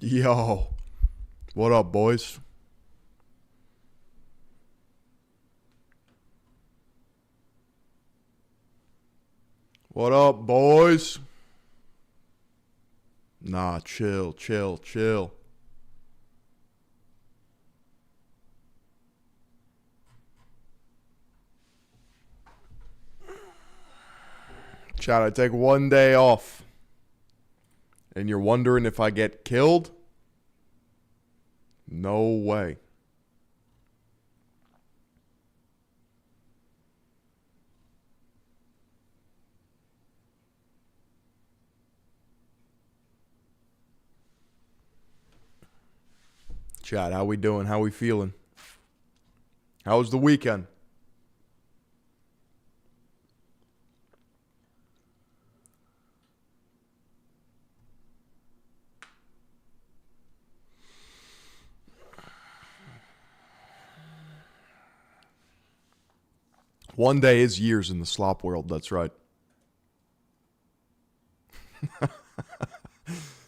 Yo, what up, boys? What up, boys? Nah, chill. Chat, I take one day off. And you're wondering if I get killed? No way. Chat, how we doing? How we feeling? How was the weekend? One day is years in the slop world, that's right.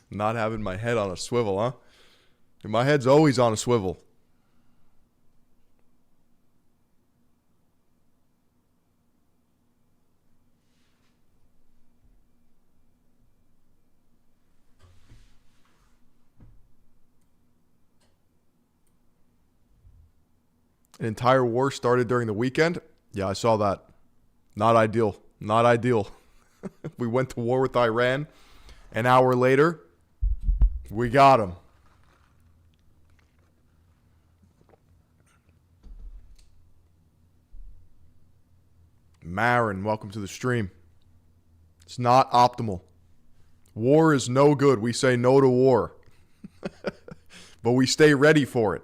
Not having my head on a swivel, huh? My head's always on a swivel. An entire war started during the weekend? Yeah, I saw that. Not ideal. Not ideal. We went to war with Iran. An hour later, we got him. Marin, welcome to the stream. It's not optimal. War is no good. We say no to war. But we stay ready for it.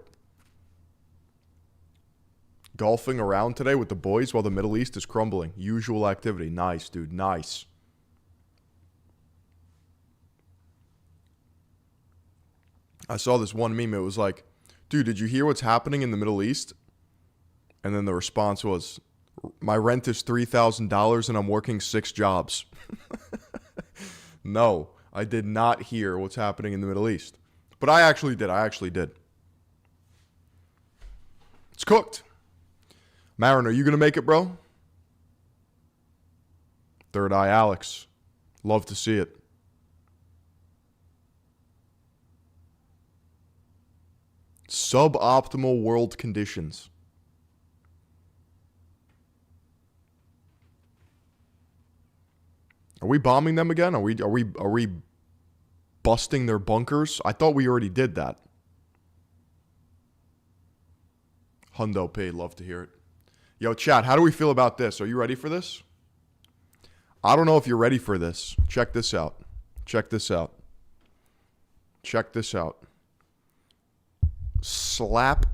Golfing around today with the boys while the Middle East is crumbling. Usual activity. Nice, dude. Nice. I saw this one meme. It was like, dude, did you hear what's happening in the Middle East? And then the response was, my rent is $3,000 and I'm working 6 jobs. No, I did not hear what's happening in the Middle East. But I actually did. It's cooked. Marin, are you going to make it, bro? Third Eye Alex. Love to see it. Suboptimal world conditions. Are we bombing them again? Are we busting their bunkers? I thought we already did that. Hundo paid. Love to hear it. Yo, chat, how do we feel about this? Are you ready for this? I don't know if you're ready for this. Check this out. Slap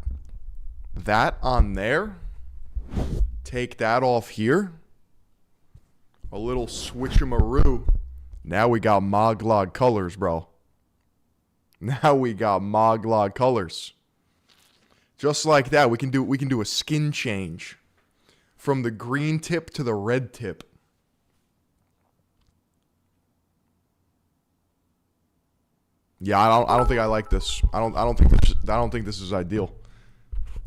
that on there. Take that off here. A little switchamaroo. Now we got Mlog colors, bro. Just like that, we can do a skin change from the green tip to the red tip. Yeah, I don't think I like this. I don't think this is ideal.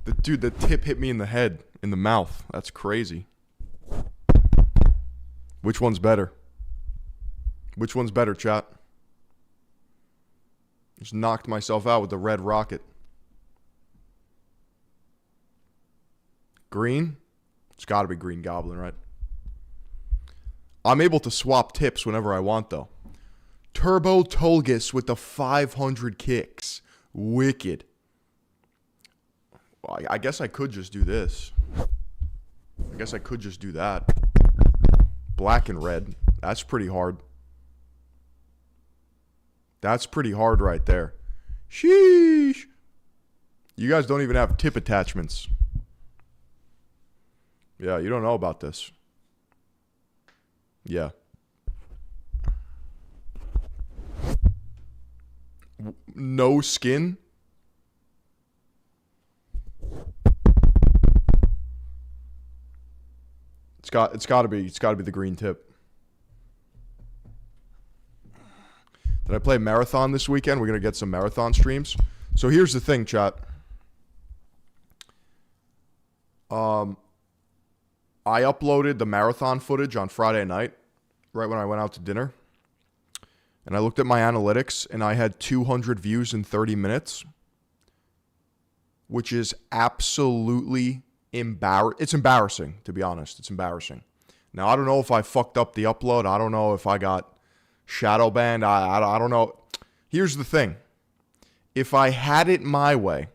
The tip hit me in the head, in the mouth. That's crazy. Which one's better? Chat? Just knocked myself out with the red rocket. Green? It's got to be Green Goblin, right? I'm able to swap tips whenever I want, though. Turbo Tolgus with the 500 kicks. Wicked. Well, I guess I could just do this. I guess I could just do that. Black and red. That's pretty hard. That's pretty hard right there. Sheesh. You guys don't even have tip attachments. Yeah, you don't know about this. Yeah. No skin? It's got to be the green tip. Did I play Marathon this weekend? We're going to get some Marathon streams. So here's the thing, chat. I uploaded the Marathon footage on Friday night, right when I went out to dinner. And I looked at my analytics, and I had 200 views in 30 minutes, which is absolutely embarrassing. It's embarrassing, to be honest. It's embarrassing. Now, I don't know if I fucked up the upload. I don't know if I got shadow banned. I don't know. Here's the thing. If I had it my way,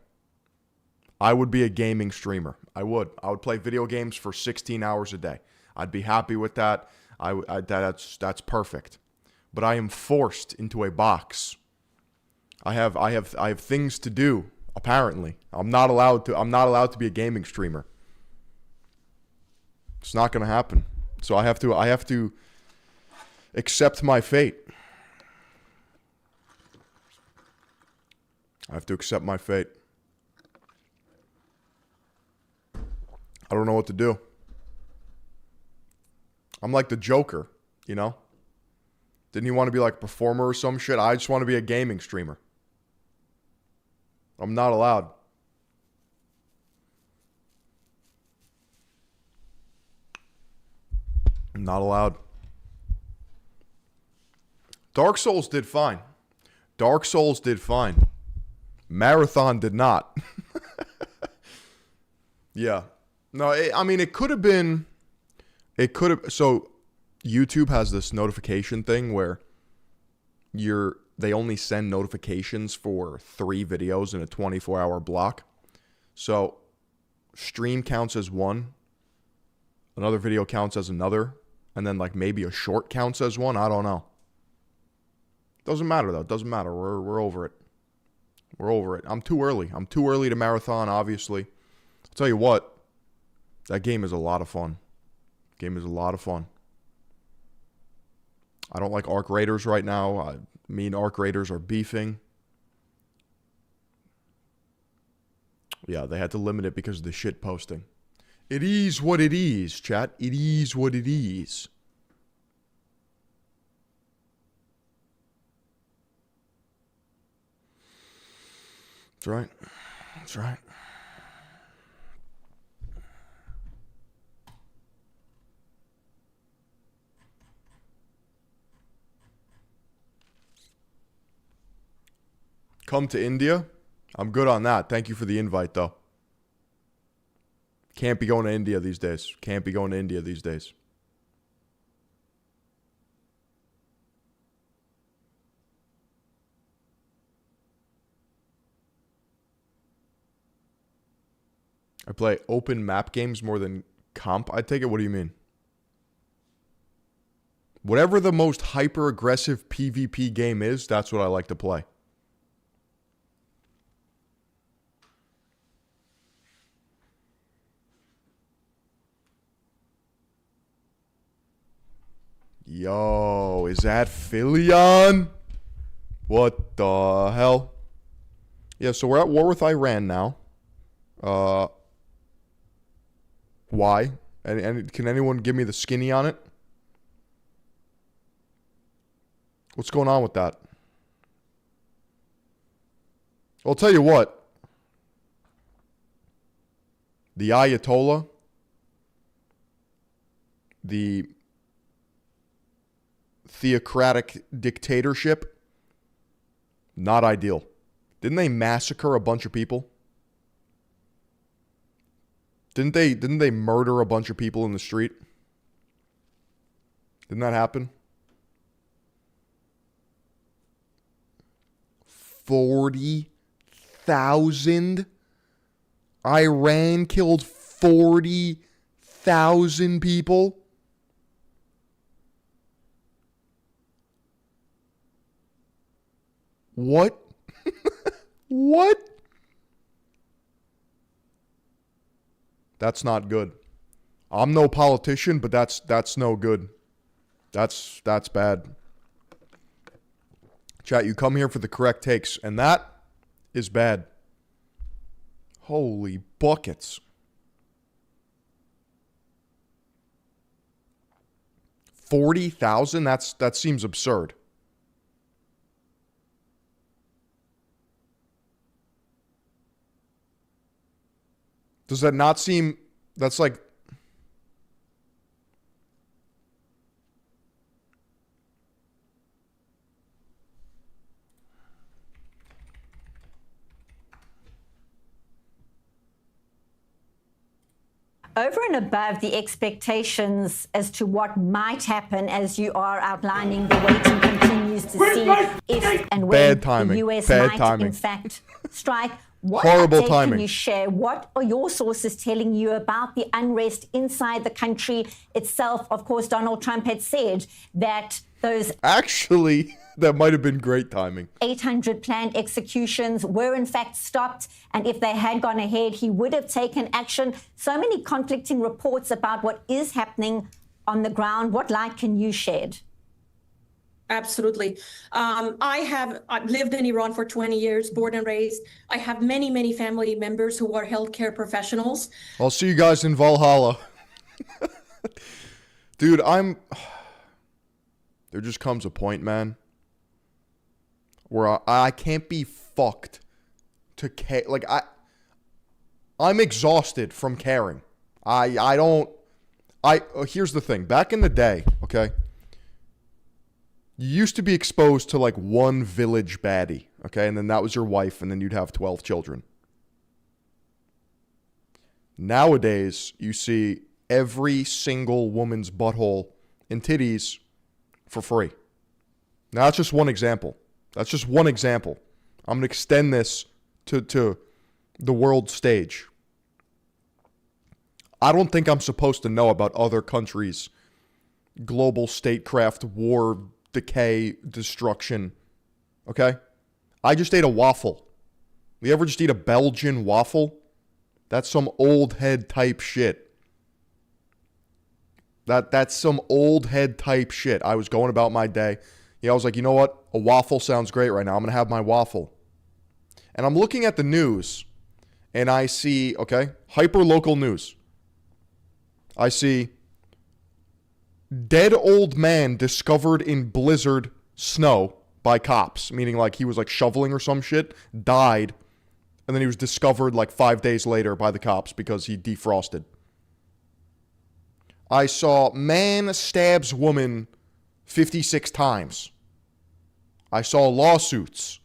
I would be a gaming streamer. I would play video games for 16 hours a day. I'd be happy with that. That's perfect. But I am forced into a box. I have things to do. Apparently, I'm not allowed to be a gaming streamer. It's not going to happen. So I have to accept my fate. I have to accept my fate. I don't know what to do. I'm like the Joker, you know? Didn't he want to be like a performer or some shit? I just want to be a gaming streamer. I'm not allowed. I'm not allowed. Dark Souls did fine. Dark Souls did fine. Marathon did not. Yeah. No, it could have been... So, YouTube has this notification thing where they only send notifications for 3 videos in a 24-hour block. So, stream counts as one. Another video counts as another. And then, like, maybe a short counts as one. I don't know. Doesn't matter, though. Doesn't matter. We're over it. We're over it. I'm too early. I'm too early to marathon, obviously. I'll tell you what. That game is a lot of fun. Game is a lot of fun. I don't like Arc Raiders right now. Me and Arc Raiders are beefing. Yeah, they had to limit it because of the shit posting. It is what it is, chat. It is what it is. That's right. That's right. Come to India? I'm good on that. Thank you for the invite, though. Can't be going to India these days. Can't be going to India these days. I play open map games more than comp. I take it. What do you mean? Whatever the most hyper-aggressive PvP game is, that's what I like to play. Yo, is that Philion? What the hell? Yeah, so we're at war with Iran now. Why? And can anyone give me the skinny on it? What's going on with that? I'll tell you what. The Ayatollah, the theocratic dictatorship, not ideal. Didn't they massacre a bunch of people? Didn't they murder a bunch of people in the street? Didn't that happen? 40,000? Iran killed 40,000 people? What? What? That's not good. I'm no politician, but that's no good. That's bad. Chat, you come here for the correct takes, and that is bad. Holy buckets. 40,000? That seems absurd. Does that not seem, that's like, over and above the expectations as to what might happen, as you are outlining, the waiting continues to see if and when the US might in fact strike. What update can you share? What are your sources telling you about the unrest inside the country itself? Of course, Donald Trump had said that those... Actually, that might have been great timing. 800 planned executions were in fact stopped. And if they had gone ahead, he would have taken action. So many conflicting reports about what is happening on the ground. What light can you shed? Absolutely. I've lived in Iran for 20 years, born and raised. I have many, many family members who are healthcare professionals. I'll see you guys in Valhalla. Dude, there just comes a point, man, where I can't be fucked to care. Like, I'm exhausted from caring. Here's the thing. Back in the day, okay, you used to be exposed to like one village baddie, okay? And then that was your wife, and then you'd have 12 children. Nowadays, you see every single woman's butthole and titties for free. Now, that's just one example. That's just one example. I'm going to extend this to the world stage. I don't think I'm supposed to know about other countries' global statecraft, war, decay, destruction. Okay? I just ate a waffle. You ever just eat a Belgian waffle? That's some old head type shit. That's some old head type shit. I was going about my day. Yeah, I was like, you know what? A waffle sounds great right now. I'm going to have my waffle. And I'm looking at the news, and I see, okay, hyper-local news. I see dead old man discovered in blizzard snow by cops, meaning like he was like shoveling or some shit, died, and then he was discovered like 5 days later by the cops because he defrosted. I saw man stabs woman 56 times. I saw lawsuits.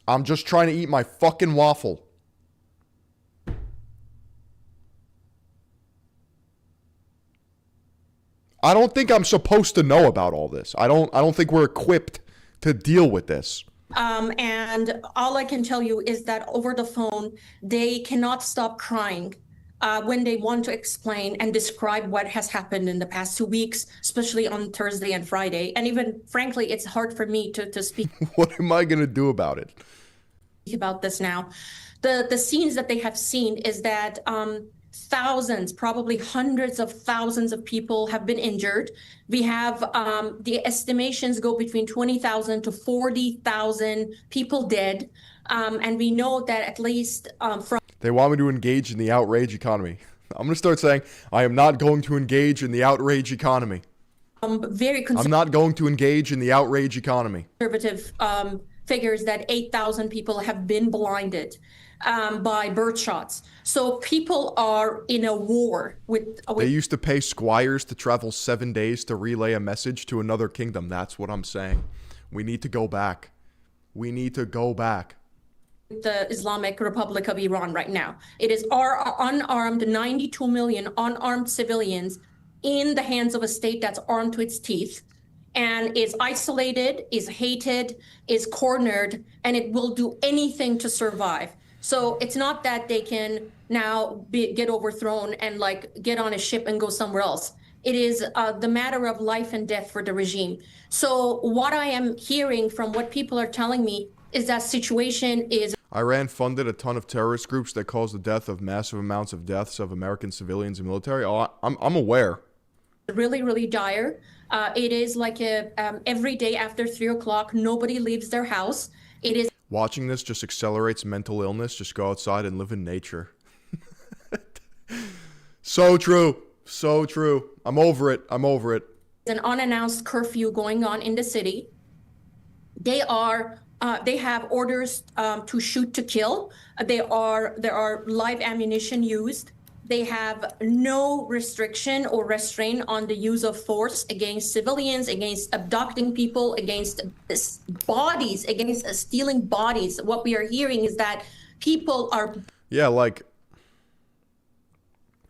I'm just trying to eat my fucking waffle. I don't think I'm supposed to know about all this. I don't think we're equipped to deal with this. And all I can tell you is that over the phone, they cannot stop crying when they want to explain and describe what has happened in the past 2 weeks, especially on Thursday and Friday. And even, frankly, it's hard for me to speak. What am I going to do about it? About this now. The scenes that they have seen is that thousands, probably hundreds of thousands of people have been injured. We have the estimations go between 20,000 to 40,000 people dead. And we know that at least from... They want me to engage in the outrage economy. I'm going to start saying, I am not going to engage in the outrage economy. I'm not going to engage in the outrage economy. Conservative figures that 8,000 people have been blinded by bird shots. So people are in a war with... They used to pay squires to travel 7 days to relay a message to another kingdom. That's what I'm saying. We need to go back. We need to go back. The Islamic Republic of Iran right now. It is our unarmed 92 million unarmed civilians in the hands of a state that's armed to its teeth and is isolated, is hated, is cornered, and it will do anything to survive. So it's not that they can now get overthrown and like get on a ship and go somewhere else. It is the matter of life and death for the regime. So what I am hearing from what people are telling me is that situation is... Iran funded a ton of terrorist groups that caused the death of massive amounts of deaths of American civilians and military. Oh, I'm aware. Really, really dire. It is like every day after 3 o'clock, nobody leaves their house. It is... Watching this just accelerates mental illness. Just go outside and live in nature. So true. So true. I'm over it. I'm over it. An unannounced curfew going on in the city. They are They have orders to shoot to kill. There are live ammunition used. They have no restriction or restraint on the use of force against civilians, against abducting people, against bodies, against stealing bodies. What we are hearing is that people are... Yeah, like,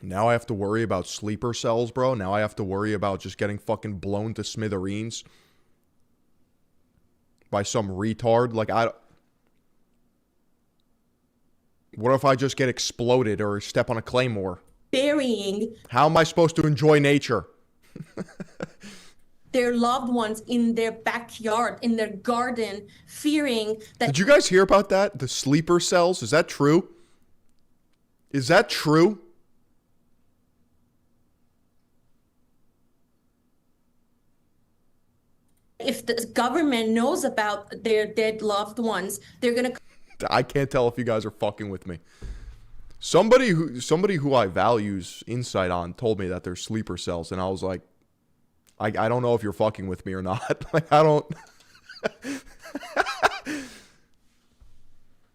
now I have to worry about sleeper cells, bro. Now I have to worry about just getting fucking blown to smithereens by some retard. Like, what if I just get exploded or step on a claymore? Burying. How am I supposed to enjoy nature? Their loved ones in their backyard, in their garden, fearing that... Did you guys hear about that? The sleeper cells? Is that true? Is that true? If the government knows about their dead loved ones, they're going to... I can't tell if you guys are fucking with me. Somebody who I value's insight on told me that they're sleeper cells, and I was like, I don't know if you're fucking with me or not. Like, I don't...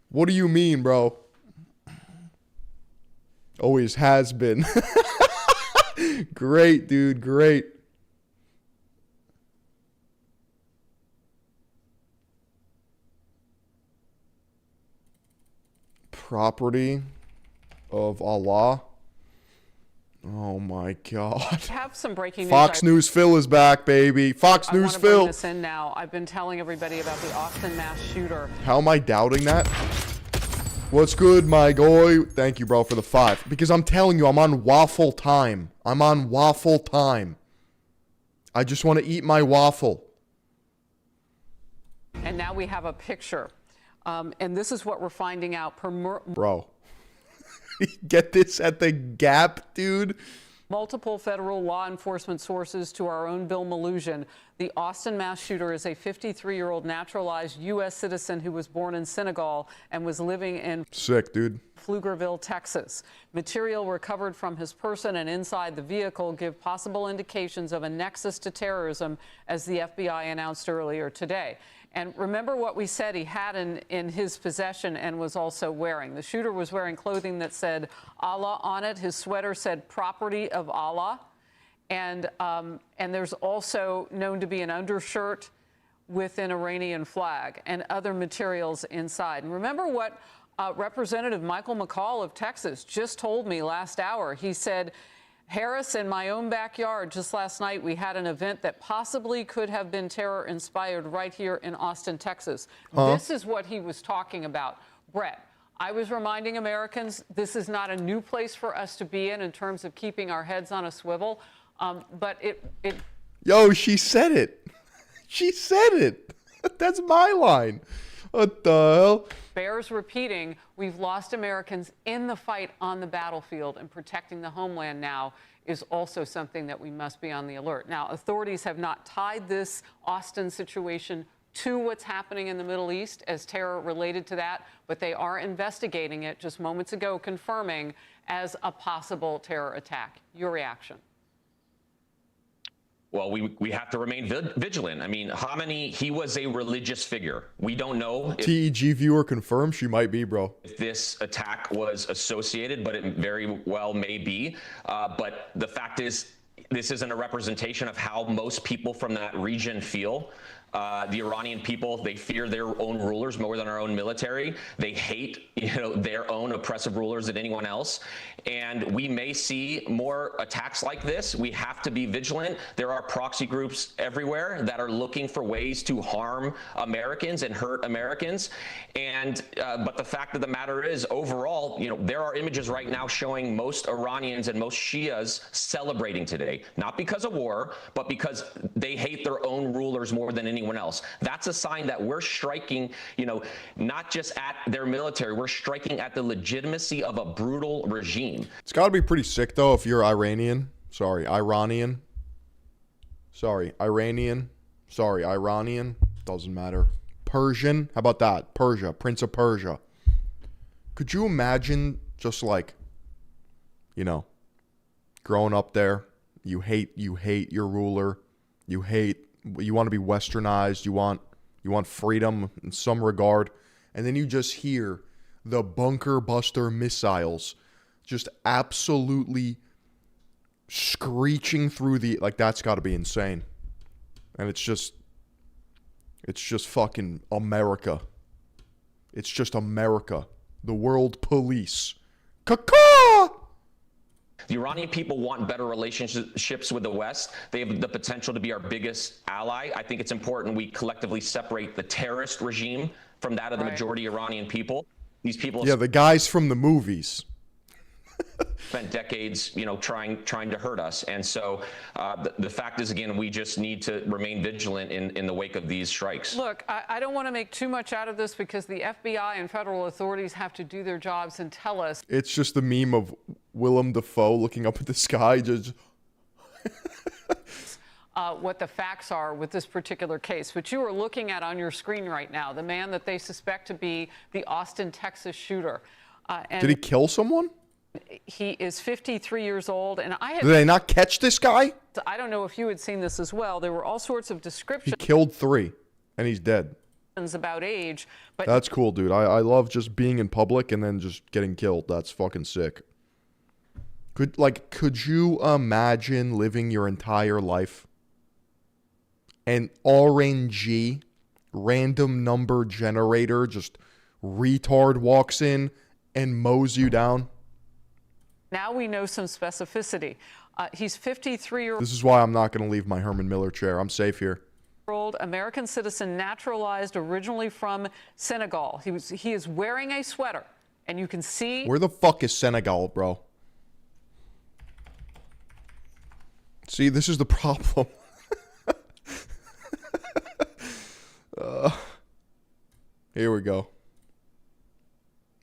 What do you mean, bro? Always has been. Great, dude, great. Property of Allah. Oh my God. I have some breaking news. Fox News Phil is back, baby. Fox News Phil. I want to bring this in now. I've been telling everybody about the Austin mass shooter. How am I doubting that? What's good, my boy? Thank you, bro, for the 5. Because I'm telling you, I'm on waffle time. I'm on waffle time. I just want to eat my waffle. And now we have a picture. And this is what we're finding out. Bro. Get this at the Gap, dude. Multiple federal law enforcement sources to our own Bill Maloogian. The Austin mass shooter is a 53-year-old naturalized U.S. citizen who was born in Senegal and was living in sick, dude. Pflugerville, Texas. Material recovered from his person and inside the vehicle give possible indications of a nexus to terrorism, as the FBI announced earlier today. And remember what we said he had in his possession and was also wearing. The shooter was wearing clothing that said Allah on it. His sweater said property of Allah. And there's also known to be an undershirt with an Iranian flag and other materials inside. And remember what Representative Michael McCall of Texas just told me last hour. He said, Harris, in my own backyard, just last night, we had an event that possibly could have been terror-inspired right here in Austin, Texas. This is what he was talking about. Brett, I was reminding Americans, this is not a new place for us to be in terms of keeping our heads on a swivel. But it... Yo, she said it. She said it. That's my line. What the hell? Bears repeating, we've lost Americans in the fight on the battlefield, and protecting the homeland now is also something that we must be on the alert. Now, authorities have not tied this Austin situation to what's happening in the Middle East as terror related to that, but they are investigating it just moments ago, confirming as a possible terror attack. Your reaction? Well, we have to remain vigilant. I mean, Khamenei, he was a religious figure. We don't know if TEG viewer confirms she might be, bro. If this attack was associated, but it very well may be. But the fact is, this isn't a representation of how most people from that region feel. The Iranian people, they fear their own rulers more than our own military. They hate, their own oppressive rulers than anyone else. And we may see more attacks like this. We have to be vigilant. There are proxy groups everywhere that are looking for ways to harm Americans and hurt Americans. And but the fact of the matter is, overall, there are images right now showing most Iranians and most Shias celebrating today, not because of war, but because they hate their own rulers more than anyone else. That's a sign that we're striking, not just at their military, we're striking at the legitimacy of a brutal regime. It's got to be pretty sick, though, if you're Iranian. Sorry, Iranian. Doesn't matter. Persian. How about that? Persia. Prince of Persia. Could you imagine just like, growing up there, you hate your ruler. You want to be westernized. You want You want freedom in some regard. And then you just hear the bunker buster missiles just absolutely screeching through the, like, that's got to be insane. And it's just fucking America. It's just America. The world police. Caw-caw! The Iranian people want better relationships with the West. They have the potential to be our biggest ally. I think it's important we collectively separate the terrorist regime from that of the majority Iranian people. These people, yeah, the guys from the movies, spent decades, trying to hurt us. And so the fact is, again, we just need to remain vigilant in the wake of these strikes. Look, I don't want to make too much out of this because the FBI and federal authorities have to do their jobs and tell us. It's just the meme of Willem Dafoe looking up at the sky, just what the facts are with this particular case, which you are looking at on your screen right now, the man that they suspect to be the Austin, Texas shooter. Did he kill someone? He is 53 years old, and Did they not catch this guy? I don't know if you had seen this as well. There were all sorts of descriptions. He killed 3, and he's dead. About age, but that's cool, dude. I love just being in public and then just getting killed. That's fucking sick. Could you imagine living your entire life and RNG, random number generator, just retard walks in and mows you down? Now we know some specificity. He's 53-year-old. This is why I'm not going to leave my Herman Miller chair. I'm safe here. American citizen, naturalized, originally from Senegal. He is wearing a sweater, and you can see. Where the fuck is Senegal, bro? See, this is the problem. Here we go.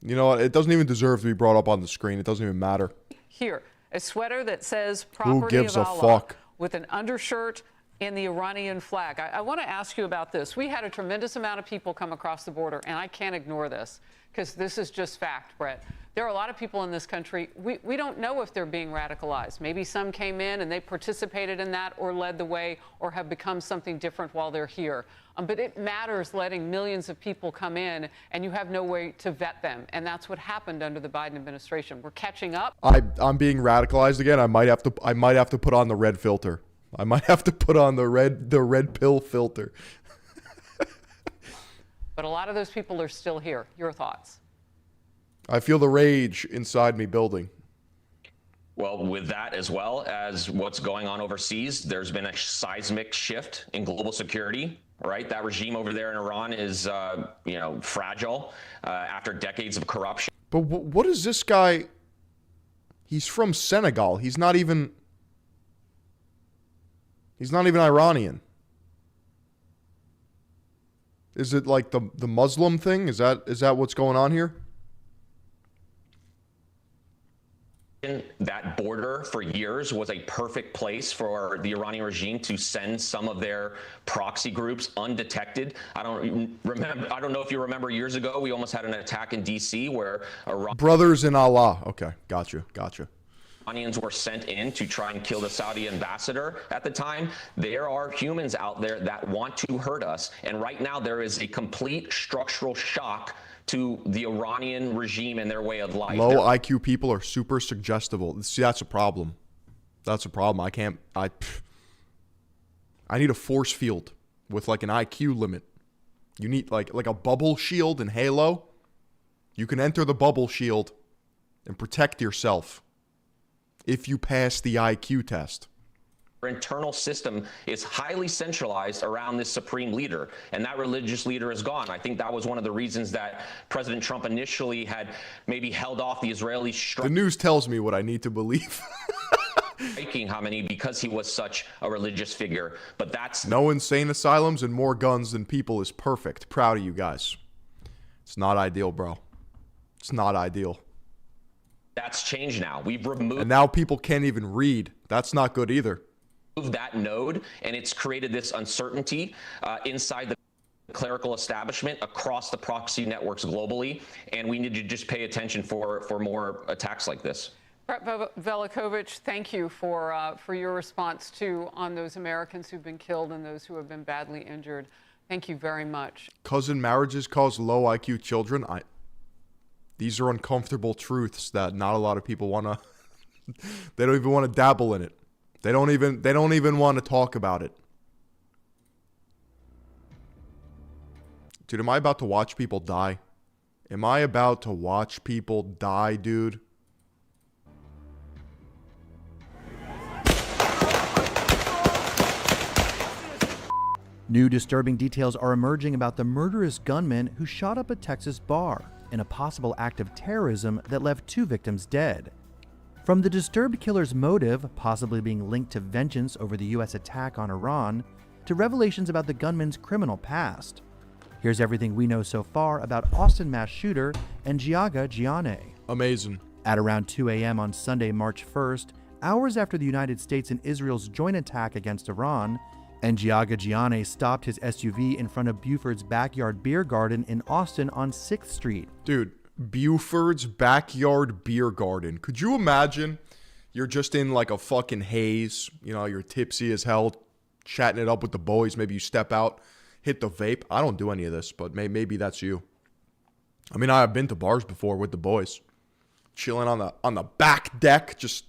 You know what? It doesn't even deserve to be brought up on the screen. It doesn't even matter. Here, a sweater that says "Property Who gives of a Allah" fuck? with an undershirt in the Iranian flag. I want to ask you about this. We had a tremendous amount of people come across the border, and I can't ignore this because this is just fact, Brett. There are a lot of people in this country, we don't know if they're being radicalized. Maybe some came in and they participated in that or led the way or have become something different while they're here. But it matters letting millions of people come in and you have no way to vet them. And that's what happened under the Biden administration. We're catching up. I'm being radicalized again. I might have to put on the red filter. I might have to put on the red pill filter. But a lot of those people are still here. Your thoughts? I feel the rage inside me building. Well, with that, as well as what's going on overseas, there's been a seismic shift in global security, right? That regime over there in Iran is, fragile after decades of corruption. But what is this guy? He's from Senegal. He's not even Iranian. Is it like the Muslim thing? Is that what's going on here? That border for years was a perfect place for the Iranian regime to send some of their proxy groups undetected. I don't know if you remember years ago, we almost had an attack in DC where Brothers in Allah. Okay, gotcha. Iranians were sent in to try and kill the Saudi ambassador at the time. There are humans out there that want to hurt us. And right now there is a complete structural shock to the Iranian regime and their way of life. Low IQ people are super suggestible. See, that's a problem. I need a force field with like an IQ limit. You need like a bubble shield in Halo. You can enter the bubble shield and protect yourself if you pass the IQ test. Our internal system is highly centralized around this supreme leader, and that religious leader is gone. I think that was one of the reasons that President Trump initially had maybe held off the Israeli strike. The news tells me what I need to believe. Striking Khamenei because he was such a religious figure, but that's no insane asylums and more guns than people is perfect. Proud of you guys. It's not ideal, bro. It's not ideal. That's changed now. We've removed, and now people can't even read. That's not good either. That node, and it's created this uncertainty inside the clerical establishment across the proxy networks globally, and we need to just pay attention for more attacks like this. Brett Velikovich, thank you for your response on those Americans who've been killed and those who have been badly injured. Thank you very much. Cousin marriages cause low IQ children. These are uncomfortable truths that not a lot of people want to. They don't even want to dabble in it. They don't even want to talk about it. Dude, am I about to watch people die? Am I about to watch people die, dude? New disturbing details are emerging about the murderous gunman who shot up a Texas bar in a possible act of terrorism that left 2 victims dead. From the disturbed killer's motive, possibly being linked to vengeance over the U.S. attack on Iran, to revelations about the gunman's criminal past. Here's everything we know so far about Austin mass shooter Ngiaga Gianni. Amazing. At around 2 a.m. on Sunday, March 1st, hours after the United States and Israel's joint attack against Iran, Ngiaga Gianni stopped his SUV in front of Buford's Backyard Beer Garden in Austin on 6th Street. Dude, Buford's Backyard Beer Garden. Could you imagine you're just in like a fucking haze, you know, you're tipsy as hell, chatting it up with the boys, maybe you step out, hit the vape. I don't do any of this, but maybe that's you. I mean, I've been to bars before with the boys, chilling on the back deck, just,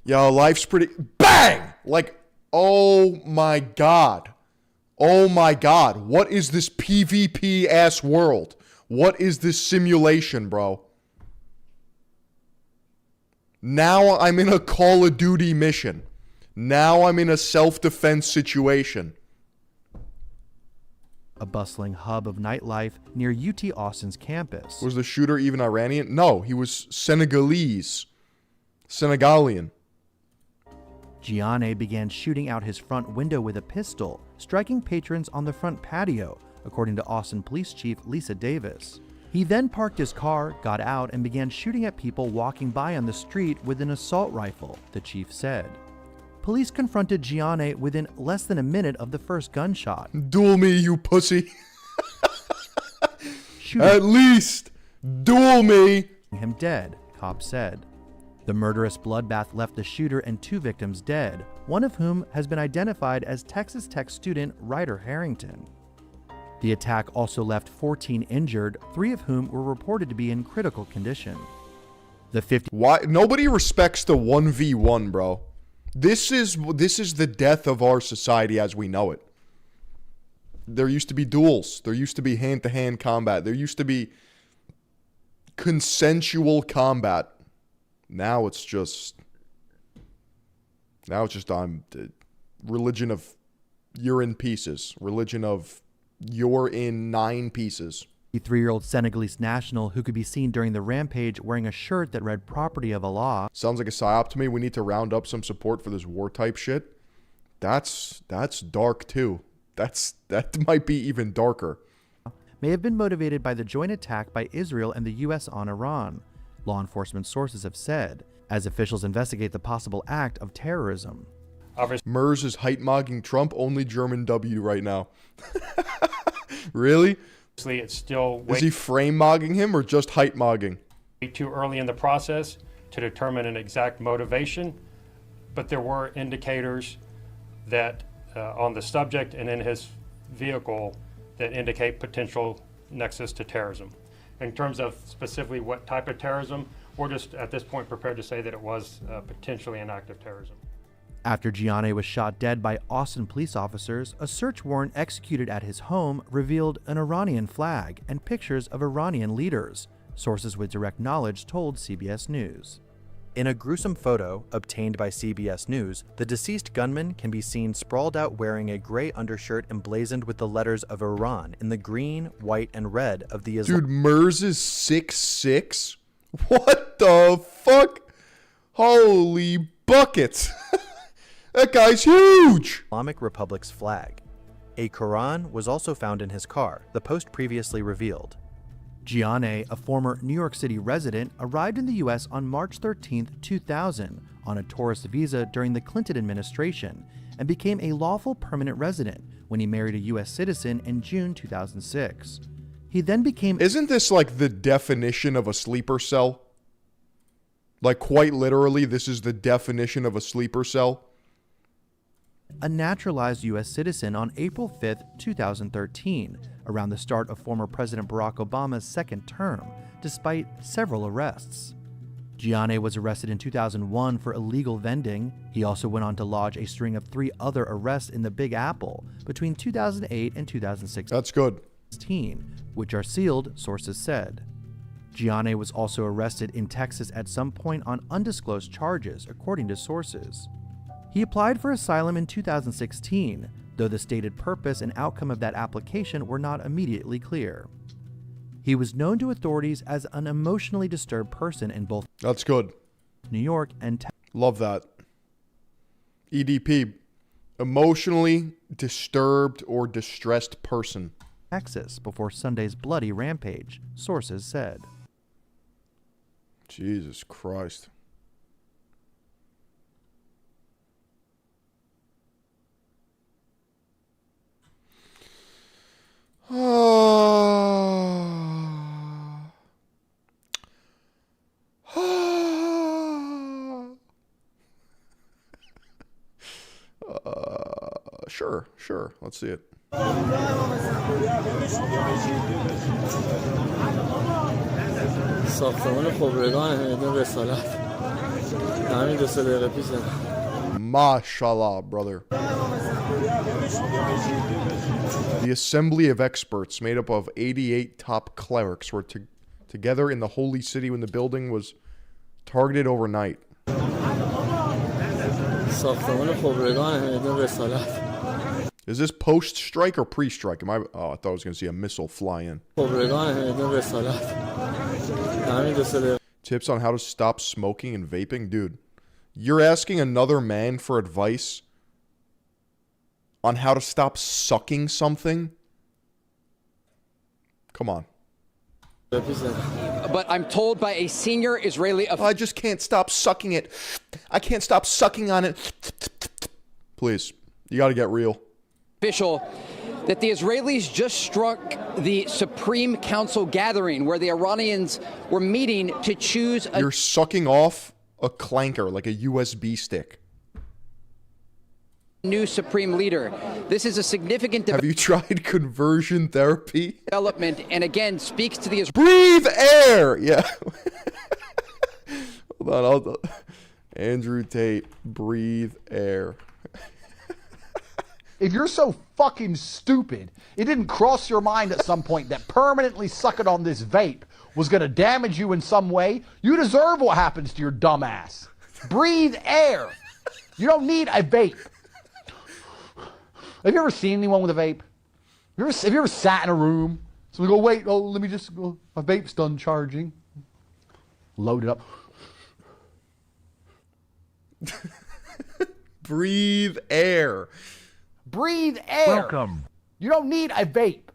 yo, life's pretty, bang! Like, oh my God. Oh my God. What is this PvP ass world? What is this simulation, bro? Now I'm in a Call of Duty mission. Now I'm in a self-defense situation. A bustling hub of nightlife near UT Austin's campus. Was the shooter even Iranian? No, he was Senegalian. Gianni began shooting out his front window with a pistol, striking patrons on the front patio, according to Austin Police Chief Lisa Davis. He then parked his car, got out, and began shooting at people walking by on the street with an assault rifle, the chief said. Police confronted Gianni within less than a minute of the first gunshot. Duel me, you pussy. At least duel me. Him dead, cops said. The murderous bloodbath left the shooter and 2 victims dead, one of whom has been identified as Texas Tech student Ryder Harrington. The attack also left 14 injured, 3 of whom were reported to be in critical condition. Why nobody respects the 1v1, bro? This is the death of our society as we know it. There used to be duels. There used to be hand-to-hand combat. There used to be consensual combat. Now it's just religion of you're in pieces. Religion of you're in 9 pieces. The 3-year-old Senegalese national who could be seen during the rampage wearing a shirt that read "Property of Allah." Sounds like a psyop to me. We need to round up some support for this war type shit. That's dark too. That might be even darker. May have been motivated by the joint attack by Israel and the U.S. on Iran, law enforcement sources have said, as officials investigate the possible act of terrorism. Mers is height-mogging Trump, only German W right now. Really? It's still is he frame-mogging him or just height-mogging? Too early in the process to determine an exact motivation, but there were indicators that on the subject and in his vehicle that indicate potential nexus to terrorism. In terms of specifically what type of terrorism, we're just at this point prepared to say that it was potentially an act of terrorism. After Gianni was shot dead by Austin police officers, a search warrant executed at his home revealed an Iranian flag and pictures of Iranian leaders, sources with direct knowledge told CBS News. In a gruesome photo obtained by CBS News, the deceased gunman can be seen sprawled out wearing a gray undershirt emblazoned with the letters of Iran in the green, white, and red of the Dude, Mers is 6'6"? What the fuck? Holy buckets. That guy's huge! Islamic Republic's flag. A Quran was also found in his car, the Post previously revealed. Gianni, a former New York City resident, arrived in the U.S. on March 13, 2000, on a tourist visa during the Clinton administration, and became a lawful permanent resident when he married a U.S. citizen in June 2006. He then became... Isn't this like the definition of a sleeper cell? Like quite literally, this is the definition of a sleeper cell? a naturalized U.S. citizen on April 5, 2013, around the start of former President Barack Obama's second term, despite several arrests. Gianni was arrested in 2001 for illegal vending. He also went on to lodge a string of 3 other arrests in the Big Apple between 2008 and 2016. That's good. Which are sealed, sources said. Gianni was also arrested in Texas at some point on undisclosed charges, according to sources. He applied for asylum in 2016, though the stated purpose and outcome of that application were not immediately clear. He was known to authorities as an emotionally disturbed person in both That's good. New York and Love that. EDP, emotionally disturbed or distressed person. Texas before Sunday's bloody rampage, sources said. Jesus Christ. Sure. Let's see it. ساختمان خبرگان میدون رسالت همین 2 دقیقه پیش Mashallah, brother. The assembly of experts made up of 88 top clerics were together in the holy city when the building was targeted overnight. ساختمان خبرگان میدون رسالت Is this post-strike or pre-strike? I thought I was going to see a missile fly in. خبرگان میدون رسالت همین 2 دقیقه Tips on how to stop smoking and vaping? Dude, you're asking another man for advice on how to stop sucking something? Come on. But I'm told by a senior Israeli I just can't stop sucking it. I can't stop sucking on it. Please, you got to get real. official that the Israelis just struck the Supreme Council gathering where the Iranians were meeting to choose a You're sucking off a clanker like a USB stick. new supreme leader. This is a significant Have you tried conversion therapy? development and again speaks to the Breathe air! Yeah. Hold on. Andrew Tate, breathe air. If you're so fucking stupid, it didn't cross your mind at some point that permanently sucking on this vape was going to damage you in some way, you deserve what happens to your dumb ass. Breathe air. You don't need a vape. Have you ever seen anyone with a vape? Have you ever sat in a room? So we go, wait, let me just go. My vape's done charging. Load it up. Breathe air. Breathe air. Welcome. You don't need a vape.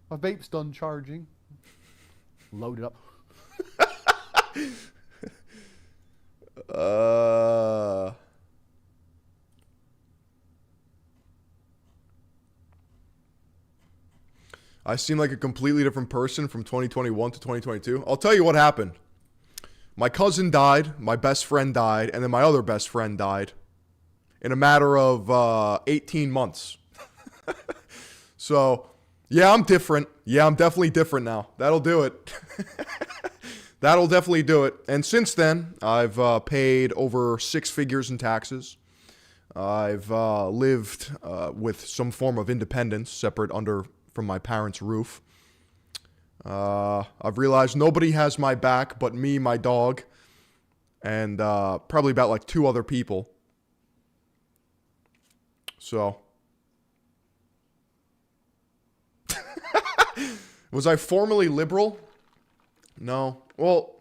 My vape's done charging. Load it up. I seem like a completely different person from 2021 to 2022. I'll tell you what happened. My cousin died, my best friend died, and then my other best friend died in a matter of 18 months. So, yeah, I'm different. Yeah, I'm definitely different now. That'll do it. That'll definitely do it. And since then, I've paid over 6 figures in taxes. I've lived with some form of independence, separate from my parents' roof. I've realized nobody has my back but me, my dog, and probably about like 2 other people. So, was I formerly liberal? No. Well,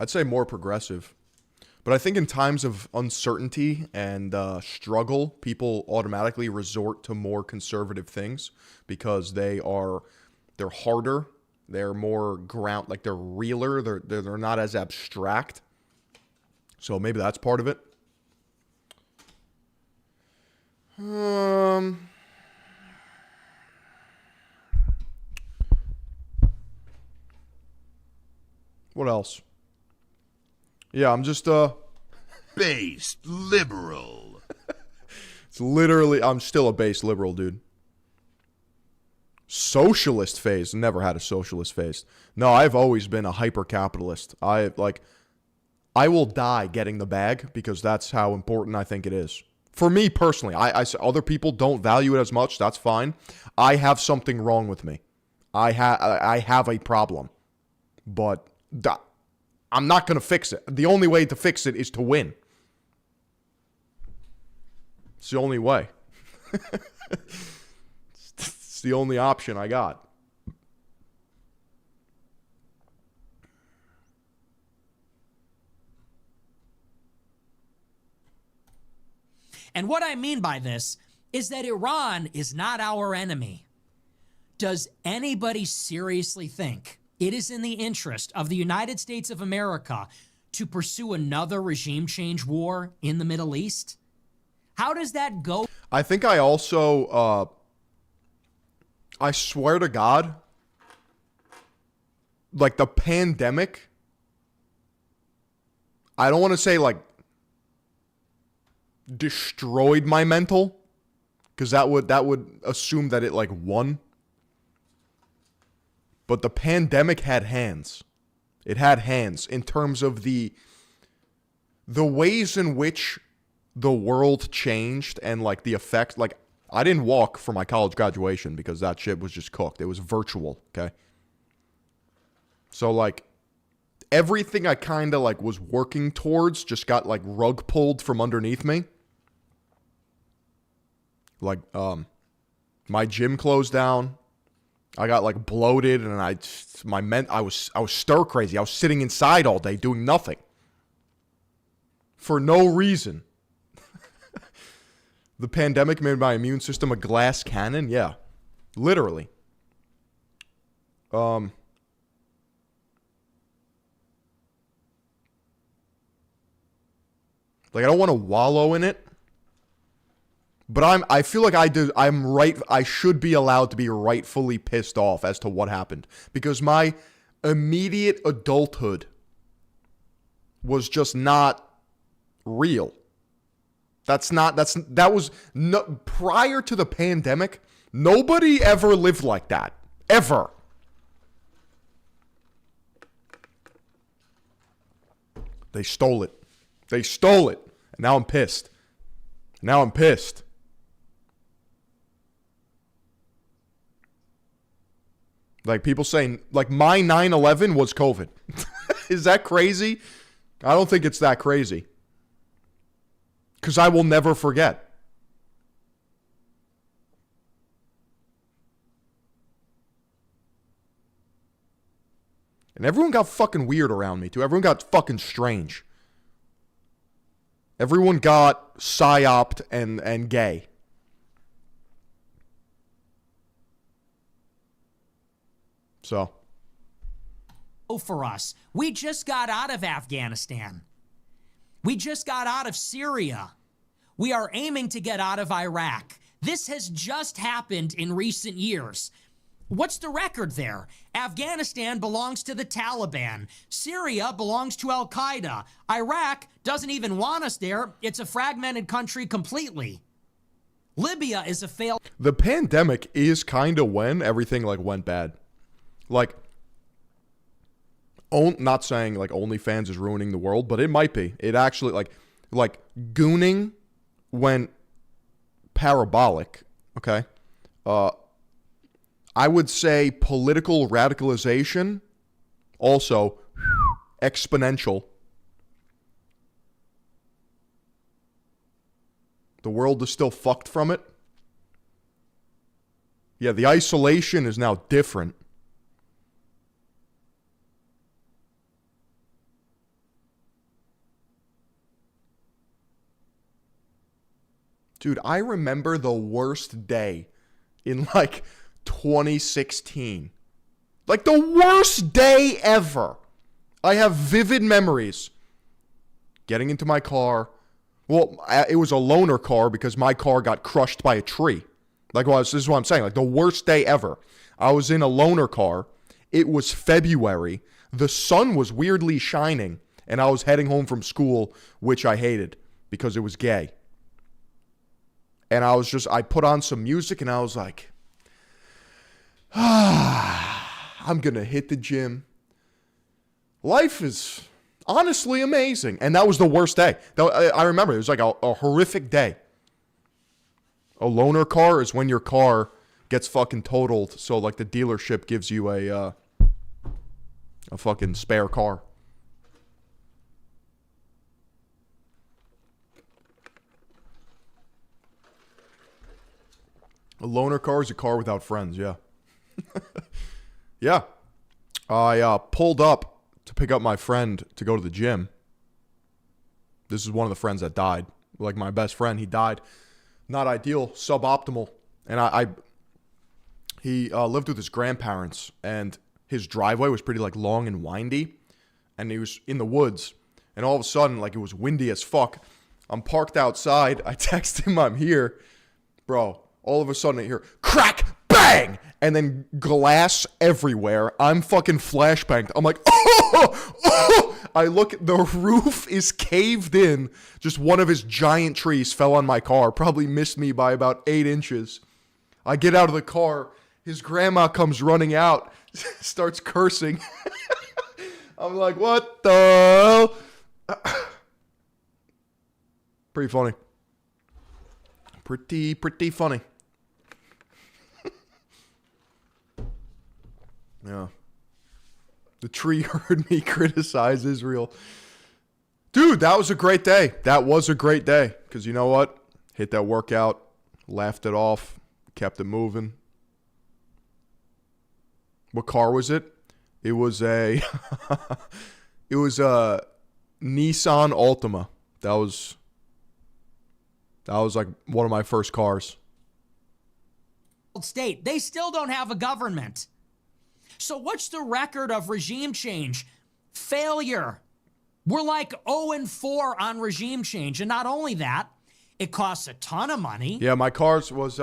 I'd say more progressive. But I think in times of uncertainty and struggle, people automatically resort to more conservative things because they're harder, they're more ground, like they're realer, they're not as abstract. So maybe that's part of it. What else? Yeah, I'm just based liberal. It's literally, I'm still a base liberal, dude. Socialist phase. Never had a socialist phase. No, I've always been a hyper-capitalist. I will die getting the bag because that's how important I think it is. For me personally, other people don't value it as much. That's fine. I have something wrong with me. I have a problem. But I'm not going to fix it. The only way to fix it is to win. It's the only way. It's the only option I got. And what I mean by this is that Iran is not our enemy. Does anybody seriously think it is in the interest of the United States of America to pursue another regime change war in the Middle East? How does that go? I think I also, I swear to God, like the pandemic, I don't want to say like destroyed my mental, because that would assume that it like won. But the pandemic had hands. It had hands in terms of the ways in which the world changed and like the effects. Like, I didn't walk for my college graduation because that shit was just cooked. It was virtual, okay? So like everything I kind of like was working towards just got like rug pulled from underneath me. Like my gym closed down. I got like bloated and I was stir crazy. I was sitting inside all day doing nothing for no reason. The pandemic made my immune system a glass cannon. Yeah, literally. Like I don't want to wallow in it, but I feel like I'm right. I should be allowed to be rightfully pissed off as to what happened because my immediate adulthood was just not real. That was no, prior to the pandemic, nobody ever lived like that. Ever. They stole it. They stole it. And now I'm pissed. Now I'm pissed. Like people saying, like my 9/11 was COVID. Is that crazy? I don't think it's that crazy. Because I will never forget. And everyone got fucking weird around me, too. Everyone got fucking strange. Everyone got psyoped and gay. So. For us, we just got out of Afghanistan. We just got out of Syria. We are aiming to get out of Iraq. This has just happened in recent years. What's the record there? Afghanistan belongs to the Taliban. Syria belongs to Al-Qaeda. Iraq doesn't even want us there. It's a fragmented country completely. Libya is a failed... The pandemic is kind of when everything like went bad. Like... not saying like OnlyFans is ruining the world, but it might be. It actually like gooning went parabolic. Okay, I would say political radicalization also exponential. The world is still fucked from it. Yeah, the isolation is now different. Dude, I remember the worst day in like 2016. Like the worst day ever. I have vivid memories. Getting into my car. Well, it was a loaner car because my car got crushed by a tree. Like, well, this is what I'm saying. Like the worst day ever. I was in a loaner car. It was February. The sun was weirdly shining. And I was heading home from school, which I hated because it was gay. And I put on some music and I was like, I'm going to hit the gym. Life is honestly amazing. And that was the worst day. I remember it was like a horrific day. A loaner car is when your car gets fucking totaled. So like the dealership gives you a fucking spare car. A loaner car is a car without friends, yeah. Yeah. I pulled up to pick up my friend to go to the gym. This is one of the friends that died. Like my best friend, he died. Not ideal, suboptimal. And he lived with his grandparents, and his driveway was pretty like long and windy, and he was in the woods. And all of a sudden, like it was windy as fuck. I'm parked outside. I text him I'm here. Bro, all of a sudden I hear crack, bang, and then glass everywhere. I'm fucking flashbanged. I'm like, oh! I look, the roof is caved in. Just one of his giant trees fell on my car. Probably missed me by about 8 inches. I get out of the car. His grandma comes running out, starts cursing. I'm like, what the hell? Pretty funny. Pretty funny. Yeah. The tree heard me criticize Israel. Dude, that was a great day. That was a great day. Because you know what? Hit that workout. Laughed it off. Kept it moving. What car was it? It was a... it was a Nissan Altima. That was like one of my first cars. State, they still don't have a government. So what's the record of regime change? Failure. We're like 0-4 on regime change. And not only that, it costs a ton of money. Yeah, my cars was...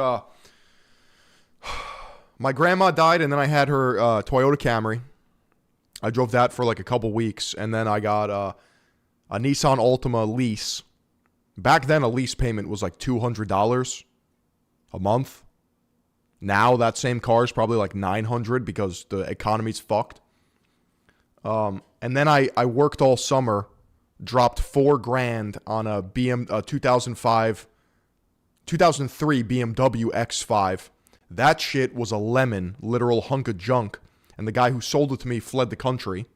my grandma died, and then I had her Toyota Camry. I drove that for like a couple weeks, and then I got a Nissan Altima lease. Back then, a lease payment was like $200 a month. Now that same car is probably like $900 because the economy's fucked. And then I worked all summer, dropped $4,000 on a 2003 BMW X5. That shit was a lemon, literal hunk of junk. And the guy who sold it to me fled the country.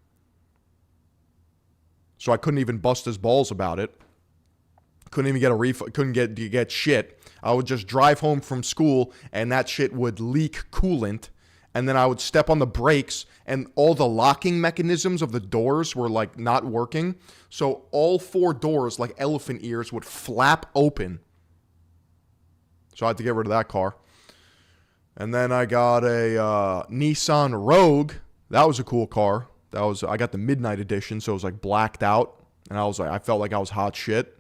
So I couldn't even bust his balls about it. Couldn't even get a refund. Couldn't get shit. I would just drive home from school and that shit would leak coolant. And then I would step on the brakes and all the locking mechanisms of the doors were like not working. So all 4 doors, like elephant ears, would flap open. So I had to get rid of that car. And then I got a Nissan Rogue. That was a cool car. I got the midnight edition, so it was like blacked out. And I felt like I was hot shit.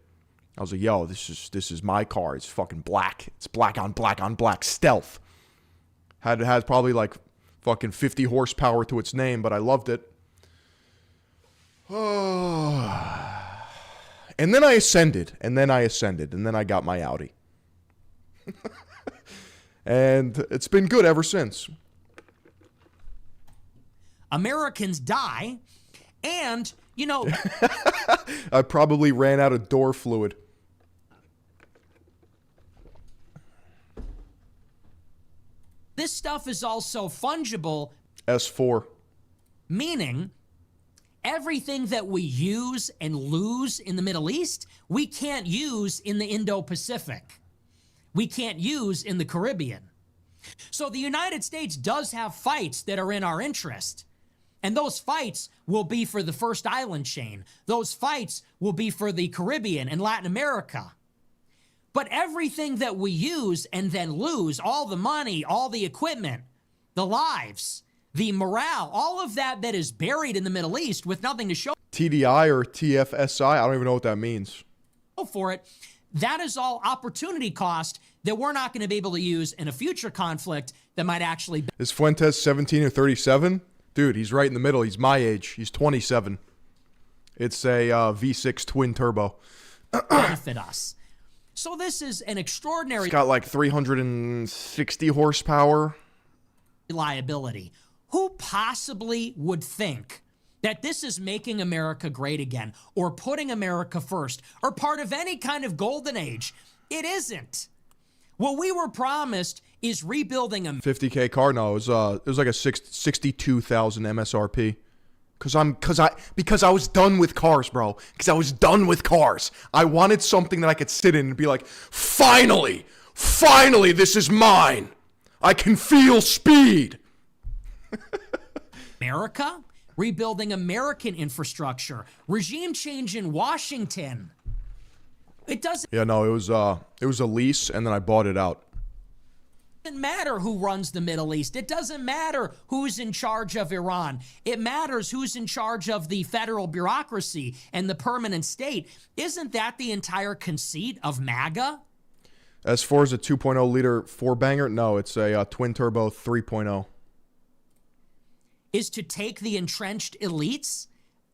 I was like, yo, this is my car. It's fucking black. It's black on black on black. Stealth. It had probably like fucking 50 horsepower to its name, but I loved it. And then I ascended. And then I got my Audi. And it's been good ever since. Americans die, and, you know... I probably ran out of door fluid. This stuff is also fungible. S4. Meaning, everything that we use and lose in the Middle East, we can't use in the Indo-Pacific. We can't use in the Caribbean. So the United States does have fights that are in our interest. And those fights will be for the first island chain. Those fights will be for the Caribbean and Latin America. But everything that we use and then lose, all the money, all the equipment, the lives, the morale, all of that is buried in the Middle East with nothing to show TDI or TFSI, I don't even know what that means. For it, that is all opportunity cost that we're not going to be able to use in a future conflict that might actually be. Is Fuentes 17 or 37? Dude, he's right in the middle. He's my age. He's 27. It's a V6 twin turbo. benefit us. So this is an extraordinary... It's got like 360 horsepower. ...liability. Who possibly would think that this is making America great again, or putting America first, or part of any kind of golden age? It isn't. What we were promised is rebuilding a 50K car. No, it was like a 62,000 MSRP. Because I was done with cars, bro. Because I was done with cars. I wanted something that I could sit in and be like, finally, this is mine. I can feel speed. America, rebuilding American infrastructure, regime change in Washington. It doesn't. Yeah, no, it was a lease, and then I bought it out. It doesn't matter who runs the Middle East. It doesn't matter who's in charge of Iran. It matters who's in charge of the federal bureaucracy and the permanent state. Isn't that the entire conceit of MAGA? As far as a 2.0 liter four-banger, no, it's a twin turbo 3.0. Is to take the entrenched elites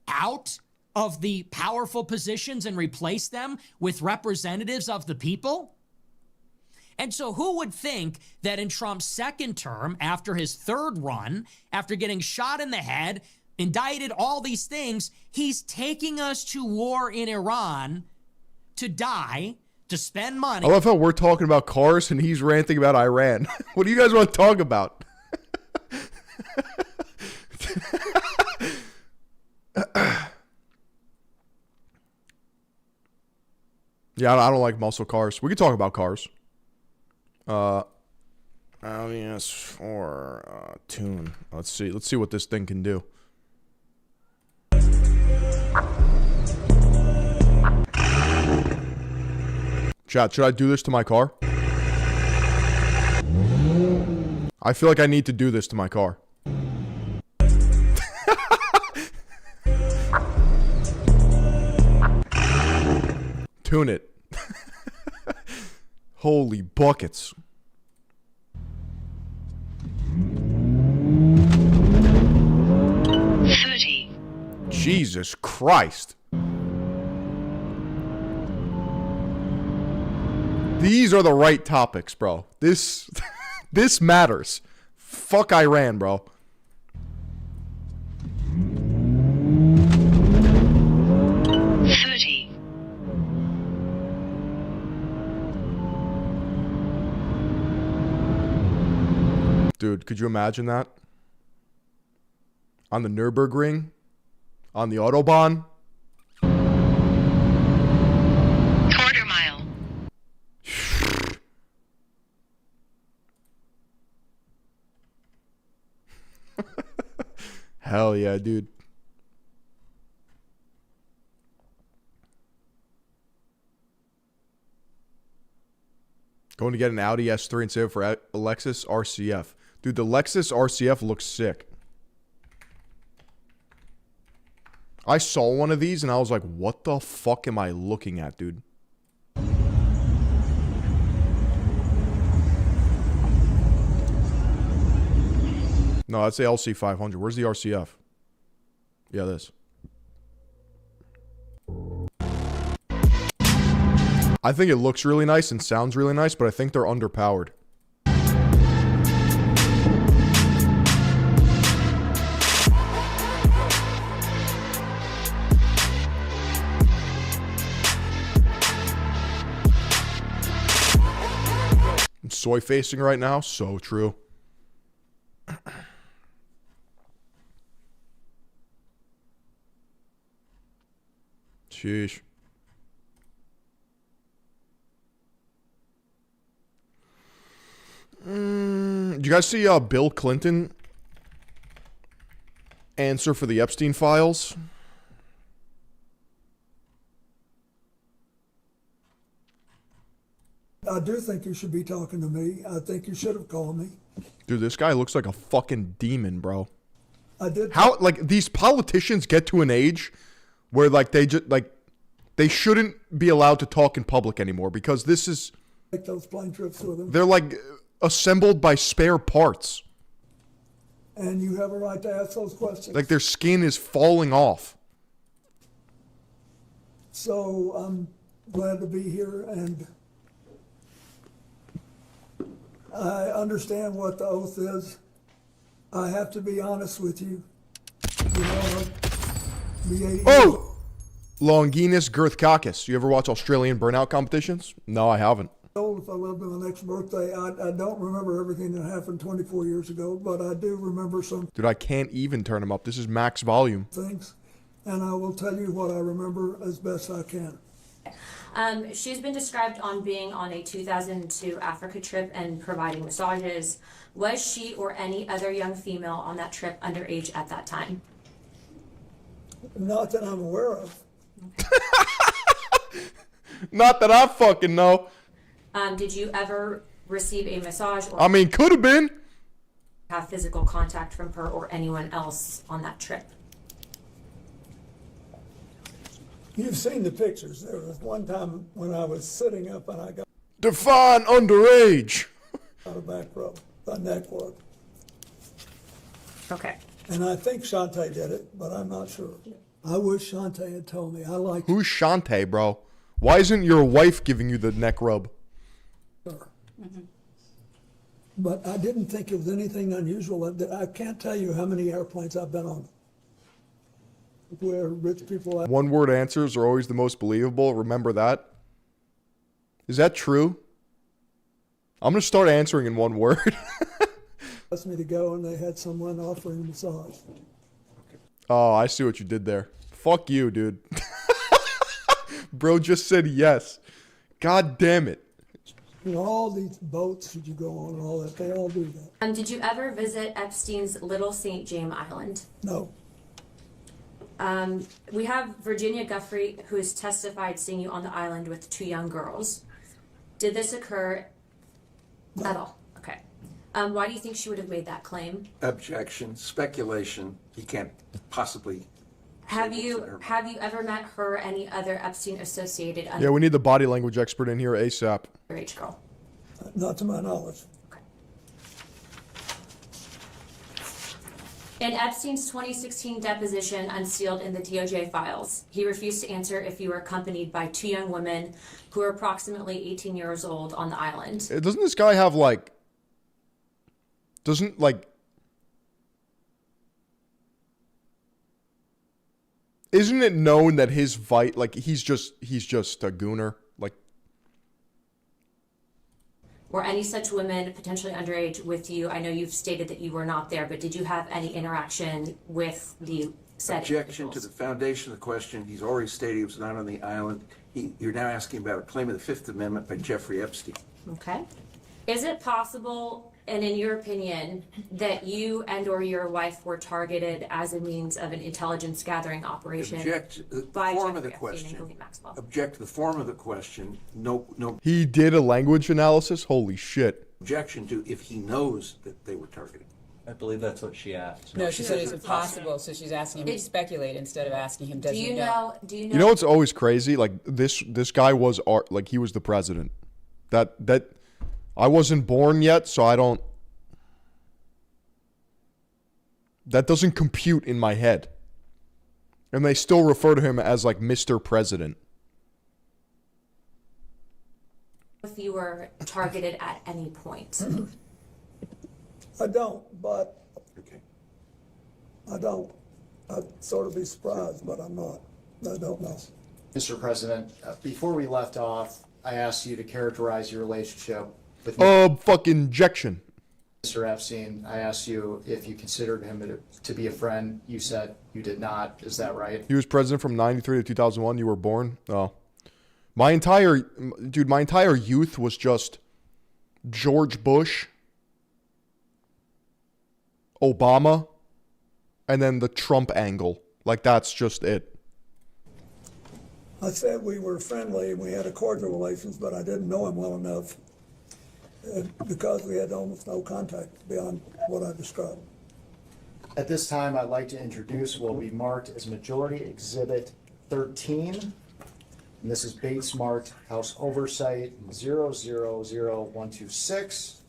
out of the powerful positions and replace them with representatives of the people? And so who would think that in Trump's second term, after his third run, after getting shot in the head, indicted, all these things, he's taking us to war in Iran to die, to spend money. I love how we're talking about cars and he's ranting about Iran. What do you guys want to talk about? Yeah, I don't like muscle cars. We can talk about cars. Audi S4 tune. Let's see what this thing can do. Chat, should I do this to my car? I feel like I need to do this to my car. Tune it. Holy buckets. Jesus Christ. These are the right topics, bro. This matters. Fuck Iran, bro. Dude, could you imagine that? On the Nürburgring? On the Autobahn? Quarter mile. Hell yeah, dude. Going to get an Audi S3 and save it for a Lexus RCF. Dude, the Lexus RCF looks sick. I saw one of these and I was like, what the fuck am I looking at, dude? No, that's the LC500. Where's the RCF? Yeah, this. I think it looks really nice and sounds really nice, but I think they're underpowered. I'm soy facing right now, so true. Sheesh. Did you guys see Bill Clinton answer for the Epstein files? I do think you should be talking to me. I think you should have called me. Dude, this guy looks like a fucking demon, bro. I did. How, like, these politicians get to an age where, like, they just, like, they shouldn't be allowed to talk in public anymore because this is... Take those plane trips with them. They're, like, assembled by spare parts. And you have a right to ask those questions. Like, their skin is falling off. So I'm glad to be here, and I understand what the oath is. I have to be honest with you. You know, Oh! Longinus Girthcoccus. You ever watch Australian burnout competitions? No, I haven't. If I lived on my next birthday, I don't remember everything that happened 24 years ago, but I do remember some Dude, I can't even turn them up. This is max volume. things, and I will tell you what I remember as best I can. She's been described on being on a 2002 Africa trip and providing massages. Was she or any other young female on that trip underage at that time? Not that I'm aware of. Not that I fucking know. Did you ever receive a massage or I mean, could have been. have physical contact from her or anyone else on that trip? You've seen the pictures. There was one time when I was sitting up and I got Define underage. out of back row, the neck work. Okay. And I think Shantae did it, but I'm not sure. I wish Shantae had told me. I like Who's Shantae, bro? Why isn't your wife giving you the neck rub? her. But I didn't think it was anything unusual. I can't tell you how many airplanes I've been on where rich people have. One word answers are always the most believable. Remember that. Is that true? I'm going to start answering in one word. Asked me to go, and they had someone offering a massage. Oh, I see what you did there. Fuck you, dude. Bro just said yes. God damn it. You know, all these boats that you go on and all that, they all do that. Did you ever visit Epstein's Little St. James Island? No. We have Virginia Guffrey, who has testified seeing you on the island with two young girls. Did this occur at all? Okay. Why do you think she would have made that claim? Objection, speculation. You can't possibly. Have you ever met her or any other Epstein associated Yeah, we need the body language expert in here ASAP. underage girl? Not to my knowledge. In Epstein's 2016 deposition unsealed in the DOJ files, he refused to answer if you were accompanied by two young women who were approximately 18 years old on the island. Doesn't this guy have like... Doesn't like... Isn't it known that his like he's just a gooner? Like, Were any such women potentially underage with you? I know you've stated that you were not there, but did you have any interaction with the said Objection to the foundation of the question. He's already stated he was not on the island. You're now asking about a claim of the Fifth Amendment by Jeffrey Epstein. Okay. Is it possible, and in your opinion, that you and or your wife were targeted as a means of an intelligence gathering operation? Object to the by form of the Jeffrey Epstein and question. Ghislaine Maxwell? Object to the form of the question. No. he did a language analysis? Holy shit. Objection to if he knows that they were targeted. I believe that's what she asked. No, she said it's impossible, so she's asking him to speculate instead of asking him, does Do he you know? Do you know? You know what's always crazy? Like this guy was like he was the president. That I wasn't born yet, so I don't. That doesn't compute in my head. And they still refer to him as like Mr. President. If you were targeted at any point? I don't, but I don't. I'd sort of be surprised, but I'm not. I don't know. Mr. President, before we left off, I asked you to characterize your relationship with fucking injection. Mr. Epstein. I asked you if you considered him to be a friend. You said you did not. Is that right? He was president from 93 to 2001. You were born? Oh. My entire youth was just George Bush, Obama, and then the Trump angle. Like, that's just it. I said we were friendly and we had a cordial relations, but I didn't know him well enough because we had almost no contact beyond what I described. At this time, I'd like to introduce what will be marked as Majority Exhibit 13. And this is Bates marked House Oversight 000126.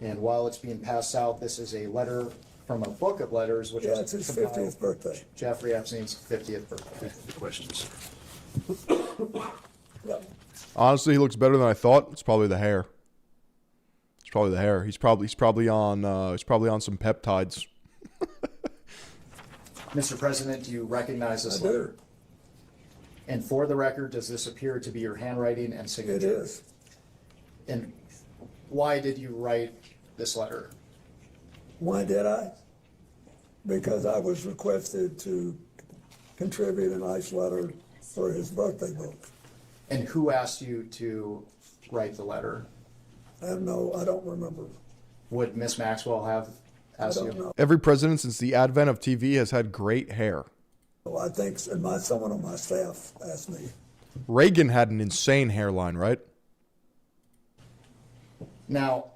And while it's being passed out, this is a letter from a book of letters, which it's his 50th birthday. Jeffrey Epstein's 50th birthday. Questions. Honestly, he looks better than I thought. It's probably the hair. It's probably the hair. He's probably on some peptides. Mr. President, do you recognize this letter? And for the record, does this appear to be your handwriting and signature? It is. And why did you write this letter? Why did I? Because I was requested to contribute a nice letter for his birthday book. And who asked you to write the letter? I don't remember. Would Miss Maxwell have asked you? Know. Every president since the advent of TV has had great hair. Well, I think someone on my staff asked me. Reagan had an insane hairline, right? Now,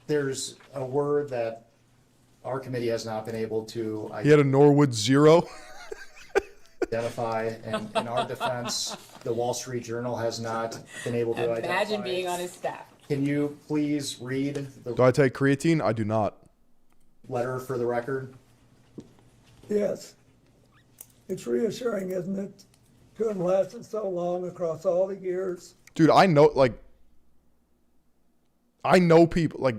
there's a word that our committee has not been able to He had a Norwood 0. identify, and in our defense, the Wall Street Journal has not been able to identify. Imagine being on his staff. Can you please read the Do I take creatine? I do not. letter for the record? Yes. It's reassuring, isn't it? To have lasted so long across all the years. Dude, I know people,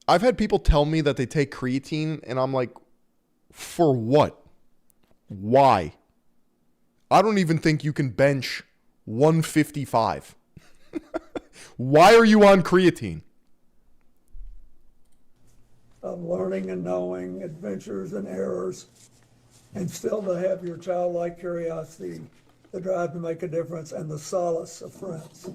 I've had people tell me that they take creatine, and I'm like, for what? Why? I don't even think you can bench 155. Why are you on creatine? Of learning and knowing, adventures and errors, and still to have your childlike curiosity, the drive to make a difference, and the solace of friends.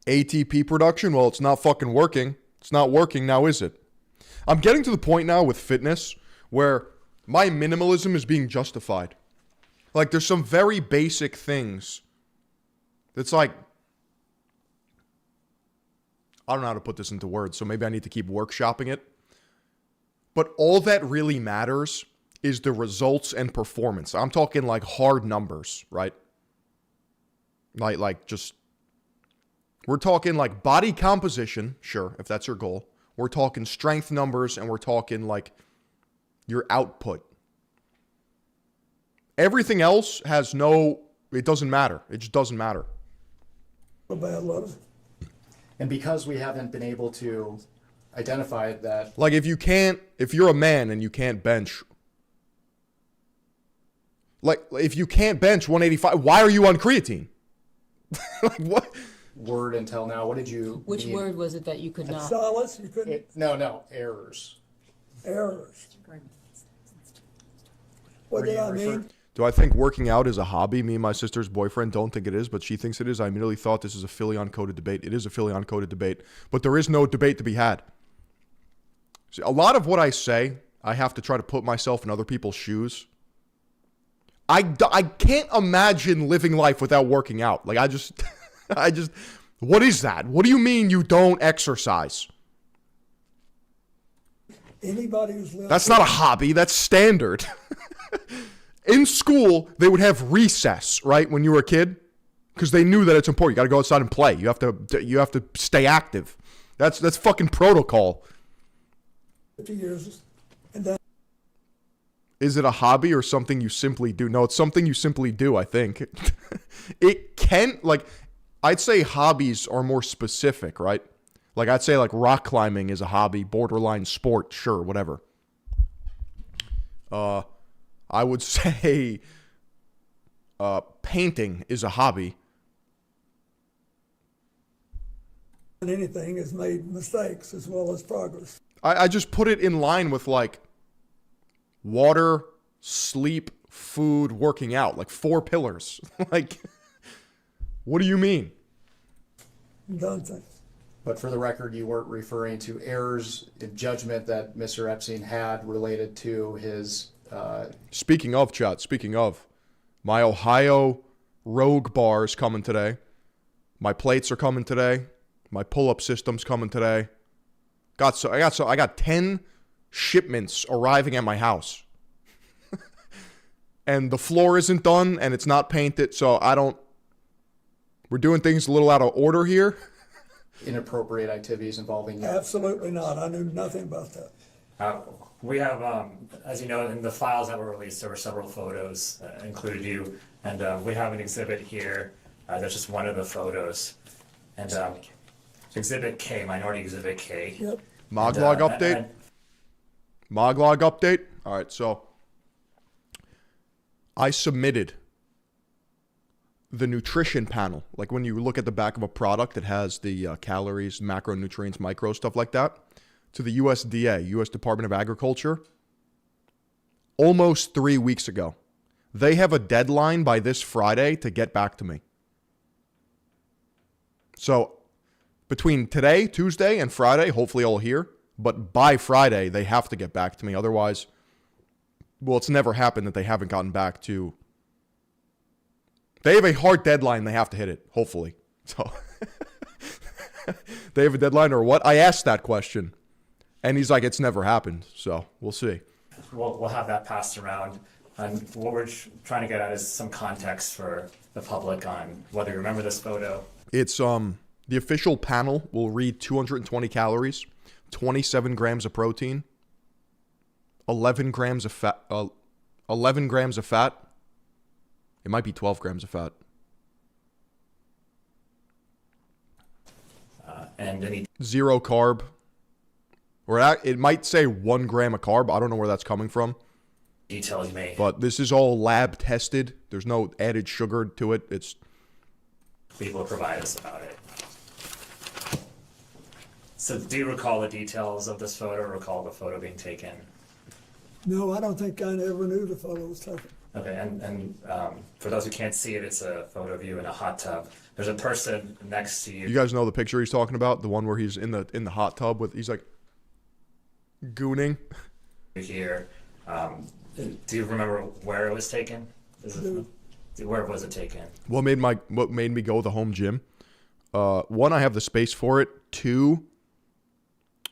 ATP production? Well, it's not fucking working. It's not working now, is it? I'm getting to the point now with fitness where my minimalism is being justified. Like, there's some very basic things that's like, I don't know how to put this into words, so maybe I need to keep workshopping it. But all that really matters is the results and performance. I'm talking like hard numbers, right? Like just, we're talking like body composition, sure, if that's your goal. We're talking strength numbers, and we're talking like your output. Everything else has it doesn't matter. It just doesn't matter. A bad letter. And because we haven't been able to identify that. Like if you're a man and you can't bench, like if you can't bench 185, why are you on creatine? Like what? Word until now. What did you Which mean? word was it that you could not? Solace? You couldn't? No, errors. Errors. What did I mean? Do I think working out is a hobby? Me and my sister's boyfriend don't think it is, but she thinks it is. I immediately thought this is a Philly uncoded debate. It is a Philly uncoded debate, but there is no debate to be had. See, a lot of what I say, I have to try to put myself in other people's shoes. I can't imagine living life without working out. Like I just, what is that? What do you mean you don't exercise? Anybody who's lived. That's not a hobby. That's standard. In school, they would have recess, right, when you were a kid, because they knew that it's important. You got to go outside and play. You have to stay active. That's fucking protocol. 50 years, and then. Is it a hobby or something you simply do? No, it's something you simply do, I think. It can, like, I'd say hobbies are more specific, right? Like, I'd say, like, rock climbing is a hobby, borderline sport, sure, whatever. I would say painting is a hobby. And anything has made mistakes as well as progress. I just put it in line with, like, water, sleep, food, working out. Like, 4 pillars. Like, what do you mean? Done things. But for the record, you weren't referring to errors in judgment that Mr. Epstein had related to his... Speaking of, my Ohio Rogue bar is coming today. My plates are coming today. My pull-up system's coming today. I got 10 shipments arriving at my house. And the floor isn't done and it's not painted, so we're doing things a little out of order here. Inappropriate activities involving you. Absolutely not. I knew nothing about that. We have, as you know, in the files that were released, there were several photos included you, and we have an exhibit here. That's just one of the photos, and Exhibit K, Minority Exhibit K. Yep. Mlog update. Mlog update. All right, so I submitted the nutrition panel. Like when you look at the back of a product, it has the calories, macronutrients, micro, stuff like that, to the USDA, U.S. Department of Agriculture, almost 3 weeks ago. They have a deadline by this Friday to get back to me. So between today, Tuesday, and Friday, hopefully I'll hear. But by Friday, they have to get back to me. Otherwise, well, it's never happened that they haven't gotten back to. They have a hard deadline. They have to hit it, hopefully. So they have a deadline or what? I asked that question. And he's like, it's never happened. So we'll see. We'll have that passed around. And what we're trying to get at is some context for the public on whether you remember this photo. It's the official panel will read 220 calories, 27 grams of protein, 11 grams of fat. 11 grams of fat. It might be 12 grams of fat. And any zero carb. Or it might say 1 gram of carb. I don't know where that's coming from. Details you may. But this is all lab tested. There's no added sugar to it. It's people provide us about it. So do you recall the details of this photo, recall the photo being taken? No, I don't think I ever knew the photo was taken. Okay, and for those who can't see it, it's a photo of you in a hot tub. There's a person next to you. You guys know the picture he's talking about? The one where he's in the hot tub with, he's like gooning. Here, do you remember where it was taken? Where was it taken? What made me go to the home gym? One, I have the space for it. Two,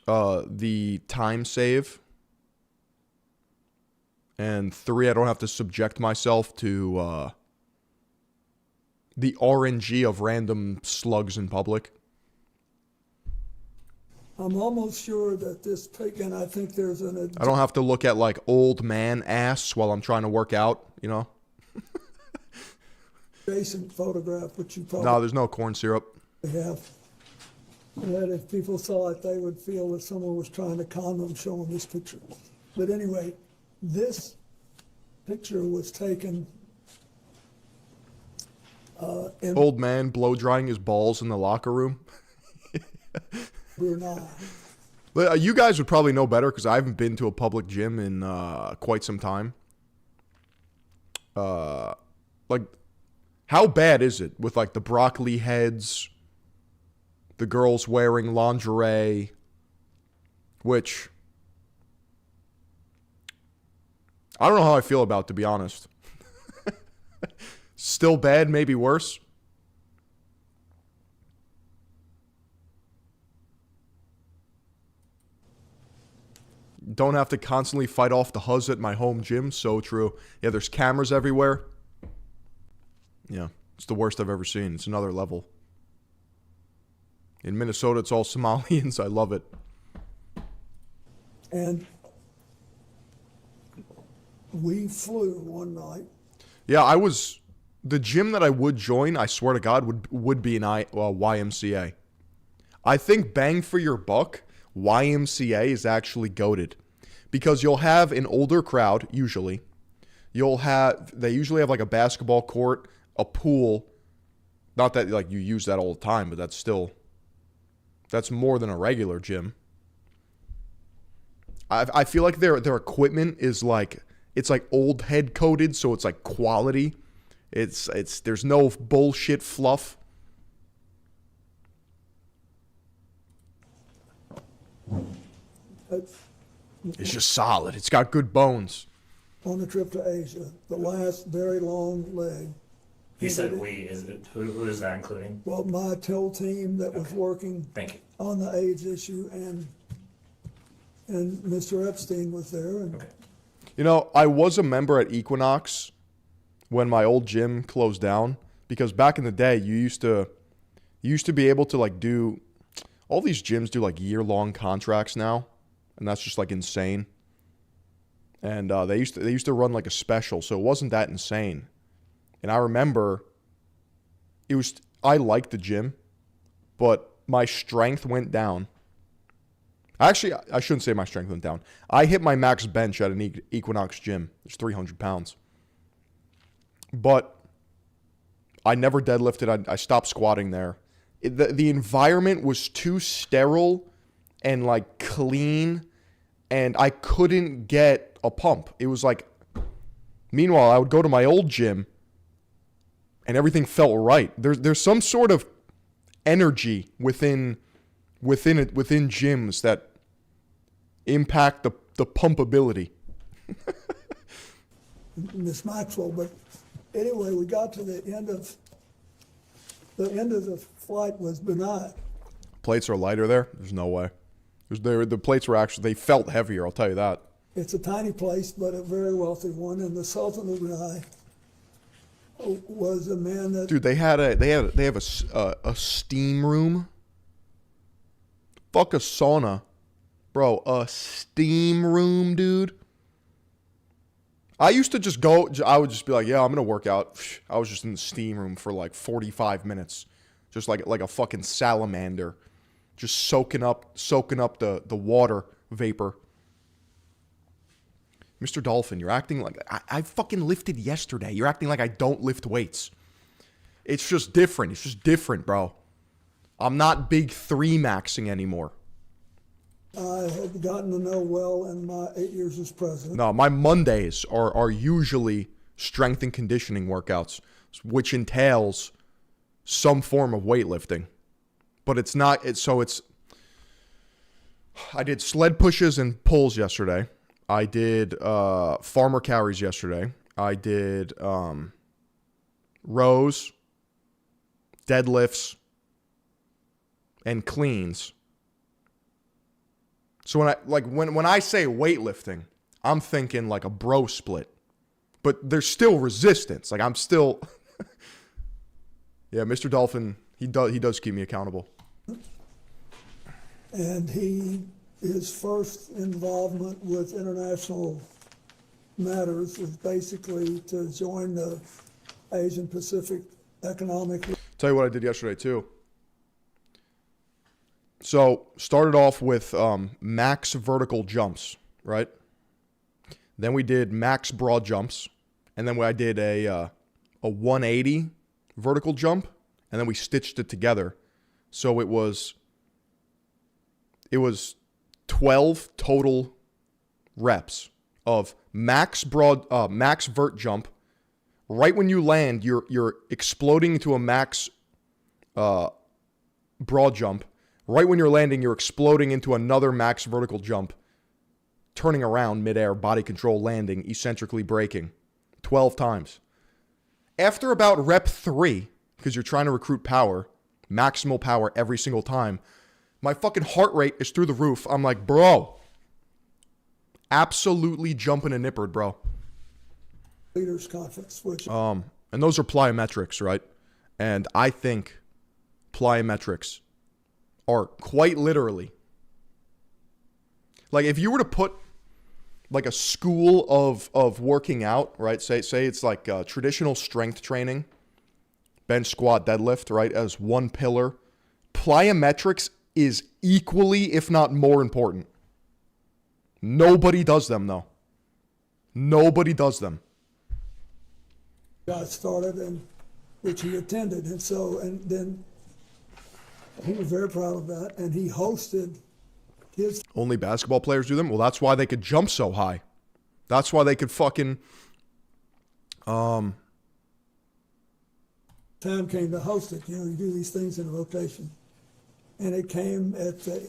the time save. And three, I don't have to subject myself to the RNG of random slugs in public. I'm almost sure that this pic, and I think there's an... I don't have to look at like old man ass while I'm trying to work out, you know? Adjacent photograph, which you probably... No, there's no corn syrup. ...have. That if people saw it, they would feel that someone was trying to con them showing this picture. But anyway, this picture was taken... old man blow drying his balls in the locker room. Brunei. You guys would probably know better because I haven't been to a public gym in quite some time. Like, how bad is it with like the broccoli heads, the girls wearing lingerie, which I don't know how I feel about, to be honest. Still bad, maybe worse. Don't have to constantly fight off the huzz at my home gym. So true. Yeah, there's cameras everywhere. Yeah, it's the worst I've ever seen. It's another level. In Minnesota, it's all Somalians. I love it. And we flew one night. Yeah, the gym that I would join, I swear to God, would be an YMCA. I think bang for your buck, YMCA is actually goated because you'll have an older crowd usually. They usually have like a basketball court, a pool. Not that like you use that all the time, but that's more than a regular gym. I feel like their equipment is like it's like old head coated, so it's like quality. It's there's no bullshit fluff. It's just solid. It's got good bones. On the trip to Asia, the last very long leg. You said we. Is it who is that including? Well, my TIL team that was working on the AIDS issue, and Mr. Epstein was there. And you know, I was a member at Equinox when my old gym closed down because back in the day, you used to be able to like do all these gyms do like year-long contracts now and that's just like insane. And they used to run like a special, so it wasn't that insane. And I remember I liked the gym, but my strength went down. Actually, I shouldn't say my strength went down. I hit my max bench at an Equinox gym. It's 300 pounds. But I never deadlifted. I stopped squatting there. The environment was too sterile and like clean, and I couldn't get a pump. It was like, meanwhile, I would go to my old gym and everything felt right. There's some sort of energy within gyms that impact the pumpability. Miss Maxwell, but anyway, we got to the end of the flight was benign. Plates are lighter there. There's no way. The plates were actually, they felt heavier. I'll tell you that. It's a tiny place, but a very wealthy one. And the Sultan of Brunei was a man that. Dude, they have a steam room. Fuck a sauna, bro. A steam room, dude. I used to just go. I would just be like, yeah, I'm gonna work out. I was just in the steam room for like 45 minutes, just like a fucking salamander, just soaking up the water vapor. Mr. Dolphin, you're acting like I fucking lifted yesterday. You're acting like I don't lift weights. It's just different. It's just different, bro. I'm not big 3 maxing anymore. I had gotten to know well in my 8 years as president. No, my Mondays are usually strength and conditioning workouts, which entails some form of weightlifting. But it's not, I did sled pushes and pulls yesterday. I did farmer carries yesterday. I did rows, deadlifts, and cleans. So when I say weightlifting, I'm thinking like a bro split. But there's still resistance. Like I'm still yeah, Mr. Dolphin, he does keep me accountable. And his first involvement with international matters was basically to join the Asian Pacific Economic. Tell you what I did yesterday too. So started off with max vertical jumps, right? Then we did max broad jumps, and then I did a 180 vertical jump, and then we stitched it together. So it was 12 total reps of max vert jump. Right when you land, you're exploding into a max broad jump. Right when you're landing, you're exploding into another max vertical jump, turning around midair, body control, landing, eccentrically braking 12 times. After about rep 3, because you're trying to recruit power, maximal power every single time, my fucking heart rate is through the roof. I'm like, bro, absolutely jumping a nippered, bro. Leaders Conference, which and those are plyometrics, right? And I think plyometrics are quite literally, like if you were to put like a school of working out, right? Say it's like traditional strength training, bench, squat, deadlift, right? As one pillar, plyometrics is equally, if not more important. Nobody does them though. Nobody does them. Got started, and which he attended, and then he was very proud of that, and he hosted his. Only basketball players do them? Well, that's why they could jump so high. That's why they could fucking. Time came to host it. You know, you do these things in rotation, and it came at the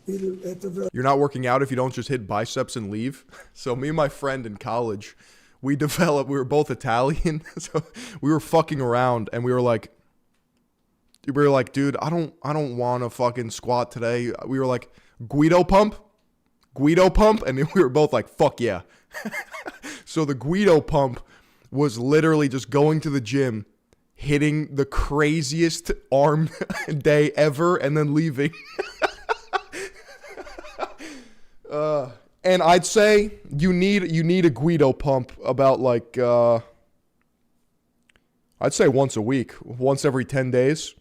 very. You're not working out if you don't just hit biceps and leave. So me and my friend in college, we were both Italian, so we were fucking around, and we were like, dude, I don't want to fucking squat today. We were like, Guido pump, and then we were both like, fuck yeah. So the Guido pump was literally just going to the gym, hitting the craziest arm day ever, and then leaving. And I'd say you need a Guido pump about like I'd say once a week, once every 10 days.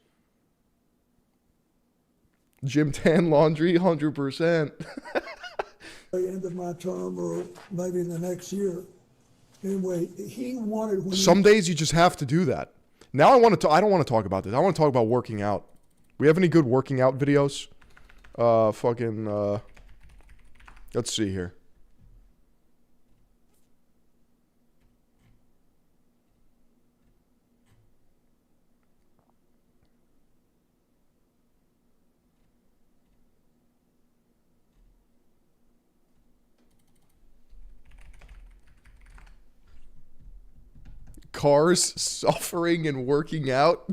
Gym tan laundry, 100%. The end of my term or maybe the next year. Anyway, he wanted. Some days you just have to do that. Now I don't want to talk about this. I want to talk about working out. We have any good working out videos? Let's see here. Cars suffering and working out.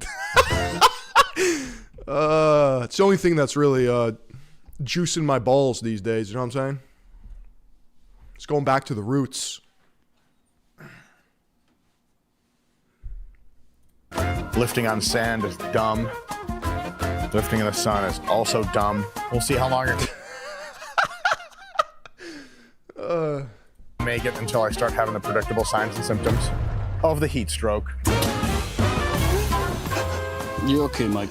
It's the only thing that's really juicing my balls these days. You know what I'm saying? It's going back to the roots. Lifting on sand is dumb. Lifting in the sun is also dumb. We'll see how long it make it until I start having the predictable signs and symptoms of the heat stroke. You okay, Mike?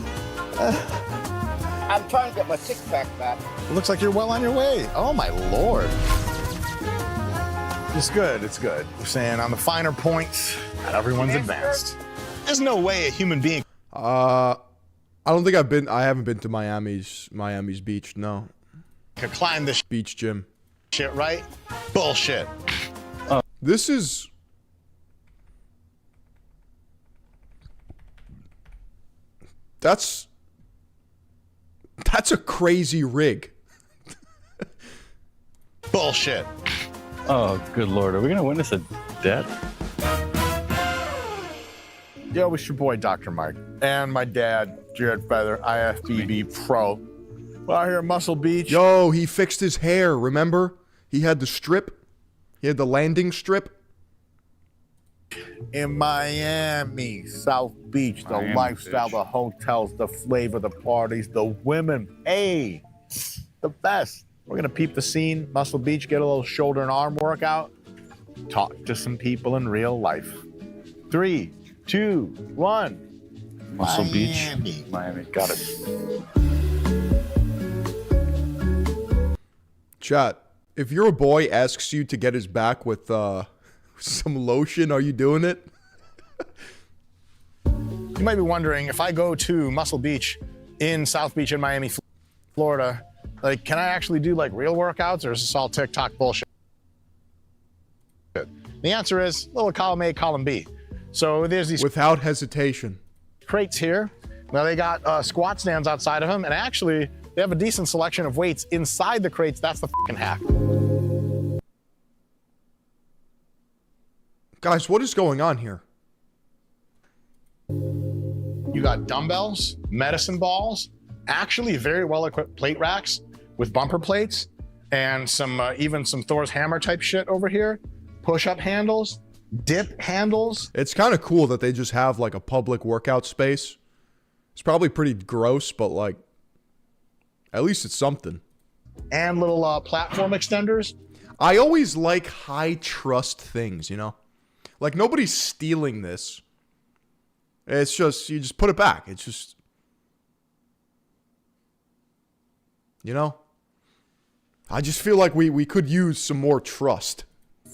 I'm trying to get my six-pack back. It looks like you're well on your way. Oh my Lord. It's good, it's good. We're saying on the finer points, not everyone's advanced. There's no way a human being. I don't think I haven't been to Miami's beach, no. Could climb this beach gym. Shit, right? Bullshit. This is. That's a crazy rig. Bullshit. Oh, good Lord. Are we going to witness a death? Yo, it's your boy, Dr. Mike. And my dad, Jared Feather, IFBB Pro. We're out here at Muscle Beach. Yo, he fixed his hair, remember? He had the strip. He had the landing strip. In Miami, South Beach, the Miami lifestyle, Beach. the hotels, the flavor, the parties, the women. Hey, the best. We're going to peep the scene, Muscle Beach, get a little shoulder and arm workout, talk to some people in real life. 3, 2, 1. Muscle Miami. Beach. Miami. Got it. Chat, if your boy asks you to get his back with some lotion, are you doing it? You might be wondering, if I go to Muscle Beach in South Beach in Miami, Florida, like, can I actually do like real workouts, or is this all TikTok bullshit? The answer is little column A, column B. So there's these without hesitation crates here. Now they got squat stands outside of them, and actually they have a decent selection of weights inside the crates. That's the fucking hack. Guys, what is going on here? You got dumbbells, medicine balls, actually very well-equipped plate racks with bumper plates, and some even some Thor's hammer type shit over here. Push-up handles, dip handles. It's kind of cool that they just have like a public workout space. It's probably pretty gross, but like, at least it's something. And little platform extenders. I always like high trust things, you know? Like, nobody's stealing this. It's just, you just put it back. It's just, you know? I just feel like we could use some more trust.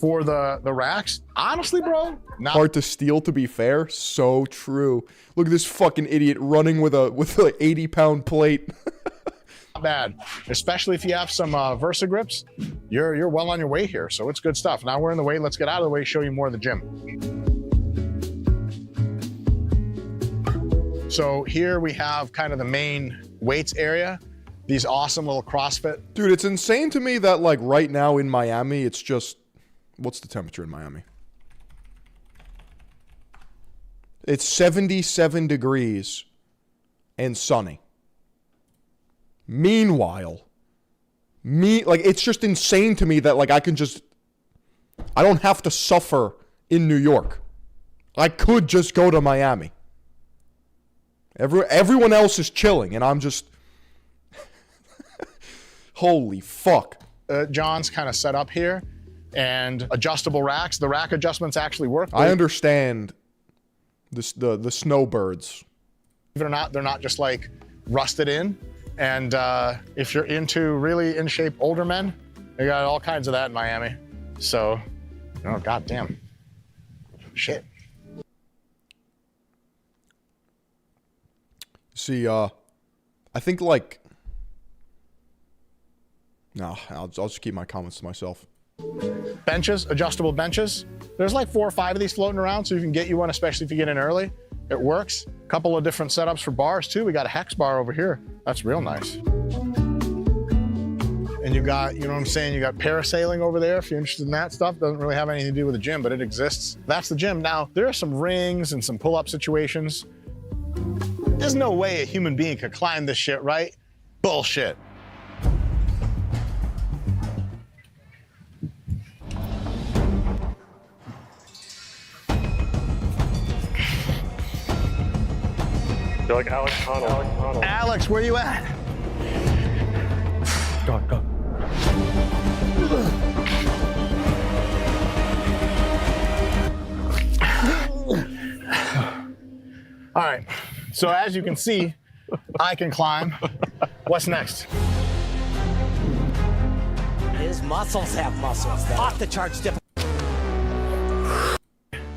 For the racks, honestly, bro, hard to steal, to be fair. So true. Look at this fucking idiot running with an 80-pound plate. Not bad, especially if you have some Versa grips. You're well on your way here, so it's good stuff. Now we're in the way. Let's get out of the way, show you more of the gym. So here we have kind of the main weights area. These awesome little CrossFit. Dude, it's insane to me that like right now in Miami, it's just, what's the temperature in Miami? It's 77 degrees and sunny. Meanwhile, it's just insane to me that like I don't have to suffer in New York. I could just go to Miami. Everyone else is chilling and I'm just, holy fuck. John's kind of set up here, and adjustable racks. The rack adjustments actually work. I understand the snowbirds. Believe it or not, they're not just like rusted in. And if you're into really in shape older men, they got all kinds of that in Miami. So, oh, goddamn. Shit. See, I think like, no, I'll just keep my comments to myself. Benches, adjustable benches. There's like 4 or 5 of these floating around, so you can get you one, especially if you get in early. It works. A couple of different setups for bars too. We got a hex bar over here. That's real nice. And you got, you know what I'm saying, you got parasailing over there if you're interested in that stuff. Doesn't really have anything to do with the gym, but it exists. That's the gym. Now, there are some rings and some pull-up situations. There's no way a human being could climb this shit, right? Bullshit. You're like Alex Honnold. Alex, where you at? Go. All right, so as you can see, I can climb. What's next? His muscles have muscles. Off the charts.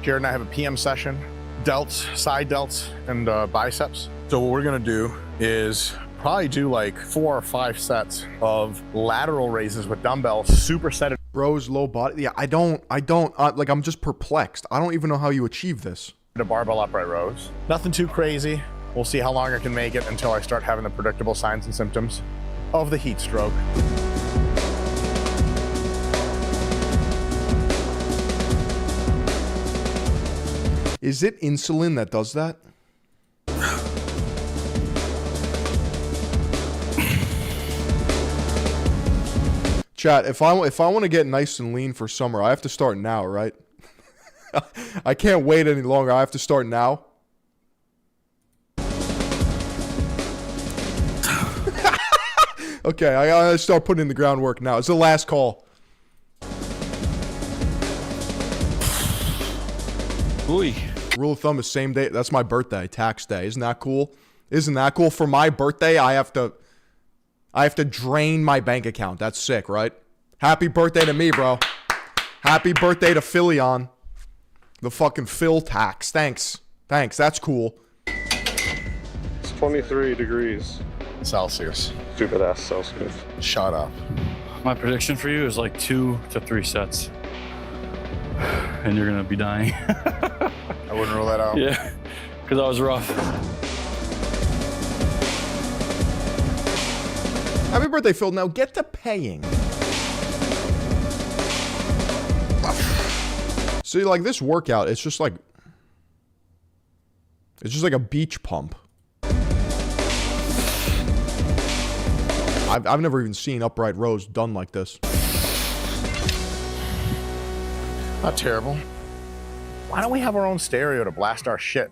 Jared and I have a PM session. Delts, side delts, and biceps. So what we're gonna do is probably do like 4 or 5 sets of lateral raises with dumbbells, superset. Bros, low body. Yeah, I don't, like, I'm just perplexed. I don't even know how you achieve this. The barbell upright rows. Nothing too crazy. We'll see how long I can make it until I start having the predictable signs and symptoms of the heat stroke. Is it insulin that does that? Chat, if I want to get nice and lean for summer, I have to start now, right? I can't wait any longer. I have to start now. Okay, I gotta start putting in the groundwork now. It's the last call. Ooh. Rule of thumb is same day. That's my birthday, tax day. Isn't that cool? Isn't that cool? For my birthday, I have to drain my bank account. That's sick, right? Happy birthday to me, bro. Happy birthday to Philion. The fucking Phil tax. Thanks. That's cool. It's 23 degrees Celsius. Stupid ass Celsius. Shut up. My prediction for you is like 2 to 3 sets. And you're gonna be dying. I wouldn't rule that out. Yeah, because I was rough. Happy birthday, Phil. Now get to paying. See, like this workout, it's just like a beach pump. I've never even seen upright rows done like this. Not terrible. Why don't we have our own stereo to blast our shit?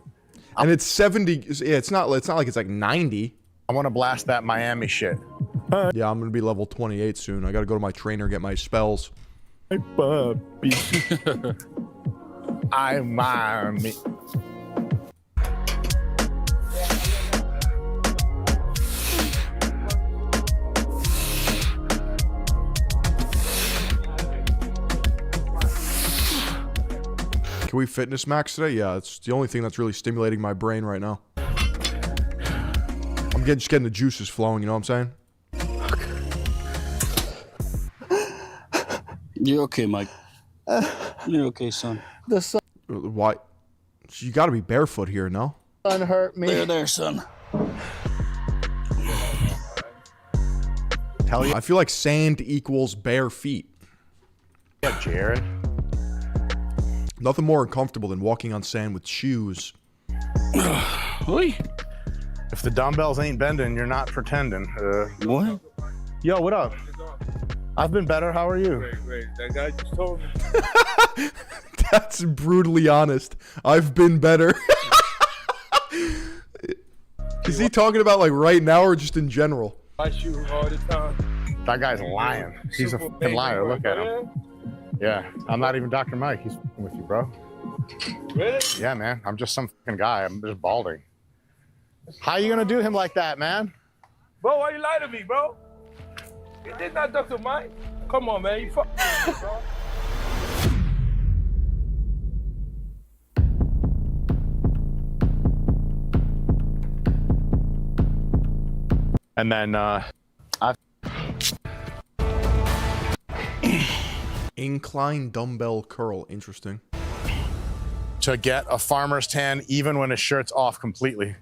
And it's 70. Yeah, it's not like it's like 90. I want to blast that Miami shit. Yeah, I'm gonna be level 28 soon. I gotta go to my trainer, get my spells. Hey, puppy. I'm Miami. Can we fitness max today? Yeah, it's the only thing that's really stimulating my brain right now. I'm just getting the juices flowing, you know what I'm saying? You're okay, Mike. You're okay, son. The sun. Why? You gotta be barefoot here, no? Hurt me. There, son. Tell you. I feel like sand equals bare feet. Yeah, Jared. Nothing more uncomfortable than walking on sand with shoes. If the dumbbells ain't bending, you're not pretending. What? Yo, what up? I've been better. How are you? Wait. That guy just told me. That's brutally honest. I've been better. Is he talking about like right now or just in general? I shoot all the time. That guy's lying. He's a fucking liar. Look at him. Yeah, I'm not even Dr. Mike. He's with you, bro. Really? Yeah, man. I'm just some fucking guy. I'm just balding. How you gonna do him like that, man? Bro, why you lie to me, bro? You did not Dr. Mike. Come on, man. You fuck with me, bro. And then incline dumbbell curl. Interesting. To get a farmer's tan even when his shirt's off completely.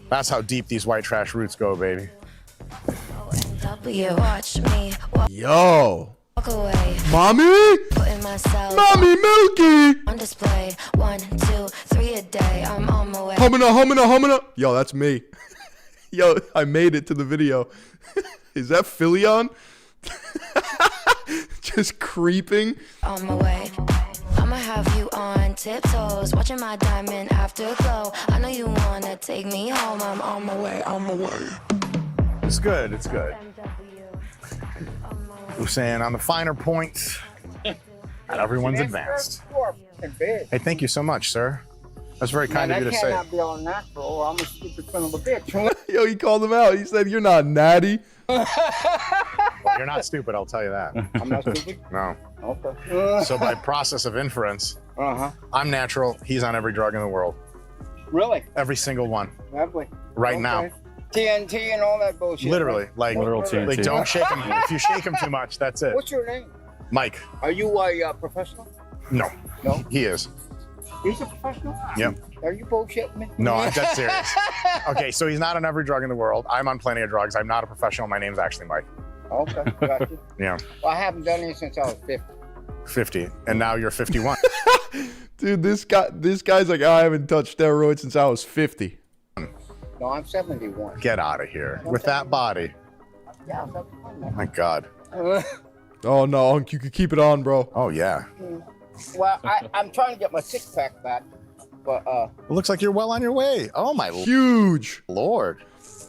That's how deep these white trash roots go, baby. Yo. Walk away. Mommy? Putting myself Mommy Milky! on display. 1, 2, 3 a day. I'm on my way. Humana. Yo, that's me. Yo, I made it to the video. Is that Philion? Just creeping. On my way. I'ma have you on tiptoes, watching my diamond afterglow. I know you wanna take me home. I'm on my way. It's good. It's good. We're saying on the finer points, not everyone's advanced. Hey, thank you so much, sir. That's very kind of you to say. I cannot be all natural. I'm a stupid son of a bitch. Yo, he called him out. He said, "You're not natty." Well, you're not stupid, I'll tell you that. I'm not stupid? No. Okay. So by process of inference, I'm natural. He's on every drug in the world. Really? Every single one. Lovely. Right now. TNT and all that bullshit. Literally. Right? Like, like, don't shake him. If you shake him too much, that's it. What's your name? Mike. Are you a professional? No. No? He is. He's a professional? Yep. Are you bullshitting me? No, I'm dead serious. Okay, so he's not on every drug in the world. I'm on plenty of drugs. I'm not a professional. My name's actually Mike. Okay, got you. Yeah. Well, I haven't done it since I was 50. 50. And now you're 51. Dude, this guy's like, I haven't touched steroids since I was 50. No, I'm 71. Get out of here. With that body. Yeah, I'm 71. Oh my God. Oh no, Unc, you could keep it on, bro. Oh yeah. Well, I'm trying to get my six-pack back, but It looks like you're well on your way. Oh my huge Lord.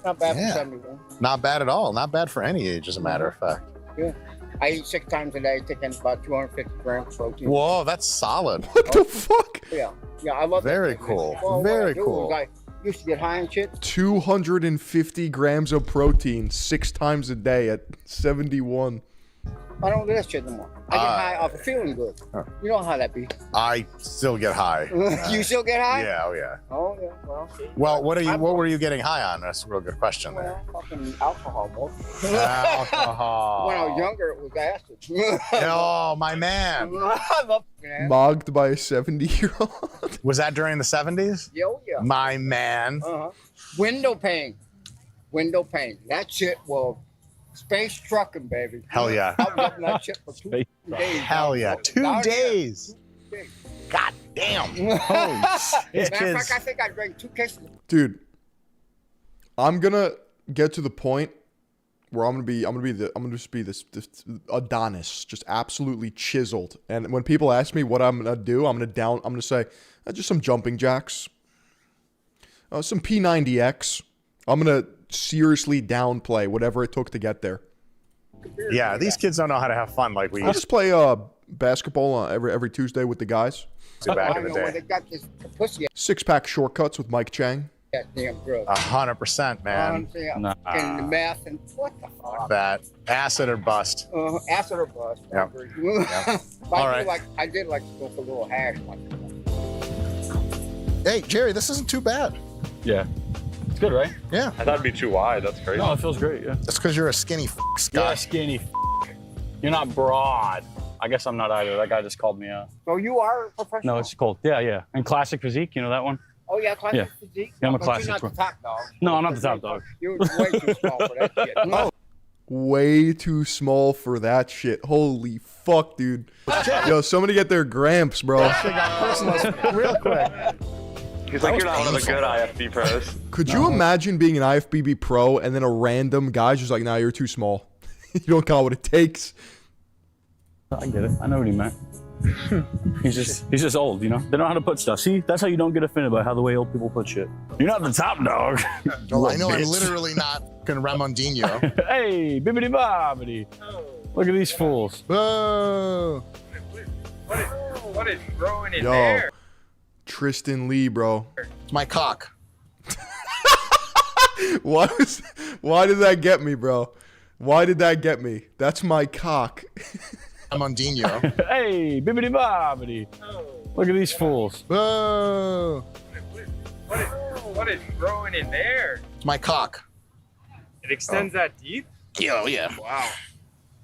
not bad Yeah. for 71. Not bad at all. Not bad for any age, as a matter of fact. Yeah. I eat 6 times a day, taking about 250 grams of protein. Whoa, that's solid. What the fuck? Yeah, I love Very that. cool. Well, Very what I do cool. is I used to get high and shit. 250 grams of protein 6 times a day at 71. I don't do that shit no more. I get high off of feeling good. You know how that be. I still get high. You still get high? Yeah, oh yeah. Oh yeah, well. Well, what were you getting high on? That's a real good question there. Well, fucking alcohol, bro. Alcohol. When I was younger, it was acid. Oh, my man. I love man. Mogged by a 70-year-old. Was that during the 70s? Yo, yeah. My man. Window pane. Window pane. That shit will space trucking, baby. Hell yeah. I was up in that shit for 2 days. Hell yeah. 2 days. God damn. Holy shit. Matter of fact, I think I drank 2 cases. Dude, I'm gonna get to the point where I'm gonna just be this Adonis, just absolutely chiseled. And when people ask me what I'm gonna do, I'm gonna say just some jumping jacks, some P90X. I'm gonna seriously downplay whatever it took to get there. Yeah, these kids don't know how to have fun like we I just play basketball every Tuesday with the guys. back in the day. They got this pussy 6-pack shortcuts with Mike Chang. that damn girl. 100%, man. And the math and what the fuck? That acid or bust. Acid or bust. Yep. Yep. But All right. I did like to go for a little hash. Hey, Jerry, this isn't too bad. Yeah. It's good, right? Yeah. I thought it'd be too wide. That's crazy. No, it feels great, yeah. That's because you're a skinny Scott. You're a skinny You're not broad. I guess I'm not either. That guy just called me out. So you are a professional? No, it's cold. Yeah, yeah. And classic physique, you know that one? Oh, yeah, classic Yeah. physique? Yeah, I'm a But classic. You're not the top dog. No, I'm not the top dog. You're way too small for that shit. Oh, way too small for that shit. Holy fuck, dude. Yo, somebody get their gramps, bro. Real quick. He's like, you're not one of the good IFB pros. Could you imagine being an IFBB pro and then a random guy's just like, nah, you're too small. You don't got what it takes. I get it. I know what he meant. he's just old, you know? They don't know how to put stuff. See, that's how you don't get offended by how the way old people put shit. You're not the top dog. Well, I know I'm literally not gonna Ramondinho. Hey, bibbidi bobbidi. Look at these fools. Whoa. What is growing in Yo, there? Tristan Lee, bro. My cock. Why did that get me, bro? Why did that get me? That's my cock. Ramondinho. Hey, bibbidi bobbidi. Look at these fools. Whoa. What is growing in there? My cock. It extends that deep? Oh, yeah. Wow.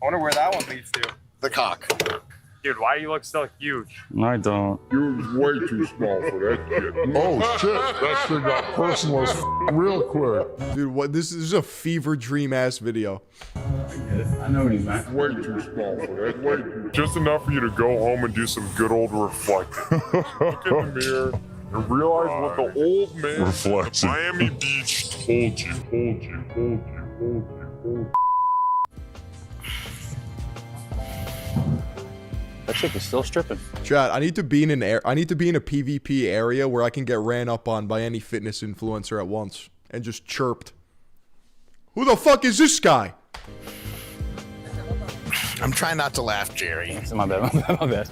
I wonder where that one leads to. The cock. Dude, why do you look so huge? I don't. You're way too small for that shit. Oh shit, that shit got personal as real quick. Dude, what? This is a fever dream ass video. I know what he meant. Way too small for that. Way too. Just enough for you to go home and do some good old reflecting. Look in the mirror and realize what the old man at Miami Beach told you. That chick is still stripping. Chad, I need to be in a PvP area where I can get ran up on by any fitness influencer at once and just chirped. Who the fuck is this guy? I'm trying not to laugh, Jerry. My bad. My bad.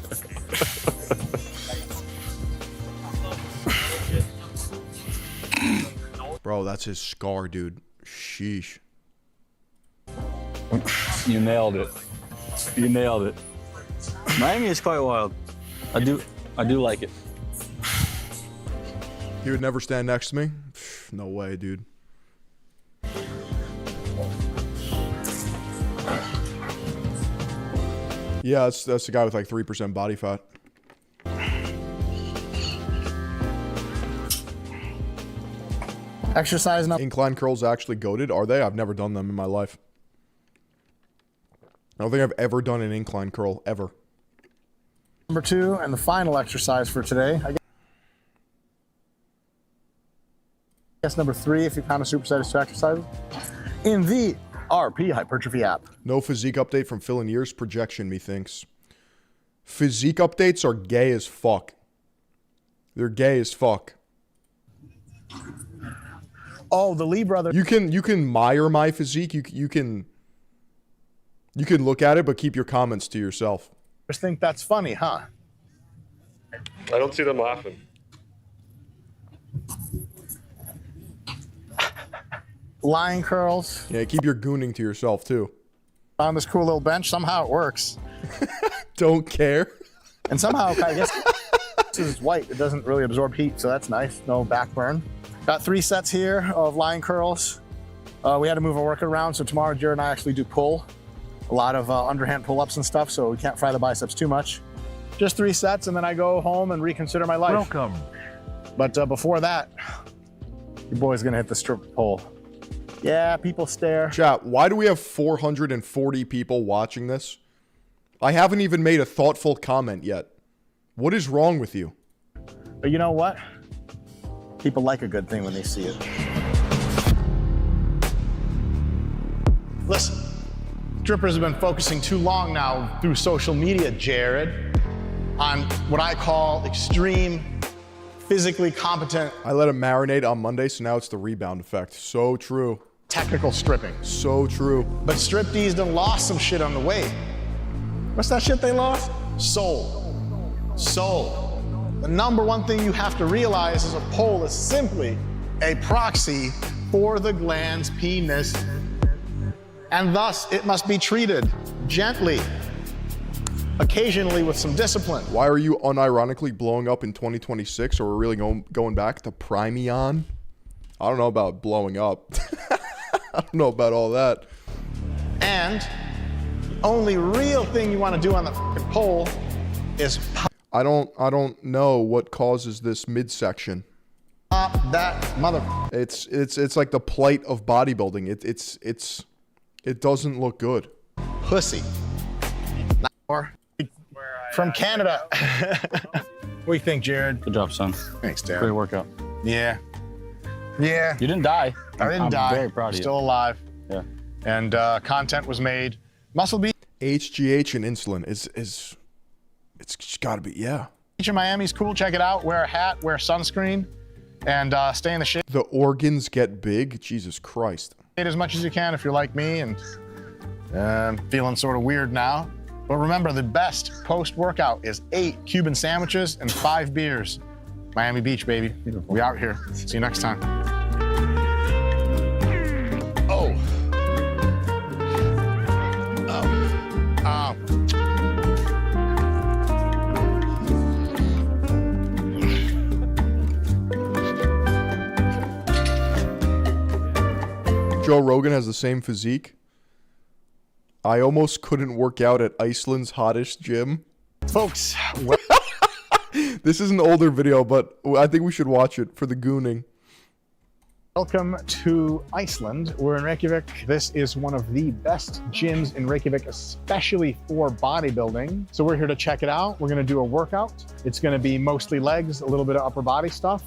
Bro, that's his scar, dude. Sheesh. You nailed it. You nailed it. Miami is quite wild. I do like it. He would never stand next to me? No way, dude. Yeah, that's the guy with like 3% body fat. Exercise enough. Incline curls actually goated, are they? I've never done them in my life. I don't think I've ever done an incline curl, ever. Number 2, and the final exercise for today. I guess number 3, if you count a superset as 2 exercises, in the RP Hypertrophy app. No physique update from Phil in years. Projection, methinks. Physique updates are gay as fuck. They're gay as fuck. Oh, the Lee brother. You can mire my physique. You can look at it, but keep your comments to yourself. Just think that's funny, huh? I don't see them laughing. Line curls. Yeah, keep your gooning to yourself too. On this cool little bench, somehow it works. Don't care. And somehow, I guess, this is white. It doesn't really absorb heat, so that's nice. No back burn. Got 3 sets here of line curls. We had to move our workout around, so tomorrow Jared and I actually do pull. A lot of underhand pull-ups and stuff, so we can't fry the biceps too much. Just 3 sets, and then I go home and reconsider my life. Welcome. But before that, your boy's gonna hit the strip pole. Yeah, people stare. Chat, why do we have 440 people watching this? I haven't even made a thoughtful comment yet. What is wrong with you? But you know what? People like a good thing when they see it. Listen, strippers have been focusing too long now through social media, Jared, on what I call extreme, physically competent. I let it marinate on Monday, so now it's the rebound effect. So true. Technical stripping. So true. But striptease done lost some shit on the way. What's that shit they lost? Soul. Soul. The number one thing you have to realize is a pole is simply a proxy for the gland's penis. And thus, it must be treated gently, occasionally with some discipline. Why are you unironically blowing up in 2026, or we're really going back to Primeon? I don't know about blowing up. I don't know about all that. And the only real thing you want to do on the pole is pop. I don't know what causes this midsection. Pop that mother. It's like the plight of bodybuilding. It doesn't look good. Pussy. From Canada. What do you think, Jared? Good job, son. Thanks, Dad. Great workout. Yeah. Yeah. You didn't die. I didn't die. I'm very proud of you. Still alive. Yeah. And content was made. Muscle Beach. HGH and insulin is it's got to be, yeah. Beach in Miami's cool. Check it out. Wear a hat, wear sunscreen, and stay in the shade. The organs get big. Jesus Christ. As much as you can if you're like me and feeling sort of weird now. But remember, the best post-workout is 8 Cuban sandwiches and 5 beers. Miami Beach, baby. We out here. See you next time. Oh. Joe Rogan has the same physique. I almost couldn't work out at Iceland's hottest gym. Folks, this is an older video, but I think we should watch it for the gooning. Welcome to Iceland. We're in Reykjavik. This is one of the best gyms in Reykjavik, especially for bodybuilding. So we're here to check it out. We're going to do a workout. It's going to be mostly legs, a little bit of upper body stuff.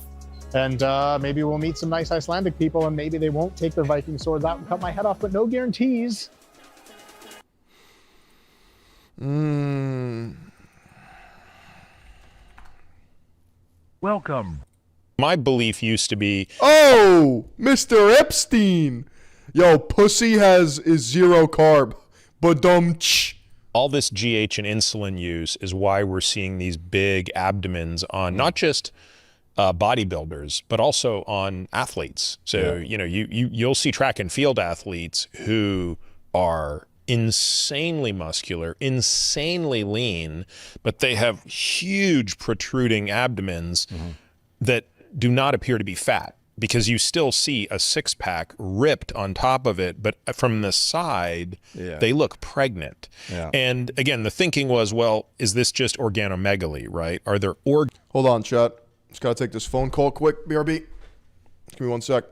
And maybe we'll meet some nice Icelandic people, and maybe they won't take their Viking swords out and cut my head off, but no guarantees. Welcome. My belief used to be, oh, Mr. Epstein. Yo, pussy is 0 carb. Badum-ch. All this GH and insulin use is why we're seeing these big abdomens on not just bodybuilders, but also on athletes. So, you know, you'll see track and field athletes who are insanely muscular, insanely lean, but they have huge protruding abdomens that do not appear to be fat, because you still see a 6-pack ripped on top of it, but from the side, they look pregnant. And again, the thinking was, well, is this just organomegaly, right? Are there Hold on, chat. Just gotta take this phone call quick, BRB. Give me 1 sec.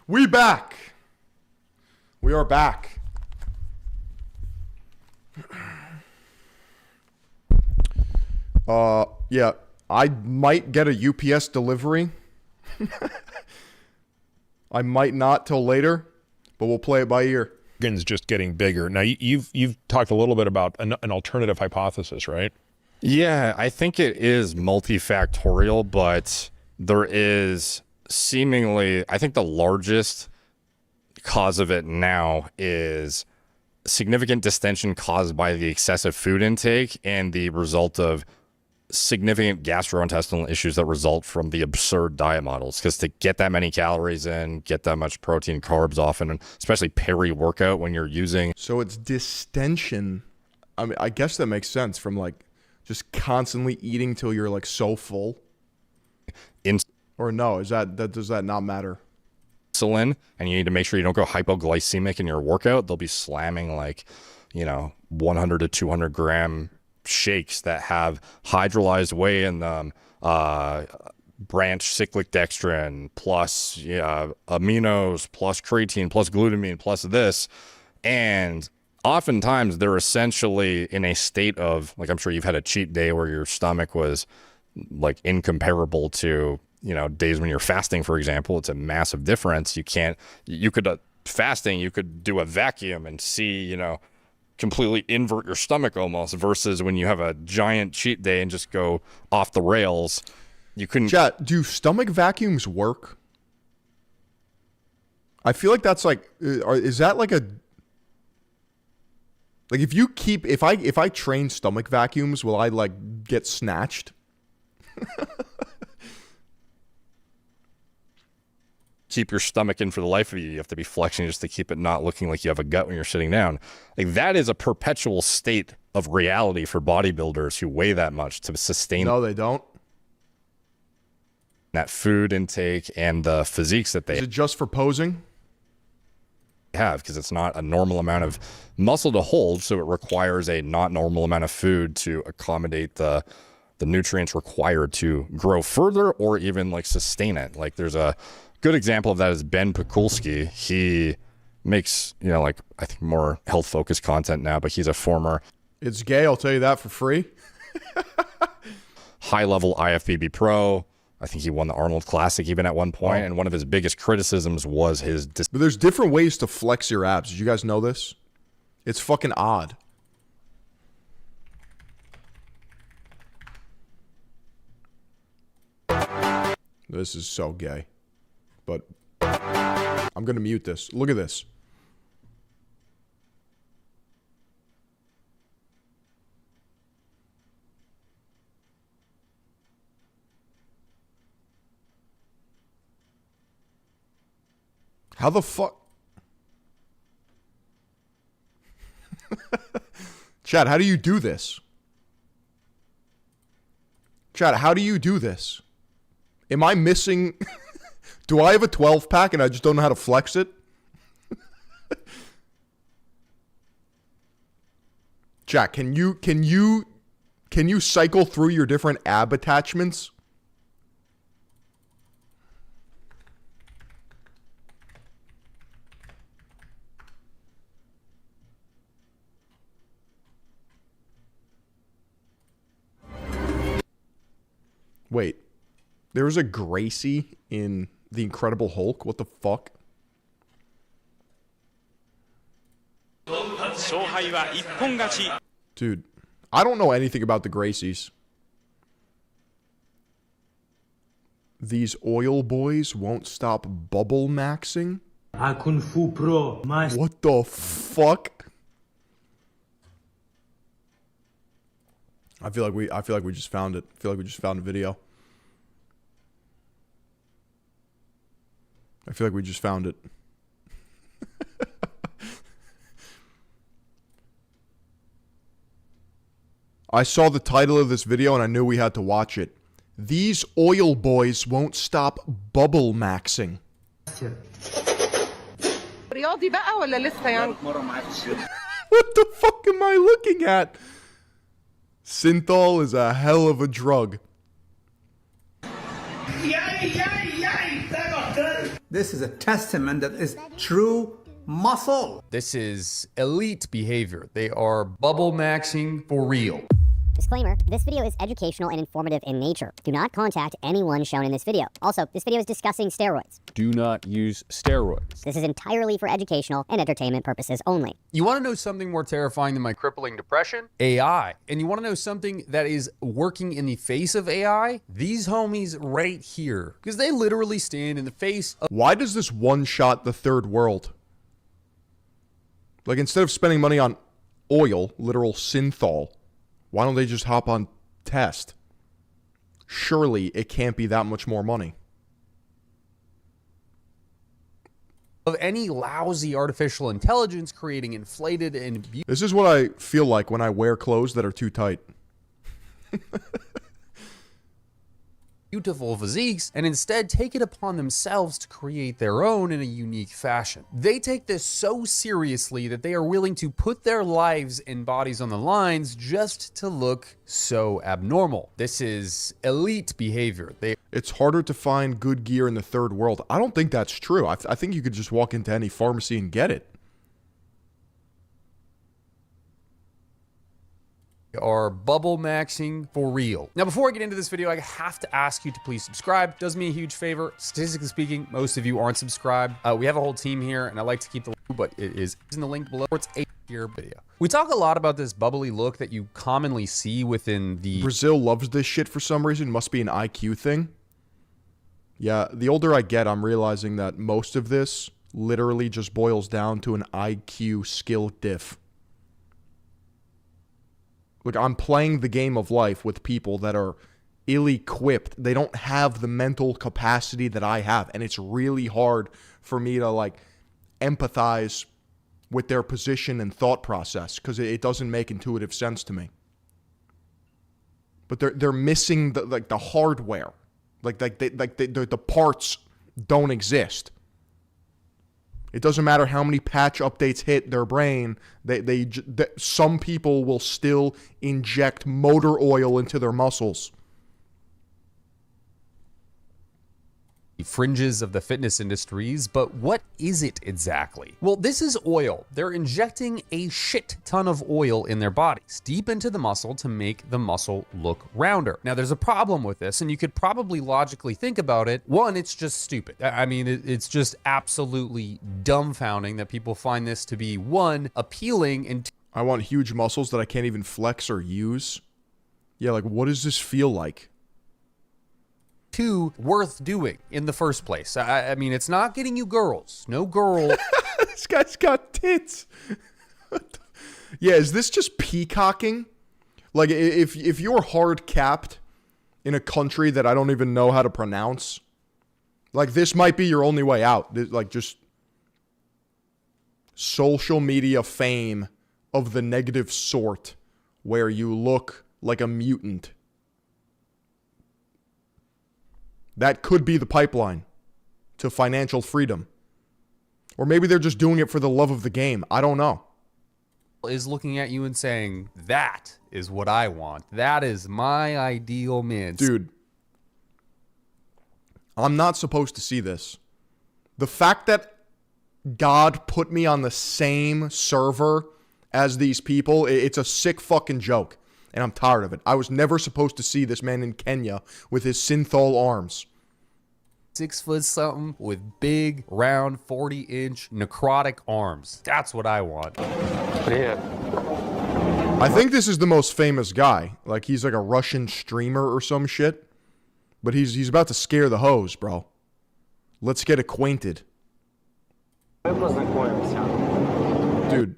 We back. We are back. Yeah. I might get a UPS delivery. I might not till later, but we'll play it by ear. Organs just getting bigger. Now, you've talked a little bit about an alternative hypothesis, right? Yeah, I think it is multifactorial, but there is seemingly, I think the largest cause of it now is significant distension caused by the excessive food intake and the result of significant gastrointestinal issues that result from the absurd diet models. Because to get that many calories in, get that much protein, carbs often, and especially peri-workout when you're using. So it's distension. I mean, I guess that makes sense from like just constantly eating till you're like so full. Or no, does that not matter? Insulin, and you need to make sure you don't go hypoglycemic in your workout. They'll be slamming like, 100 to 200 gram shakes that have hydrolyzed whey in them, branched cyclic dextrin, plus aminos, plus creatine, plus glutamine, plus this. And oftentimes they're essentially in a state of, like, I'm sure you've had a cheat day where your stomach was like incomparable to, days when you're fasting, for example. It's a massive difference. Fasting, you could do a vacuum and see, completely invert your stomach almost, versus when you have a giant cheat day and just go off the rails. You couldn't. Chat, do stomach vacuums work? I feel like that's like, is that like a, like if I train stomach vacuums, will I like get snatched? Keep your stomach in for the life of you. You have to be flexing just to keep it not looking like you have a gut when you're sitting down. Like, that is a perpetual state of reality for bodybuilders who weigh that much to sustain. No, they don't. That food intake and the physiques that they Is it just for posing? have, because it's not a normal amount of muscle to hold, so it requires a not normal amount of food to accommodate the nutrients required to grow further or even like sustain it. Like, there's a good example of that is Ben Pekulski. He makes, I think more health-focused content now, but he's a former... It's gay, I'll tell you that for free. high-level IFBB pro. I think he won the Arnold Classic even at one point, and one of his biggest criticisms was his... But there's different ways to flex your abs. Did you guys know this? It's fucking odd. This is so gay. But I'm going to mute this. Look at this. How the fuck? Chad, how do you do this? Chad, how do you do this? Am I missing... Do I have a 12-pack and I just don't know how to flex it? Jack, can you cycle through your different ab attachments? Wait. There was a Gracie in The Incredible Hulk? What the fuck? Dude, I don't know anything about the Gracies. These oil boys won't stop bubble maxing? What the fuck? I feel like we just found it. I feel like we just found a video. I feel like we just found it. I saw the title of this video and I knew we had to watch it. These oil boys won't stop bubble maxing. What the fuck am I looking at? Synthol is a hell of a drug. This is a testament that is true muscle. This is elite behavior. They are bubble maxing for real. Disclaimer, this video is educational and informative in nature. Do not contact anyone shown in this video. Also, this video is discussing steroids. Do not use steroids. This is entirely for educational and entertainment purposes only. You want to know something more terrifying than my crippling depression? AI. And you want to know something that is working in the face of AI? These homies right here. Because they literally stand in the face of... Why does this one-shot the third world? Like, instead of spending money on oil, literal synthol, why don't they just hop on test? Surely it can't be that much more money. Of any lousy artificial intelligence creating inflated and... This is what I feel like when I wear clothes that are too tight. Beautiful physiques, and instead take it upon themselves to create their own in a unique fashion. They take this so seriously that they are willing to put their lives and bodies on the lines just to look so abnormal. This is elite behavior. It's harder to find good gear in the third world. I don't think that's true. I think you could just walk into any pharmacy and get it. Are bubble maxing for real. Now, before I get into this video, I have to ask you to please subscribe. It does me a huge favor. Statistically speaking, most of you aren't subscribed. We have a whole team here, and I like to keep the link, but it is in the link below. It's a year video. We talk a lot about this bubbly look that you commonly see within the... Brazil loves this shit for some reason. Must be an IQ thing. Yeah, the older I get, I'm realizing that most of this literally just boils down to an IQ skill diff. Like, I'm playing the game of life with people that are ill-equipped. They don't have the mental capacity that I have. And it's really hard for me to, like, empathize with their position and thought process because it doesn't make intuitive sense to me. But they're missing the hardware. The parts don't exist. It doesn't matter how many patch updates hit their brain. Some people will still inject motor oil into their muscles. Fringes of the fitness industries, but what is it exactly? Well, this is oil. They're injecting a shit ton of oil in their bodies, deep into the muscle to make the muscle look rounder. Now, there's a problem with this, and you could probably logically think about it. One, it's just stupid. I mean, it's just absolutely dumbfounding that people find this to be, one, appealing, and two, I want huge muscles that I can't even flex or use. Yeah, like, what does this feel like? Worth doing in the first place. I mean, it's not getting you girls. No girl. This guy's got tits. Yeah, is this just peacocking? Like, if you're hard capped in a country that I don't even know how to pronounce, like, this might be your only way out. Like, just social media fame of the negative sort where you look like a mutant. That could be the pipeline to financial freedom. Or maybe they're just doing it for the love of the game. I don't know. Is looking at you and saying, that is what I want. That is my ideal man. Dude, I'm not supposed to see this. The fact that God put me on the same server as these people, it's a sick fucking joke. And I'm tired of it. I was never supposed to see this man in Kenya with his synthol arms. 6 foot something with big, round, 40-inch necrotic arms. That's what I want. Yeah. I think this is the most famous guy. Like, he's like a Russian streamer or some shit. But he's about to scare the hoes, bro. Let's get acquainted. Dude.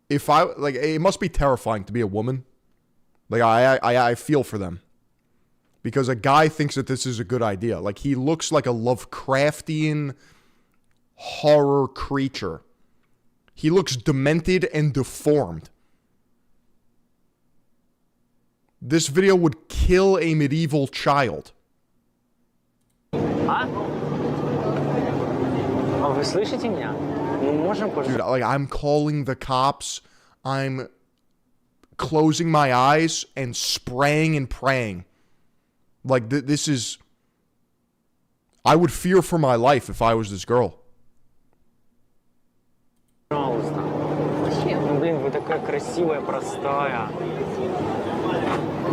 If I, like, it must be terrifying to be a woman. Like, I feel for them. Because a guy thinks that this is a good idea. Like, he looks like a Lovecraftian horror creature. He looks demented and deformed. This video would kill a medieval child. Dude, like, I'm calling the cops. I'm closing my eyes and spraying and praying. Like, this is... I would fear for my life if I was this girl. красивая, простая.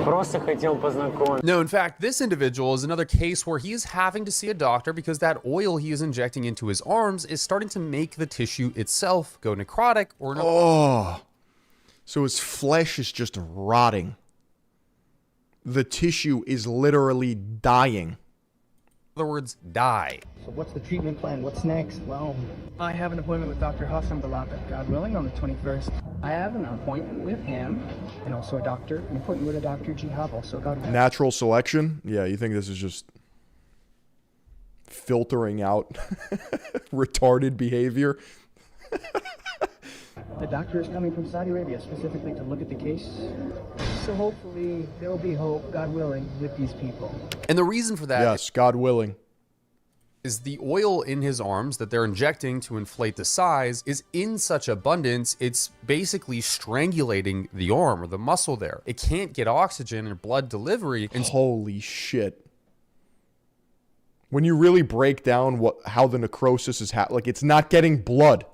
Просто хотел познакомиться. No, in fact, this individual is another case where he is having to see a doctor because that oil he is injecting into his arms is starting to make the tissue itself go necrotic or Oh, so his flesh is just rotting. The tissue is literally dying. In other words, die. So what's the treatment plan? What's next? Well, I have an appointment with Dr. Hassan Balata, God willing, on the 21st. I have an appointment with him and also an appointment with a Dr. Jihab also, God willing. Natural selection? Yeah, you think this is just filtering out retarded behavior? The doctor is coming from Saudi Arabia specifically to look at the case. So hopefully there will be hope, God willing, with these people. And the reason for that, yes, God willing, is the oil in his arms that they're injecting to inflate the size is in such abundance, it's basically strangulating the arm or the muscle there. It can't get oxygen or blood delivery. And holy shit. When you really break down how the necrosis is happening, like it's not getting blood.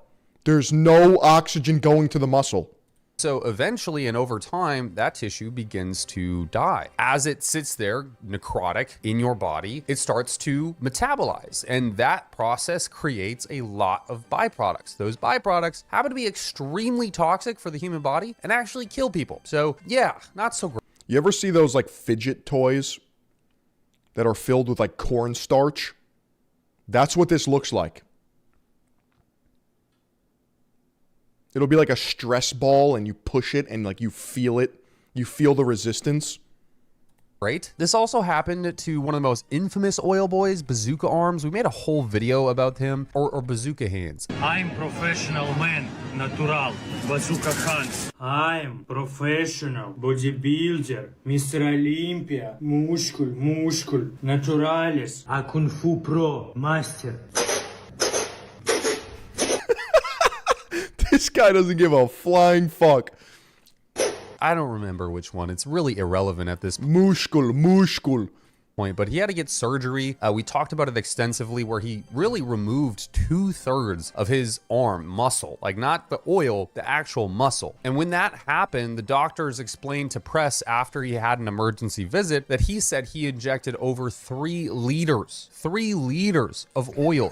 There's no oxygen going to the muscle. So eventually and over time, that tissue begins to die. As it sits there necrotic in your body, it starts to metabolize. And that process creates a lot of byproducts. Those byproducts happen to be extremely toxic for the human body and actually kill people. So yeah, not so great. You ever see those like fidget toys that are filled with like cornstarch? That's what this looks like. It'll be like a stress ball and you push it and like you feel it. You feel the resistance. Right? This also happened to one of the most infamous oil boys, Bazooka Arms. We made a whole video about him, or Bazooka Hands. I'm professional man, natural, Bazooka Hands. I'm professional bodybuilder, Mr. Olympia, muscle, naturalis, a kung fu pro, master. This guy doesn't give a flying fuck. I don't remember which one. It's really irrelevant at this mushkul point, but he had to get surgery. We talked about it extensively where he really removed 2/3 of his arm muscle, like not the oil, the actual muscle. And when that happened, the doctors explained to press after he had an emergency visit that he said he injected over 3 liters of oil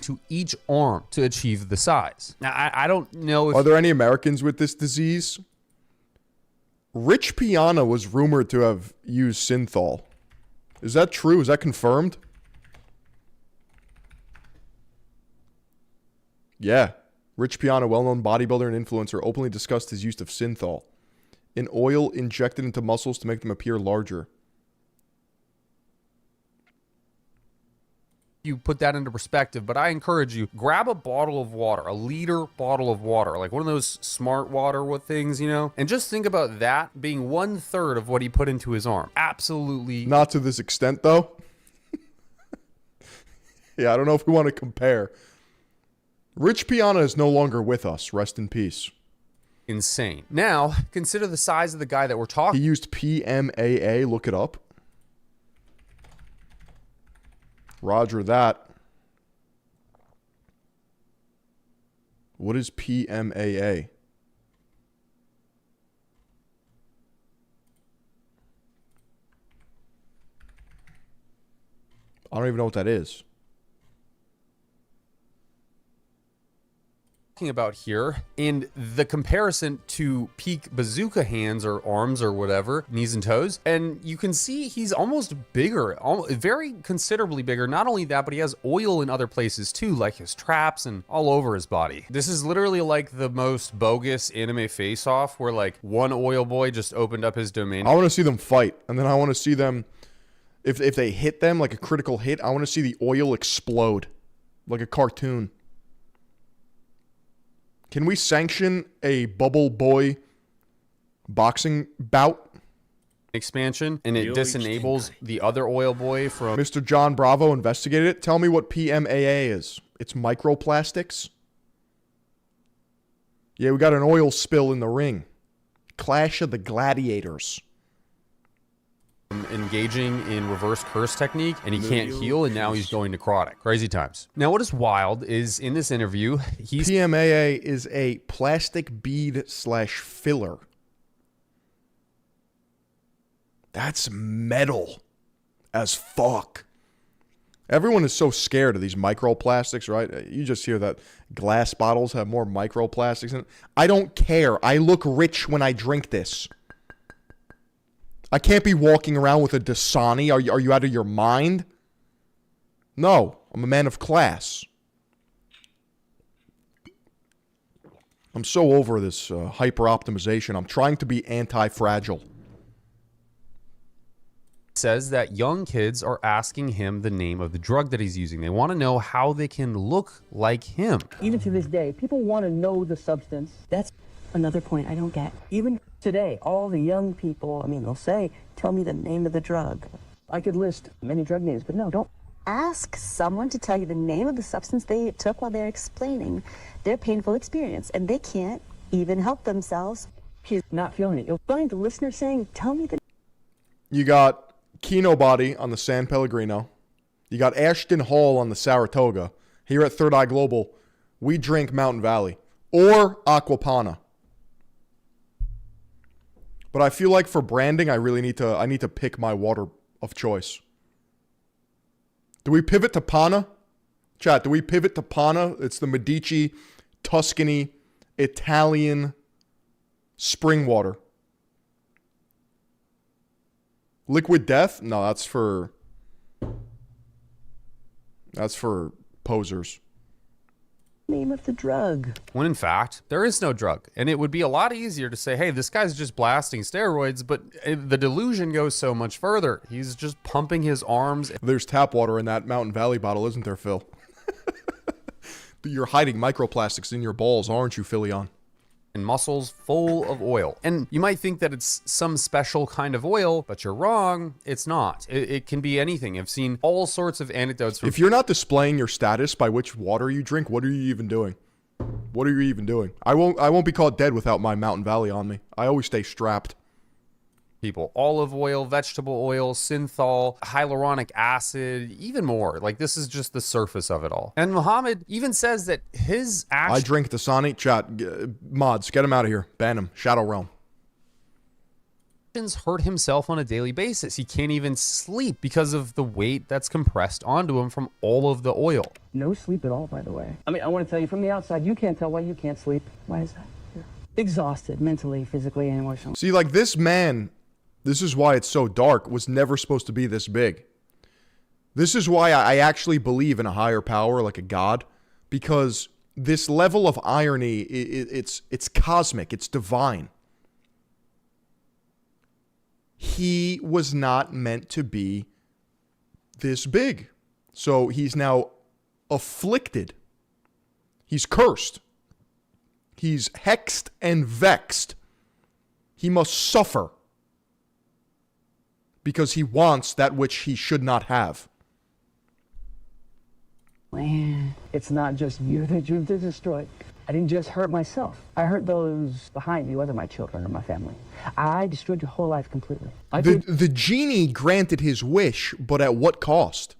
to each arm to achieve the size. Now, I don't know if... Are there any Americans with this disease? Rich Piana was rumored to have used Synthol. Is that true? Is that confirmed? Yeah. Rich Piana, well-known bodybuilder and influencer, openly discussed his use of Synthol, an oil injected into muscles to make them appear larger. You put that into perspective, but I encourage you, grab a bottle of water, a liter bottle of water, like one of those smart water things, you know, and just think about that being 1/3 of what he put into his arm. Absolutely. Not to this extent, though. Yeah, I don't know if we want to compare. Rich Piana is no longer with us. Rest in peace. Insane. Now, consider the size of the guy that we're talking. He used PMAA. Look it up. Roger that. What is PMAA? I don't even know what that is. About here, and the comparison to peak Bazooka Hands or arms or whatever, knees and toes, and you can see he's almost bigger, very considerably bigger. Not only that, but he has oil in other places too, like his traps and all over his body. This is literally like the most bogus anime face-off where like one oil boy just opened up his domain. I want to see them fight, and then I want to see them, if they hit them like a critical hit, I want to see the oil explode like a cartoon. Can we sanction a bubble boy boxing bout? Expansion, and it disenables the other oil boy from... Mr. John Bravo investigated it. Tell me what PMAA is. It's microplastics? Yeah, we got an oil spill in the ring. Clash of the Gladiators. engaging in reverse curse technique, and he can't heal, and now he's going necrotic. Crazy times. Now, what is wild is in this interview, PMAA is a plastic bead / filler. That's metal as fuck. Everyone is so scared of these microplastics, right? You just hear that glass bottles have more microplastics in it. I don't care. I look rich when I drink this. I can't be walking around with a Dasani. Are you out of your mind? No, I'm a man of class. I'm so over this hyper-optimization. I'm trying to be anti-fragile. Says that young kids are asking him the name of the drug that he's using. They want to know how they can look like him. Even to this day, people want to know the substance. That's another point I don't get. Even today, all the young people, I mean, they'll say, tell me the name of the drug. I could list many drug names, but no, don't. Ask someone to tell you the name of the substance they took while they're explaining their painful experience, and they can't even help themselves. He's not feeling it. You'll find the listener saying, tell me the... You got Kino Body on the San Pellegrino. You got Ashton Hall on the Saratoga. Here at Third Eye Global, we drink Mountain Valley or Aquapana. But I feel like for branding, I need to pick my water of choice. Do we pivot to Pana? Chat, do we pivot to Pana? It's the Medici, Tuscany, Italian spring water. Liquid Death? No, that's for posers. Name of the drug. When in fact, there is no drug. And it would be a lot easier to say, hey, this guy's just blasting steroids, but the delusion goes so much further. He's just pumping his arms. There's tap water in that Mountain Valley bottle, isn't there, Phil? You're hiding microplastics in your balls, aren't you, Philion? And muscles full of oil. And you might think that it's some special kind of oil, but you're wrong. It's not. It can be anything. I've seen all sorts of anecdotes. If you're not displaying your status by which water you drink, what are you even doing? What are you even doing? I won't be caught dead without my Mountain Valley on me. I always stay strapped. People, olive oil, vegetable oil, synthol, hyaluronic acid, even more. Like, this is just the surface of it all. And Muhammad even says that his I drink Dasani. Chat, mods, get him out of here. Ban him. Shadow Realm. Hurt himself on a daily basis. He can't even sleep because of the weight that's compressed onto him from all of the oil. No sleep at all, by the way. I mean, I want to tell you, from the outside, you can't tell why you can't sleep. Why is that? You're exhausted mentally, physically, and emotionally. See, like, this man... This is why it's so dark, was never supposed to be this big. This is why I actually believe in a higher power, like a god, because this level of irony, it's cosmic, it's divine. He was not meant to be this big. So he's now afflicted. He's cursed. He's hexed and vexed. He must suffer. Because he wants that which he should not have. Man, it's not just you that you've destroyed. I didn't just hurt myself. I hurt those behind me, whether my children or my family. I destroyed your whole life completely. The genie granted his wish, but at what cost?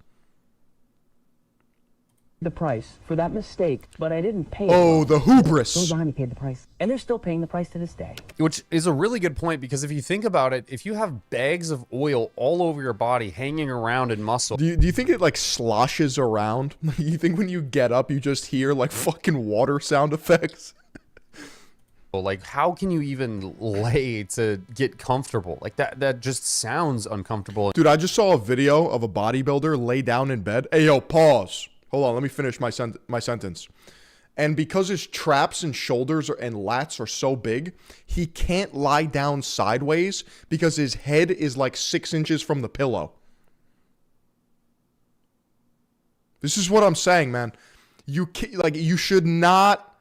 The price for that mistake, but I didn't pay it. Oh, the hubris. Those behind me paid the price. And they're still paying the price to this day. Which is a really good point, because if you think about it, if you have bags of oil all over your body hanging around in muscle. Do you think it like sloshes around? You think when you get up, you just hear like fucking water sound effects? Like, how can you even lay to get comfortable? Like, that just sounds uncomfortable. Dude, I just saw a video of a bodybuilder lay down in bed. Hey, yo, pause. Hold on, let me finish my sentence. And because his traps and shoulders and lats are so big, he can't lie down sideways because his head is like 6 inches from the pillow. This is what I'm saying, man. You should not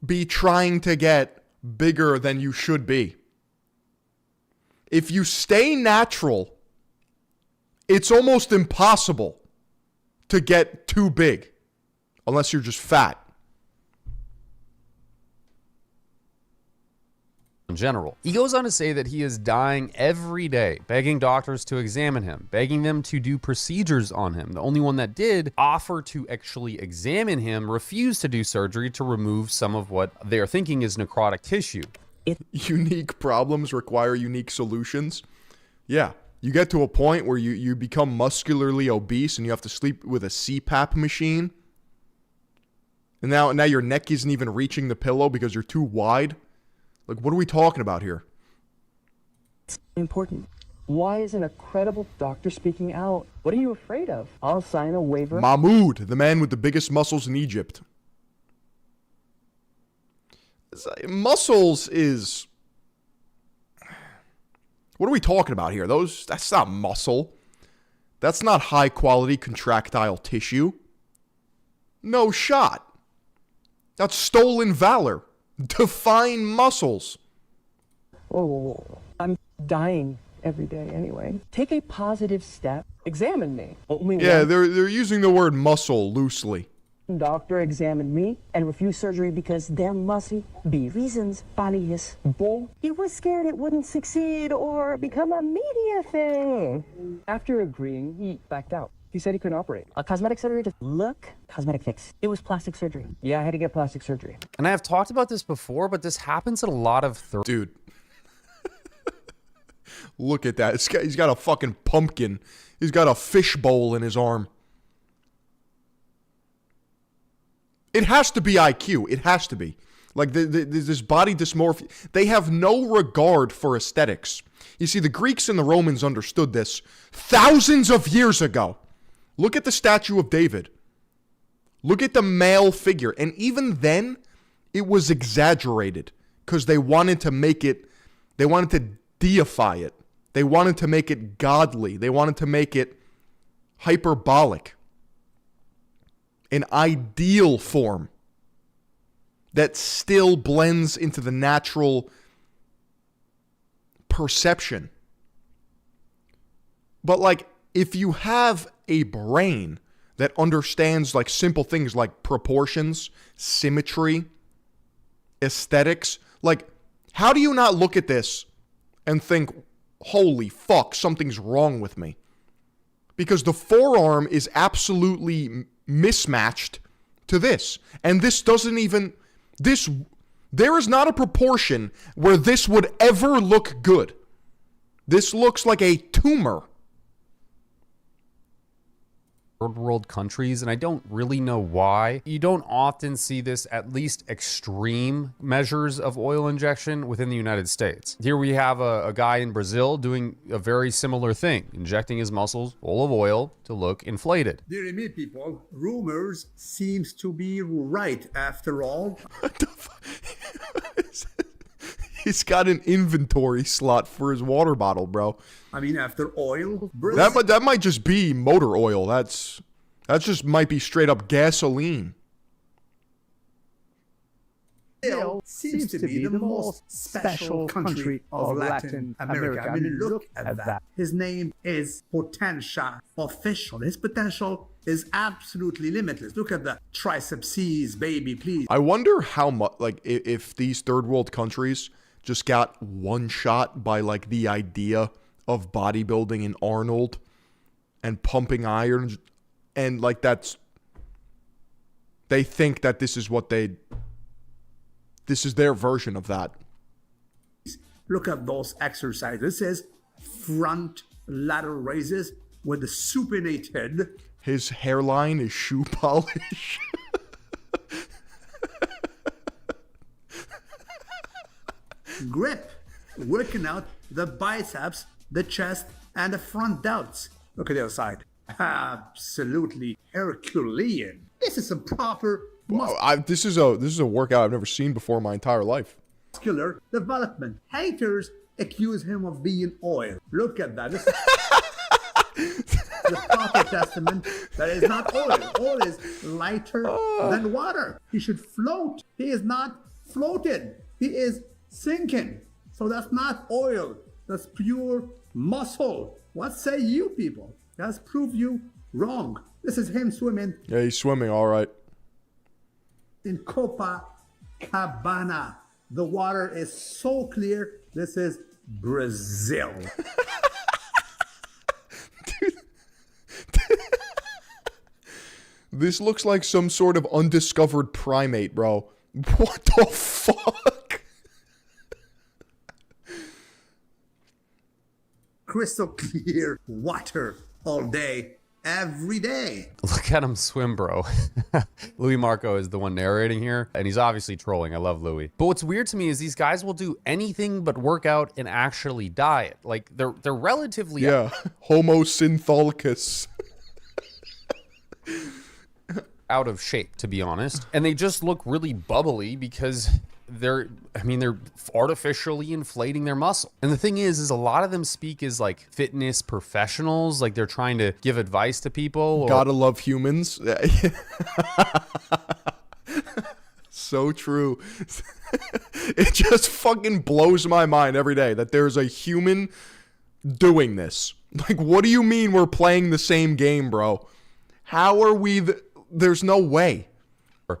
be trying to get bigger than you should be. If you stay natural, it's almost impossible to get too big, unless you're just fat. in general. He goes on to say that he is dying every day, begging doctors to examine him, begging them to do procedures on him. The only one that did offer to actually examine him refused to do surgery to remove some of what they're thinking is necrotic tissue. Unique problems require unique solutions. Yeah, you get to a point where you become muscularly obese and you have to sleep with a CPAP machine. And now your neck isn't even reaching the pillow because you're too wide. Like, what are we talking about here? It's important. Why isn't a credible doctor speaking out? What are you afraid of? I'll sign a waiver. Mahmoud, the man with the biggest muscles in Egypt. Muscles is... What are we talking about here? That's not muscle. That's not high-quality contractile tissue. No shot. That's stolen valor. Define muscles. Oh, I'm dying every day anyway. Take a positive step. Examine me. Yeah, they're using the word muscle loosely. Doctor examined me and refused surgery because there must be reasons. Body is bull. He was scared it wouldn't succeed or become a media thing. After agreeing, he backed out. He said he couldn't operate. A cosmetic surgery to look, cosmetic fix. It was plastic surgery. Yeah, I had to get plastic surgery. And I have talked about this before, but this happens in a lot of... Dude. Look at that. He's got a fucking pumpkin. He's got a fish bowl in his arm. It has to be IQ. It has to be. Like, this body dysmorphia. They have no regard for aesthetics. You see, the Greeks and the Romans understood this thousands of years ago. Look at the statue of David. Look at the male figure. And even then, it was exaggerated because they wanted to make it, they wanted to deify it. They wanted to make it godly. They wanted to make it hyperbolic. An ideal form that still blends into the natural perception. But like, if you have a brain that understands like simple things like proportions, symmetry, aesthetics, like, how do you not look at this and think, holy fuck, something's wrong with me? Because the forearm is absolutely mismatched to this. And this doesn't even, there is not a proportion where this would ever look good. This looks like a tumor. Third world countries, and I don't really know why. You don't often see this, at least extreme measures of oil injection within the United States. Here we have a guy in Brazil doing a very similar thing, injecting his muscles full of oil to look inflated. Dear me, people, rumors seems to be right after all. What the fuck? He's got an inventory slot for his water bottle, bro. I mean, after oil, that might just be motor oil. That just might be straight up gasoline. Brazil seems to be the most special country of Latin America. I mean, look at that. His name is Potential Official. His potential is absolutely limitless. Look at the triceps, baby, please. I wonder how much, like, if these third world countries just got one shot by like the idea of bodybuilding and Arnold and pumping iron, and like they think that this is their version of that. Look at those exercises. This is front lateral raises with the supinated. His hairline is shoe polish. Grip, working out the biceps, the chest, and the front delts. Look at the other side. Absolutely Herculean. This is a proper this is a workout I've never seen before in my entire life. Muscular development. Haters accuse him of being oil. Look at that. This is the proper testament that is not oil. Oil is lighter than water. He should float. He is not floated. He is sinking. So that's not oil. That's pure muscle. What say you people? That's prove you wrong. This is him swimming. Yeah, he's swimming all right. In Copacabana. The water is so clear. This is Brazil. This looks like some sort of undiscovered primate, bro. What the fuck? Crystal clear water all day, every day. Look at him swim, bro. Louis Marco is the one narrating here, and he's obviously trolling. I love Louis. But what's weird to me is these guys will do anything but work out and actually diet. Like, they're relatively... Yeah, Homo syntholicus. out of shape, to be honest, and they just look really bubbly because they're artificially inflating their muscle. And the thing is a lot of them speak as like fitness professionals, like they're trying to give advice to people. Gotta love humans. So true. It just fucking blows my mind every day that there's a human doing this. Like, what do you mean we're playing the same game, bro? How are we there's no way.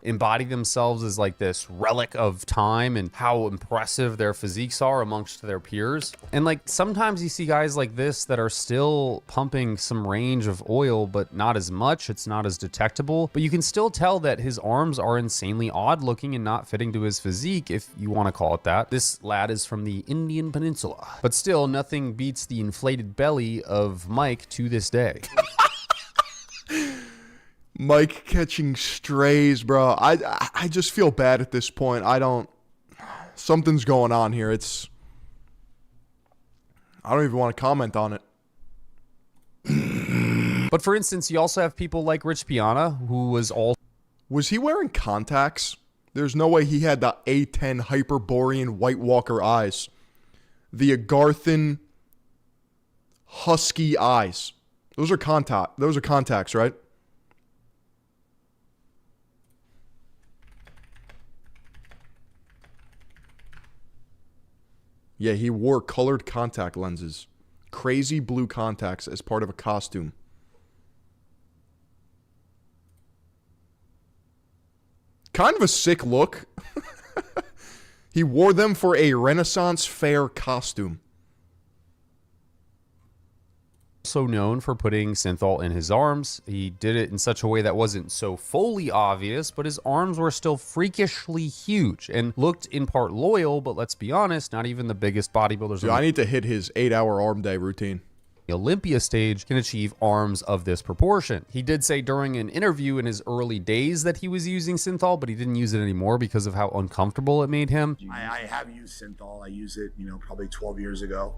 Embody themselves as like this relic of time and how impressive their physiques are amongst their peers. And like sometimes you see guys like this that are still pumping some range of oil, but not as much. It's not as detectable, but you can still tell that his arms are insanely odd looking and not fitting to his physique, if you want to call it that. This lad is from the Indian Peninsula, but still nothing beats the inflated belly of Mike to this day. Mike catching strays, bro. I just feel bad at this point. Something's going on here. I don't even want to comment on it. But for instance, you also have people like Rich Piana, who Was he wearing contacts? There's no way he had the A10 Hyperborean White Walker eyes. The Agarthan Husky eyes. Those are contacts, right? Yeah, he wore colored contact lenses. Crazy blue contacts as part of a costume. Kind of a sick look. He wore them for a Renaissance fair costume. Also known for putting Synthol in his arms. He did it in such a way that wasn't so fully obvious, but his arms were still freakishly huge and looked in part loyal, but let's be honest, not even the biggest bodybuilders. Dude, I need to hit his 8-hour arm day routine. The Olympia stage can achieve arms of this proportion. He did say during an interview in his early days that he was using Synthol, but he didn't use it anymore because of how uncomfortable it made him. I have used Synthol. I used it, probably 12 years ago,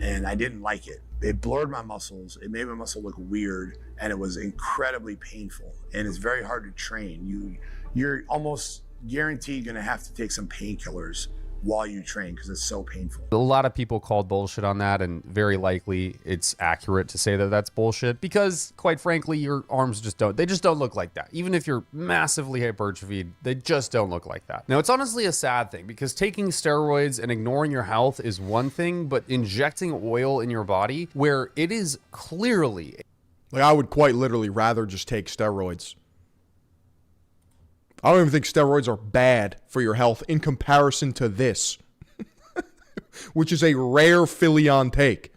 and I didn't like it. It blurred my muscles. It made my muscle look weird, and it was incredibly painful. And it's very hard to train. You're almost guaranteed going to have to take some painkillers while you train because it's so painful. A lot of people called bullshit on that, and very likely it's accurate to say that that's bullshit because, quite frankly, your arms just don't look like that. Even if you're massively hypertrophied, they just don't look like that. Now, it's honestly a sad thing because taking steroids and ignoring your health is one thing, but injecting oil in your body where it is clearly... Like, I would quite literally rather just take steroids. I don't even think steroids are bad for your health in comparison to this, which is a rare Philly-on take.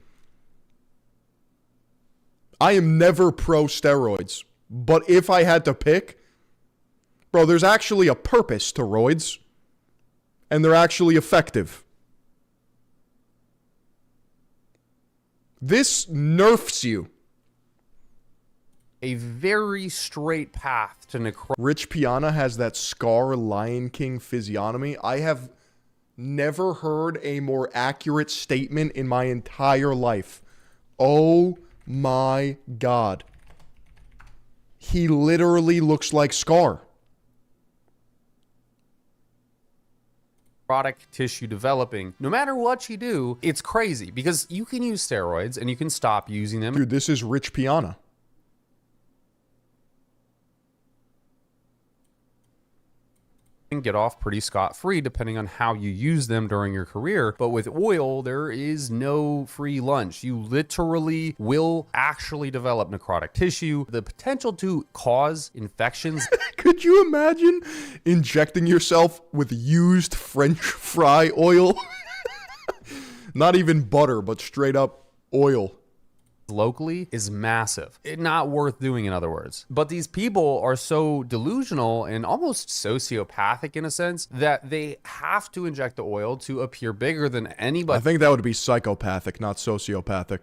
I am never pro steroids, but if I had to pick, bro, there's actually a purpose to roids, and they're actually effective. This nerfs you. A very straight path to necrosis. Rich Piana has that Scar Lion King physiognomy. I have never heard a more accurate statement in my entire life. Oh my God. He literally looks like Scar. Product tissue developing. No matter what you do, it's crazy because you can use steroids and you can stop using them. Dude, this is Rich Piana. get off pretty scot-free depending on how you use them during your career. But with oil, there is no free lunch. You literally will actually develop necrotic tissue, the potential to cause infections. Could you imagine injecting yourself with used French fry oil? Not even butter, but straight up oil. Locally is massive. Not worth doing, in other words. But these people are so delusional and almost sociopathic in a sense that they have to inject the oil to appear bigger than anybody. I think that would be psychopathic, not sociopathic.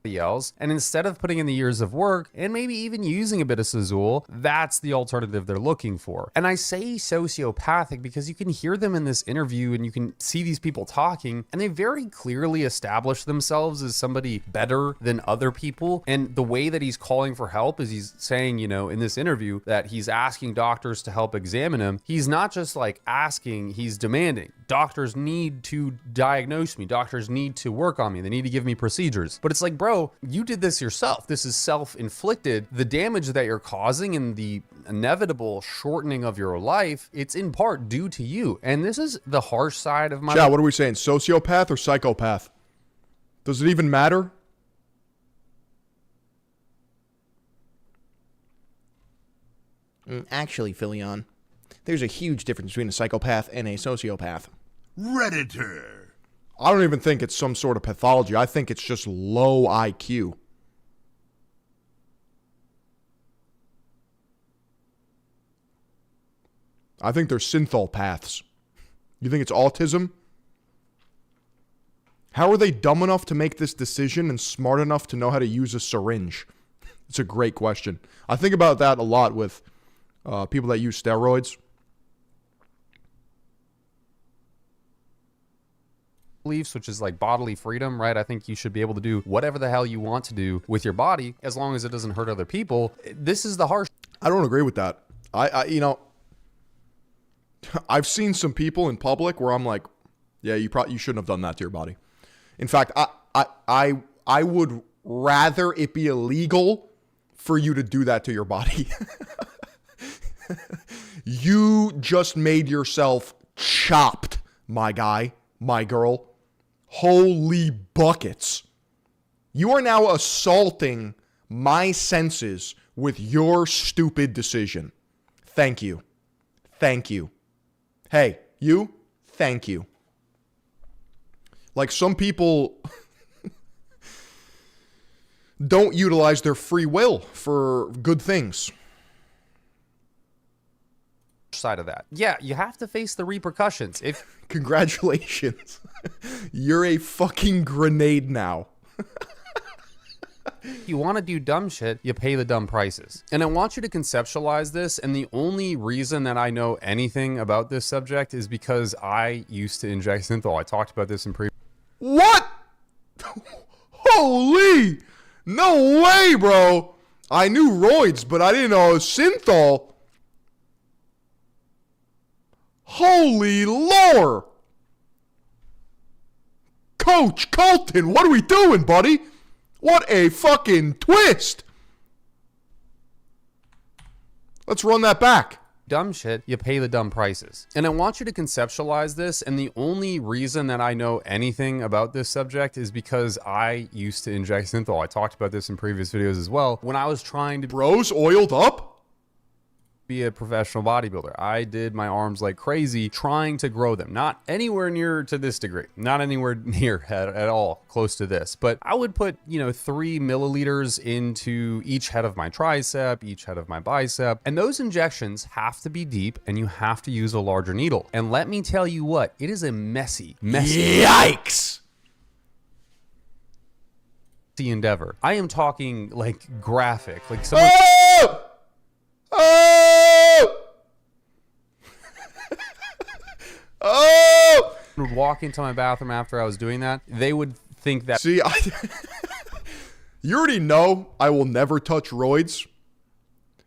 Else, and instead of putting in the years of work and maybe even using a bit of Synthol, that's the alternative they're looking for. And I say sociopathic because you can hear them in this interview and you can see these people talking, and they very clearly establish themselves as somebody better than other people. And the way that he's calling for help is he's saying, you know, in this interview that he's asking doctors to help examine him. He's not just like asking, he's demanding. Doctors need to diagnose me. Doctors need to work on me. They need to give me procedures. But it's like, bro, you did this yourself. This is self-inflicted. The damage that you're causing and the inevitable shortening of your life, it's in part due to you. And this is the harsh side of my... Chat, what are we saying? Sociopath or psychopath? Does it even matter? Actually, Philion, there's a huge difference between a psychopath and a sociopath. Redditor. I don't even think it's some sort of pathology. I think it's just low IQ. I think they're synthol paths. You think it's autism? How are they dumb enough to make this decision and smart enough to know how to use a syringe? It's a great question. I think about that a lot with people that use steroids. Beliefs, which is like bodily freedom, right? I think you should be able to do whatever the hell you want to do with your body as long as it doesn't hurt other people. This is the harsh... I don't agree with that. You know, I've seen some people in public where I'm like, yeah, you shouldn't have done that to your body. In fact, I would rather it be illegal for you to do that to your body. You just made yourself chopped, my guy, my girl. Holy buckets. You are now assaulting my senses with your stupid decision. Thank you. Thank you. Hey, you, thank you. Like, some people don't utilize their free will for good things. Side of that. Yeah, you have to face the repercussions. If congratulations. You're a fucking grenade now. you want to do dumb shit, you pay the dumb prices. And I want you to conceptualize this, and the only reason that I know anything about this subject is because I used to inject Synthol. I talked about this in previous... What? Holy! No way, bro. I knew roids, but I didn't know it was Synthol. Holy lore! Coach Colton, what are we doing, buddy? What a fucking twist! Let's run that back. Dumb shit, you pay the dumb prices. And I want you to conceptualize this, and the only reason that I know anything about this subject is because I used to inject Synthol. I talked about this in previous videos as well. When I was trying to... Bros oiled up? Be a professional bodybuilder. I did my arms like crazy trying to grow them. Not anywhere near to this degree. Not anywhere near at all close to this. But I would put, 3 milliliters into each head of my tricep, each head of my bicep. And those injections have to be deep, and you have to use a larger needle. And let me tell you what, it is a messy. Yikes! Endeavor. I am talking like graphic. Like someone... Oh! Oh! Oh! Would walk into my bathroom after I was doing that, they would think that... See, you already know I will never touch roids.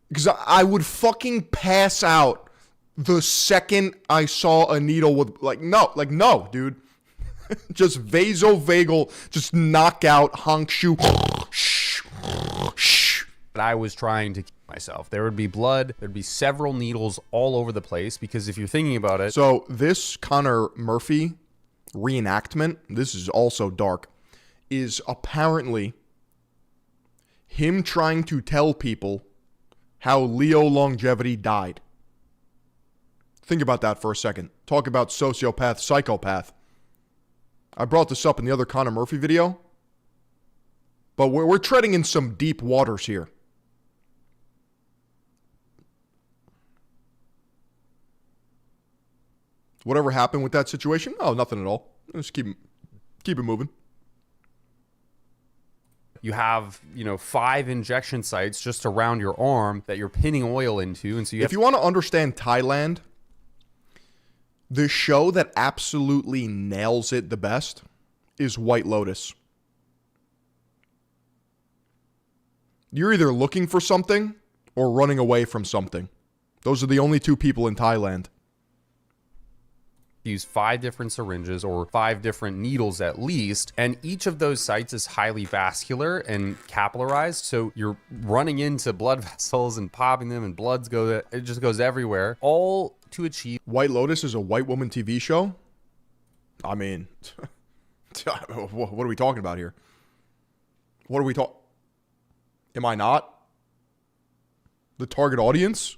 Because I would fucking pass out the second I saw a needle with... no, dude. Just vasovagal, just knockout, honk shoe. I was trying to kill myself. There would be blood. There'd be several needles all over the place because if you're thinking about it. So this Connor Murphy reenactment, this is also dark, is apparently him trying to tell people how Leo Longevity died. Think about that for a second. Talk about sociopath, psychopath. I brought this up in the other Connor Murphy video, but we're treading in some deep waters here. Whatever happened with that situation? Oh, nothing at all. Just keep it moving. You have, 5 injection sites just around your arm that you're pinning oil into. And so if you want to understand Thailand, the show that absolutely nails it the best is White Lotus. You're either looking for something or running away from something. Those are the only two people in Thailand. Use 5 different syringes or 5 different needles at least, and each of those sites is highly vascular and capillarized, so you're running into blood vessels and popping them, and it just goes everywhere, all to achieve. White Lotus is a white woman TV show? I mean, what are we talking about here? What are we talking? Am I not the target audience?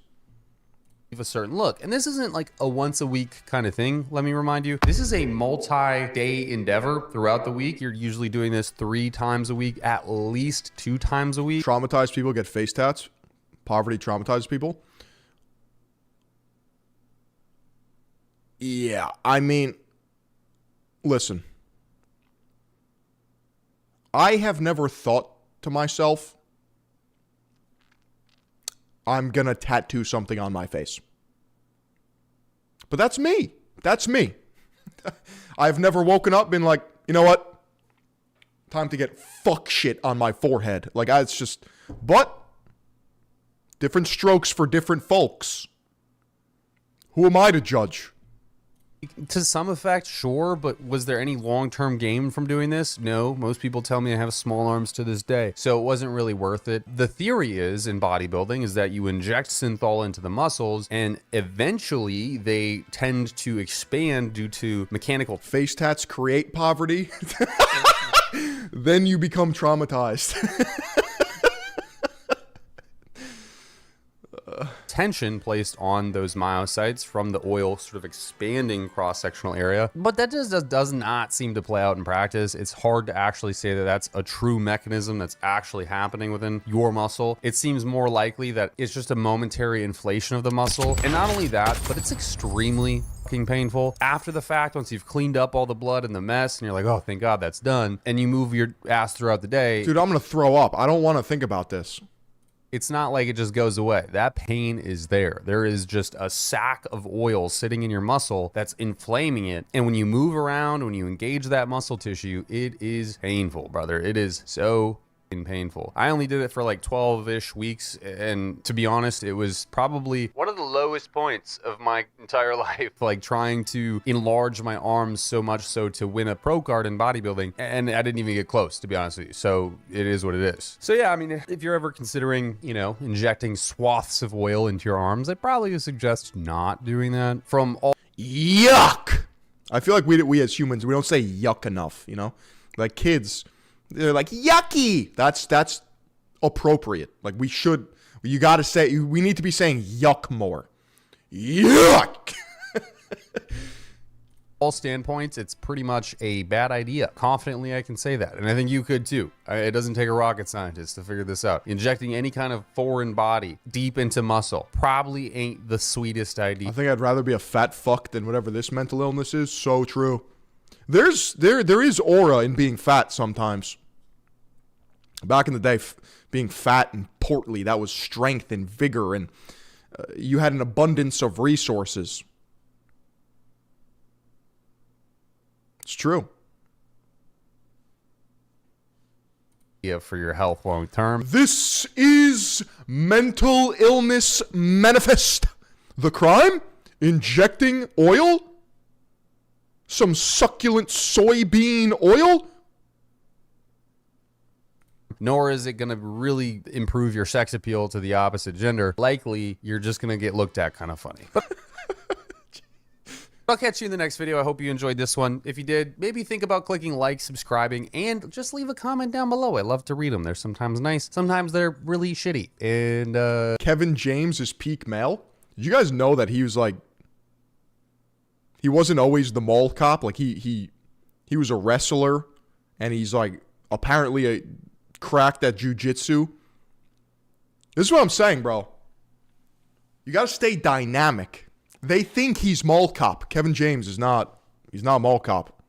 A certain look. And this isn't like a once a week kind of thing, let me remind you. This is a multi-day endeavor throughout the week. You're usually doing this 3 times a week, at least 2 times a week. Traumatized people get face tats. Poverty traumatizes people. Yeah, I mean, listen. I have never thought to myself, I'm going to tattoo something on my face. But that's me. That's me. I've never woken up been like, you know what? Time to get fuck shit on my forehead. Like, it's just, but different strokes for different folks. Who am I to judge? To some effect, sure, but was there any long-term gain from doing this? No. Most people tell me I have small arms to this day, so it wasn't really worth it. The theory is, in bodybuilding, is that you inject synthol into the muscles, and eventually they tend to expand due to mechanical... Face tats create poverty. Then you become traumatized. Tension placed on those myocytes from the oil sort of expanding cross-sectional area, but that just does not seem to play out in practice. It's hard to actually say that that's a true mechanism that's actually happening within your muscle. It seems more likely that it's just a momentary inflation of the muscle, and not only that, but it's extremely fucking painful after the fact. Once you've cleaned up all the blood and the mess and you're like, oh, thank God that's done, and you move your ass throughout the day. Dude, I'm gonna throw up. I don't want to think about this. It's not like it just goes away. That pain is there. There is just a sack of oil sitting in your muscle that's inflaming it. And when you move around, when you engage that muscle tissue, it is painful, brother. It is so painful. I only did it for like 12-ish weeks, and to be honest, it was probably one of the lowest points of my entire life, like trying to enlarge my arms so much so to win a pro card in bodybuilding, and I didn't even get close, to be honest with you. So it is what it is. So yeah, I mean, if you're ever considering, injecting swaths of oil into your arms, I probably would suggest not doing that. From all yuck. I feel like we as humans, we don't say yuck enough, like kids. They're like, yucky. That's appropriate. Like you got to say, we need to be saying yuck more. Yuck. all standpoints, it's pretty much a bad idea. Confidently, I can say that. And I think you could too. It doesn't take a rocket scientist to figure this out. Injecting any kind of foreign body deep into muscle probably ain't the sweetest idea. I think I'd rather be a fat fuck than whatever this mental illness is. So true. There is aura in being fat sometimes. Back in the day, being fat and portly, that was strength and vigor, and you had an abundance of resources. It's true. Yeah, for your health long term. This is Mental Illness Manifest. The crime? Injecting oil? Some succulent soybean oil? nor is it going to really improve your sex appeal to the opposite gender. Likely, you're just going to get looked at kind of funny. But I'll catch you in the next video. I hope you enjoyed this one. If you did, maybe think about clicking like, subscribing, and just leave a comment down below. I love to read them. They're sometimes nice, sometimes they're really shitty. And Kevin James is peak male. Did you guys know that he was like, he wasn't always the mall cop? Like he was a wrestler, and he's like apparently cracked at jiu-jitsu. This is what I'm saying, bro. You got to stay dynamic. They think he's mall cop. Kevin James is not. He's not mall cop.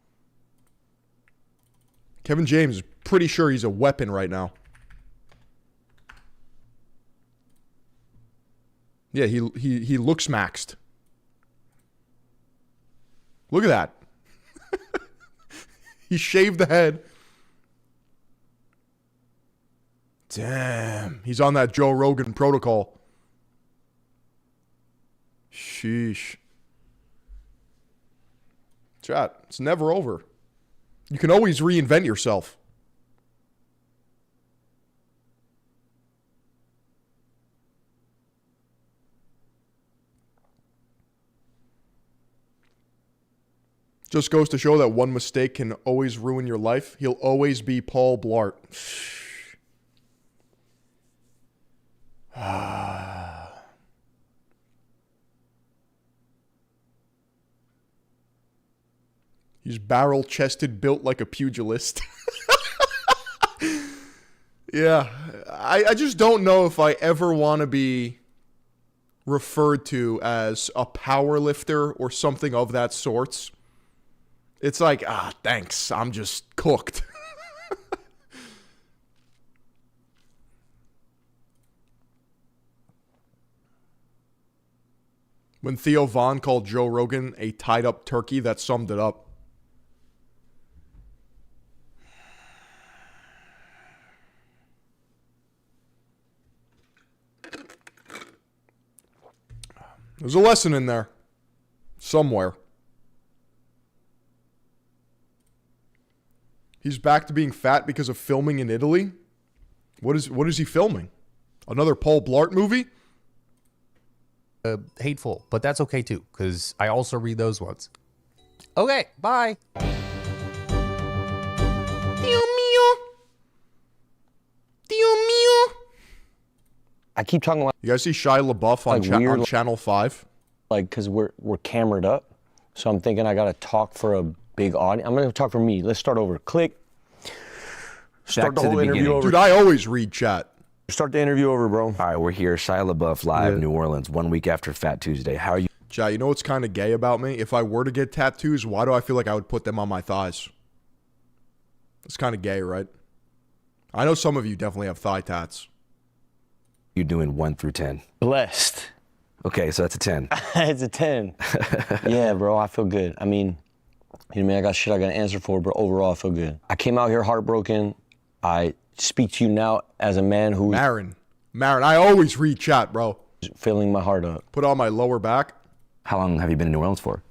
Kevin James is pretty sure he's a weapon right now. Yeah, he looks maxed. Look at that. He shaved the head. Damn. He's on that Joe Rogan protocol. Sheesh. Chat, it's never over. You can always reinvent yourself. Just goes to show that one mistake can always ruin your life. He'll always be Paul Blart. He's barrel-chested, built like a pugilist. Yeah, I just don't know if I ever want to be referred to as a power lifter or something of that sort. It's like, thanks, I'm just cooked. When Theo Von called Joe Rogan a tied-up turkey, that summed it up. There's a lesson in there. Somewhere. He's back to being fat because of filming in Italy? What is he filming? Another Paul Blart movie? Hateful, but that's okay too, because I also read those ones. Okay, bye. I keep talking like you guys see Shia LaBeouf on, on Channel 5? Like, because we're camered up. So I'm thinking I got to talk for a big audience. I'm going to talk for me. Let's start over. Click. Start the whole interview over. Dude, I always read chat. Start the interview over, bro. All right, we're here. Shia LaBeouf live, New Orleans, 1 week after Fat Tuesday. How are you? Chat, you know what's kind of gay about me? If I were to get tattoos, why do I feel like I would put them on my thighs? It's kind of gay, right? I know some of you definitely have thigh tats. You doing 1 through 10? Blessed. Okay, so that's a 10. It's a 10. Yeah, bro, I feel good. I mean, you know, man, I got shit I got to answer for, but overall, I feel good. I came out here heartbroken. I speak to you now as a man who... Marin, I always read chat, bro. Filling my heart up. Put on my lower back. How long have you been in New Orleans for?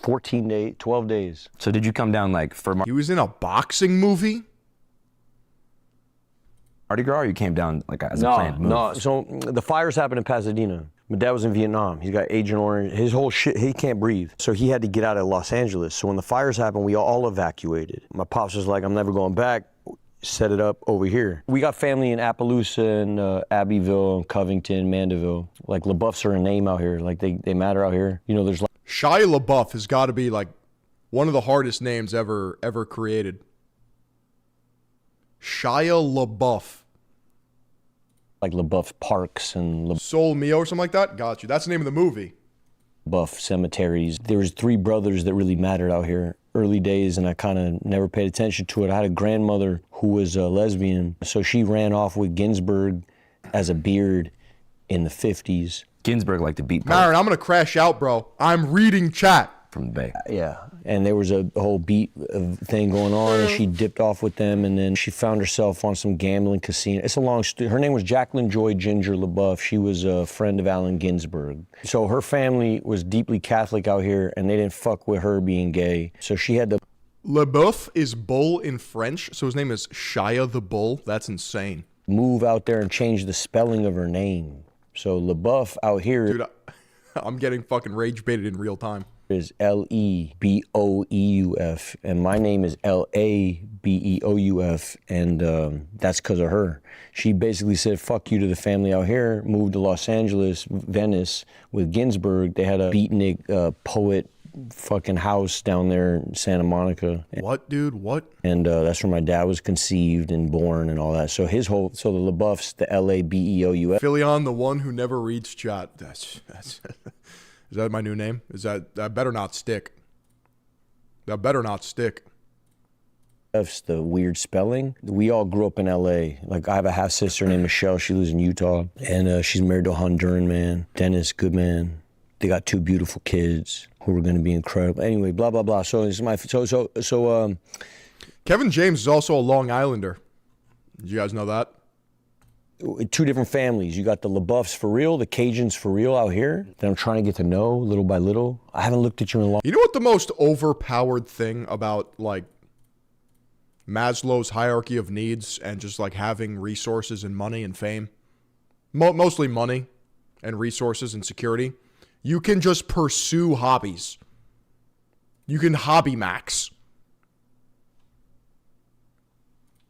14 days, 12 days. So did you come down like for... He was in a boxing movie? Mardi Gras, or you came down like as a planned move? No, so the fires happened in Pasadena. My dad was in Vietnam. He's got Agent Orange. His whole shit, he can't breathe. So he had to get out of Los Angeles. So when the fires happened, we all evacuated. My pops was like, I'm never going back. Set it up over here. We got family in Appaloosa and Abbeville, Covington, Mandeville. Like LaBeoufs are a name out here. Like they matter out here. You know, there's like... Shia LaBeouf has got to be like one of the hardest names ever created. Shia LaBeouf. Like LaBeouf Parks and... Soul Mio or something like that? Got you. That's the name of the movie. LaBeouf cemeteries. There was 3 brothers that really mattered out here. Early days, and I kind of never paid attention to it. I had a grandmother who was a lesbian, so she ran off with Ginsberg as a beard in the 50s. Ginsberg liked to beat... Marin, I'm going to crash out, bro. I'm reading chat. From the Bay. Yeah, and there was a whole beat thing going on, and she dipped off with them, and then she found herself on some gambling casino. It's a long story. Her name was Jacqueline Joy Ginger LaBeouf. She was a friend of Allen Ginsberg. So her family was deeply Catholic out here, and they didn't fuck with her being gay. So she had to... LaBeouf is bull in French, so his name is Shia the Bull. That's insane. Move out there and change the spelling of her name. So LaBeouf out here. Dude, I'm getting fucking rage baited in real time. Is Lebeouf, and my name is Labeouf, and that's because of her. She basically said, fuck you to the family out here, moved to Los Angeles, Venice with Ginsberg. They had a beatnik poet fucking house down there in Santa Monica. What, dude? What? And that's where my dad was conceived and born and all that. So the LaBeouf's the Labeouf. Philion, the one who never reads chat. That's is that my new name? That better not stick. That better not stick. That's the weird spelling. We all grew up in LA. Like, I have a half sister named Michelle. She lives in Utah, and she's married to a Honduran man. Dennis, good man. They got 2 beautiful kids who are going to be incredible. Anyway, blah blah blah. So this is my Kevin James is also a Long Islander. Did you guys know that? 2 different families. You got the LaBeoufs for real, the Cajuns for real out here that I'm trying to get to know little by little. I haven't looked at you in a long. You know what the most overpowered thing about like Maslow's hierarchy of needs and just like having resources and money and fame, mostly money and resources and security, you can just pursue hobbies. You can hobby max.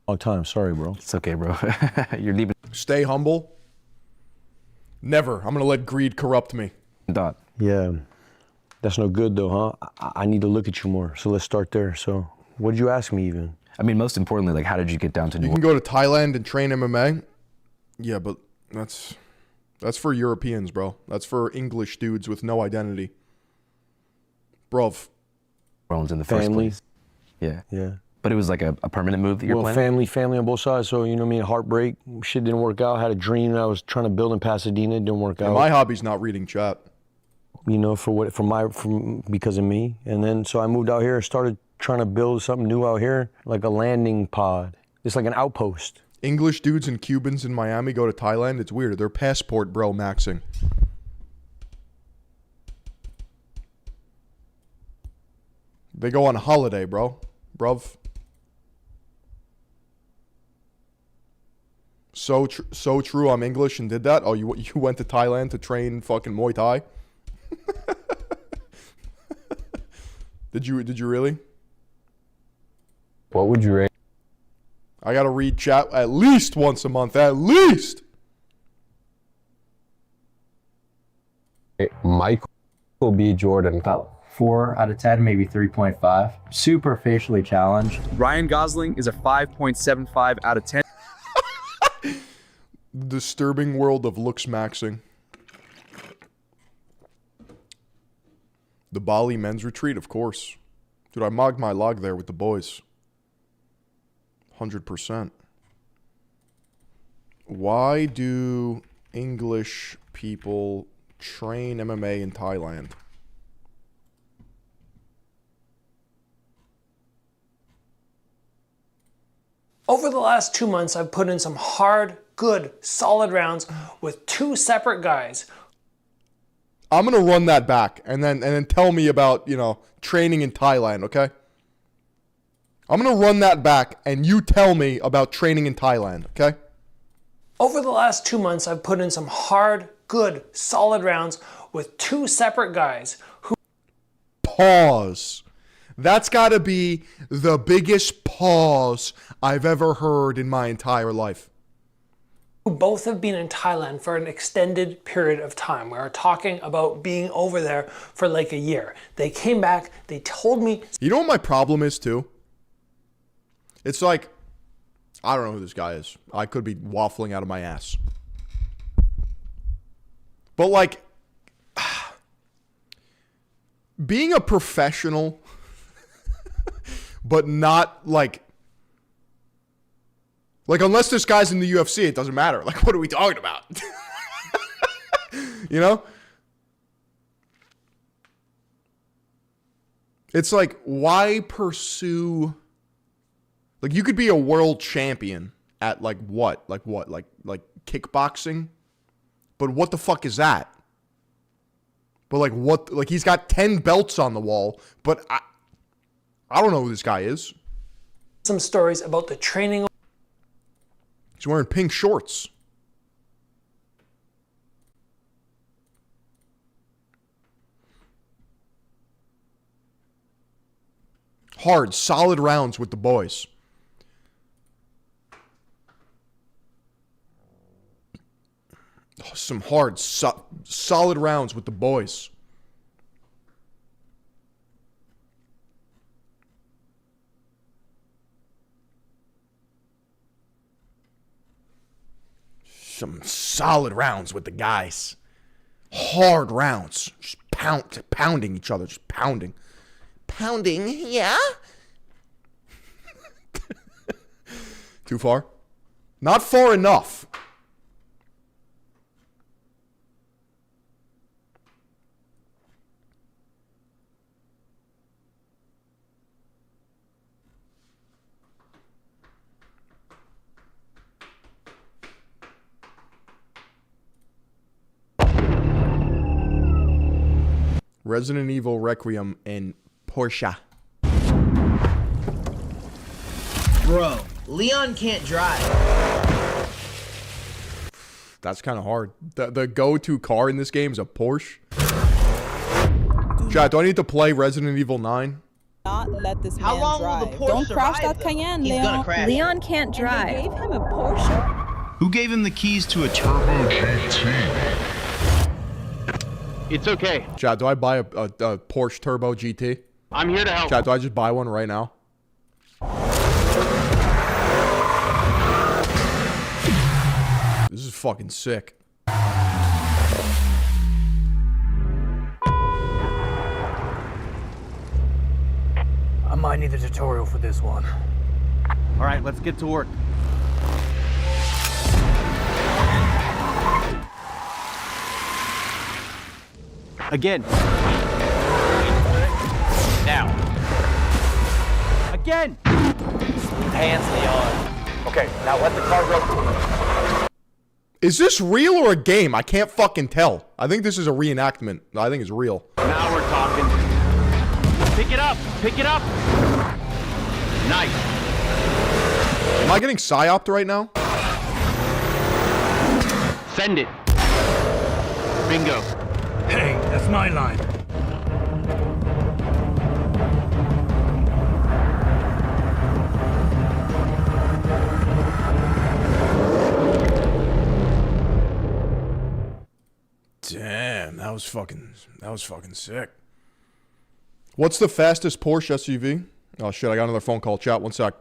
Long time, sorry, bro. It's okay, bro. You're leaving. Stay humble. Never. I'm gonna let greed corrupt me. Dot. Yeah, that's no good though, huh? I need to look at you more. So let's start there. So, what did you ask me even? I mean, most importantly, like, how did you get down to New You can go to Thailand and train MMA. Yeah, but that's for Europeans, bro. That's for English dudes with no identity. Bruv. Orleans in the first place. Yeah. Yeah. But it was like a permanent move that you're planning? Family on both sides. So, you know what I mean? Heartbreak. Shit didn't work out. Had a dream that I was trying to build in Pasadena. It didn't work out. My hobby's not reading chat. You know, because of me. And then, so I moved out here and started trying to build something new out here, like a landing pod. It's like an outpost. English dudes and Cubans in Miami go to Thailand. It's weird. They're passport bro maxing. They go on holiday, bruv. So true. I'm English and did that. Oh, you went to Thailand to train fucking Muay Thai? Did you really? What would you rate? I gotta read chat at least once a month. At least. Michael B. Jordan. About 4 out of 10, maybe 3.5. Super facially challenged. Ryan Gosling is a 5.75 out of 10. Disturbing world of Looksmaxxing. The Bali men's retreat, of course. Dude, I mogged my log there with the boys. 100%. Why do English people train MMA in Thailand? Over the last 2 months, I've put in some hard, good, solid rounds with 2 separate guys. I'm gonna run that back and then tell me about, training in Thailand, okay? I'm gonna run that back and you tell me about training in Thailand, okay? Over the last 2 months, I've put in some hard, good, solid rounds with 2 separate guys who... Pause. That's gotta be the biggest pause I've ever heard in my entire life. Who both have been in Thailand for an extended period of time. We are talking about being over there for like a year. They came back, they told me... You know what my problem is too? It's like, I don't know who this guy is. I could be waffling out of my ass. But like, being a professional, but not like unless this guy's in the UFC, it doesn't matter. Like, what are we talking about? You know? It's like, why pursue... Like, you could be a world champion at like what? Like kickboxing? But what the fuck is that? But like what? Like, he's got 10 belts on the wall, but I don't know who this guy is. Some stories about the training. He's wearing pink shorts. Hard, solid rounds with the boys. Some hard, solid rounds with the boys. Some solid rounds with the guys. Hard rounds. Just pounding each other. Just pounding. Pounding, yeah? Too far? Not far enough. Resident Evil Requiem and Porsche. Bro, Leon can't drive. That's kind of hard. The go-to car in this game is a Porsche. Chat, do I need to play Resident Evil 9? Not let this How man long drive. will the Porsche Don't crash survive, that though? Cayenne, He's Leon. gonna crash. Leon can't drive. And they gave him a Porsche. Who gave him the keys to a turbo GT? It's okay. Chat, do I buy a Porsche Turbo GT? I'm here to help. Chat, do I just buy one right now? This is fucking sick. I might need a tutorial for this one. All right, let's get to work. Again. Now. Again. Hands, Leon. Okay, now let the car go. Is this real or a game? I can't fucking tell. I think this is a reenactment. I think it's real. Now we're talking. Pick it up. Pick it up. Nice. Am I getting psyoped right now? Send it. Bingo. Hey, that's my line. Damn, that was fucking sick. What's the fastest Porsche SUV? Oh shit, I got another phone call. Chat, one sec.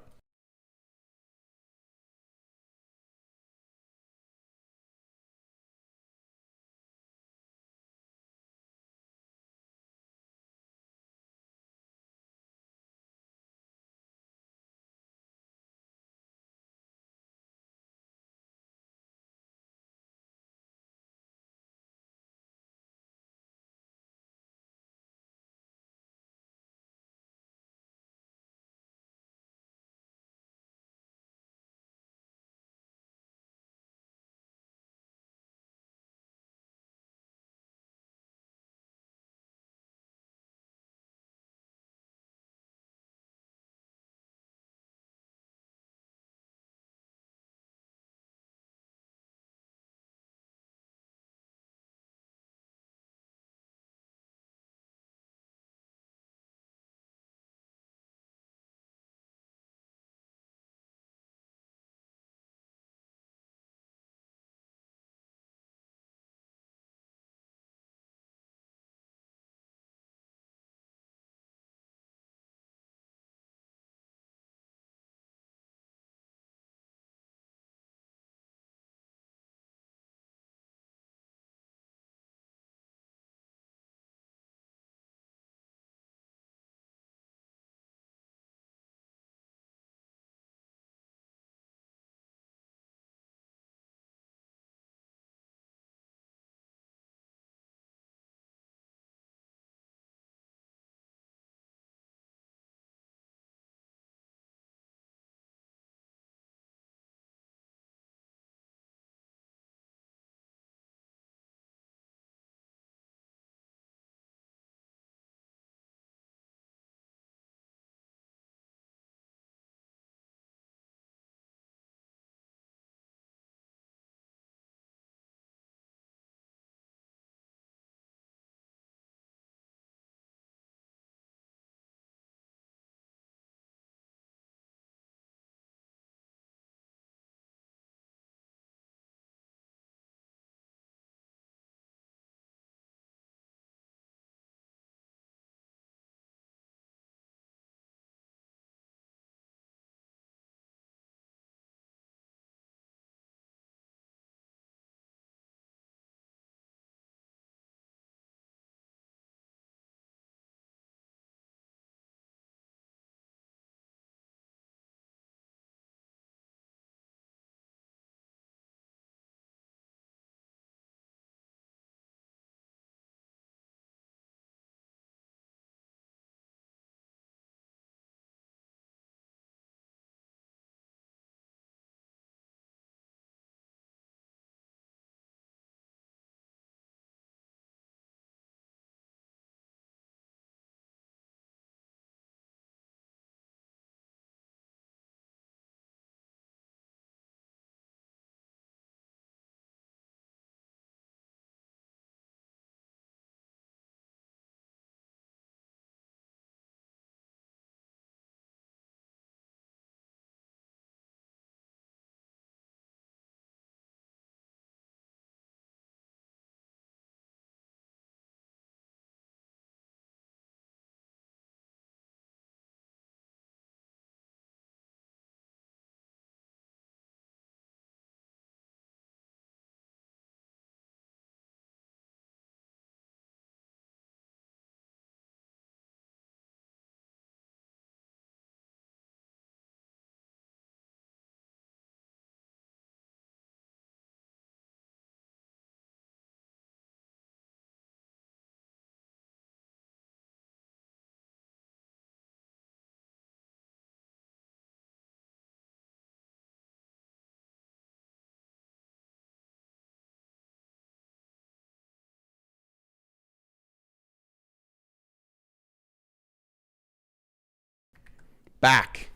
Back.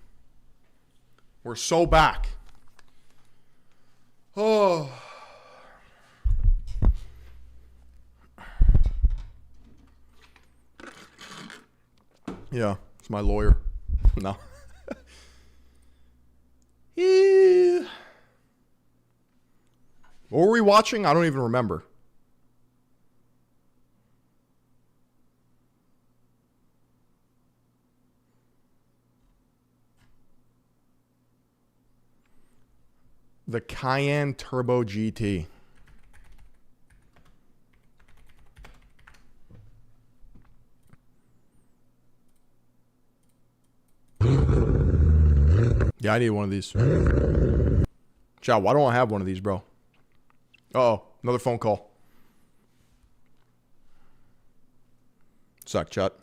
We're so back. Oh. Yeah, it's my lawyer. No. Yeah. What were we watching? I don't even remember. The Cayenne Turbo GT. Yeah, I need one of these. Chow, why don't I have one of these, bro? Uh-oh, another phone call. Suck, chat.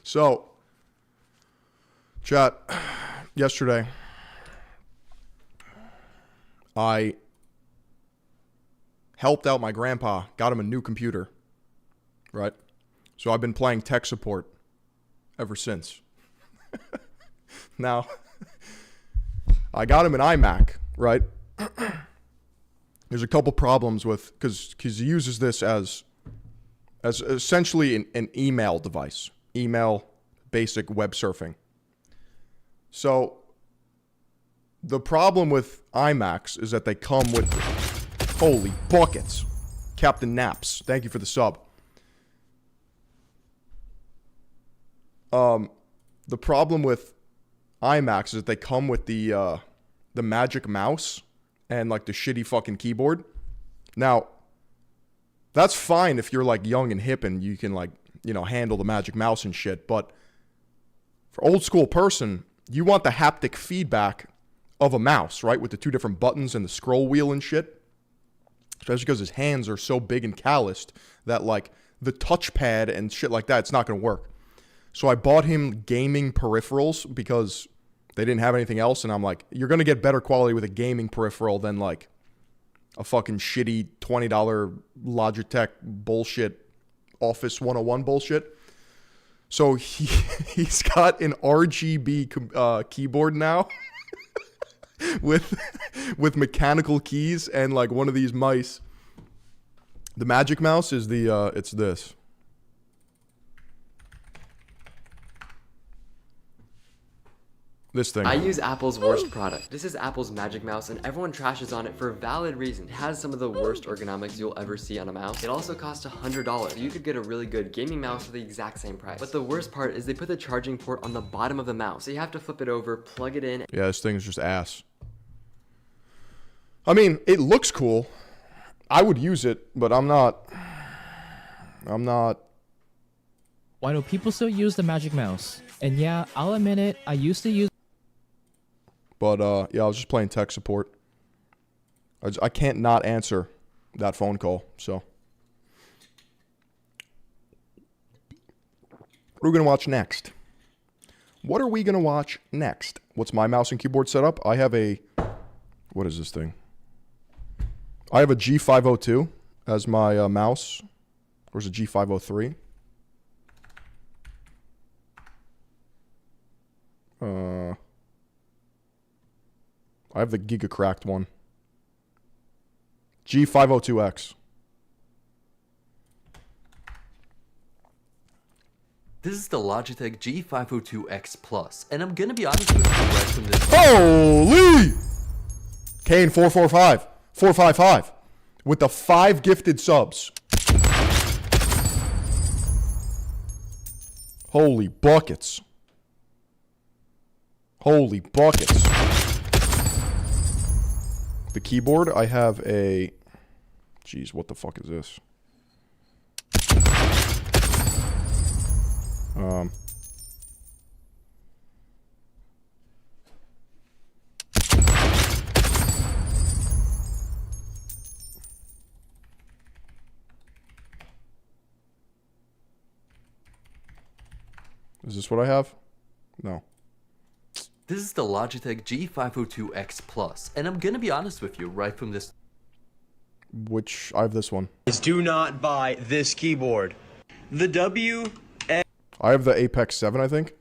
So, chat, yesterday, I helped out my grandpa, got him a new computer, right? So I've been playing tech support ever since. Now, I got him an iMac, right? There's a couple problems with, because he uses this as essentially an email device, email, basic web surfing. So the problem with iMacs is that they come with, holy buckets, Captain Naps, thank you for the sub. The problem with iMacs is that they come with the magic mouse and like the shitty fucking keyboard. Now, that's fine if you're like young and hip and you can like, you know, handle the magic mouse and shit. But for old school person, you want the haptic feedback of a mouse, right? With the two different buttons and the scroll wheel and shit. Especially because his hands are so big and calloused that like the touchpad and shit like that, it's not going to work. So I bought him gaming peripherals because they didn't have anything else. And I'm like, you're going to get better quality with a gaming peripheral than like a fucking shitty $20 Logitech bullshit, Office 101 bullshit. So he's got an RGB keyboard now with mechanical keys and like one of these mice. The magic mouse is it's this. This thing. I use Apple's worst product. This is Apple's Magic Mouse and everyone trashes on it for a valid reason. It has some of the worst ergonomics you'll ever see on a mouse. It also costs $100. So you could get a really good gaming mouse for the exact same price. But the worst part is they put the charging port on the bottom of the mouse. So you have to flip it over, plug it in. Yeah, this thing is just ass. I mean, it looks cool. I would use it, but I'm not. Why do people still use the Magic Mouse? And yeah, I'll admit it, I used to use. But yeah, I was just playing tech support. I can't not answer that phone call, so. What are we going to watch next? What are we going to watch next? What's my mouse and keyboard setup? I have a, what is this thing? I have a G502 as my mouse. Or is it G503? I have the Giga Cracked one. G502X. This is the Logitech G502X Plus, and I'm gonna be honest with you right from this. Holy! Kane 445. 455. With the 5 gifted subs. Holy buckets. Holy buckets. The keyboard, I have a... Jeez, what the fuck is this? Is this what I have? No. This is the Logitech G502X Plus, and I'm gonna be honest with you right from this. Which, I have this one. Do not buy this keyboard. The I have the Apex 7, I think.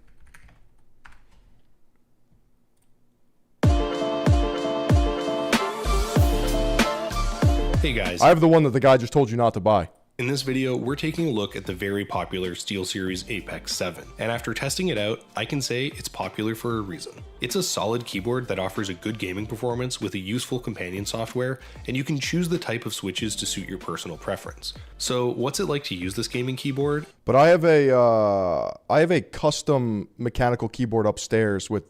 Hey guys. I have the one that the guy just told you not to buy. In this video, we're taking a look at the very popular SteelSeries Apex 7, and after testing it out, I can say it's popular for a reason. It's a solid keyboard that offers a good gaming performance with a useful companion software, and you can choose the type of switches to suit your personal preference. So what's it like to use this gaming keyboard? But I have a custom mechanical keyboard upstairs with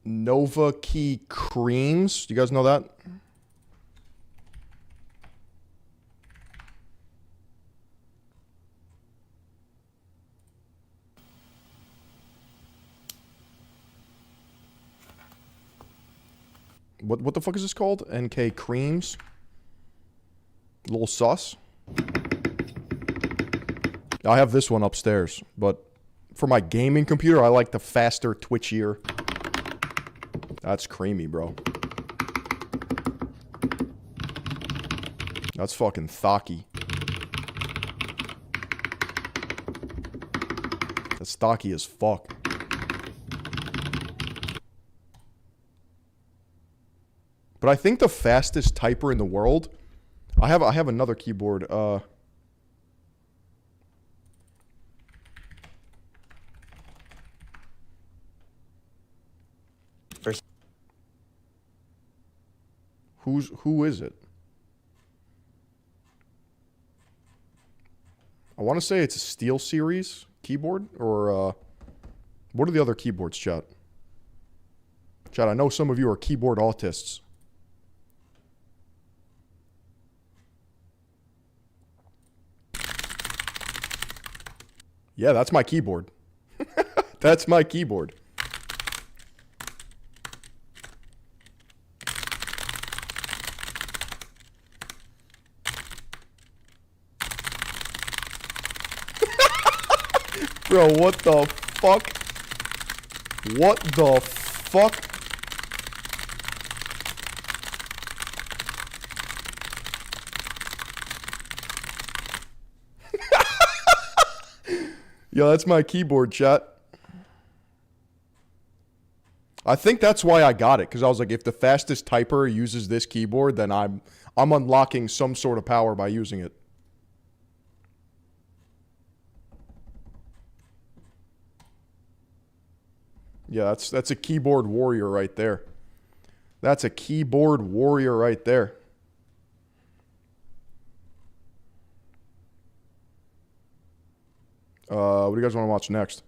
Nova Key Creams. Do you guys know that? What the fuck is this called? NK Creams? A little sus? I have this one upstairs, but for my gaming computer, I like the faster, twitchier. That's creamy, bro. That's fucking thocky. That's stocky as fuck. But I think the fastest typer in the world. I have another keyboard. Who is it? I want to say it's a Steel Series keyboard, or what are the other keyboards, chat? Chat, I know some of you are keyboard autists. Yeah, that's my keyboard. That's my keyboard. Bro, what the fuck? What the fuck? Yo, that's my keyboard, chat. I think that's why I got it, because I was like, if the fastest typer uses this keyboard, then I'm unlocking some sort of power by using it. Yeah, that's a keyboard warrior right there. That's a keyboard warrior right there. What do you guys want to watch next?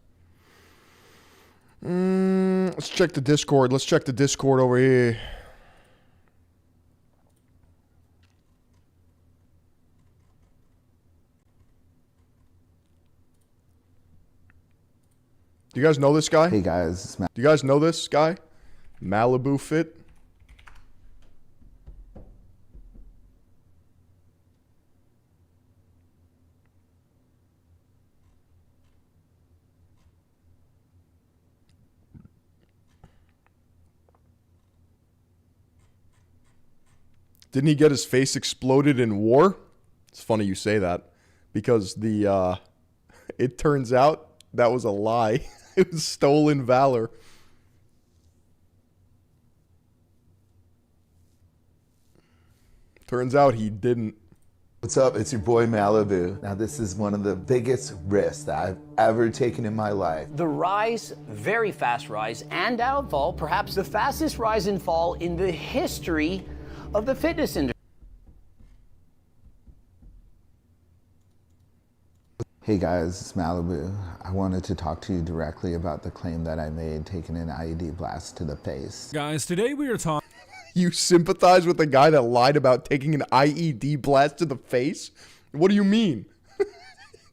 Let's check the Discord. Let's check the Discord over here. Do you guys know this guy? Hey guys. Do you guys know this guy? Malibu Fit? Didn't he get his face exploded in war? It's funny you say that, because the it turns out that was a lie. It was stolen valor. Turns out he didn't. What's up? It's your boy Malibu. Now this is one of the biggest risks that I've ever taken in my life. The rise, very fast rise, and downfall, perhaps the fastest rise and fall in the history of the fitness industry. Hey guys, it's Malibu. I wanted to talk to you directly about the claim that I made taking an IED blast to the face. Guys, today we are talking... You sympathize with the guy that lied about taking an IED blast to the face? What do you mean?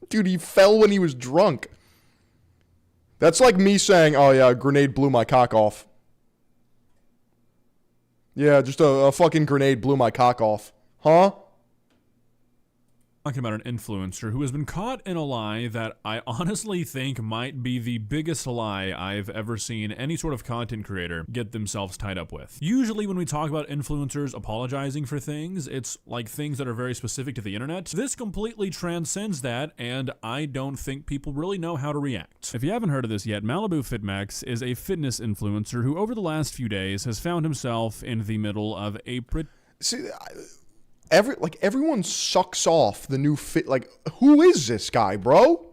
Dude, he fell when he was drunk. That's like me saying, oh yeah, a grenade blew my cock off. Yeah, just a fucking grenade blew my cock off. Huh? Talking about an influencer who has been caught in a lie that I honestly think might be the biggest lie I've ever seen any sort of content creator get themselves tied up with. Usually when we talk about influencers apologizing for things, it's like things that are very specific to the internet. This completely transcends that, and I don't think people really know how to react. If you haven't heard of this yet, Malibu Fit Max is a fitness influencer who over the last few days has found himself in the middle of a everyone sucks off the new fit. Like, who is this guy, bro?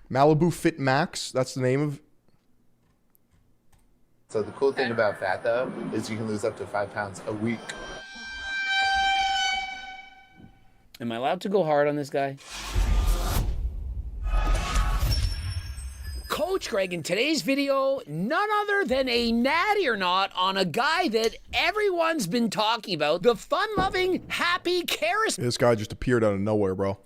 Malibu Fit Max. That's the name of. So the cool thing about fat though is you can lose up to 5 pounds a week. Am I allowed to go hard on this guy? Coach Greg, in today's video, none other than a natty or not on a guy that everyone's been talking about, the fun-loving, happy, charismatic, This guy just appeared out of nowhere, bro.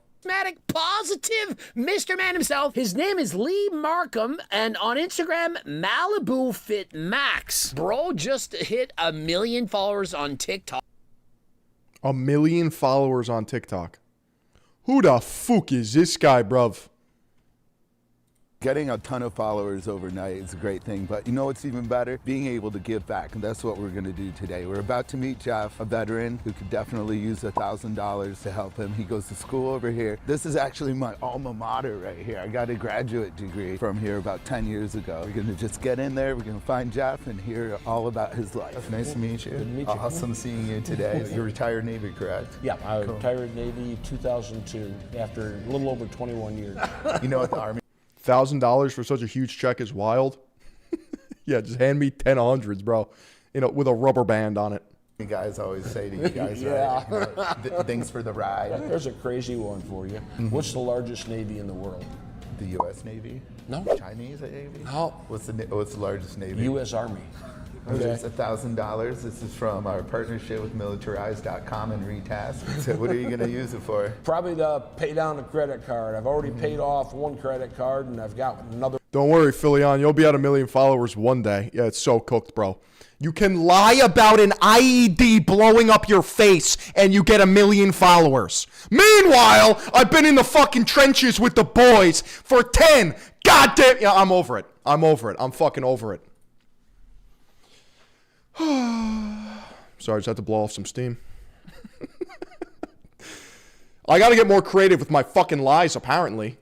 positive Mr. Man himself. His name is Lee Markham, and on Instagram, Malibu Fit Max. Bro just hit 1 million followers on TikTok. 1 million followers on TikTok. Who the fuck is this guy, bruv? Getting a ton of followers overnight is a great thing, but you know what's even better? Being able to give back, and that's what we're gonna do today. We're about to meet Jeff, a veteran who could definitely use $1,000 to help him. He goes to school over here. This is actually my alma mater right here. I got a graduate degree from here about 10 years ago. We're gonna just get in there, we're gonna find Jeff and hear all about his life. Nice to meet you. Good to meet you. Awesome seeing you today. You're retired Navy, correct? Yeah, I retired Navy 2002 after a little over 21 years. You know what the Army... $1,000 for such a huge check is wild. Yeah, just hand me 10 hundreds, bro. You know, with a rubber band on it. You guys always say to you guys, yeah. right? You know, thanks for the ride. There's a crazy one for you. What's the largest Navy in the world? The U.S. Navy? No. Chinese Navy? No. What's the largest Navy? U.S. Army. Okay. It's $1,000. This is from our partnership with Militarize.com and Retask. So what are you going to use it for? Probably to pay down a credit card. I've already paid off one credit card, and I've got another. Don't worry, Philion. You'll be at 1 million followers one day. Yeah, it's so cooked, bro. You can lie about an IED blowing up your face, and you get 1 million followers. Meanwhile, I've been in the fucking trenches with the boys for 10 goddamn... Yeah, I'm over it. I'm over it. I'm fucking over it. Sorry, I just had to blow off some steam. I gotta get more creative with my fucking lies, apparently.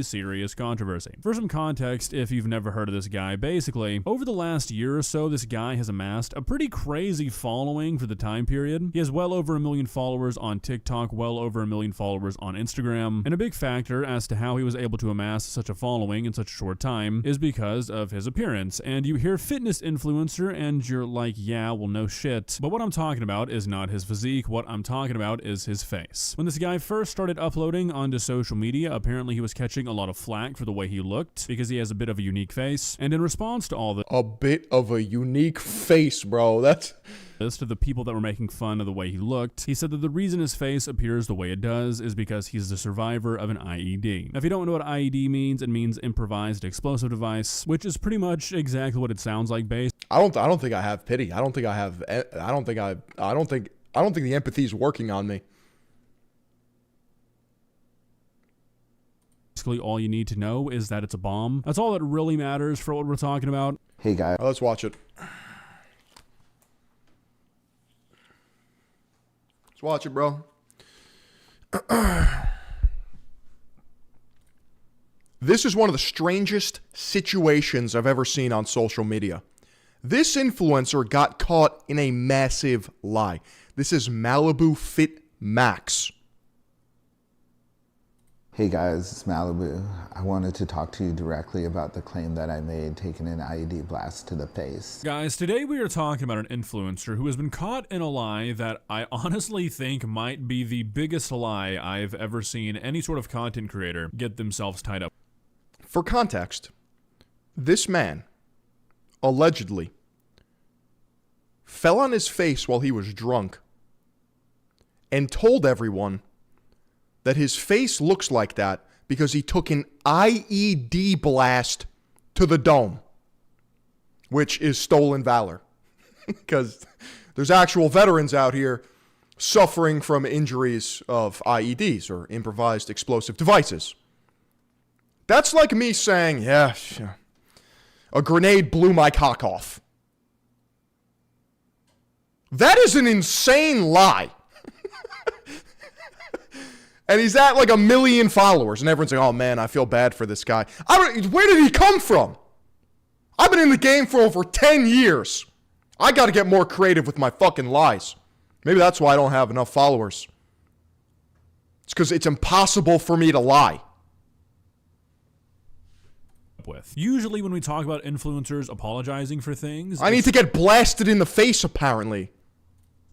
Serious controversy. For some context, if you've never heard of this guy, basically, over the last year or so, this guy has amassed a pretty crazy following for the time period. He has well over 1 million followers on TikTok, well over 1 million followers on Instagram, and a big factor as to how he was able to amass such a following in such a short time is because of his appearance. And you hear fitness influencer and you're like, yeah, well, no shit. But what I'm talking about is not his physique. What I'm talking about is his face. When this guy first started uploading onto social media, apparently he was catching a lot of flack for the way he looked because he has a bit of a unique face. And in response to all this, a bit of a unique face, bro. That's to the people that were making fun of the way he looked, he said that the reason his face appears the way it does is because he's the survivor of an IED. Now, if you don't know what IED means, it means improvised explosive device, which is pretty much exactly what it sounds like. Based. I don't think I have pity. I don't think the empathy is working on me. Basically, all you need to know is that it's a bomb. That's all that really matters for what we're talking about. Hey, guys. Let's watch it. Let's watch it, bro. This is one of the strangest situations I've ever seen on social media. This influencer got caught in a massive lie. This is Malibu Fit Max. Hey guys, it's Malibu. I wanted to talk to you directly about the claim that I made taking an IED blast to the face. Guys, today we are talking about an influencer who has been caught in a lie that I honestly think might be the biggest lie I've ever seen any sort of content creator get themselves tied up. For context, this man allegedly fell on his face while he was drunk and told everyone that his face looks like that because he took an IED blast to the dome, which is stolen valor. Because there's actual veterans out here suffering from injuries of IEDs or improvised explosive devices. That's like me saying, yeah, a grenade blew my cock off. That is an insane lie. And he's at like 1 million followers, and everyone's like, oh man, I feel bad for this guy. Where did he come from? I've been in the game for over 10 years. I got to get more creative with my fucking lies. Maybe that's why I don't have enough followers. It's because it's impossible for me to lie. Usually when we talk about influencers apologizing for things, I need to get blasted in the face, apparently.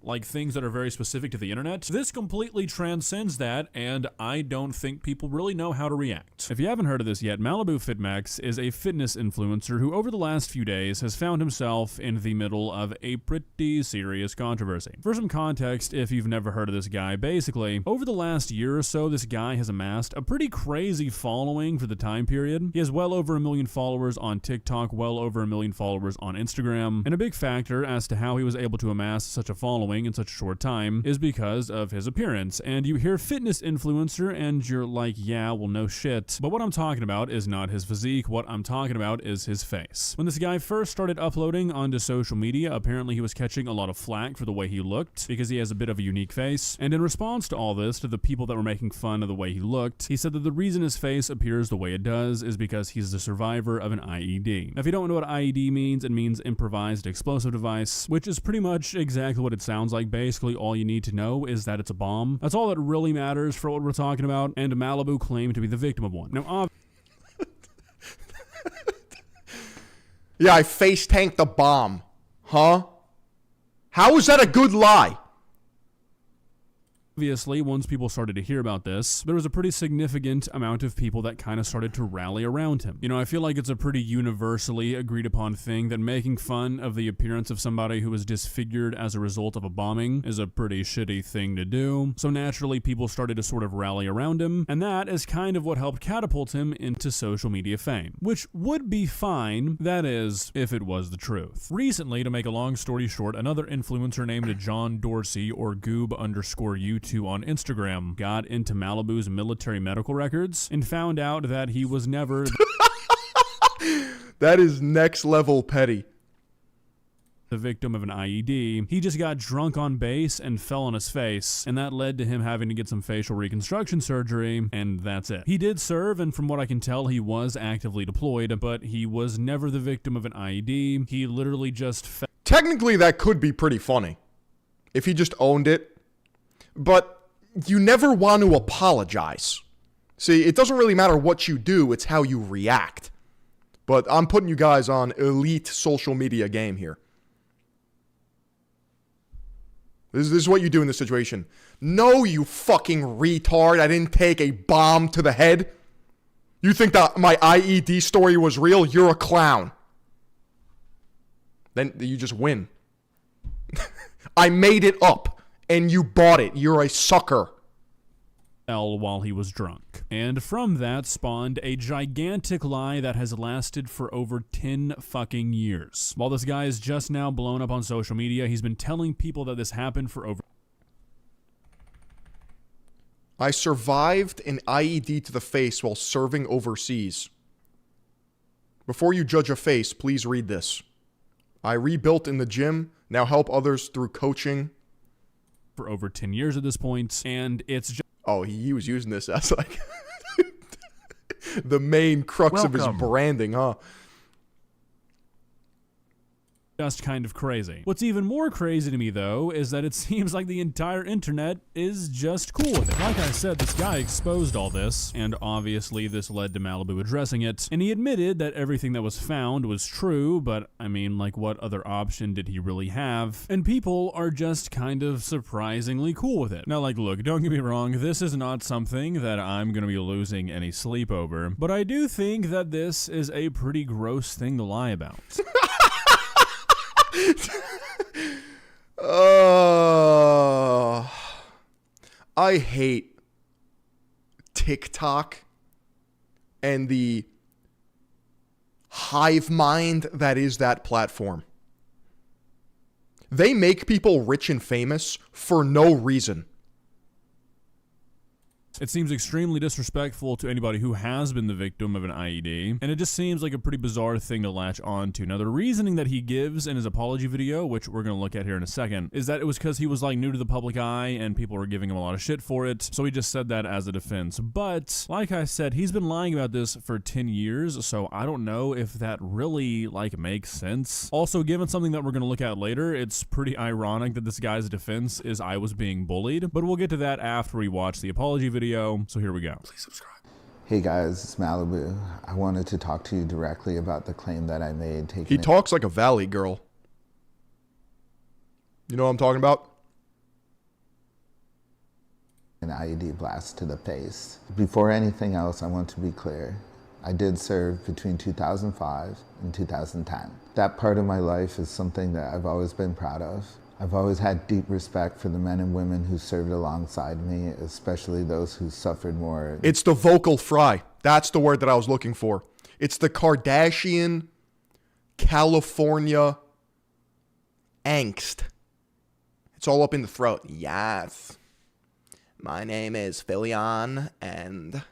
Like things that are very specific to the internet. This completely transcends that, and I don't think people really know how to react. If you haven't heard of this yet, Malibu Fit Max is a fitness influencer who over the last few days has found himself in the middle of a pretty serious controversy. For some context, if you've never heard of this guy, basically, over the last year or so, this guy has amassed a pretty crazy following for the time period. He has well over 1 million followers on TikTok, well over 1 million followers on Instagram, and a big factor as to how he was able to amass such a following growing in such a short time is because of his appearance. And you hear fitness influencer and you're like, yeah, well, no shit. But what I'm talking about is not his physique. What I'm talking about is his face. When this guy first started uploading onto social media, apparently he was catching a lot of flack for the way he looked because he has a bit of a unique face. And in response to all this, to the people that were making fun of the way he looked, he said that the reason his face appears the way it does is because he's the survivor of an IED. Now, if you don't know what IED means, it means improvised explosive device, which is pretty much exactly what it sounds like. Basically, all you need to know is that it's a bomb. That's all that really matters for what we're talking about, and Malibu claimed to be the victim of one. Now, yeah, I face tanked the bomb. Huh? How is that a good lie? obviously, once people started to hear about this, there was a pretty significant amount of people that kind of started to rally around him. You know, I feel like it's a pretty universally agreed upon thing that making fun of the appearance of somebody who was disfigured as a result of a bombing is a pretty shitty thing to do. So naturally, people started to sort of rally around him, and that is kind of what helped catapult him into social media fame, which would be fine, that is, if it was the truth. Recently, to make a long story short, another influencer named John Dorsey, or Goob_U2 on Instagram, got into Malibu's military medical records and found out that he was never that is next level petty. The victim of an IED. He just got drunk on base and fell on his face, and that led to him having to get some facial reconstruction surgery, and that's it. He did serve, and from what I can tell, he was actively deployed, but he was never the victim of an IED. He literally just fell. Technically, that could be pretty funny if he just owned it, but you never want to apologize. See, it doesn't really matter what you do, it's how you react. But I'm putting you guys on elite social media game here. This is what you do in this situation. No, you fucking retard. I didn't take a bomb to the head. You think that my IED story was real? You're a clown. Then you just win. I made it up, and you bought it. You're a sucker. While he was drunk. And from that spawned a gigantic lie that has lasted for over 10 fucking years. While this guy is just now blown up on social media, he's been telling people that this happened for over... I survived an IED to the face while serving overseas. Before you judge a face, please read this. I rebuilt in the gym, now help others through coaching. For over 10 years at this point, and it's just... Oh, he was using this as like the main crux of his branding, huh? Just kind of crazy. What's even more crazy to me, though, is that it seems like the entire internet is just cool with it. Like I said, this guy exposed all this, and obviously this led to Malibu addressing it, and he admitted that everything that was found was true, but I mean, like, what other option did he really have? And people are just kind of surprisingly cool with it. Now, like, look, don't get me wrong, this is not something that I'm gonna be losing any sleep over, but I do think that this is a pretty gross thing to lie about. I hate TikTok and the hive mind that is that platform. They make people rich and famous for no reason. It seems extremely disrespectful to anybody who has been the victim of an IED, and it just seems like a pretty bizarre thing to latch on to. Now, the reasoning that he gives in his apology video, which we're going to look at here in a second, is that it was because he was like new to the public eye and people were giving him a lot of shit for it, so he just said that as a defense. But, like I said, he's been lying about this for 10 years, so I don't know if that really, like, makes sense. Also, given something that we're going to look at later, it's pretty ironic that this guy's defense is I was being bullied, but we'll get to that after we watch the apology video. So here we go. Please subscribe. Hey guys, it's Malibu. I wanted to talk to you directly about the claim that I made. He talks like a valley girl. You know what I'm talking about? An IED blast to the face. Before anything else, I want to be clear. I did serve between 2005 and 2010. That part of my life is something that I've always been proud of. I've always had deep respect for the men and women who served alongside me, especially those who suffered more. It's the vocal fry. That's the word that I was looking for. It's the Kardashian, California angst. It's all up in the throat. Yes. My name is Philion, and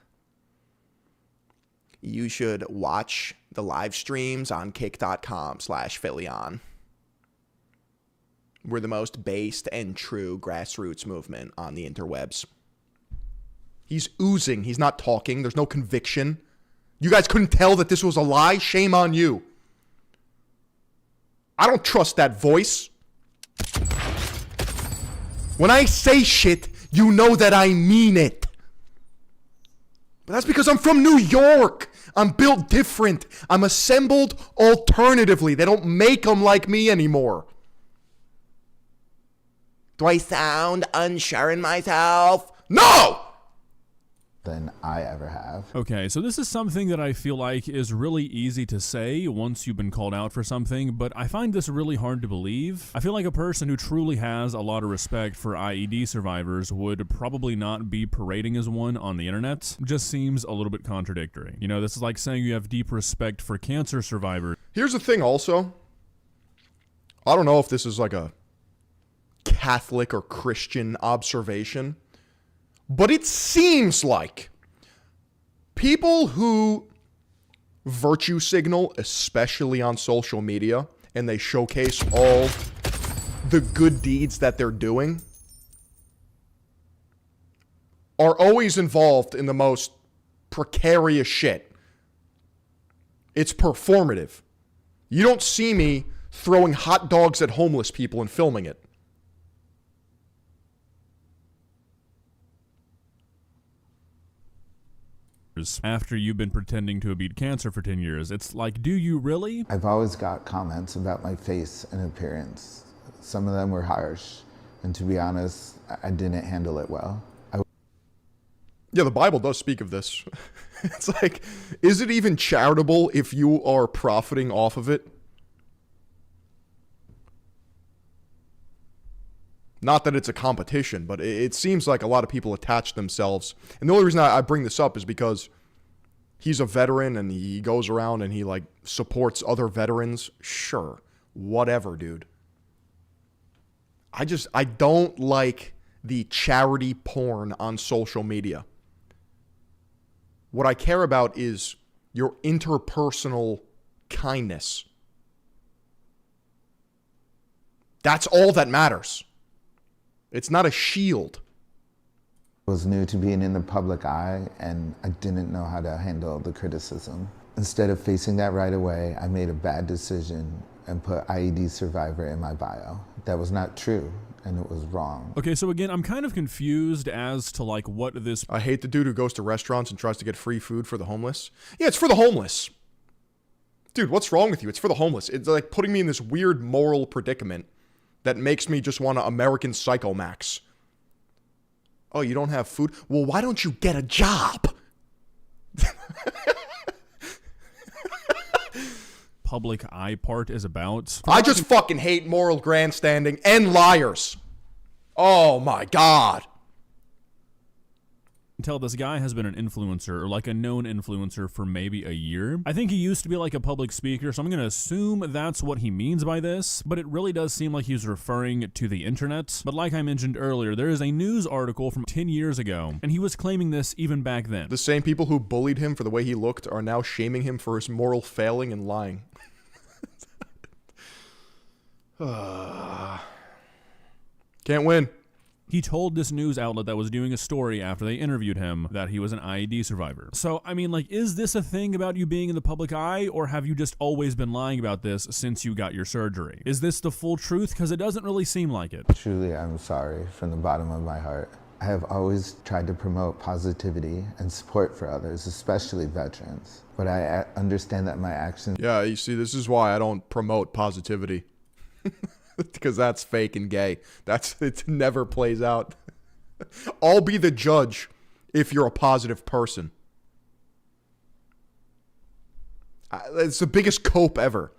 you should watch the live streams on kick.com/Philion. We're the most based and true grassroots movement on the interwebs. He's oozing. He's not talking. There's no conviction. You guys couldn't tell that this was a lie? Shame on you. I don't trust that voice. When I say shit, you know that I mean it. But that's because I'm from New York. I'm built different. I'm assembled alternatively. They don't make them like me anymore. Do I sound unsure in myself? No! Than I ever have. Okay, so this is something that I feel like is really easy to say once you've been called out for something, but I find this really hard to believe. I feel like a person who truly has a lot of respect for IED survivors would probably not be parading as one on the internet. It just seems a little bit contradictory. You know, this is like saying you have deep respect for cancer survivors. Here's the thing also. I don't know if this is like a Catholic or Christian observation, but it seems like people who virtue signal, especially on social media, and they showcase all the good deeds that they're doing, are always involved in the most precarious shit. It's performative. You don't see me throwing hot dogs at homeless people and filming it. After you've been pretending to have beat cancer for 10 years. It's like, do you really? I've always got comments about my face and appearance. Some of them were harsh, and to be honest, I didn't handle it well. Yeah, the Bible does speak of this. It's like, is it even charitable if you are profiting off of it? Not that it's a competition, but it seems like a lot of people attach themselves. And the only reason I bring this up is because he's a veteran and he goes around and he like supports other veterans. Sure, whatever, dude. I don't like the charity porn on social media. What I care about is your interpersonal kindness. That's all that matters. It's not a shield. I was new to being in the public eye, and I didn't know how to handle the criticism. Instead of facing that right away, I made a bad decision and put IED survivor in my bio. That was not true, and it was wrong. Okay, so again, I'm kind of confused as to like what this... I hate the dude who goes to restaurants and tries to get free food for the homeless. Yeah, it's for the homeless. Dude, what's wrong with you? It's for the homeless. It's like putting me in this weird moral predicament that makes me just want to American Psycho Max. Oh, you don't have food? Well, why don't you get a job? Public eye part is about. I just fucking hate moral grandstanding and liars. Oh my God. Tell this guy has been an influencer or like a known influencer for maybe a year. I think he used to be like a public speaker, so I'm going to assume that's what he means by this, but it really does seem like he's referring to the internet. But like I mentioned earlier, there is a news article from 10 years ago, and he was claiming this even back then. The same people who bullied him for the way he looked are now shaming him for his moral failing and lying. Can't win. He told this news outlet that was doing a story after they interviewed him that he was an IED survivor. So, I mean, like, is this a thing about you being in the public eye, or have you just always been lying about this since you got your surgery? Is this the full truth? Because it doesn't really seem like it. Truly, I'm sorry from the bottom of my heart. I have always tried to promote positivity and support for others, especially veterans. But I understand that my actions... Yeah, you see, this is why I don't promote positivity. Because that's fake and gay. It never plays out. I'll be the judge if you're a positive person. It's the biggest cope ever.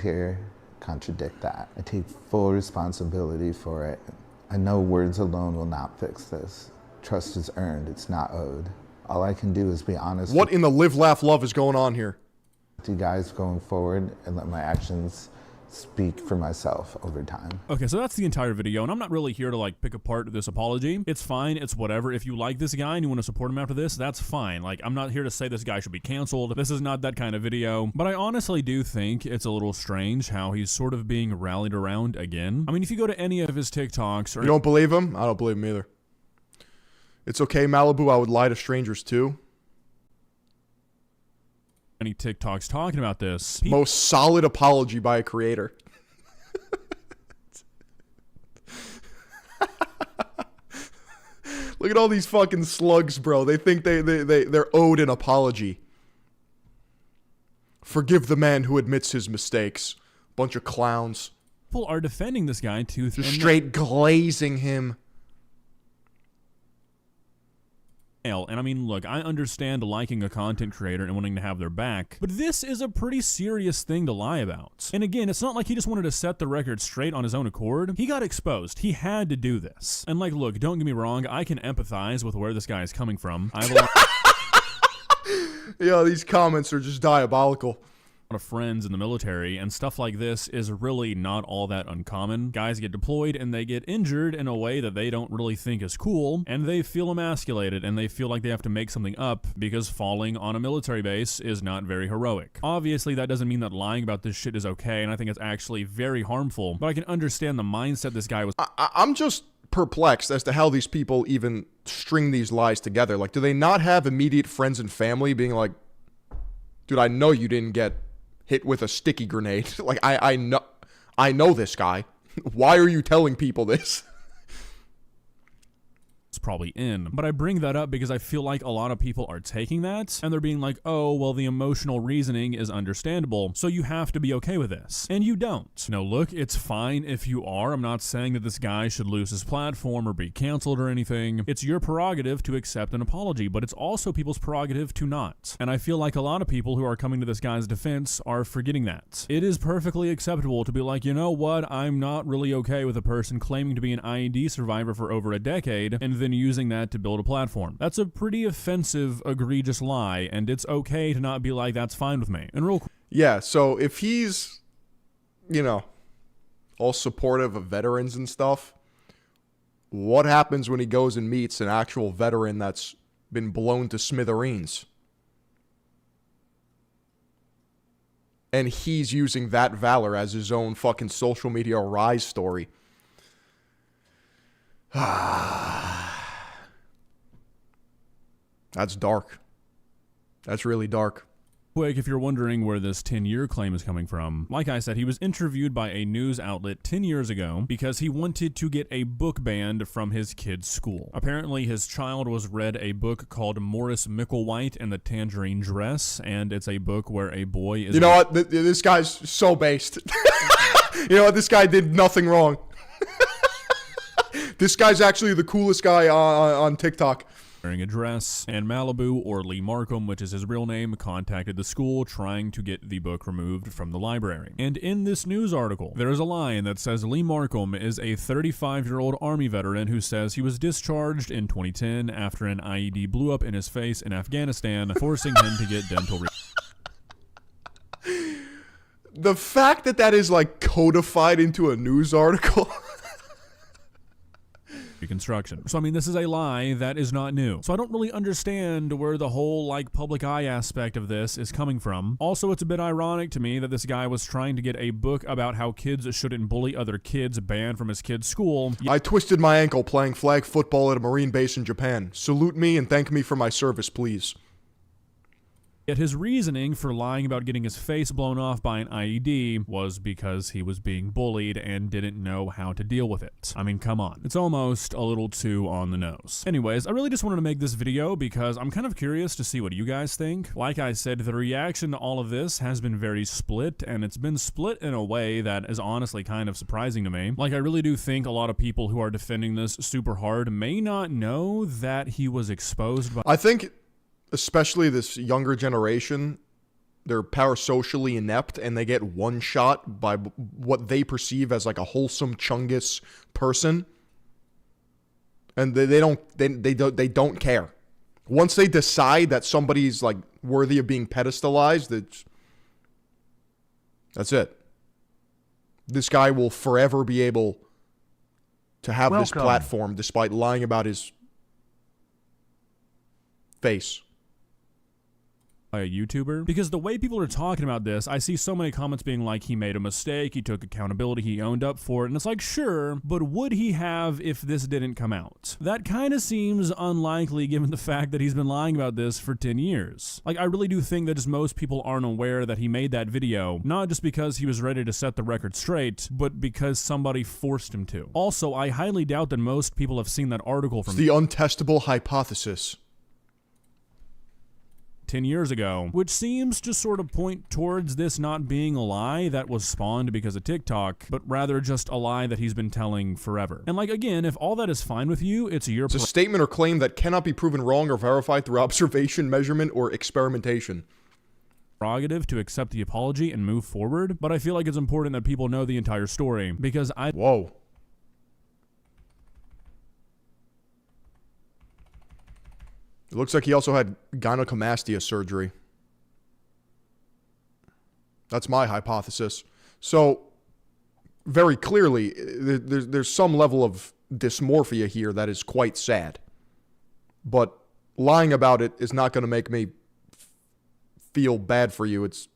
Here contradict that. I take full responsibility for it. I know words alone will not fix this. Trust is earned, it's not owed. All I can do is be honest. What in the live, laugh, love is going on here? You guys going forward and let my actions speak for myself over time. Okay, so that's the entire video, and I'm not really here to like pick apart this apology. It's fine, it's whatever. If you like this guy and you want to support him after this, that's fine. Like, I'm not here to say this guy should be canceled. This is not that kind of video, but I honestly do think it's a little strange how he's sort of being rallied around again. I mean, if you go to any of his TikToks or— You don't believe him? I don't believe him either. It's okay, Malibu, I would lie to strangers too. any TikToks talking about this. Most solid apology by a creator. Look at all these fucking slugs, bro. They think they're owed an apology. Forgive the man who admits his mistakes. Bunch of clowns. People are defending this guy tooth and straight glazing him. And I mean, look, I understand liking a content creator and wanting to have their back, but this is a pretty serious thing to lie about. And again, it's not like he just wanted to set the record straight on his own accord. He got exposed. He had to do this. And like, look, don't get me wrong, I can empathize with where this guy is coming from. I have a lot yeah, these comments are just diabolical. of friends in the military, and stuff like this is really not all that uncommon. Guys get deployed and they get injured in a way that they don't really think is cool, and they feel emasculated and they feel like they have to make something up because falling on a military base is not very heroic. Obviously, that doesn't mean that lying about this shit is okay, and I think it's actually very harmful, but I can understand the mindset this guy was. I'm just perplexed as to how these people even string these lies together. Like, do they not have immediate friends and family being like, dude, I know you didn't get hit with a sticky grenade. Like, I know this guy. Why are you telling people this? It's probably in. But I bring that up because I feel like a lot of people are taking that and they're being like, oh, well, the emotional reasoning is understandable, so you have to be okay with this. And you don't. No, look, it's fine if you are. I'm not saying that this guy should lose his platform or be canceled or anything. It's your prerogative to accept an apology, but it's also people's prerogative to not. And I feel like a lot of people who are coming to this guy's defense are forgetting that. It is perfectly acceptable to be like, you know what, I'm not really okay with a person claiming to be an IED survivor for over a decade and then using that to build a platform. That's a pretty offensive, egregious lie, and it's okay to not be like, that's fine with me. And real quick. Yeah, so if he's, you know, all supportive of veterans and stuff, what happens when he goes and meets an actual veteran that's been blown to smithereens? And he's using that valor as his own fucking social media rise story. That's dark. That's really dark. Quick, if you're wondering where this 10-year claim is coming from, like I said, he was interviewed by a news outlet 10 years ago because he wanted to get a book banned from his kid's school. Apparently, his child was read a book called Morris Micklewhite and the Tangerine Dress, and it's a book where a boy is... You know what? This guy's so based. You know what? This guy did nothing wrong. This guy's actually the coolest guy on TikTok. Wearing a dress, and Malibu, or Lee Markham, which is his real name, contacted the school trying to get the book removed from the library. And in this news article, there is a line that says Lee Markham is a 35-year-old Army veteran who says he was discharged in 2010 after an IED blew up in his face in Afghanistan, forcing him to get dental The fact that that is like codified into a news article. reconstruction. So I mean, this is a lie that is not new. So I don't really understand where the whole like public eye aspect of this is coming from. Also, it's a bit ironic to me that this guy was trying to get a book about how kids shouldn't bully other kids banned from his kid's school. I twisted my ankle playing flag football at a Marine base in Japan. Salute me and thank me for my service, please. Yet his reasoning for lying about getting his face blown off by an IED was because he was being bullied and didn't know how to deal with it. I mean, come on. It's almost a little too on the nose. Anyways, I really just wanted to make this video because I'm kind of curious to see what you guys think. Like I said, the reaction to all of this has been very split, and it's been split in a way that is honestly kind of surprising to me. Like, I really do think a lot of people who are defending this super hard may not know that he was exposed by— I think especially this younger generation, they're parasocially inept and they get one shot by what they perceive as like a wholesome Chungus person, and they don't care. Once they decide that somebody's like worthy of being pedestalized, that's it. This guy will forever be able to have this Welcome. platform despite lying about his face. By a YouTuber, because the way people are talking about this, I see so many comments being like, he made a mistake, he took accountability, he owned up for it, and it's like, sure, but would he have if this didn't come out? That kind of seems unlikely given the fact that he's been lying about this for 10 years. Like, I really do think that just most people aren't aware that he made that video, not just because he was ready to set the record straight, but because somebody forced him to. Also, I highly doubt that most people have seen that article from It's the untestable hypothesis. 10 years ago, which seems to sort of point towards this not being a lie that was spawned because of TikTok, but rather just a lie that he's been telling forever. And like, again, if all that is fine with you, it's your It's a statement or claim that cannot be proven wrong or verified through observation, measurement, or experimentation. Prerogative to accept the apology and move forward, but I feel like it's important that people know the entire story, because Whoa. It looks like he also had gynecomastia surgery. That's my hypothesis. So, very clearly, there's some level of dysmorphia here that is quite sad. But lying about it is not going to make me feel bad for you. It's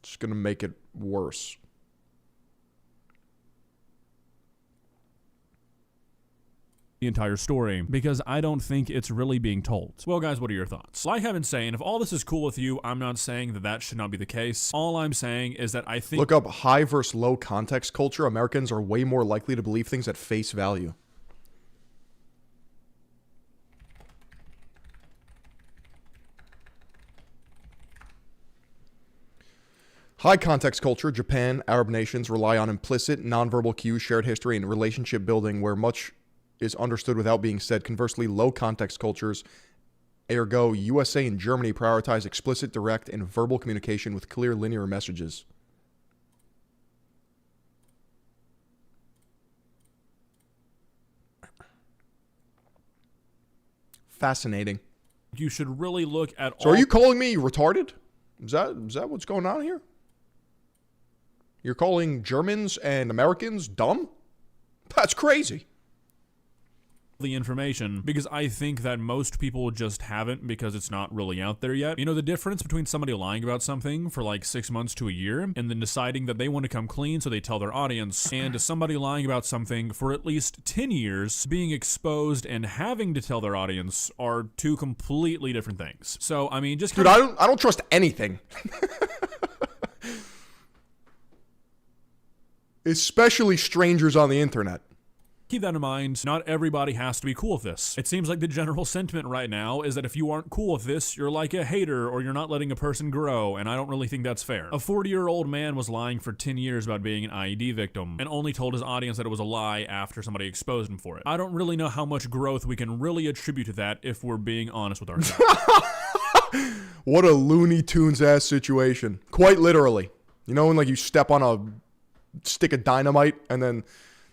just going to make it worse. the entire story, because I don't think it's really being told. Well, guys, what are your thoughts? Like I've been saying, if all this is cool with you, I'm not saying that that should not be the case. All I'm saying is that I think— Look up high versus low context culture. Americans are way more likely to believe things at face value. High context culture, Japan, Arab nations rely on implicit, nonverbal cues, shared history, and relationship building where much is understood without being said. Conversely, low context cultures, ergo USA and Germany, prioritize explicit, direct, and verbal communication with clear linear messages. Fascinating. You should really look at So are you calling me retarded? Is that what's going on here? You're calling Germans and Americans dumb? That's crazy. The information, because I think that most people just haven't, because it's not really out there yet. You know, the difference between somebody lying about something for like 6 months to a year and then deciding that they want to come clean so they tell their audience, and somebody lying about something for at least 10 years, being exposed and having to tell their audience, are two completely different things. So, I mean, just Dude, I don't trust anything. Especially strangers on the internet. Keep that in mind. Not everybody has to be cool with this. It seems like the general sentiment right now is that if you aren't cool with this, you're like a hater or you're not letting a person grow, and I don't really think that's fair. A 40-year-old man was lying for 10 years about being an IED victim and only told his audience that it was a lie after somebody exposed him for it. I don't really know how much growth we can really attribute to that if we're being honest with ourselves. What a Looney Tunes ass situation. Quite literally. You know when like you step on a stick of dynamite and then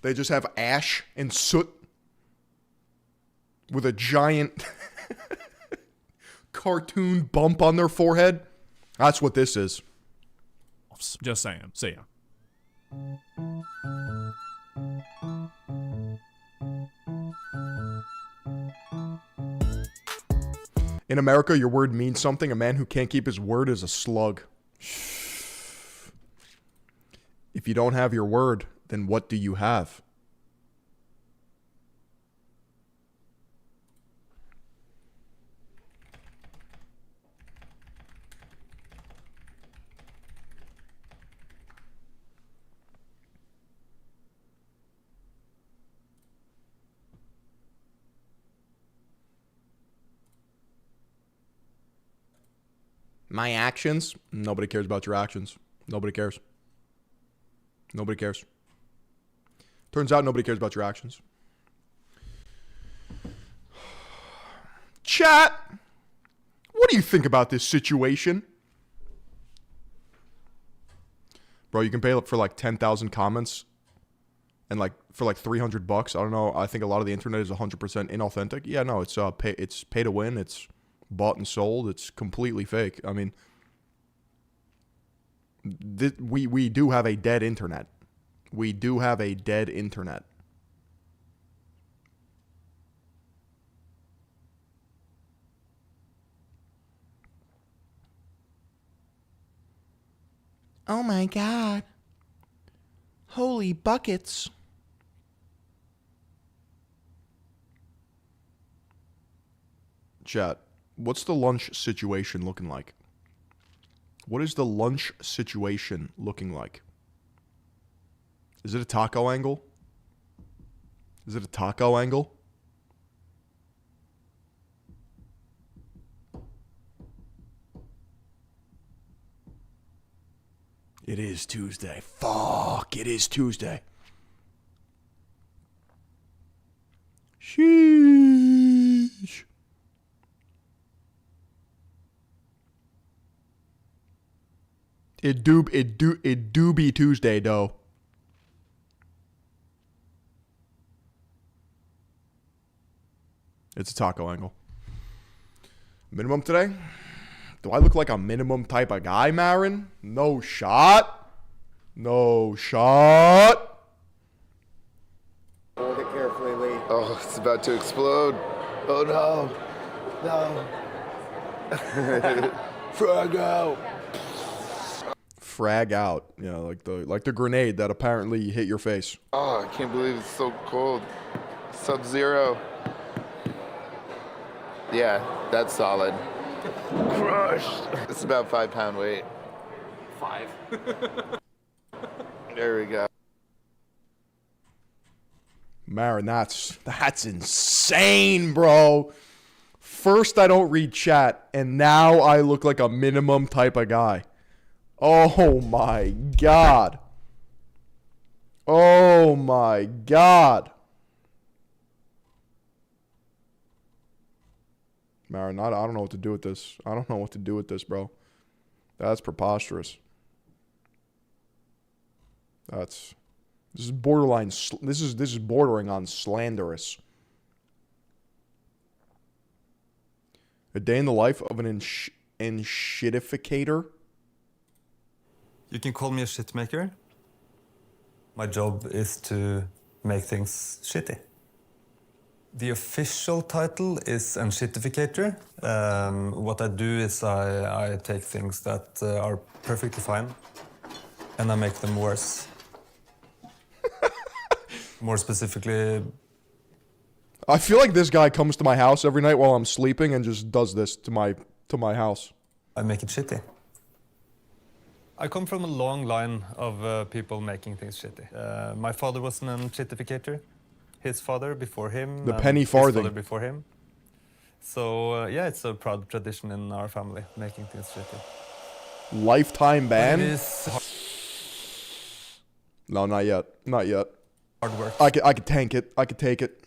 they just have ash and soot with a giant cartoon bump on their forehead? That's what this is. Just saying. See ya. In America, your word means something. A man who can't keep his word is a slug. If you don't have your word, then what do you have? My actions? Nobody cares about your actions. Nobody cares. Nobody cares. Turns out nobody cares about your actions. Chat, what do you think about this situation? Bro, you can pay for like 10,000 comments and like for like $300. I don't know. I think a lot of the internet is 100% inauthentic. Yeah, no, it's pay to win. It's bought and sold. It's completely fake. I mean, we do have a dead internet. We do have a dead internet. Oh my God. Holy buckets. Chat, what's the lunch situation looking like? What is the lunch situation looking like? Is it a taco angle? Is it a taco angle? It is Tuesday. Fuck, it is Tuesday. Sheesh. It do be Tuesday, though. It's a taco angle. Minimum today? Do I look like a minimum type of guy, Marin? No shot. No shot. Hold it carefully, Lee. Oh, it's about to explode. Oh no. No. Frag out. Frag out. Yeah, like the grenade that apparently hit your face. Oh, I can't believe it's so cold. Sub-zero. Yeah, that's solid. Crushed. It's about 5 pound weight. 5. There we go. Marin, that's insane, bro. First I don't read chat, and now I look like a minimum type of guy. Oh my God. Oh my God. Marin, I don't know what to do with this. I don't know what to do with this, bro. That's preposterous. This is borderline. This is bordering on slanderous. A day in the life of an shitificator. You can call me a shit maker. My job is to make things shitty. The official title is an shittificator. What I do is I take things that are perfectly fine and I make them worse. More specifically, I feel like this guy comes to my house every night while I'm sleeping and just does this to my house. I make it shitty. I come from a long line of people making things shitty. My father was an shittificator. His father before him. The penny farthing. His father before him. So yeah, it's a proud tradition in our family, making things shitty. Lifetime ban? No, not yet. Not yet. Hard work. I could tank it. I could take it.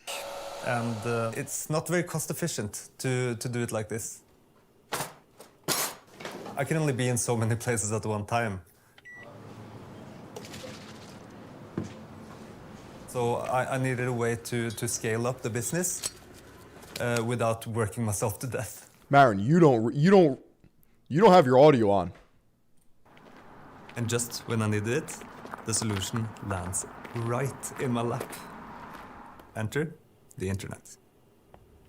And it's not very cost efficient to do it like this. I can only be in so many places at one time. So I needed a way to scale up the business without working myself to death. Marin, you don't have your audio on. And just when I needed it, the solution lands right in my lap. Enter the internet.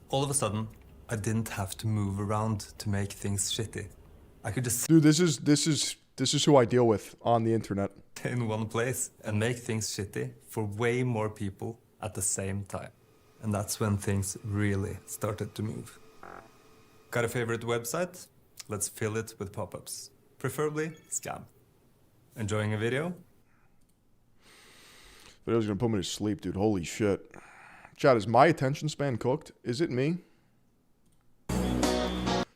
All of a sudden, I didn't have to move around to make things shitty. I could just Dude, this is who I deal with on the internet. In one place and make things shitty for way more people at the same time. And that's when things really started to move. Got a favorite website? Let's fill it with pop-ups. Preferably scam. Enjoying a video? Video's gonna put me to sleep, dude. Holy shit. Chat, is my attention span cooked? Is it me?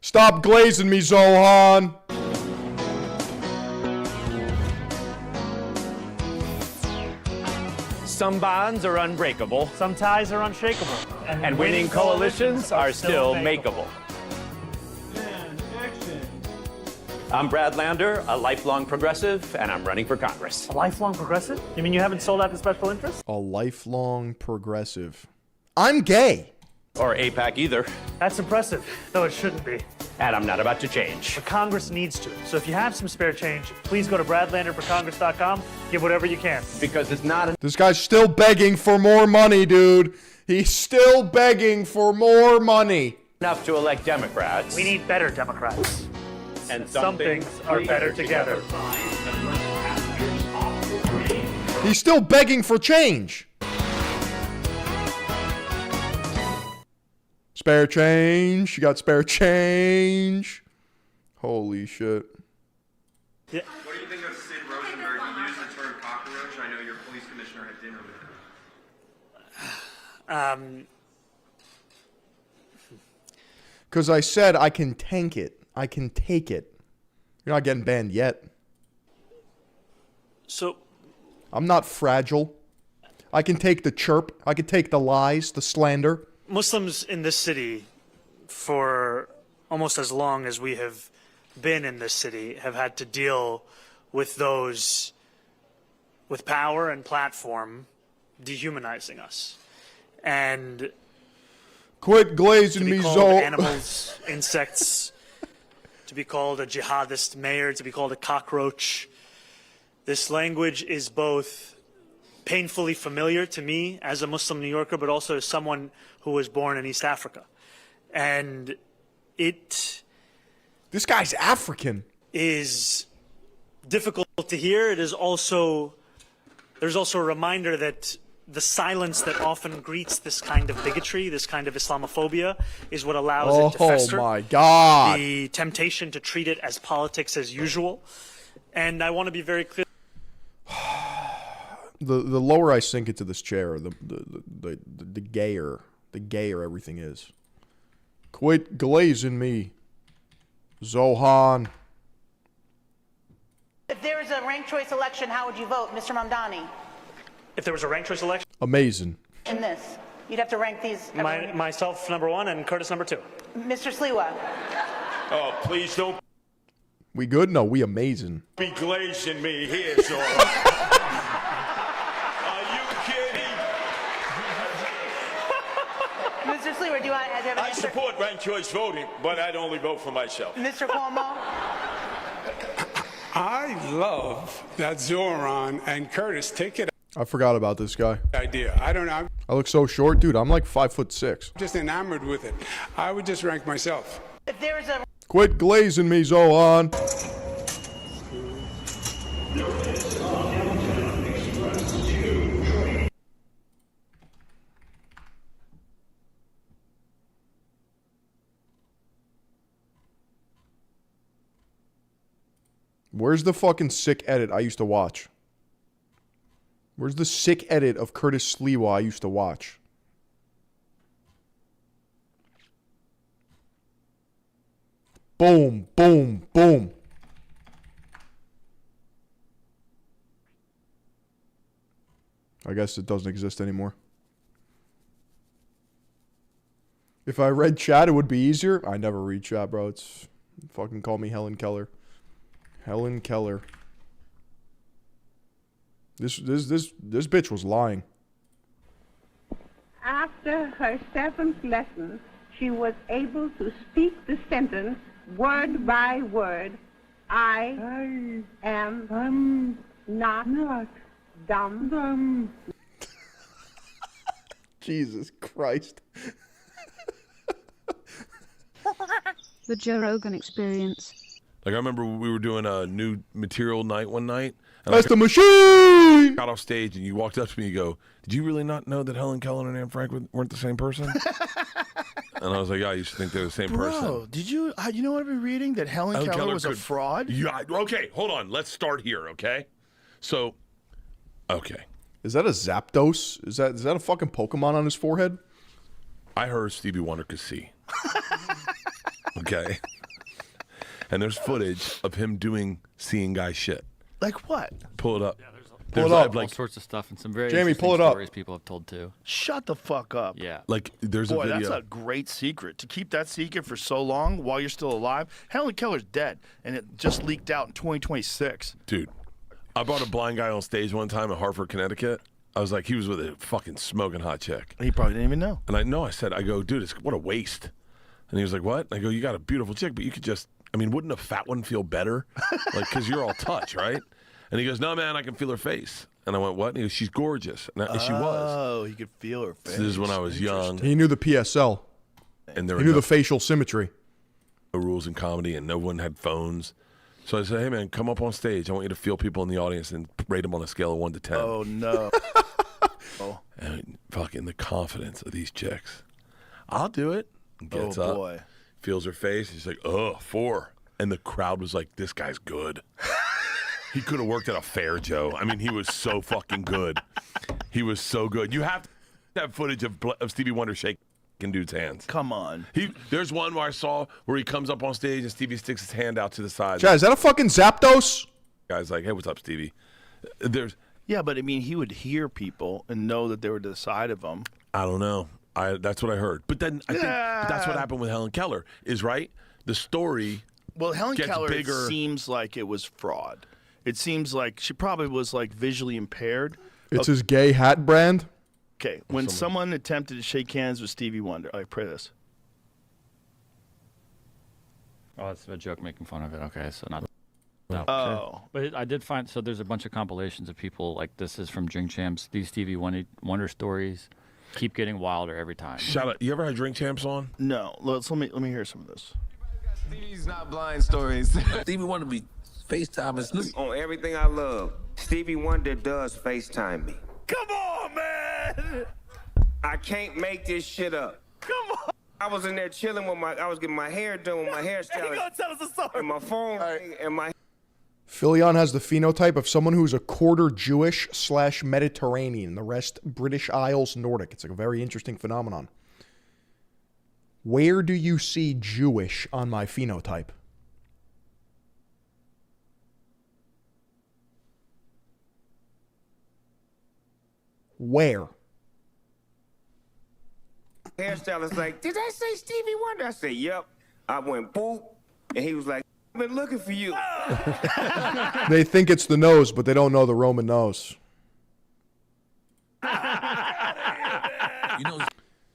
Stop glazing me, Zohan! Some bonds are unbreakable. Some ties are unshakable. And winning coalitions are still makeable. I'm Brad Lander, a lifelong progressive, and I'm running for Congress. A lifelong progressive? You mean you haven't sold out to special interests? A lifelong progressive. I'm gay. Or APAC either. That's impressive, though it shouldn't be. And I'm not about to change. But Congress needs to. So if you have some spare change, please go to bradlanderforcongress.com. Give whatever you can. Because it's not This guy's still begging for more money, dude. He's still begging for more money. enough to elect Democrats. We need better Democrats. And some things are better together. He's still begging for change. Spare change. You got spare change. Holy shit. Yeah. What do you think of Sid Rosenberg? You used the term cockroach. I know your police commissioner had dinner with him. Because I said I can tank it. I can take it. You're not getting banned yet. So I'm not fragile. I can take the chirp. I can take the lies, the slander. Muslims in this city, for almost as long as we have been in this city, have had to deal with those with power and platform dehumanizing us. And quit glazing me, Zoe. Animals, insects, to be called a jihadist mayor, to be called a cockroach. This language is both painfully familiar to me as a Muslim New Yorker, but also as someone who was born in East Africa. And it... This guy's African. ...is difficult to hear. It is also... There's also a reminder that the silence that often greets this kind of bigotry, this kind of Islamophobia, is what allows it to fester. Oh my God. The temptation to treat it as politics as usual. And I want to be very clear. The lower I sink into this chair, the gayer everything is. Quit glazing me, Zohan. If there was a ranked choice election, how would you vote, Mr. Mamdani? If there was a ranked choice election? Amazing. In this, you'd have to rank these. Myself number 1 and Curtis number 2. Mr. Sliwa. Oh, please don't We good? No, we amazing. be glazing me here, Zora. Mr. Sliwa, do you have an I answer? support ranked choice voting, but I'd only vote for myself. Mr. Cuomo? I love that Zoran and Curtis take it I forgot about this guy. idea. I don't know. I'm I look so short, dude. I'm like 5'6". just enamored with it. I would just rank myself. If there is a Quit glazing me, Zohan. Where's the fucking sick edit I used to watch? Where's the sick edit of Curtis Sliwa I used to watch? Boom, boom, boom. I guess it doesn't exist anymore. If I read chat, it would be easier. I never read chat, bro. It's fucking call me Helen Keller. Helen Keller. This bitch was lying. After her 7th lesson, she was able to speak the sentence word by word. I am not dumb. Jesus Christ. The Joe Rogan Experience. Like, I remember we were doing a new material night one night. And That's the machine! Got off stage and you walked up to me and you go, did you really not know that Helen Keller and Anne Frank weren't the same person? And I was like, yeah, I used to think they're the same person. Bro, did you, you know what I've been reading? That Helen Keller was a fraud? Yeah, okay, hold on. Let's start here, okay? So, okay. Is that a Zapdos? Is that a fucking Pokemon on his forehead? I heard Stevie Wonder could see. Okay? And there's footage of him doing seeing guy shit. Like what? Pull it up. Yeah, There's pull it up. Like, all sorts of stuff and some very Jamie, interesting pull it up. stories people have told too. Shut the fuck up. Yeah. Like, there's Boy, a video. that's a great secret. To keep that secret for so long while you're still alive. Helen Keller's dead, and it just leaked out in 2026. Dude, I brought a blind guy on stage one time in Hartford, Connecticut. I was like, he was with a fucking smoking hot chick. He probably didn't even know. And I said, I go, dude, what a waste. And he was like, what? And I go, you got a beautiful chick, but you could just, I mean, wouldn't a fat one feel better? Like, because you're all touch, right? And he goes, no, man, I can feel her face. And I went, what? And he goes, she's gorgeous. And she was. Oh, he could feel her face. So this is when I was young. He knew the PSL. And there he knew the facial symmetry. No rules in comedy, and no one had phones. So I said, hey, man, come up on stage. I want you to feel people in the audience and rate them on a scale of 1 to 10. Oh, no. And fucking the confidence of these chicks. I'll do it. And gets up, boy. feels her face. He's like, 4. And the crowd was like, this guy's good. He could have worked at a fair, Joe. I mean, he was so fucking good. He was so good. You have to have footage of Stevie Wonder shaking dude's hands. Come on. There's one where I saw where he comes up on stage and Stevie sticks his hand out to the side. Chad, is that a fucking Zapdos? Guy's like, hey, what's up, Stevie? Yeah, but I mean, he would hear people and know that they were to the side of him. I don't know. That's what I heard. But then I think that's what happened with Helen Keller is, right? The story Helen gets Keller, bigger. It seems like it was fraud. It seems like she probably was like visually impaired. It's his gay hat brand. Okay, when someone attempted to shake hands with Stevie Wonder, I pray this. Oh, it's a joke making fun of it. Okay, so not. No. Oh. But I did find, so there's a bunch of compilations of people, like this is from Drink Champs, these Stevie Wonder stories keep getting wilder every time. Shout out. You ever had Drink Champs on? No. Let me hear some of this. Stevie's not blind stories. Stevie Wonder be FaceTiming on everything I love. Stevie Wonder does FaceTime me. Come on, man! I can't make this shit up. Come on! I was in there chilling with I was getting my hair done with my hairstylist. He gonna tell us a story. And my phone and my. Philion has the phenotype of someone who's a quarter Jewish / Mediterranean, the rest British Isles Nordic. It's like a very interesting phenomenon. Where do you see Jewish on my phenotype? Where? Hairstylist like, did I say Stevie Wonder? I said, yep. I went boop, and he was like, I've been looking for you. They think it's the nose, but they don't know the Roman nose.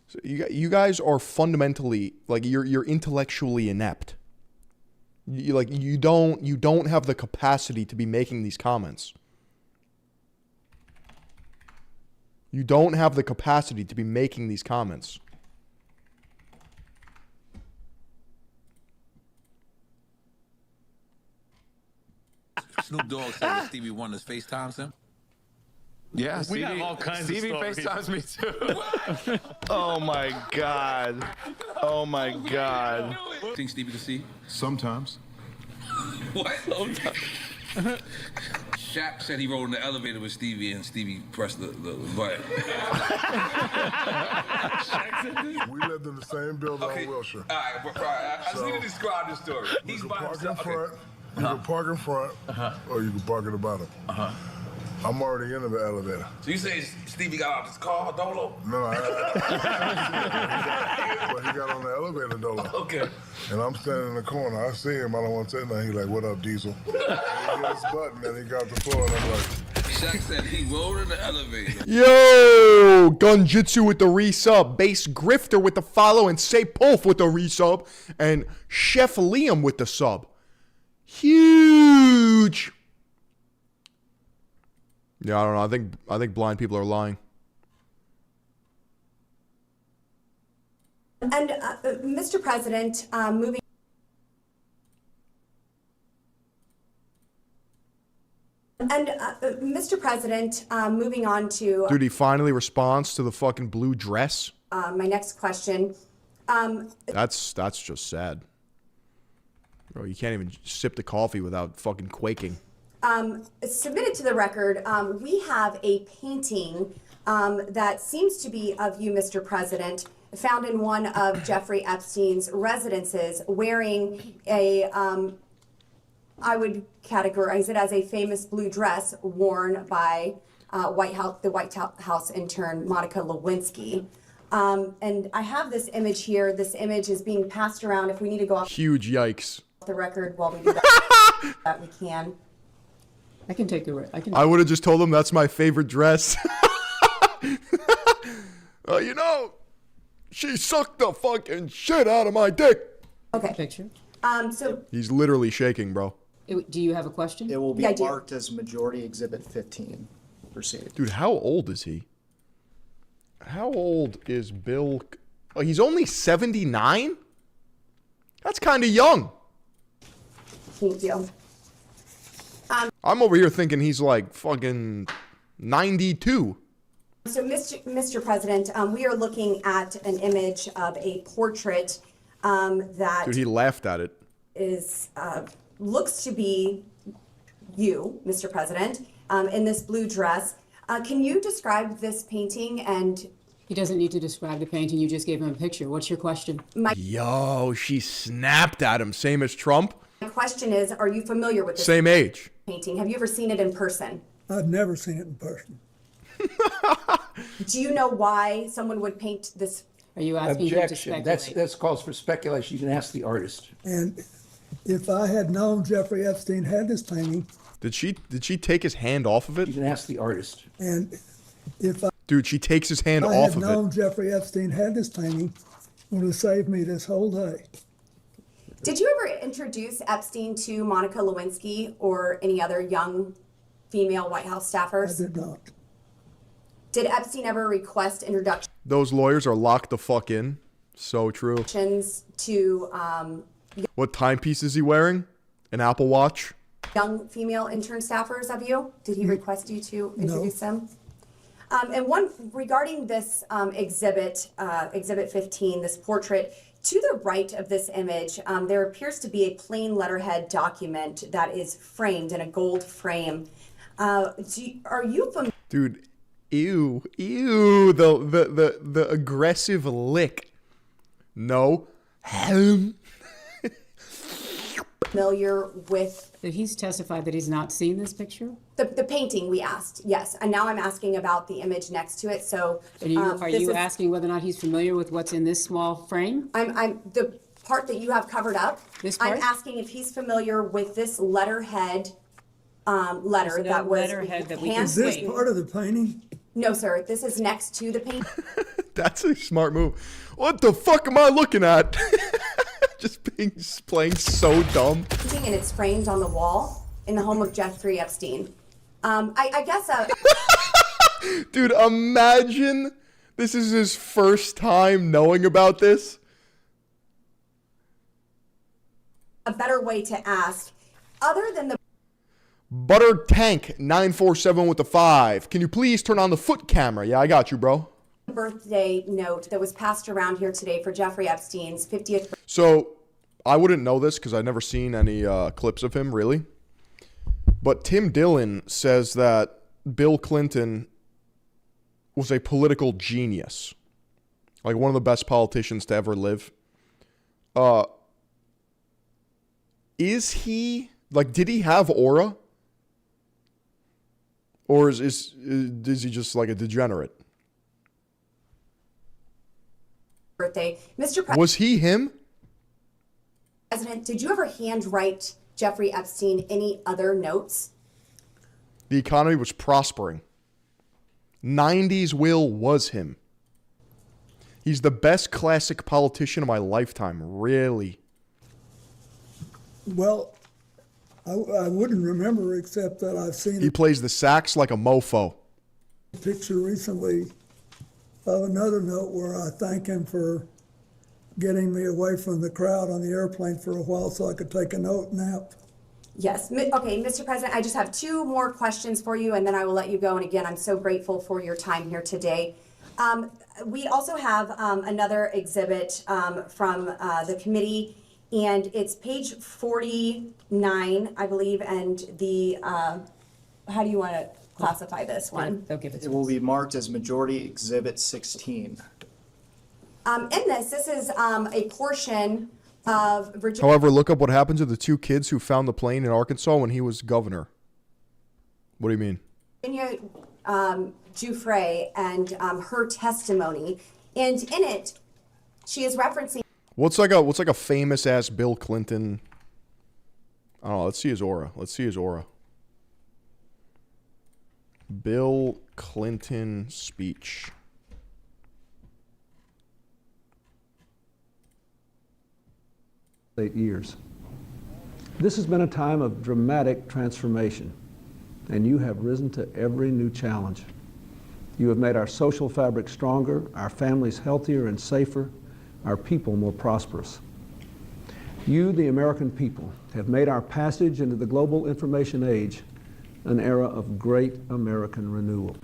So you guys are fundamentally like you're intellectually inept. You don't have the capacity to be making these comments. You don't have the capacity to be making these comments. Snoop Dogg said that Stevie Wonder's FaceTimes him. Yeah, we have all kinds of Stevie stories. FaceTimes me too. Oh my God. Oh my God. Think Stevie can see? Sometimes. What? Shaq said he rode in the elevator with Stevie and Stevie pressed the button. We lived in the same building on Wilshire. All right. I just need to describe this story. You can park in front. You can park in front, or you can park in the bottom. I'm already in the elevator. So you say Stevie got out his car, Dolo? No, but he got on the elevator, Dolo. Okay. And I'm standing in the corner. I see him. I don't want to say nothing. He's like, "What up, Diesel?" And he hit his button, and he got the floor, and I'm like. Shaq said he rode in the elevator. Yo, Gunjitsu with the resub, Base Grifter with the follow, and Say Pulf with the resub, and Chef Liam with the sub. Huge. Yeah, I don't know. I think blind people are lying. And Mr. President, moving. And Mr. President, moving on to. Dude, he finally responds to the fucking blue dress. My next question. That's just sad. Bro, you can't even sip the coffee without fucking quaking. Submitted to the record, we have a painting that seems to be of you, Mr. President, found in one of Jeffrey Epstein's residences, wearing a, I would categorize it as a famous blue dress worn by the White House intern Monica Lewinsky. And I have this image here. This image is being passed around. If we need to go off Huge yikes. the record while we do that, we can. I can take it. I would have just told him that's my favorite dress. You know, She sucked the fucking shit out of my dick. Okay. Picture. So He's literally shaking, bro. Do you have a question? It will be Yeah, I do. marked as Majority Exhibit 15. Proceed. Dude, how old is he? How old is Bill? Oh, he's only 79? That's kind of young. thank you. I'm over here thinking he's like fucking 92. So, Mr. President, we are looking at an image of a portrait that Dude, he laughed at it. is looks to be you, Mr. President, in this blue dress. Can you describe this painting? And He doesn't need to describe the painting. You just gave him a picture. What's your question? Yo, she snapped at him. Same as Trump. my question is, are you familiar with this Same age. painting? Have you ever seen it in person? I've never seen it in person. Do you know why someone would paint this? Are you asking him to Objection. speculate? That's calls for speculation. You can ask the artist. And if I had known Jeffrey Epstein had this painting, Did she take his hand off of it? You can ask the artist. and if I, Dude, she takes his hand I off had of known it. Jeffrey Epstein had this painting, it would have saved me this whole day. Did you ever introduce Epstein to Monica Lewinsky or any other young female White House staffers? I did not. Did Epstein ever request introductions Those lawyers are locked the fuck in. So true. to What timepiece is he wearing? An Apple Watch? young female intern staffers of you? Did he request you to introduce them? And one regarding this exhibit, Exhibit 15, this portrait, to the right of this image, there appears to be a plain letterhead document that is framed in a gold frame. Are you familiar? Dude, ew, the aggressive lick. No. Familiar with He's testified that he's not seen this picture. the painting we asked, yes, and now I'm asking about the image next to it. So Are you asking whether or not he's familiar with what's in this small frame? I'm the part that you have covered up. This part? I'm asking if he's familiar with this letterhead letter There's no that was letterhead that we can Is this handwritten. part of the painting? No, sir. This is next to the painting. That's a smart move. What the fuck am I looking at? Just playing so dumb. And it's framed on the wall in the home of Jeffrey Epstein. I guess Dude, imagine this is his first time knowing about this. a better way to ask, other than the Butter Tank 947 with the 5. Can you please turn on the foot camera? Yeah, I got you, bro. birthday note that was passed around here today for Jeffrey Epstein's 50th. So, I wouldn't know this because I've never seen any clips of him, really. But Tim Dillon says that Bill Clinton was a political genius. Like one of the best politicians to ever live. Is he, like, did he have aura? Or is he just like a degenerate? Birthday. Mr. Was he him? President, did you ever handwrite Jeffrey Epstein any other notes? The economy was prospering. 90s Will was him. He's the best classic politician of my lifetime, really. Well, I wouldn't remember except that I've seen He plays the sax like a mofo. a picture recently of another note where I thank him for getting me away from the crowd on the airplane for a while so I could take a nap. Yes. Okay, Mr. President, I just have two more questions for you, and then I will let you go. And again, I'm so grateful for your time here today. We also have another exhibit from the committee, and it's page 49, I believe, and the, how do you want to classify this one? They'll give it It will be marked as Majority Exhibit 16. In this is a portion of Virginia. However, look up what happened to the two kids who found the plane in Arkansas when he was governor. What do you mean? Virginia Giuffre and her testimony, and in it, she is referencing. What's like a famous ass Bill Clinton? I don't know. Let's see his aura. Bill Clinton speech. 8 years. This has been a time of dramatic transformation, and you have risen to every new challenge. You have made our social fabric stronger, our families healthier and safer, our people more prosperous. You, the American people, have made our passage into the global information age an era of great American renewal.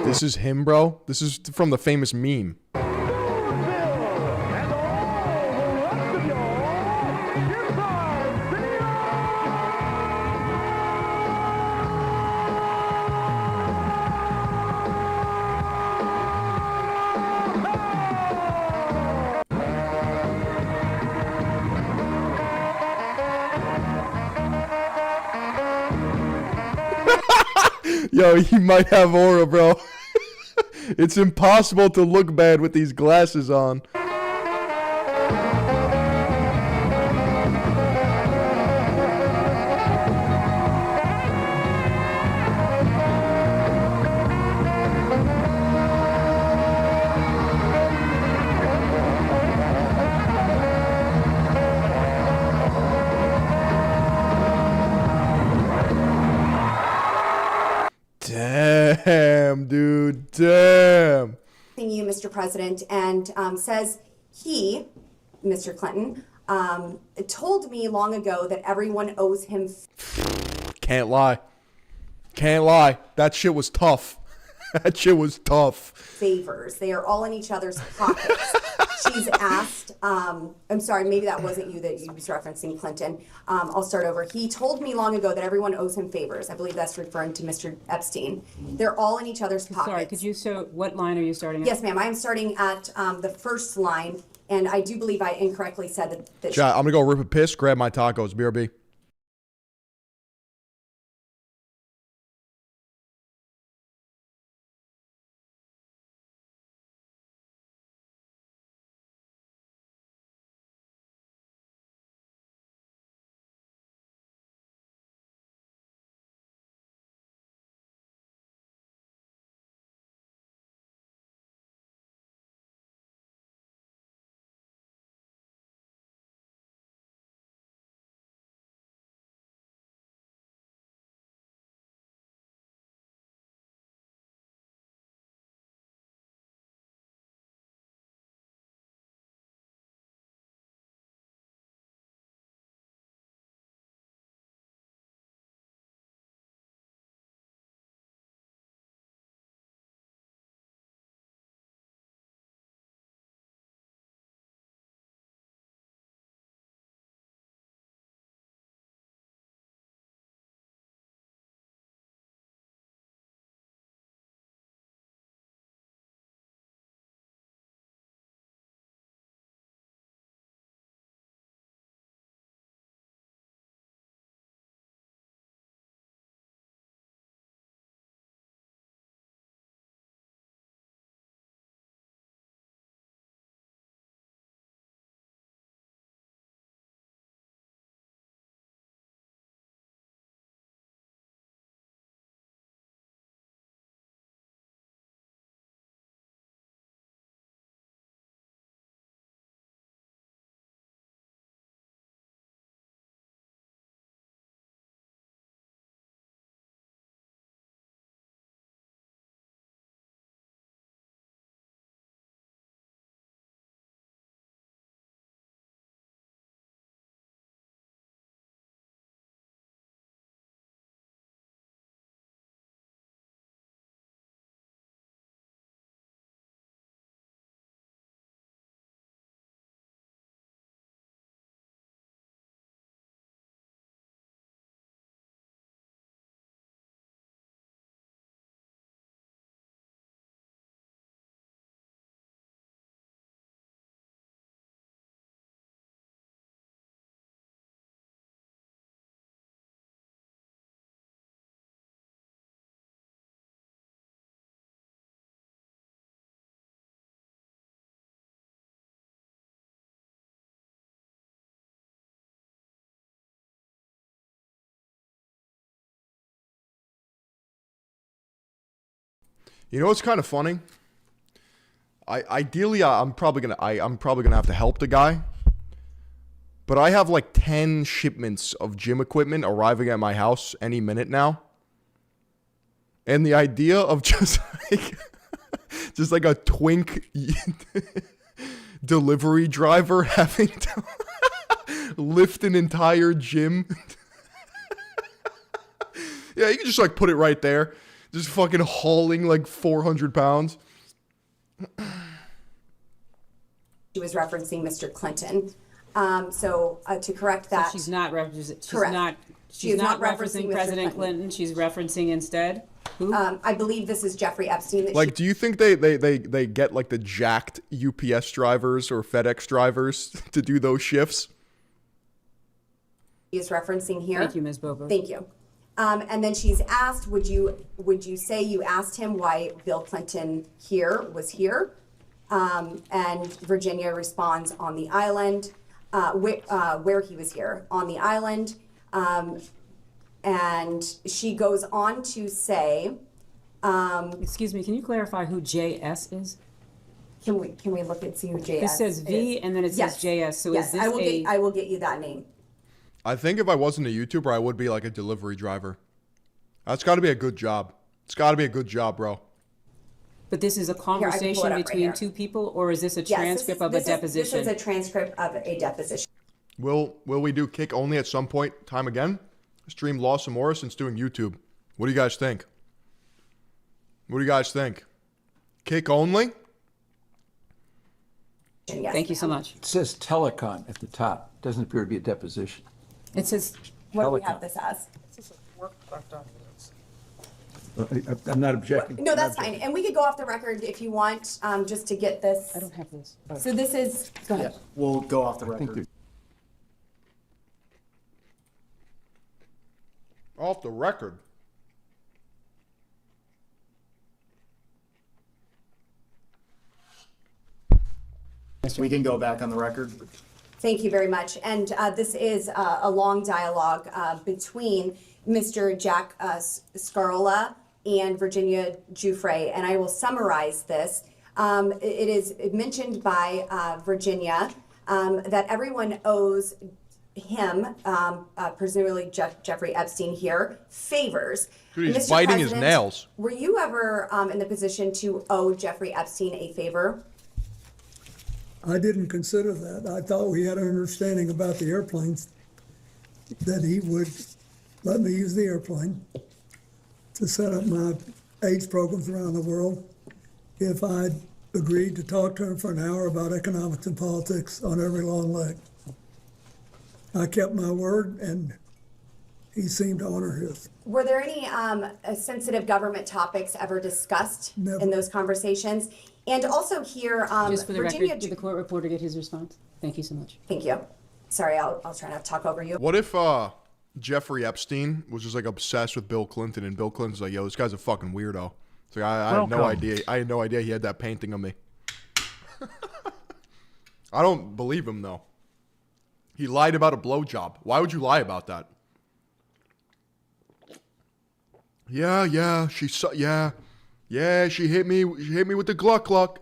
This is him, bro. This is from the famous meme. Yo, he might have aura, bro. It's impossible to look bad with these glasses on. Damn, dude. Damn. You, Mr. President, and says he, Mr. Clinton, told me long ago that everyone owes him. Can't lie. Can't lie. That shit was tough. That shit was tough. Favors. They are all in each other's pockets. She's asked, I'm sorry, maybe that wasn't you that you was referencing, Clinton. I'll start over. He told me long ago that everyone owes him favors. I believe that's referring to Mr. Epstein. They're all in each other's pockets. Sorry, could you, so what line are you starting at? Yes, ma'am. I am starting at the first line, and I do believe I incorrectly said that. Chat, I'm going to go rip a piss, grab my tacos. BRB. You know what's kind of funny? Ideally, I'm probably gonna have to help the guy. But I have like 10 shipments of gym equipment arriving at my house any minute now. And the idea of just like a twink delivery driver having to lift an entire gym. Yeah, you can just like put it right there. Just fucking hauling like 400 pounds. She was referencing Mr. Clinton. So to correct that, So she's not referencing. Correct. She's not referencing President Clinton. She's referencing instead. Who? I believe this is Jeffrey Epstein. That Like, do you think they get like the jacked UPS drivers or FedEx drivers to do those shifts? she is referencing here. Thank you, Ms. Bober. Thank you. And then she's asked, would you say you asked him why Bill Clinton was here? And Virginia responds on the island, where he was here, on the island. And she goes on to say, excuse me, can you clarify who JS is? Can we look and see who JS is? This says V and then it says JS. So yes, is this I will get you that name. I think if I wasn't a YouTuber, I would be like a delivery driver. That's got to be a good job. It's got to be a good job, bro. But this is a conversation between two people, or is this a transcript of a deposition? This is a transcript of a deposition. Will we do kick only at some point? Time again? Stream Lawson Morrison's doing YouTube. What do you guys think? What do you guys think? Kick only? Yes, Thank you so much. It says telecon at the top. Doesn't appear to be a deposition. It says, what do we have this as? I'm not objecting. No, that's fine. And we could go off the record if you want, just to get this. I don't have this. So this is, go ahead. Yeah, we'll go off the record. Off the record? We can go back on the record. Thank you very much. And this is a long dialogue between Mr. Jack Scarola and Virginia Giuffre, and I will summarize this. It is mentioned by Virginia that everyone owes him, presumably Jeffrey Epstein here, favors. Dude, he's Mr. biting his President, nails. Were you ever in the position to owe Jeffrey Epstein a favor? I didn't consider that. I thought we had an understanding about the airplanes, that he would let me use the airplane to set up my AIDS programs around the world if I'd agreed to talk to him for an hour about economics and politics on every long leg. I kept my word, and he seemed to honor his. Were there any sensitive government topics ever discussed in those conversations? And also here, just for the Virginia, record, did the court reporter get his response? Thank you so much. Thank you. Sorry, I'll try not to talk over you. What if Jeffrey Epstein was just like obsessed with Bill Clinton, and Bill Clinton's like, yo, this guy's a fucking weirdo. It's like, I had no idea. I had no idea he had that painting of me. I don't believe him, though. He lied about a blowjob. Why would you lie about that? Yeah, she hit me with the gluck.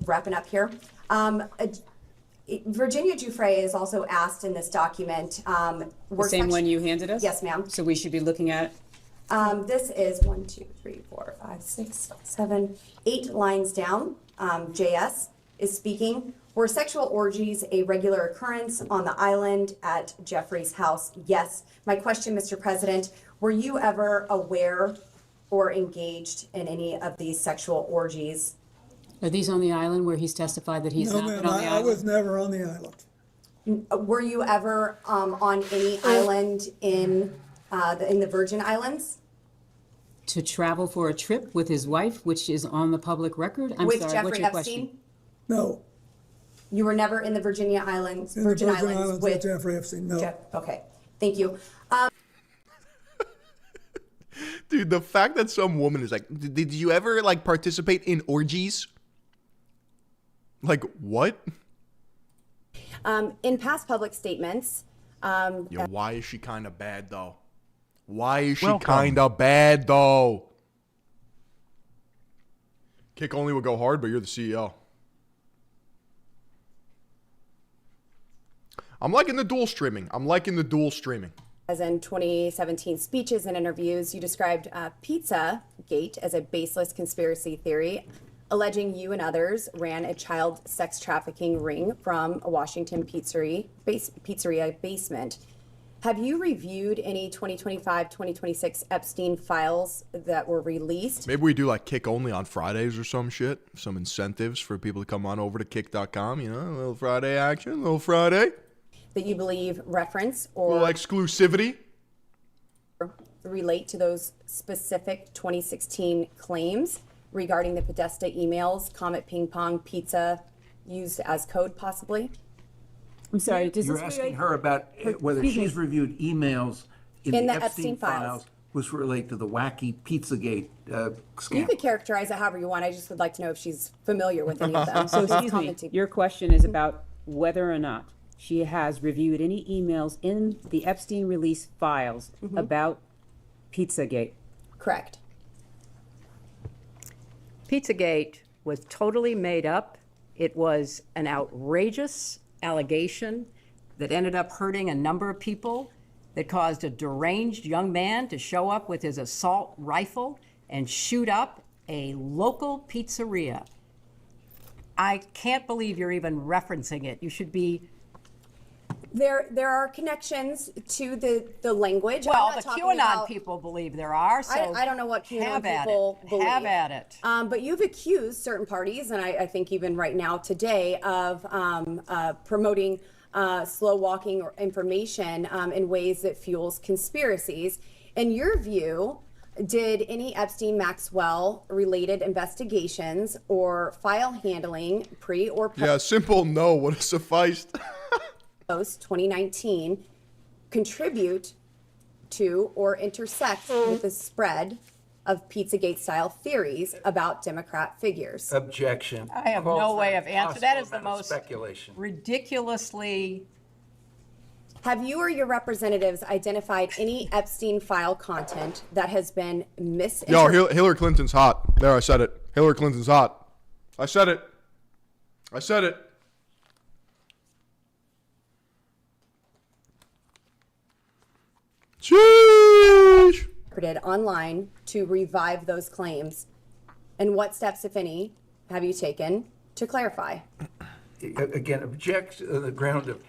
Wrapping up here. Virginia Giuffre is also asked in this document. The same one you handed us? Yes, ma'am. So we should be looking at? This is 1, 2, 3, 4, 5, 6, 7, 8 lines down. JS is speaking. Were sexual orgies a regular occurrence on the island at Jeffrey's house? Yes. My question, Mr. President, were you ever aware or engaged in any of these sexual orgies? Are these on the island where he's testified that he's No, not ma'am, been on the I island? was never on the island. Were you ever on any island in the Virgin Islands? To travel for a trip with his wife, which is on the public record? I'm With sorry, Jeffrey what's your Epstein? question? No. You were never in the Virginia Islands, In the Virgin Islands with Jeffrey Epstein, no. Okay, thank you. Dude, the fact that some woman is like, did you ever like participate in orgies? Like what? In past public statements, Yo, why is she kind of bad though? Why is she Welcome. kind of bad, though? Kick only would go hard, but you're the CEO. I'm liking the dual streaming. As in 2017 speeches and interviews, you described Pizzagate as a baseless conspiracy theory, alleging you and others ran a child sex trafficking ring from a Washington pizzeria basement. Have you reviewed any 2025-2026 Epstein files that were released? Maybe we do like Kick only on Fridays or some shit. Some incentives for people to come on over to kick.com. You know, a little Friday action, a little Friday. That you believe reference A or little exclusivity. relate to those specific 2016 claims regarding the Podesta emails, Comet Ping Pong Pizza used as code possibly? I'm sorry, does You're this asking relate- her about whether Excuse me. she's reviewed emails in the Epstein files. files, which relate to the wacky Pizzagate You scandal. could characterize it however you want. I just would like to know if she's familiar with any of them. So excuse me, your question is about whether or not she has reviewed any emails in the Epstein release files about Pizzagate. Correct. Pizzagate was totally made up. It was an outrageous allegation that ended up hurting a number of people, that caused a deranged young man to show up with his assault rifle and shoot up a local pizzeria. I can't believe you're even referencing it. You should be. There are connections to the language. I'm Well, not the talking QAnon about- people believe there are, so I don't know what QAnon have at people it. believe. Have at it. But you've accused certain parties, and I think even right now today, of promoting slow walking or information in ways that fuels conspiracies. In your view, did any Epstein-Maxwell related investigations or file handling pre or post? Yeah, simple no would have sufficed. Post 2019 contribute to or intersect with the spread of Pizzagate style theories about Democrat figures? Objection. I have no way of answering. That is the most speculation. ridiculously. Have you or your representatives identified any Epstein file content that has been Yo, misinterpreted? Hillary Clinton's hot. There, I said it. Hillary Clinton's hot. I said it. I said it. Sheesh. Online to revive those claims? And what steps, if any, have you taken to clarify? Again, object on the ground of.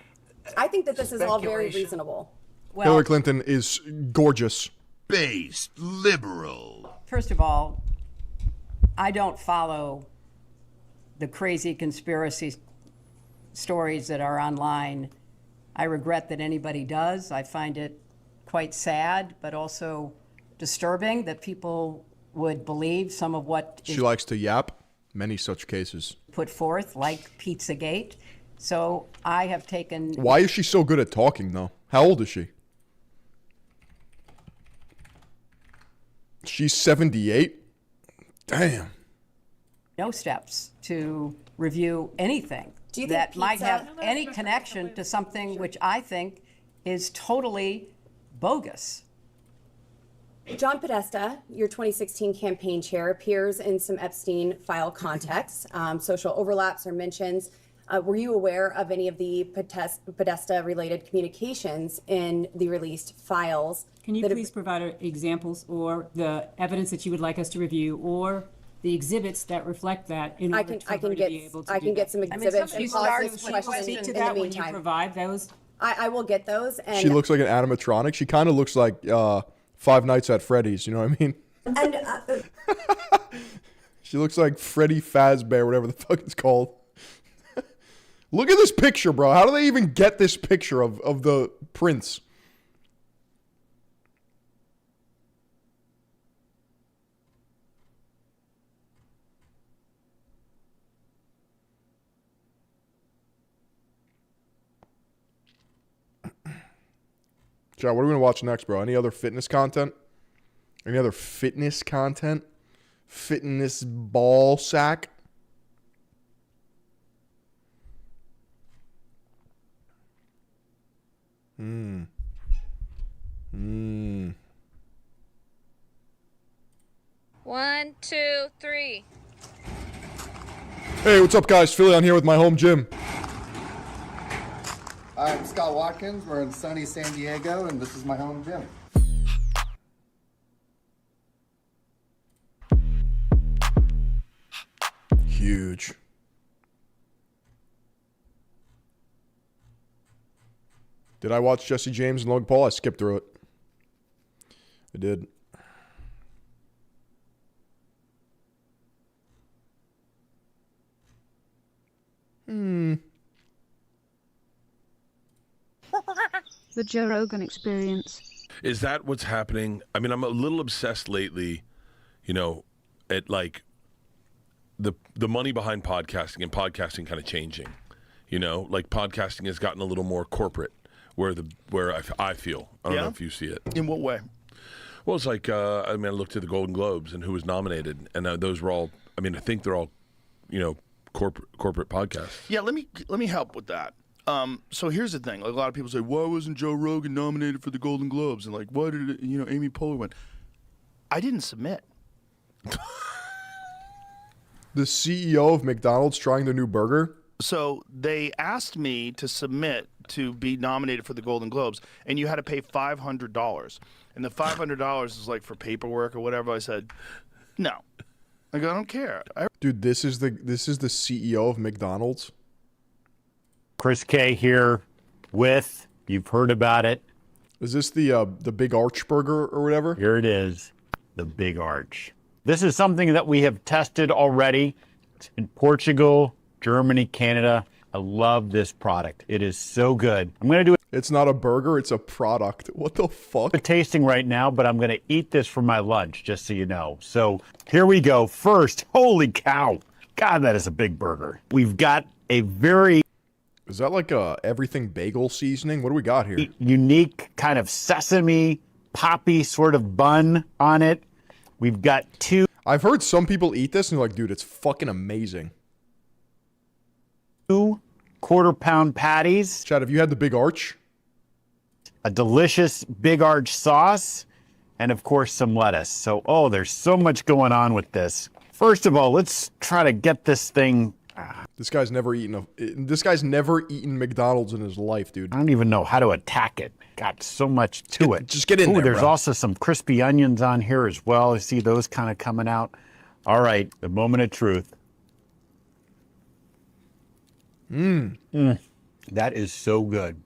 I think that this is all very Speculation. reasonable. Hillary Clinton is gorgeous. Based liberal. First of all, I don't follow the crazy conspiracy stories that are online. I regret that anybody does. I find it quite sad, but also disturbing that people would believe some of what is She likes to yap. Many such cases. put forth, like Pizzagate. So I have taken Why is she so good at talking, though? How old is she? She's 78? Damn. no steps to review anything Do you think that might pizza- have any connection to something which I think is totally bogus. John Podesta, your 2016 campaign chair, appears in some Epstein file contexts. Social overlaps or mentions. Were you aware of any of the Podesta-related communications in the released files? Can you that have- please provide examples or the evidence that you would like us to review or the exhibits that reflect that in I order can- for I her can to get- be able to I do can get that? some I mean, exhibits somebody and starts pause with this you question speak to in the that when you meantime. provide those. I will get those. And She looks like an animatronic. She kind of looks like Five Nights at Freddy's. You know what I mean? And She looks like Freddy Fazbear, whatever the fuck it's called. Look at this picture, bro. How do they even get this picture of the prince? John, what are we going to watch next, bro? Any other fitness content? Any other fitness content? Fitness ball sack? 1, 2, 3. Hey, what's up, guys? Philly on here with my home gym. Hi, I'm Scott Watkins. We're in sunny San Diego, and this is my home gym. Huge. Did I watch Jesse James and Logan Paul? I skipped through it. I did. The Joe Rogan Experience. Is that what's happening? I mean, I'm a little obsessed lately, you know, at like the money behind podcasting and podcasting kind of changing. You know, like podcasting has gotten a little more corporate, where I feel. I don't know if you see it. In what way? Well, it's like I mean, I looked at the Golden Globes and who was nominated, and those were all. I mean, I think they're all, you know, corporate podcasts. Yeah, let me help with that. So here's the thing. Like, a lot of people say, why wasn't Joe Rogan nominated for the Golden Globes? And like, why did Amy Poehler win? I didn't submit. The CEO of McDonald's trying the new burger. So they asked me to submit to be nominated for the Golden Globes, and you had to pay $500. And the $500 is like for paperwork or whatever. I said, no. Like, I don't care. Dude, this is the CEO of McDonald's. Chris K here with, you've heard about it. Is this the Big Arch burger or whatever? Here it is, the Big Arch. This is something that we have tested already. It's in Portugal, Germany, Canada. I love this product. It is so good. I'm going to do It's not a burger, it's a product. What the fuck? a tasting right now, but I'm going to eat this for my lunch, just so you know. So here we go. First, holy cow. God, that is a big burger. We've got a very... Is that like a everything bagel seasoning? What do we got here? Unique kind of sesame, poppy sort of bun on it. We've got two... I've heard some people eat this and they're like, dude, it's fucking amazing. 2 quarter-pound patties. Chad, have you had the Big Arch? A delicious Big Arch sauce, and of course some lettuce. So, there's so much going on with this. First of all, let's try to get this thing... This guy's never eaten McDonald's in his life, dude. I don't even know how to attack it. Got so much to it. Just get in there, There's bro. also some crispy onions on here as well. I see those kind of coming out. All right, the moment of truth. That is so good.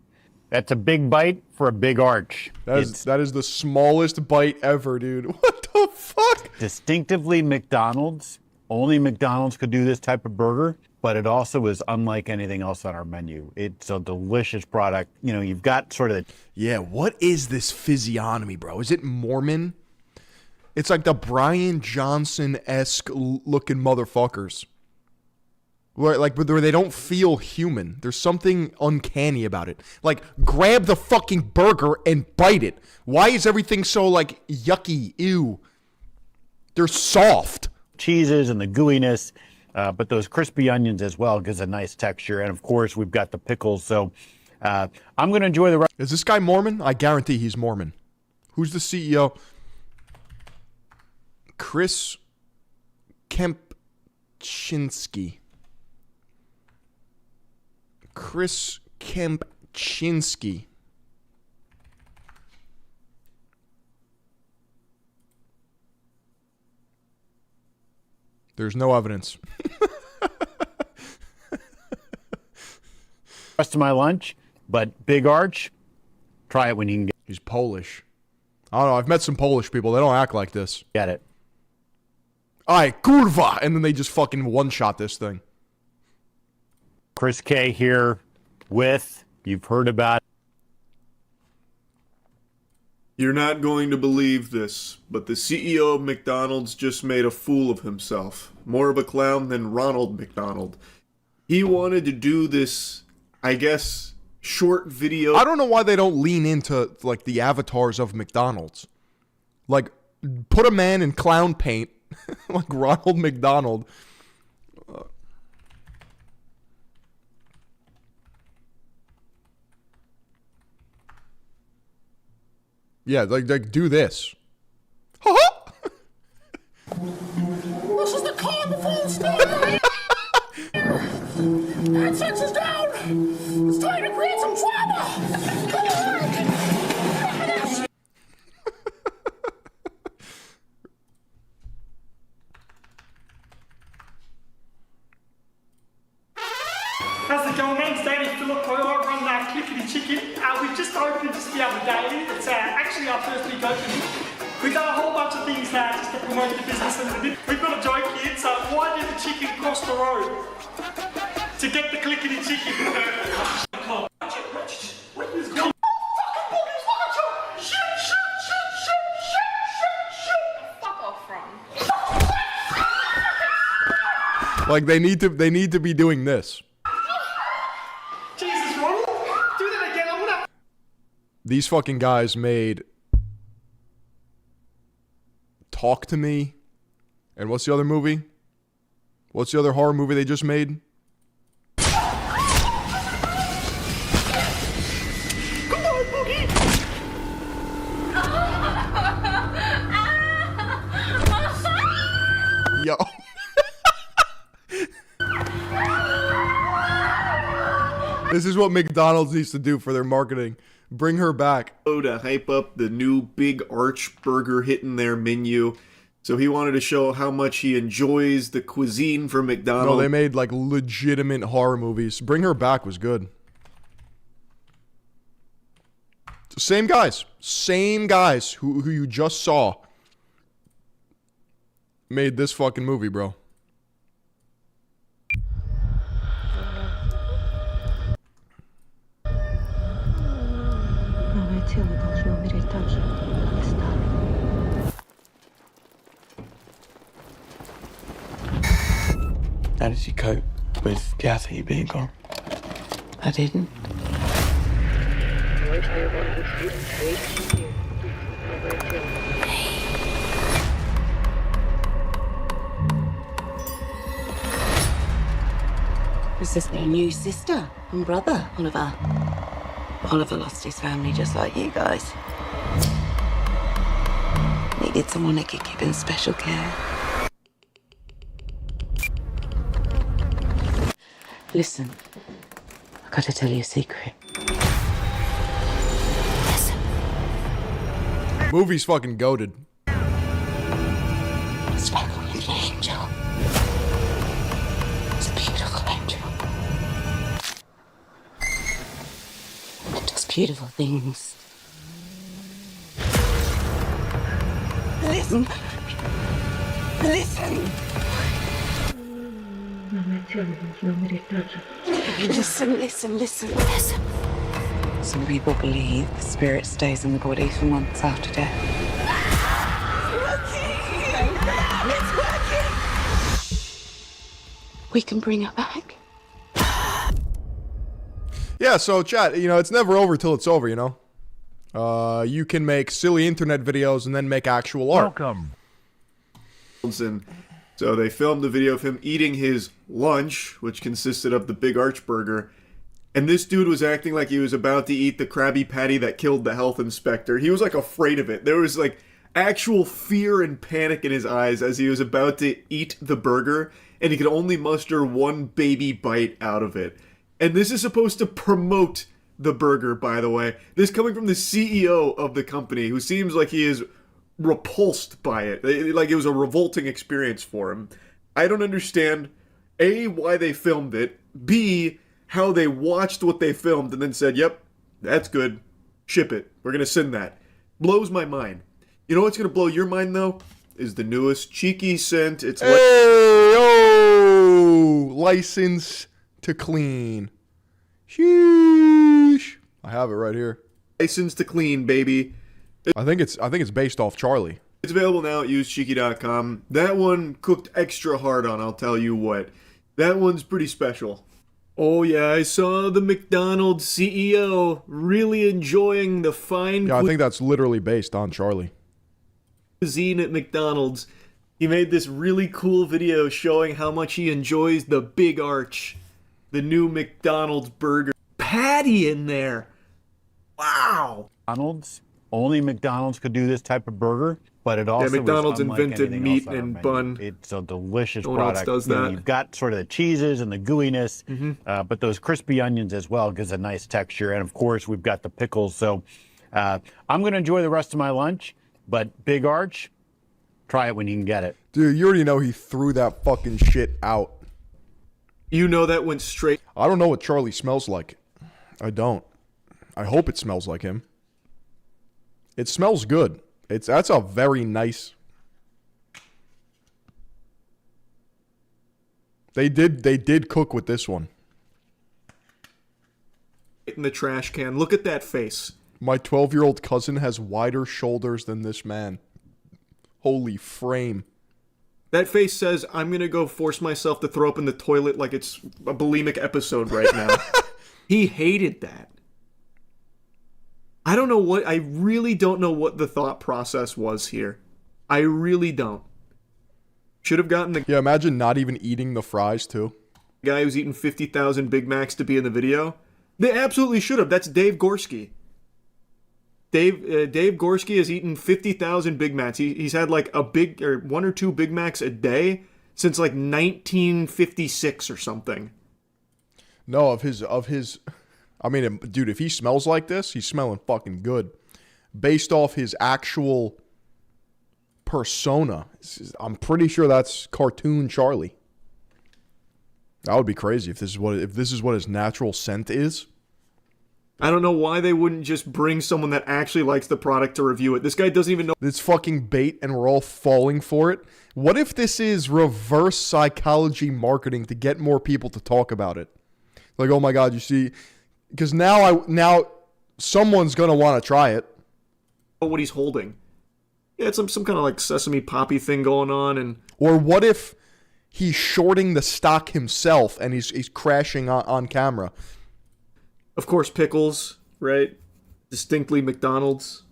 That's a big bite for a Big Arch. That is the smallest bite ever, dude. What the fuck? Distinctively McDonald's. Only McDonald's could do this type of burger, but it also is unlike anything else on our menu. It's a delicious product. You know, you've got sort of... Yeah, what is this physiognomy, bro? Is it Mormon? It's like the Brian Johnson-esque looking motherfuckers. Where they don't feel human. There's something uncanny about it. Like, grab the fucking burger and bite it. Why is everything so, like, yucky? Ew. They're soft. Cheeses and the gooiness, but those crispy onions as well gives a nice texture. And, of course, we've got the pickles. So I'm going to enjoy the rest. Is this guy Mormon? I guarantee he's Mormon. Who's the CEO? Chris Kempczinski. Chris Kempczinski. There's no evidence. Rest of my lunch, but Big Arch, try it when you can get. He's Polish. I don't know. I've met some Polish people. They don't act like this. Get it. Ay, kurwa! And then they just fucking one-shot this thing. Chris K here with, you've heard about it. You're not going to believe this, but the CEO of McDonald's just made a fool of himself. More of a clown than Ronald McDonald. He wanted to do this, I guess, short video. I don't know why they don't lean into, like, the avatars of McDonald's. Like, put a man in clown paint, like Ronald McDonald. Yeah, like do this. How's it going? My name's David Phillip. I run Clickety Chicken. We've just opened just the other day. It's actually our first week opening. We've done a whole bunch of things now just to promote the business. And we've got a joke here. So why did the chicken cross the road? To get the Clickety Chicken. Like they need to be doing this. Jesus, Ronald, do that again. I'm gonna. These fucking guys made Talk to Me, and what's the other movie? What's the other horror movie they just made? Come on, Boogie. Yo. This is what McDonald's needs to do for their marketing. Bring her back. To hype up the new Big Arch burger hitting their menu. So he wanted to show how much he enjoys the cuisine from McDonald's. No, they made like legitimate horror movies. Bring Her Back was good. Same guys who you just saw made this fucking movie, bro. How did you cope with Kathy being gone? I didn't. This is their new sister and brother, Oliver. Oliver lost his family just like you guys. Needed someone that could give him special care. Listen, I gotta tell you a secret. Listen. Movie's fucking goated. It's like a little angel. It's a beautiful angel. It does beautiful things. Listen. Listen. Listen. Some people believe the spirit stays in the body for months after death. It's working! We can bring her back. Yeah, so chat, it's never over till it's over, you can make silly internet videos and then make actual art. Welcome. So they filmed a video of him eating his lunch, which consisted of the Big Arch burger. And this dude was acting like he was about to eat the Krabby Patty that killed the health inspector. He was like afraid of it. There was like actual fear and panic in his eyes as he was about to eat the burger, and he could only muster one baby bite out of it. And this is supposed to promote the burger, by the way. This coming from the CEO of the company, who seems like he is repulsed by it. Like it was a revolting experience for him. I don't understand, A, why they filmed it, B, how they watched what they filmed and then said, yep, that's good, ship it, we're gonna send that. Blows my mind. You know what's gonna blow your mind, though? Is the newest cheeky scent. It's license to clean. Sheesh. I have it right here. License to clean, baby. I think it's based off Charlie. It's available now at usecheeky.com. That one cooked extra hard on, I'll tell you what. That one's pretty special. Oh yeah, I saw the McDonald's CEO really enjoying the fine Yeah, I think that's literally based on Charlie. Cuisine at McDonald's. He made this really cool video showing how much he enjoys the Big Arch, the new McDonald's burger. Patty in there. Wow. Only McDonald's could do this type of burger. but it also McDonald's is unlike invented anything meat else on our and menu. bun. It's a delicious No one else product. does You know, that. you've got sort of the cheeses and the gooiness, but those crispy onions as well gives a nice texture. And of course, we've got the pickles. So I'm going to enjoy the rest of my lunch. But Big Arch, try it when you can get it. Dude, you already know he threw that fucking shit out. You know that went straight. I don't know what Charlie smells like. I don't. I hope it smells like him. It smells good. That's a very nice. They did cook with this one. In the trash can. Look at that face. My 12-year-old cousin has wider shoulders than this man. Holy frame. That face says, I'm going to go force myself to throw up in the toilet like it's a bulimic episode right now. He hated that. I really don't know what the thought process was here. I really don't. Should have gotten the Yeah, imagine not even eating the fries, too. guy who's eating 50,000 Big Macs to be in the video. They absolutely should have. That's Dave Gorski. Dave Gorski has eaten 50,000 Big Macs. He's had like one or two Big Macs a day since like 1956 or something. No, of his. I mean, dude, if he smells like this, he's smelling fucking good. Based off his actual persona, I'm pretty sure that's cartoon Charlie. That would be crazy if this is what his natural scent is. I don't know why they wouldn't just bring someone that actually likes the product to review it. This guy doesn't even know. It's fucking bait and we're all falling for it. What if this is reverse psychology marketing to get more people to talk about it? Like, oh my God, you see, because now someone's going to want to try it. What he's holding. Yeah, it's some kind of like sesame poppy thing going on. And or what if he's shorting the stock himself and he's crashing on camera? Of course, pickles, right? Distinctly McDonald's.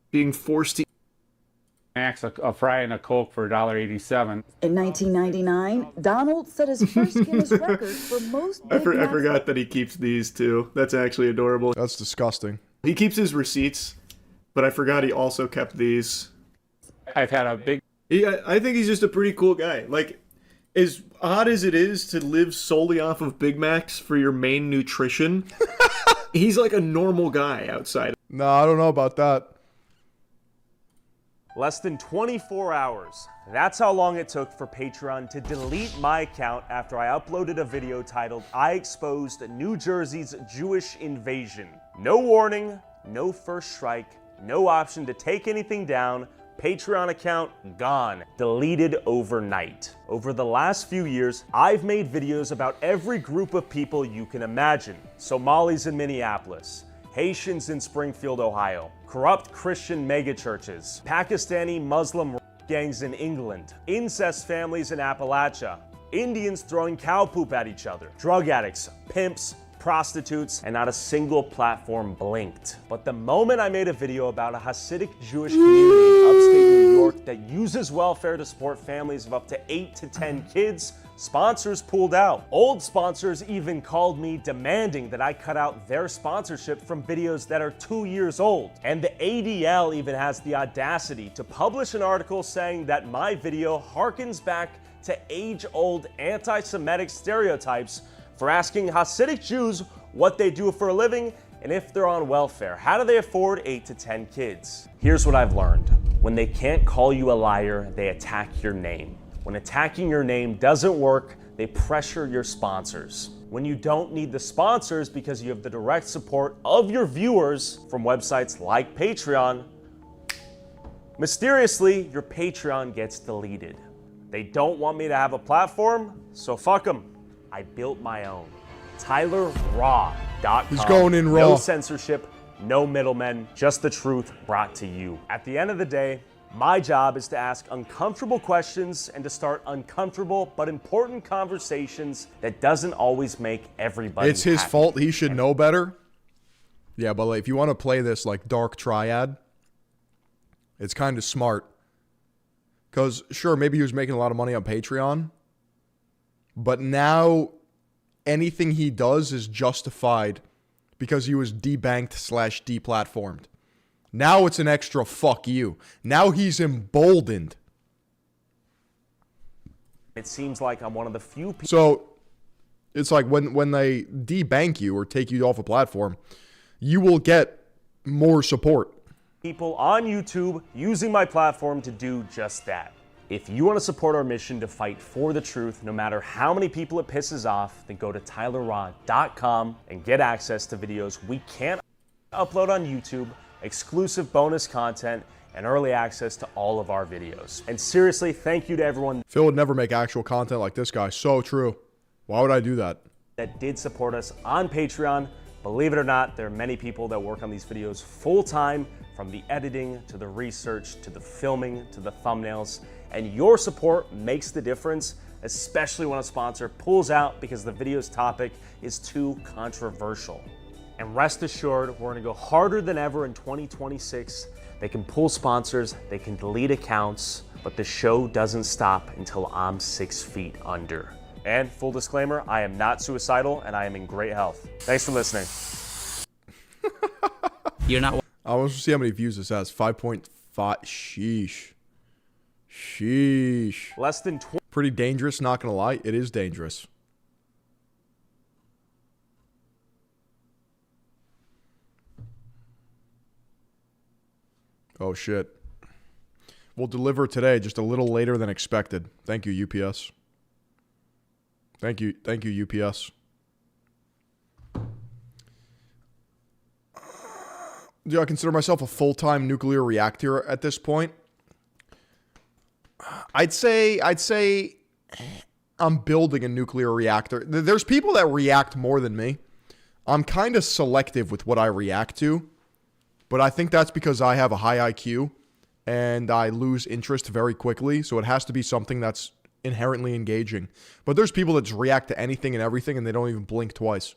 Being forced to Max, a fry and a Coke for $1.87. In 1999, Donald set his first Guinness record for most Big I forgot that he keeps these too. That's actually adorable. That's disgusting. He keeps his receipts, but I forgot he also kept these. I've had a big... I think he's just a pretty cool guy. Like, as odd as it is to live solely off of Big Macs for your main nutrition, he's like a normal guy outside. No, I don't know about that. Less than 24 hours. That's how long it took for Patreon to delete my account after I uploaded a video titled, I Exposed New Jersey's Jewish Invasion. No warning, no first strike, no option to take anything down. Patreon account gone, deleted overnight. Over the last few years, I've made videos about every group of people you can imagine. Somalis in Minneapolis, Haitians in Springfield, Ohio, corrupt Christian megachurches, Pakistani Muslim gangs in England, incest families in Appalachia, Indians throwing cow poop at each other, drug addicts, pimps, prostitutes, and not a single platform blinked. But the moment I made a video about a Hasidic Jewish community in upstate New York that uses welfare to support families of up to 8 to 10 kids, sponsors pulled out. Old sponsors even called me demanding that I cut out their sponsorship from videos that are 2 years old. And the ADL even has the audacity to publish an article saying that my video harkens back to age-old anti-Semitic stereotypes for asking Hasidic Jews what they do for a living and if they're on welfare. How do they afford 8 to 10 kids? Here's what I've learned. When they can't call you a liar, they attack your name. When attacking your name doesn't work, they pressure your sponsors. When you don't need the sponsors because you have the direct support of your viewers from websites like Patreon, mysteriously, your Patreon gets deleted. They don't want me to have a platform, so fuck them. I built my own. TylerRaw.com. He's going in raw. No censorship, no middlemen, just the truth brought to you. At the end of the day, my job is to ask uncomfortable questions and to start uncomfortable but important conversations that doesn't always make everybody It's his happy. fault. He should know better. Yeah, but like, if you want to play this like dark triad, it's kind of smart. Because sure, maybe he was making a lot of money on Patreon, but now anything he does is justified because he was debanked / deplatformed. Now it's an extra fuck you. Now he's emboldened. It seems like I'm one of the few people. So it's like when they debank you or take you off a platform, you will get more support. People on YouTube using my platform to do just that. If you want to support our mission to fight for the truth, no matter how many people it pisses off, then go to tylerrod.com and get access to videos we can't upload on YouTube, exclusive bonus content, and early access to all of our videos. And seriously, thank you to everyone Phil would never make actual content like this guy. So true. Why would I do that? that did support us on Patreon. Believe it or not, there are many people that work on these videos full time, from the editing to the research to the filming to the thumbnails. And your support makes the difference, especially when a sponsor pulls out because the video's topic is too controversial. And rest assured, we're gonna go harder than ever in 2026. They can pull sponsors, they can delete accounts, but the show doesn't stop until I'm 6 feet under. And full disclaimer, I am not suicidal and I am in great health. Thanks for listening. You're not. I want to see how many views this has. 5.5. Sheesh. Sheesh. Less than 20. Pretty dangerous, not gonna lie. It is dangerous. Oh shit. We'll deliver today, just a little later than expected. Thank you, UPS. Thank you, UPS. Do I consider myself a full-time nuclear reactor at this point? I'd say I'm building a nuclear reactor. There's people that react more than me. I'm kind of selective with what I react to, but I think that's because I have a high IQ and I lose interest very quickly, so it has to be something that's inherently engaging. But there's people that just react to anything and everything and they don't even blink twice.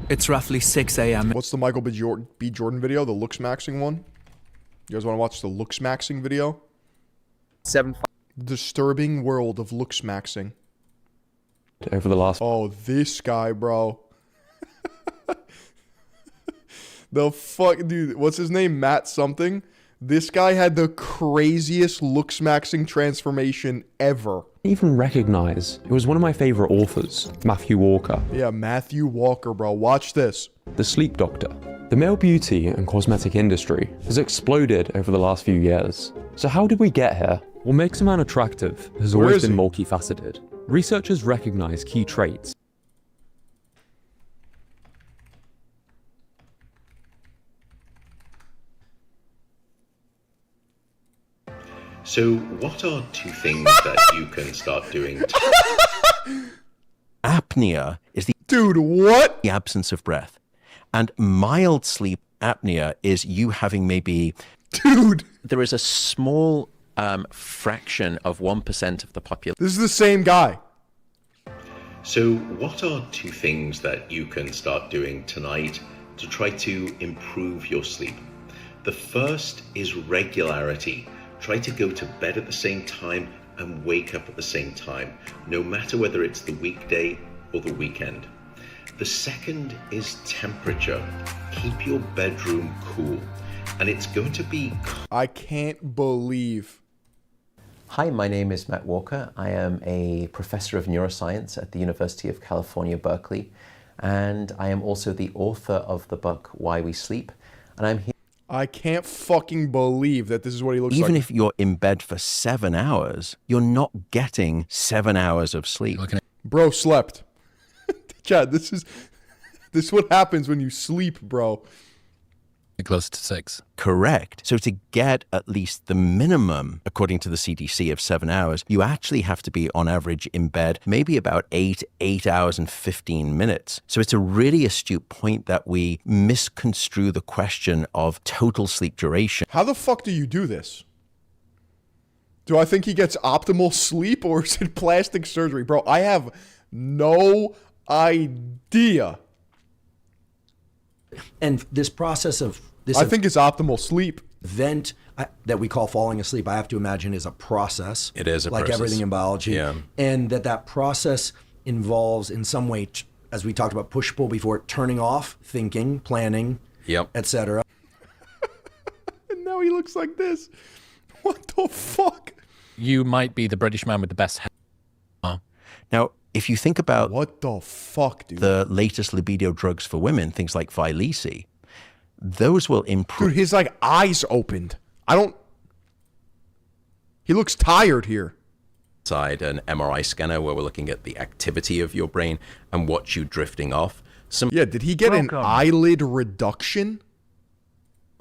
It's roughly 6 a.m. What's the Michael B. Jordan video? The Looksmaxxing one? You guys want to watch the Looksmaxxing video? 7. Disturbing world of Looksmaxxing. Over the last... Oh, this guy, bro. The fuck, dude, what's his name? Matt something? This guy had the craziest Looksmaxxing transformation ever. Even recognize, it was one of my favorite authors, Matthew Walker. Yeah, Matthew Walker, bro. Watch this. The Sleep Doctor. The male beauty and cosmetic industry has exploded over the last few years. So how did we get here? What makes a man attractive has always been multifaceted. Researchers recognize key traits. So what are 2 things that you can start doing? Apnea is the the absence of breath. And mild sleep apnea is you having maybe... There is a small fraction of 1% of the population. This is the same guy. So what are 2 things that you can start doing tonight to try to improve your sleep? The first is regularity. Try to go to bed at the same time and wake up at the same time, no matter whether it's the weekday or the weekend. The second is temperature. Keep your bedroom cool. And it's going to be... I can't believe. Hi, my name is Matt Walker. I am a professor of neuroscience at the University of California, Berkeley. And I am also the author of the book, Why We Sleep. And I'm here... I can't fucking believe that this is what he looks like. Even if you're in bed for 7 hours, you're not getting 7 hours of sleep. Bro slept. Chad, this is what happens when you sleep, bro. Close to 6. Correct. So to get at least the minimum, according to the CDC, of 7 hours, you actually have to be on average in bed maybe about 8 hours and 15 minutes. So it's a really astute point that we misconstrue the question of total sleep duration. How the fuck do you do this? Do I think he gets optimal sleep or is it plastic surgery? Bro, I have no idea. And this process of this, I think it's optimal sleep. Vent that we call falling asleep, I have to imagine is a process. It is a like process. everything in biology. Yeah. And that process involves in some way, as we talked about push-pull before, turning off, thinking, planning, etc. And now he looks like this. What the fuck? You might be the British man with the best hair. Now, if you think about what the fuck, dude, the latest libido drugs for women, things like Vyleesi, those will improve. Dude, his like eyes opened. He looks tired here. Side an MRI scanner where we're looking at the activity of your brain and watch you drifting off. Did he get an eyelid reduction?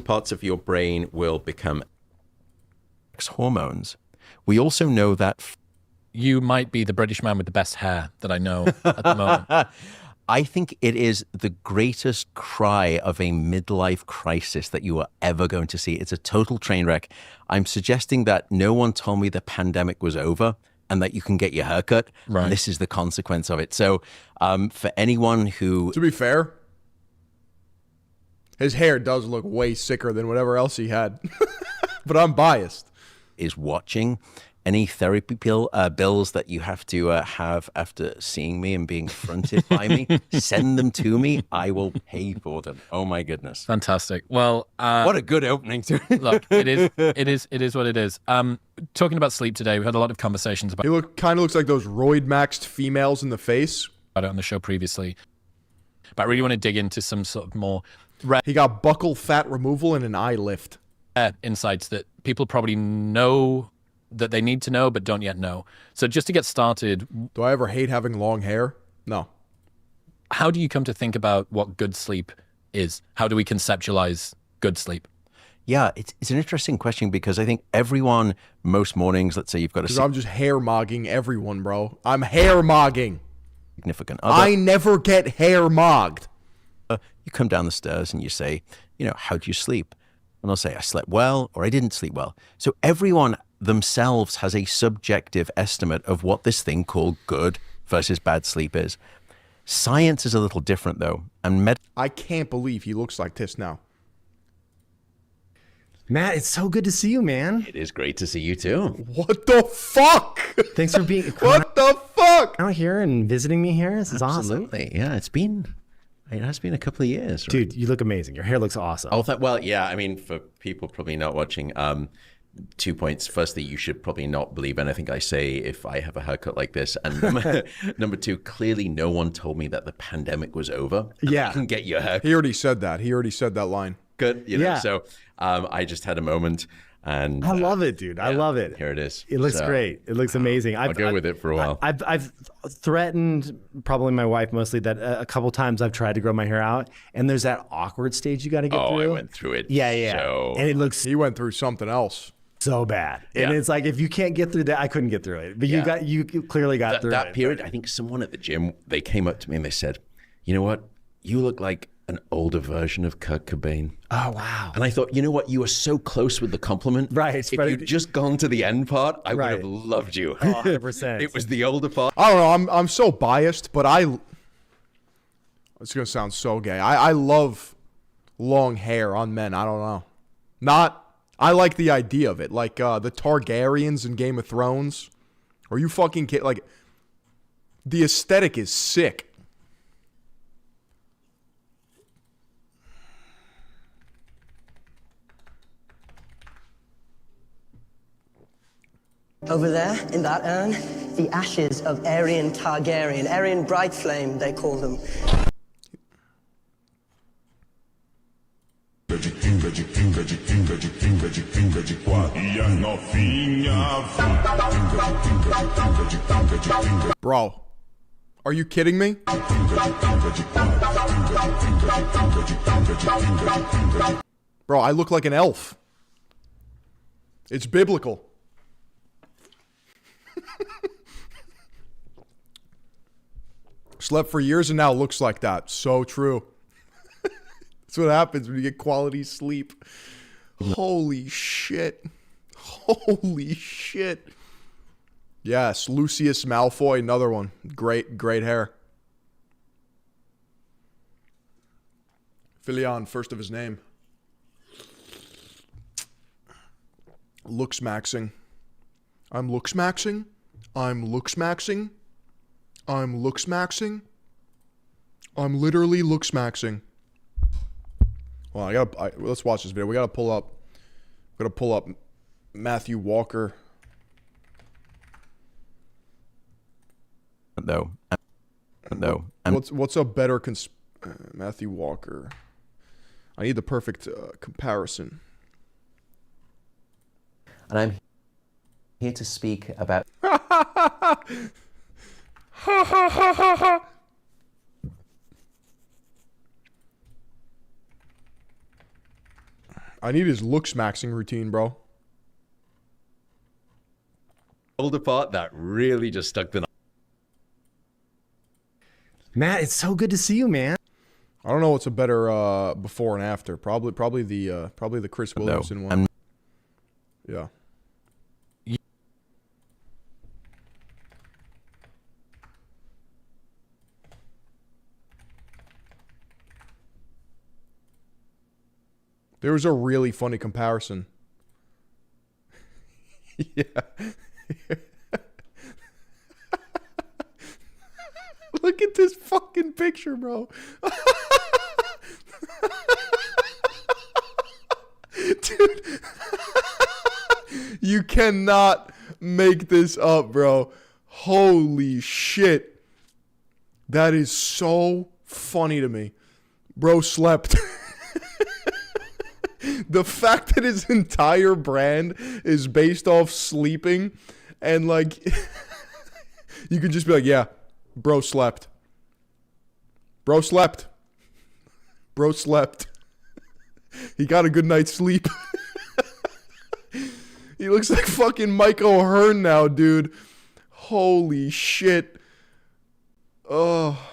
Parts of your brain will become hormones. We also know that you might be the British man with the best hair that I know at the moment. I think it is the greatest cry of a midlife crisis that you are ever going to see. It's a total train wreck. I'm suggesting that no one told me the pandemic was over and that you can get your haircut. Right. And this is the consequence of it. So for anyone who... To be fair, his hair does look way sicker than whatever else he had. But I'm biased. Is watching any therapy bills that you have to have after seeing me and being fronted by me, send them to me. I will pay for them. Oh my goodness. Fantastic. Well, what a good opening to look. It is what it is. Talking about sleep today, we had a lot of conversations about. He kind of looks like those roid-maxed females in the face. About it on the show previously, but I really want to dig into some sort of more. He got buccal fat removal and an eye lift. Insights that people probably know that they need to know but don't yet know. So just to get started, do I ever hate having long hair? No. How do you come to think about what good sleep is? How do we conceptualize good sleep? Yeah, it's an interesting question because I think everyone, most mornings, let's say you've got I'm just hair mogging everyone, bro. I'm hair mogging. Significant other. I never get hair mogged. You come down the stairs and you say, how'd you sleep? And I'll say, I slept well or I didn't sleep well. So everyone themselves has a subjective estimate of what this thing called good versus bad sleep is. Science is a little different though. And I can't believe he looks like this now. Matt, it's so good to see you, man. It is great to see you too. What the fuck? Thanks for being what the fuck? Out here and visiting me here. This is Absolutely. awesome. Yeah, it has been a couple of years. Right? Dude, you look amazing. Your hair looks awesome. Oh, well, yeah. I mean, for people probably not watching, 2 points. Firstly, you should probably not believe anything I say if I have a haircut like this. And number two, clearly no one told me that the pandemic was over. Yeah. You can get your hair. He already said that. He already said that line. Good. So I just had a moment. And I love it, dude. I love it. Here it is. It looks great. It looks amazing. I'll go with it for a while. I've threatened, probably my wife mostly, that a couple times I've tried to grow my hair out, and there's that awkward stage you got to get through. Oh, I went through it. Yeah. And it looks. He went through something else. So bad. And it's like, if you can't get through that, I couldn't get through it. But you clearly got through that it. period. I think someone at the gym, they came up to me and they said, you know what? You look like an older version of Kurt Cobain. Oh, wow. And I thought, you know what? You were so close with the compliment. Right. If you'd just gone to the end part, I would have loved you. 100%. It was the older part. I don't know. I'm so biased, but it's going to sound so gay. I love long hair on men. I don't know. I like the idea of it. Like the Targaryens in Game of Thrones. Are you fucking kidding? Like, the aesthetic is sick. Over there, in that urn, the ashes of Aryan Targaryen. Aryan Bright Flame, they call them. Bro, are you kidding me? Bro, I look like an elf. It's biblical. Slept for years and now looks like that. So true. That's what happens when you get quality sleep. Holy shit. Holy shit. Yes, Lucius Malfoy, another one. Great hair. Filion, first of his name. Looksmaxxing. I'm Looksmaxxing. I'm Looksmaxxing. I'm Looksmaxxing. I'm literally Looksmaxxing. Well, let's watch this video. We gotta pull up Matthew Walker. No. What's a better Matthew Walker? I need the perfect comparison. And I'm here to speak about. I need his Looksmaxxing routine, bro. Older part that really just stuck the. Matt, it's so good to see you, man. I don't know what's a better before and after. Probably the Chris Williamson one. Yeah. There was a really funny comparison. Yeah. Look at this fucking picture, bro. Dude. You cannot make this up, bro. Holy shit. That is so funny to me. Bro slept. The fact that his entire brand is based off sleeping and like you could just be like, yeah, bro slept. Bro slept. Bro slept. He got a good night's sleep. He looks like fucking Mike O'Hearn now, dude. Holy shit. Oh.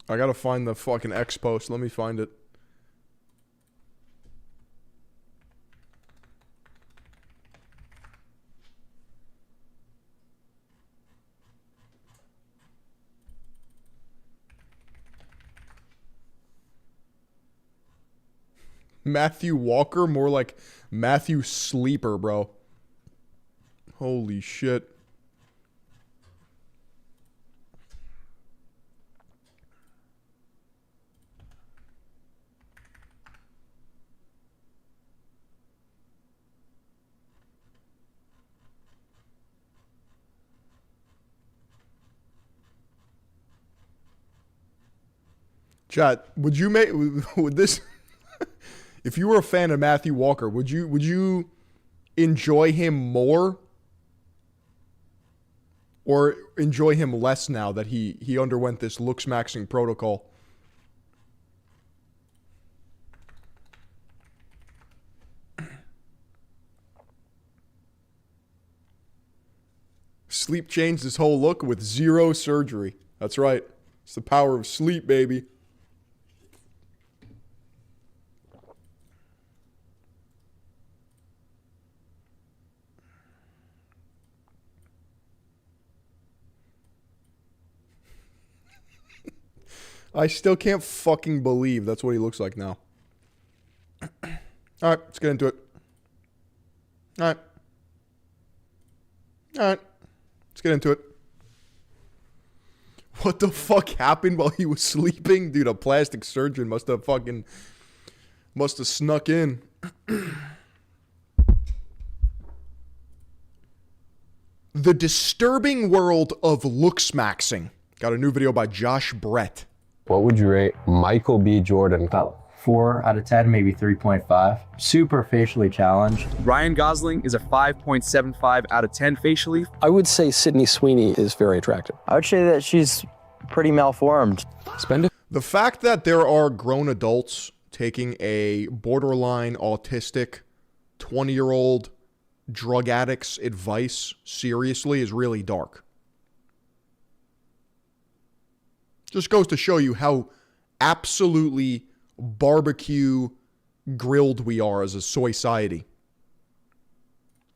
I gotta find the fucking X post. Let me find it. Matthew Walker, more like Matthew Sleeper, bro. Holy shit. Chat, would this if you were a fan of Matthew Walker, would you enjoy him more or enjoy him less now that he underwent this Looksmaxxing protocol? Sleep changed his whole look with 0 surgery. That's right. It's the power of sleep, baby. I still can't fucking believe that's what he looks like now. All right, let's get into it. All right, let's get into it. What the fuck happened while he was sleeping? Dude, a plastic surgeon must have snuck in. The disturbing world of Looksmaxxing. Got a new video by Josh Brett. What would you rate Michael B. Jordan? About 4 out of 10, maybe 3.5. Super facially challenged. Ryan Gosling is a 5.75 out of 10 facially. I would say Sydney Sweeney is very attractive. I would say that she's pretty malformed. The fact that there are grown adults taking a borderline autistic 20-year-old drug addict's advice seriously is really dark. Just goes to show you how absolutely barbecue grilled we are as a society.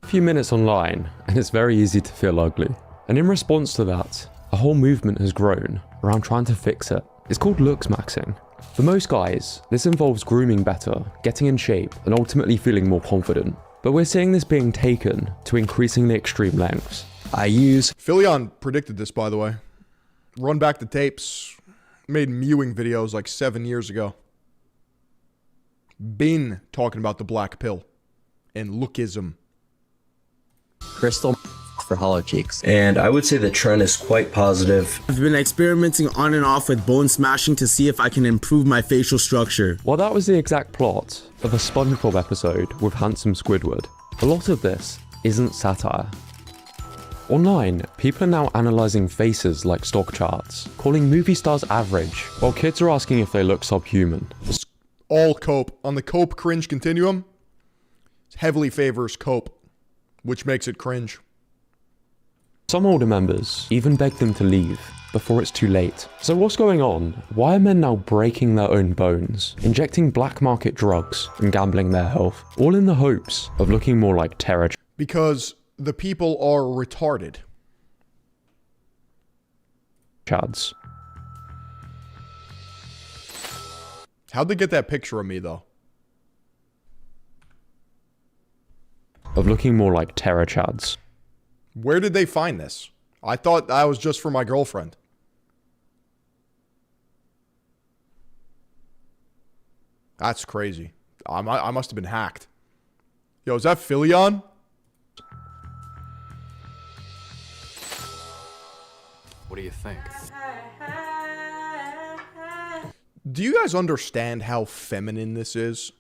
A few minutes online, and it's very easy to feel ugly. And in response to that, a whole movement has grown around trying to fix it. It's called Looksmaxxing. For most guys, this involves grooming better, getting in shape, and ultimately feeling more confident. But we're seeing this being taken to increasingly extreme lengths. Philion predicted this, by the way. Run back the tapes. Made mewing videos like 7 years ago. Been talking about the black pill and lookism. Crystal for hollow cheeks. And I would say the trend is quite positive. I've been experimenting on and off with bone smashing to see if I can improve my facial structure. Well, that was the exact plot of a SpongeBob episode with Handsome Squidward. A lot of this isn't satire. Online, people are now analysing faces like stock charts, calling movie stars average, while kids are asking if they look subhuman. All cope. On the cope cringe continuum, it heavily favors cope, which makes it cringe. Some older members even beg them to leave before it's too late. So what's going on? Why are men now breaking their own bones, injecting black market drugs and gambling their health, all in the hopes of looking more like terror? Because the people are retarded. Chads. How'd they get that picture of me, though? Of looking more like terror chads. Where did they find this? I thought that was just for my girlfriend. That's crazy. I must have been hacked. Yo, is that Philion? What do you think? Do you guys understand how feminine this is?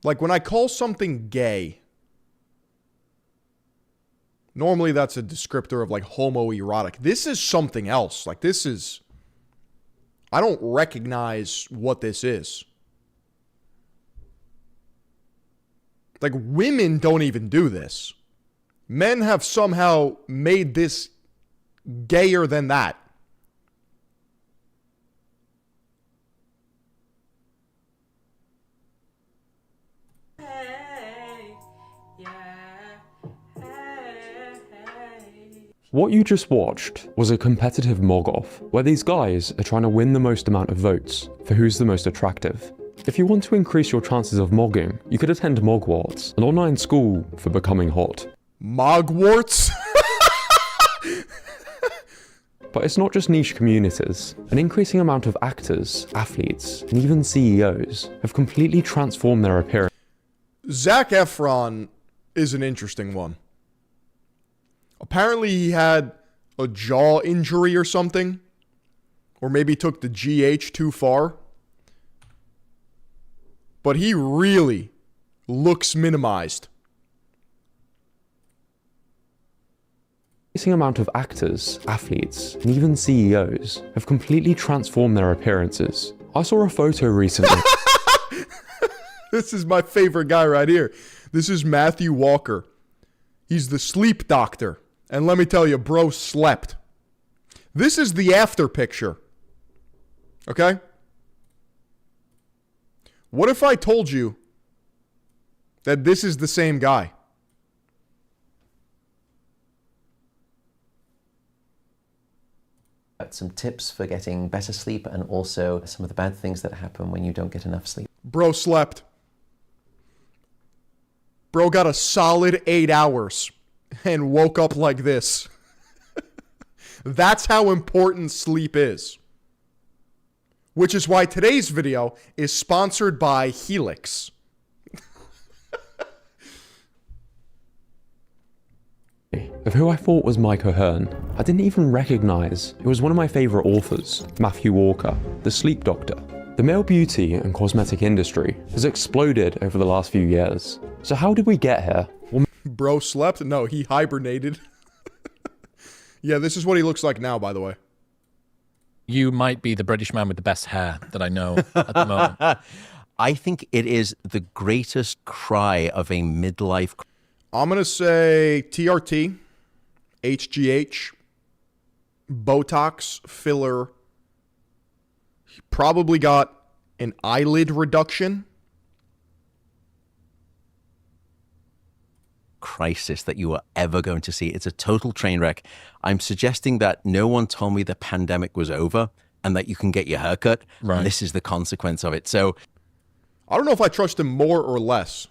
Like, when I call something gay, normally that's a descriptor of, like, homoerotic. This is something else. Like, this is... I don't recognize what this is. Like, women don't even do this. Men have somehow made this gayer than that. What you just watched was a competitive Mlog-off, where these guys are trying to win the most amount of votes for who's the most attractive. If you want to increase your chances of mogging, you could attend Mogwarts, an online school for becoming hot. Mogwarts? But it's not just niche communities. An increasing amount of actors, athletes, and even CEOs have completely transformed their appearance. Zac Efron is an interesting one. Apparently he had a jaw injury or something. Or maybe took the GH too far. But he really looks minimized. Increasing amount of actors, athletes, and even CEOs have completely transformed their appearances. I saw a photo recently. This is my favorite guy right here. This is Matthew Walker. He's the sleep doctor. And let me tell you, bro slept. This is the after picture. Okay? What if I told you that this is the same guy? Some tips for getting better sleep and also some of the bad things that happen when you don't get enough sleep. Bro slept. Bro got a solid 8 hours and woke up like this. That's how important sleep is. Which is why today's video is sponsored by Helix. Of who I thought was Mike O'Hearn. I didn't even recognize it was one of my favorite authors, Matthew Walker, the sleep doctor. The male beauty and cosmetic industry has exploded over the last few years. So how did we get here? Well, bro slept? No, he hibernated. Yeah, this is what he looks like now, by the way. You might be the British man with the best hair that I know at the moment. I think it is the greatest cry of a midlife. I'm going to say TRT, HGH, Botox, filler. He probably got an eyelid reduction. Crisis that you are ever going to see. It's a total train wreck. I'm suggesting that no one told me the pandemic was over and that you can get your haircut. Right. And this is the consequence of it. So I don't know if I trust him more or less.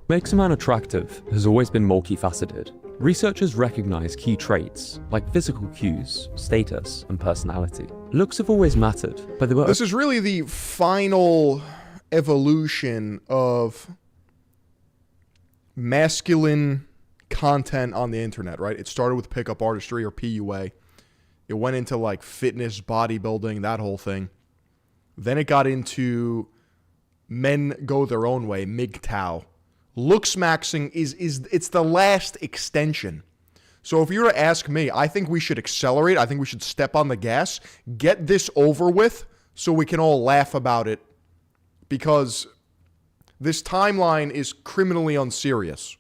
Makes a man attractive has always been multifaceted. Researchers recognize key traits like physical cues, status, and personality. Looks have always mattered, but they were... This is really the final evolution of masculine content on the internet, right? It started with pickup artistry, or PUA. It went into like fitness, bodybuilding, that whole thing. Then it got into men go their own way, MGTOW. Looksmaxxing it's the last extension. So if you were to ask me, I think we should accelerate. I think we should step on the gas, get this over with so we can all laugh about it, because this timeline is criminally unserious.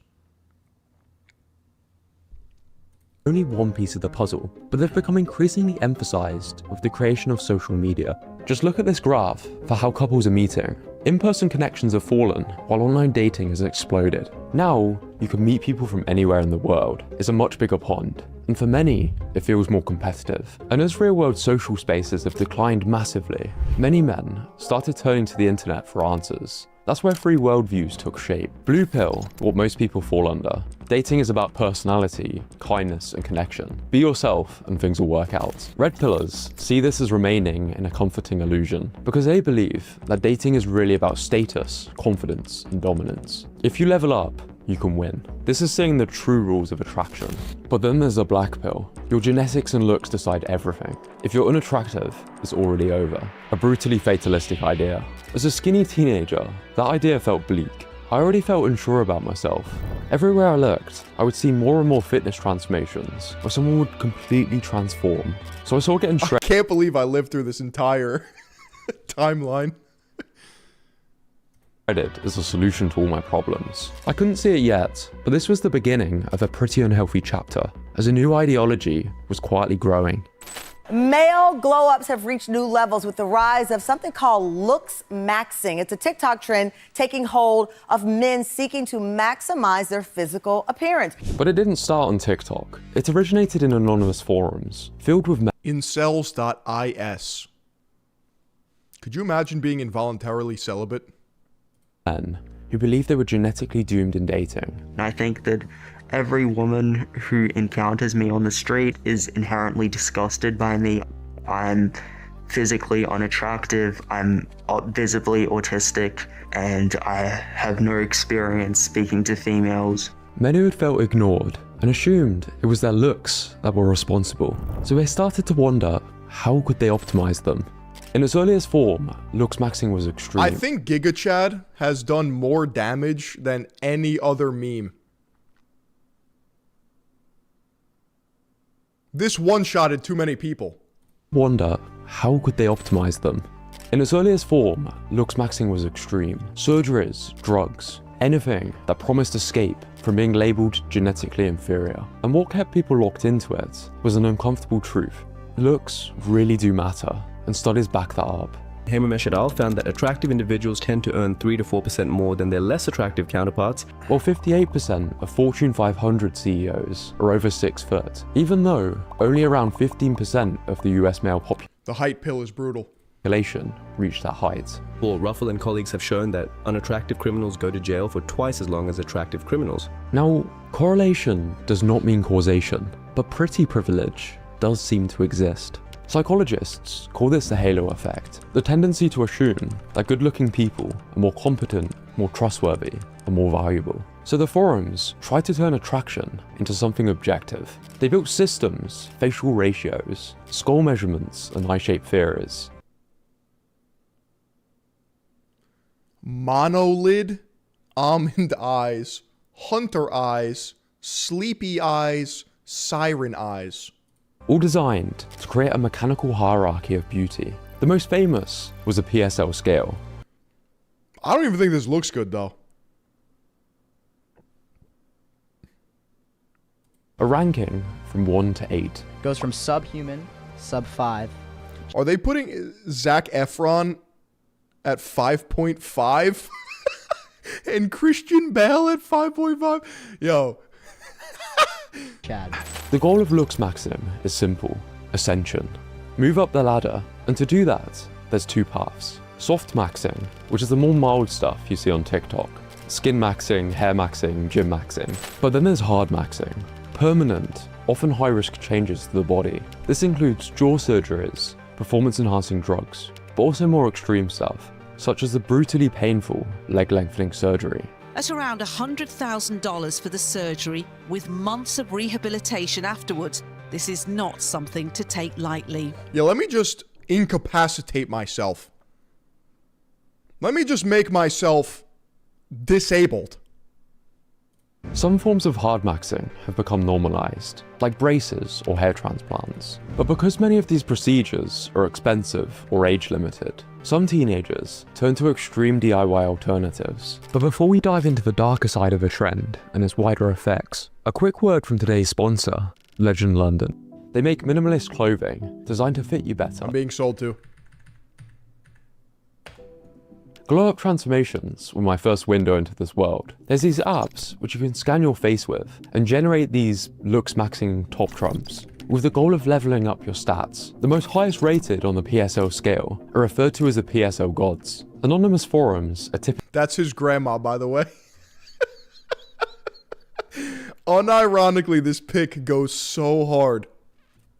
Only one piece of the puzzle, but they've become increasingly emphasized with the creation of social media. Just look at this graph for how couples are meeting. In-person connections have fallen, while online dating has exploded. Now, you can meet people from anywhere in the world. It's a much bigger pond, and for many, it feels more competitive. And as real-world social spaces have declined massively, many men started turning to the internet for answers. That's where free worldviews took shape. Blue pill, what most people fall under. Dating is about personality, kindness, and connection. Be yourself and things will work out. Red pillars see this as remaining in a comforting illusion, because they believe that dating is really about status, confidence, and dominance. If you level up, you can win. This is seeing the true rules of attraction. But then there's a black pill. Your genetics and looks decide everything. If you're unattractive, it's already over. A brutally fatalistic idea. As a skinny teenager, that idea felt bleak. I already felt unsure about myself. Everywhere I looked, I would see more and more fitness transformations where someone would completely transform. So I saw getting shredded. I can't believe I lived through this entire timeline. As a solution to all my problems. I couldn't see it yet, but this was the beginning of a pretty unhealthy chapter, as a new ideology was quietly growing. Male glow-ups have reached new levels with the rise of something called Looksmaxxing. It's a TikTok trend taking hold of men seeking to maximize their physical appearance. But it didn't start on TikTok. It originated in anonymous forums, filled with incels.is. Could you imagine being involuntarily celibate? Men who believed they were genetically doomed in dating. I think that every woman who encounters me on the street is inherently disgusted by me. I'm physically unattractive, I'm visibly autistic, and I have no experience speaking to females. Men who had felt ignored and assumed it was their looks that were responsible. So they started to wonder, how could they optimize them? In its earliest form, Looksmaxxing was extreme. I think Giga Chad has done more damage than any other meme. This one-shotted too many people. Wonder, how could they optimize them? In its earliest form, Looksmaxxing was extreme. Surgeries, drugs, anything that promised escape from being labeled genetically inferior. And what kept people locked into it was an uncomfortable truth. Looks really do matter, and studies back that up. Hamermesh et al. Found that attractive individuals tend to earn 3 to 4% more than their less attractive counterparts. While 58% of Fortune 500 CEOs are over 6 foot, even though only around 15% of the US male The height pill is brutal. population reach that height. Paul Ruffle and colleagues have shown that unattractive criminals go to jail for twice as long as attractive criminals. Now, correlation does not mean causation, but pretty privilege does seem to exist. Psychologists call this the halo effect, the tendency to assume that good-looking people are more competent, more trustworthy, and more valuable. So the forums tried to turn attraction into something objective. They built systems, facial ratios, skull measurements, and eye-shape theories. Monolid, almond eyes, hunter eyes, sleepy eyes, siren eyes. All designed to create a mechanical hierarchy of beauty. The most famous was a PSL scale. I don't even think this looks good though. A ranking from 1 to 8. Goes from subhuman, sub 5, Are they putting Zac Efron at 5.5 and Christian Bale at 5.5? Yo. Chad. The goal of Looksmaxxing is simple: ascension. Move up the ladder, and to do that, there's two paths. Soft maxing, which is the more mild stuff you see on TikTok. Skin maxing, hair maxing, gym maxing. But then there's hard maxing. Permanent, often high-risk changes to the body. This includes jaw surgeries, performance-enhancing drugs, but also more extreme stuff, such as the brutally painful leg-lengthening surgery. At around $100,000 for the surgery, with months of rehabilitation afterwards, this is not something to take lightly. Yeah, let me just incapacitate myself. Let me just make myself disabled. Some forms of hard maxing have become normalized, like braces or hair transplants. But because many of these procedures are expensive or age limited, some teenagers turn to extreme DIY alternatives. But before we dive into the darker side of a trend and its wider effects, a quick word from today's sponsor, Legend London. They make minimalist clothing designed to fit you better. I'm being sold to. Glow Up Transformations were my first window into this world. There's these apps which you can scan your face with and generate these Looksmaxxing top trumps with the goal of leveling up your stats. The most highest rated on the PSL scale are referred to as the PSL gods. Anonymous forums are typically— That's his grandma, by the way. Unironically, this pic goes so hard.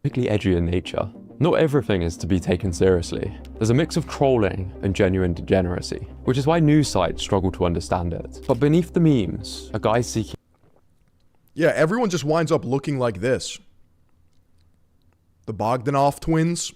Edgy in nature. Not everything is to be taken seriously. There's a mix of trolling and genuine degeneracy, which is why news sites struggle to understand it. But beneath the memes, a guy seeking— Yeah, everyone just winds up looking like this. The Bogdanov twins.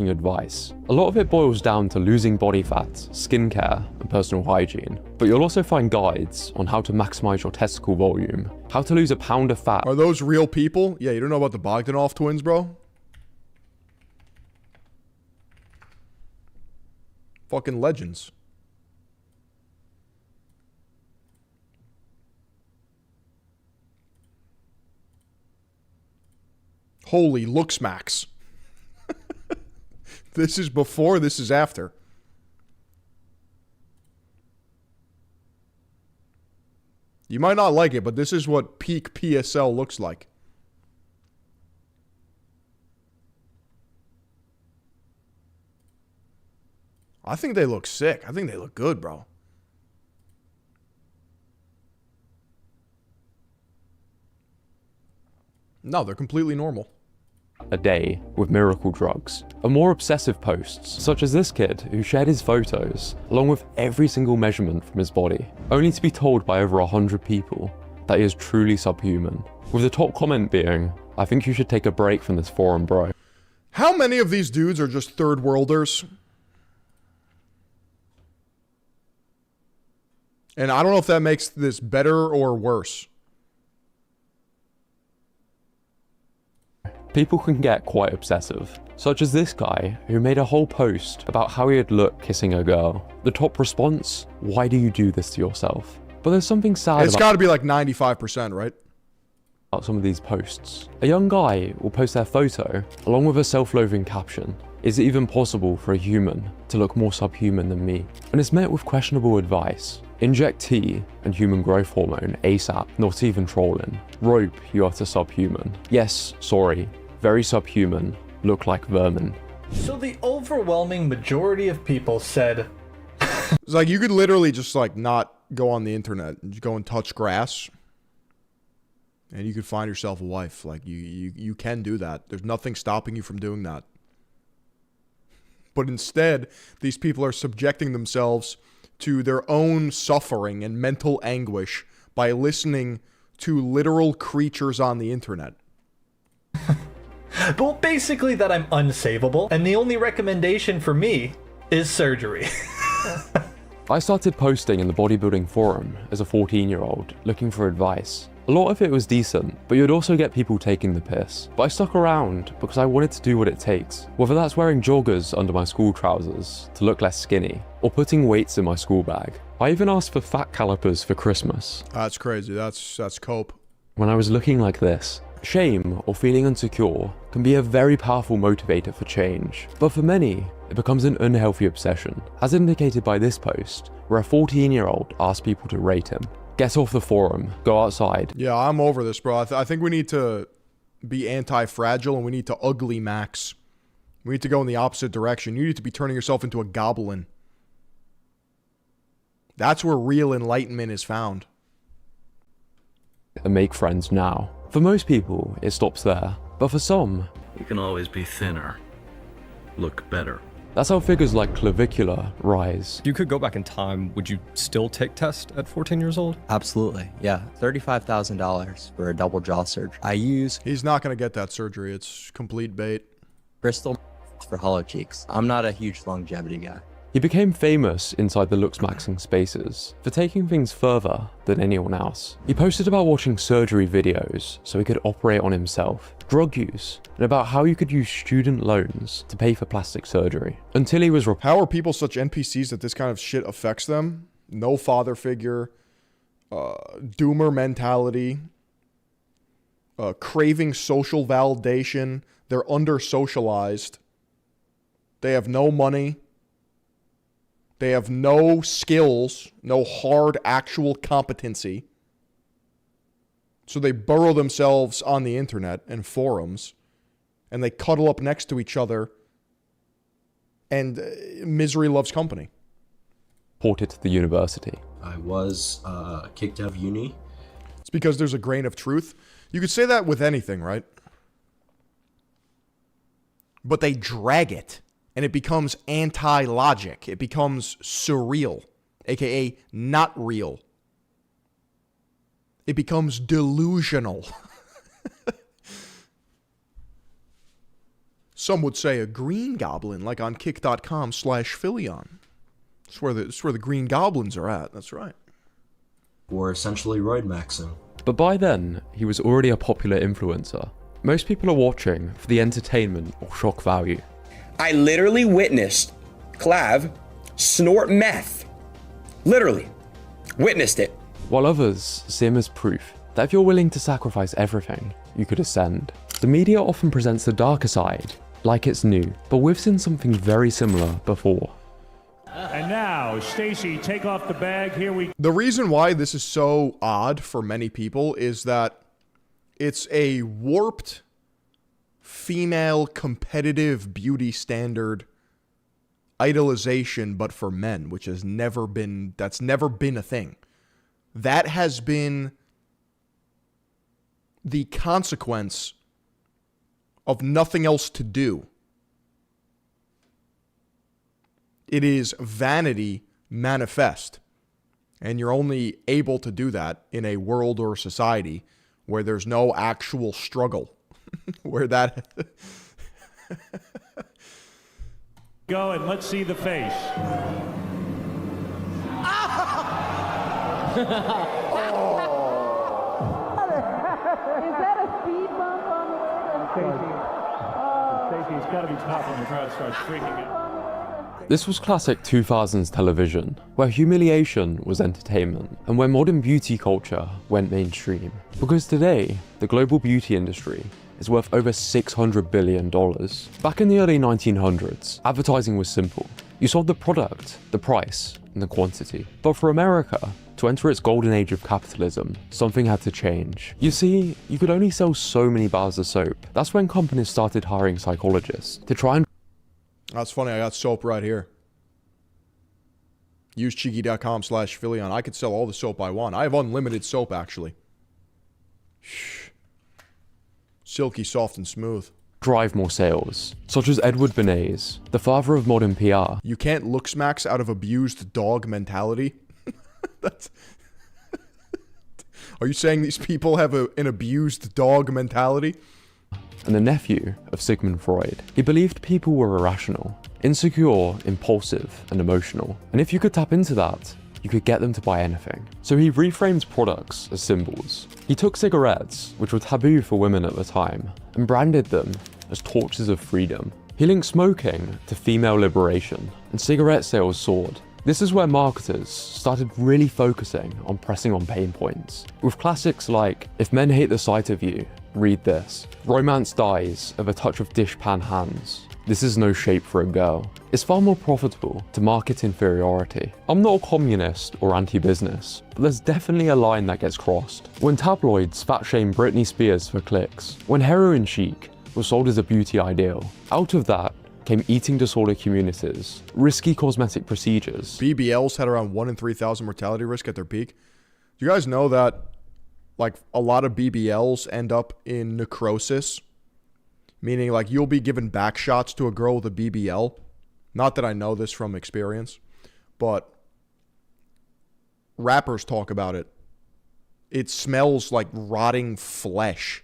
advice. A lot of it boils down to losing body fat, skincare, and personal hygiene. But you'll also find guides on how to maximize your testicle volume, how to lose a pound of fat. Are those real people? Yeah, you don't know about the Bogdanov twins, bro? Fucking legends. Holy Looksmaxx. This is before, this is after. You might not like it, but this is what peak PSL looks like. I think they look sick. I think they look good, bro. No, they're completely normal. A day with miracle drugs, and more obsessive posts, such as this kid who shared his photos, along with every single measurement from his body, only to be told by over 100 people that he is truly subhuman. With the top comment being, "I think you should take a break from this forum, bro." How many of these dudes are just third worlders? And I don't know if that makes this better or worse. People can get quite obsessive, such as this guy who made a whole post about how he'd look kissing a girl. The top response, "Why do you do this to yourself?" But there's something sad It's got to be like 95%, right? About some of these posts. A young guy will post their photo along with a self-loathing caption, "Is it even possible for a human to look more subhuman than me?" And it's met with questionable advice. Inject tea and human growth hormone ASAP, not even trolling. Rope you are to subhuman. Yes, sorry, very subhuman, look like vermin. So the overwhelming majority of people said... It's like you could literally just like not go on the internet and just go and touch grass. And you could find yourself a wife. Like you can do that. There's nothing stopping you from doing that. But instead, these people are subjecting themselves to their own suffering and mental anguish by listening to literal creatures on the internet. But basically that I'm unsavable, and the only recommendation for me is surgery. I started posting in the bodybuilding forum as a 14-year-old looking for advice. A lot of it was decent, but you'd also get people taking the piss. But I stuck around because I wanted to do what it takes. Whether that's wearing joggers under my school trousers to look less skinny, or putting weights in my school bag. I even asked for fat calipers for Christmas. That's crazy. That's cope. When I was looking like this, Shame or feeling insecure can be a very powerful motivator for change, but for many, it becomes an unhealthy obsession, as indicated by this post, where a 14-year-old asked people to rate him. Get off the forum, go outside. Yeah, I'm over this, bro. I think we need to be anti-fragile and we need to ugly max. We need to go in the opposite direction. You need to be turning yourself into a goblin. That's where real enlightenment is found. And make friends now. For most people, it stops there, but for some, You can always be thinner, look better. that's how figures like Clavicular rise. If you could go back in time, would you still take test at 14 years old? Absolutely, yeah. $35,000 for a double jaw surgery. I use He's not going to get that surgery. It's complete bait. Bristol for hollow cheeks. I'm not a huge longevity guy. He became famous inside the Looksmaxxing spaces for taking things further than anyone else. He posted about watching surgery videos so he could operate on himself, drug use, and about how you could use student loans to pay for plastic surgery. Until he was How are people such NPCs that this kind of shit affects them? No father figure, doomer mentality, craving social validation. They're under-socialized. They have no money. They have no skills, no hard actual competency. So they burrow themselves on the internet and forums, and they cuddle up next to each other, and misery loves company. Reported to the university. I was kicked out of uni. It's because there's a grain of truth. You could say that with anything, right? But they drag it. And it becomes anti-logic. It becomes surreal, aka not real. It becomes delusional. Some would say a green goblin, like on kick.com/Philion. That's where the green goblins are at. That's right. Or essentially roid maxing. But by then, he was already a popular influencer. Most people are watching for the entertainment or shock value. I literally witnessed Clav snort meth. Literally. Witnessed it. While others see him as proof that if you're willing to sacrifice everything, you could ascend. The media often presents the darker side, like it's new, but we've seen something very similar before. And now, Stacy, take off the bag. Here we go. The reason why this is so odd for many people is that it's a warped female competitive beauty standard idolization, but for men, which has never been, that's never been a thing. That has been the consequence of nothing else to do. It is vanity manifest. And you're only able to do that in a world or society where there's no actual struggle. Where that... Go and let's see the face. Is that a speed bump on the way? Stacey's got to be tough when the crowd starts freaking out. This was classic 2000s television, where humiliation was entertainment, and where modern beauty culture went mainstream. Because today, the global beauty industry is worth over $600 billion. Back in the early 1900s, advertising was simple. You sold the product, the price, and the quantity. But for America, to enter its golden age of capitalism, something had to change. You see, you could only sell so many bars of soap. That's when companies started hiring psychologists to try and... That's funny, I got soap right here. Use cheeky.com/Philion. I could sell all the soap I want. I have unlimited soap, actually. Shh. Silky, soft, and smooth. drive more sales, such as Edward Bernays, the father of modern PR. You can't Looksmaxx out of abused dog mentality? That's... Are you saying these people have an abused dog mentality? And the nephew of Sigmund Freud. He believed people were irrational, insecure, impulsive, and emotional. And if you could tap into that, you could get them to buy anything. So he reframed products as symbols. He took cigarettes, which were taboo for women at the time, and branded them as torches of freedom. He linked smoking to female liberation, and cigarette sales soared. This is where marketers started really focusing on pressing on pain points, with classics like, if men hate the sight of you, Read this. Romance dies of a touch of dishpan hands. This is no shape for a girl. It's far more profitable to market inferiority. I'm not a communist or anti-business, but there's definitely a line that gets crossed. When tabloids fat-shame Britney Spears for clicks, when heroin chic was sold as a beauty ideal, out of that came eating disorder communities, risky cosmetic procedures. BBLs had around 1 in 3,000 mortality risk at their peak. Do you guys know that like a lot of BBLs end up in necrosis? Meaning like you'll be given back shots to a girl with a BBL. Not that I know this from experience, but rappers talk about it. It smells like rotting flesh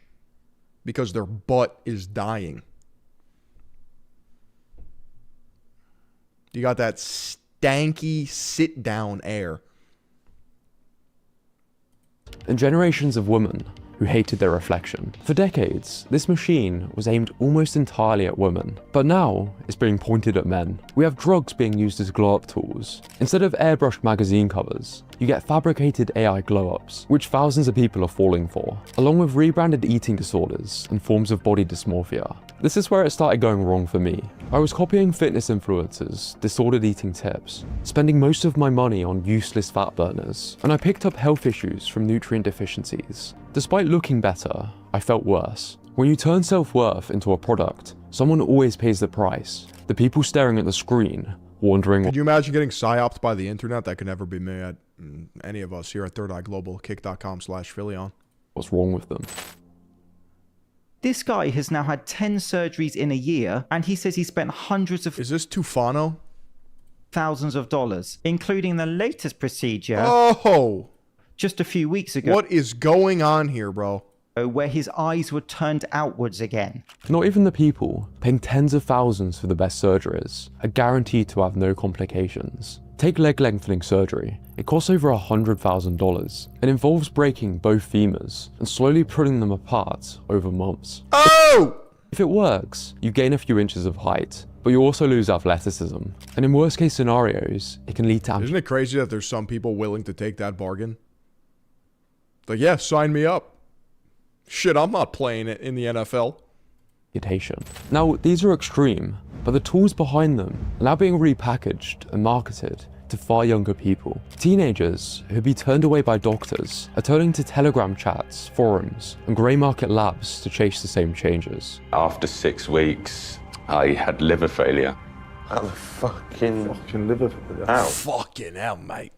because their butt is dying. You got that stanky sit-down air. And generations of women who hated their reflection. For decades, this machine was aimed almost entirely at women, but now it's being pointed at men. We have drugs being used as glow-up tools. Instead of airbrushed magazine covers, you get fabricated AI glow-ups, which thousands of people are falling for, along with rebranded eating disorders and forms of body dysmorphia. This is where it started going wrong for me. I was copying fitness influencers' disordered eating tips, spending most of my money on useless fat burners, and I picked up health issues from nutrient deficiencies. Despite looking better, I felt worse. When you turn self-worth into a product, someone always pays the price. The people staring at the screen, wondering... Could you imagine getting psyoped by the internet? That could never be me at any of us here at Third Eye Global, kick.com/Philion. What's wrong with them? This guy has now had 10 surgeries in a year, and he says he spent hundreds of... Is this Tufano? ...thousands of dollars, including the latest procedure... Oh! ...just a few weeks ago. What is going on here, bro? Where his eyes were turned outwards again. Not even the people paying tens of thousands for the best surgeries are guaranteed to have no complications. Take leg lengthening surgery. It costs over $100,000 and involves breaking both femurs and slowly pulling them apart over months. Oh! If it works, you gain a few inches of height, but you also lose athleticism. And in worst case scenarios, it can lead to... Isn't it crazy that there's some people willing to take that bargain? Like, yeah, sign me up. Shit, I'm not playing it in the NFL. Now, these are extreme, but the tools behind them are now being repackaged and marketed to far younger people. Teenagers who'd be turned away by doctors are turning to Telegram chats, forums, and grey market labs to chase the same changes. After 6 weeks, I had liver failure. Fucking liver failure. Ow. Fucking hell, mate.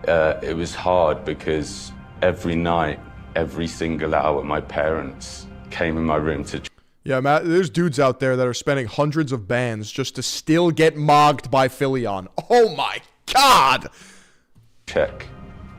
It was hard because every night, every single hour, my parents came in my room to... Yeah, Matt, there's dudes out there that are spending hundreds of bands just to still get mogged by Philion. Oh my God! check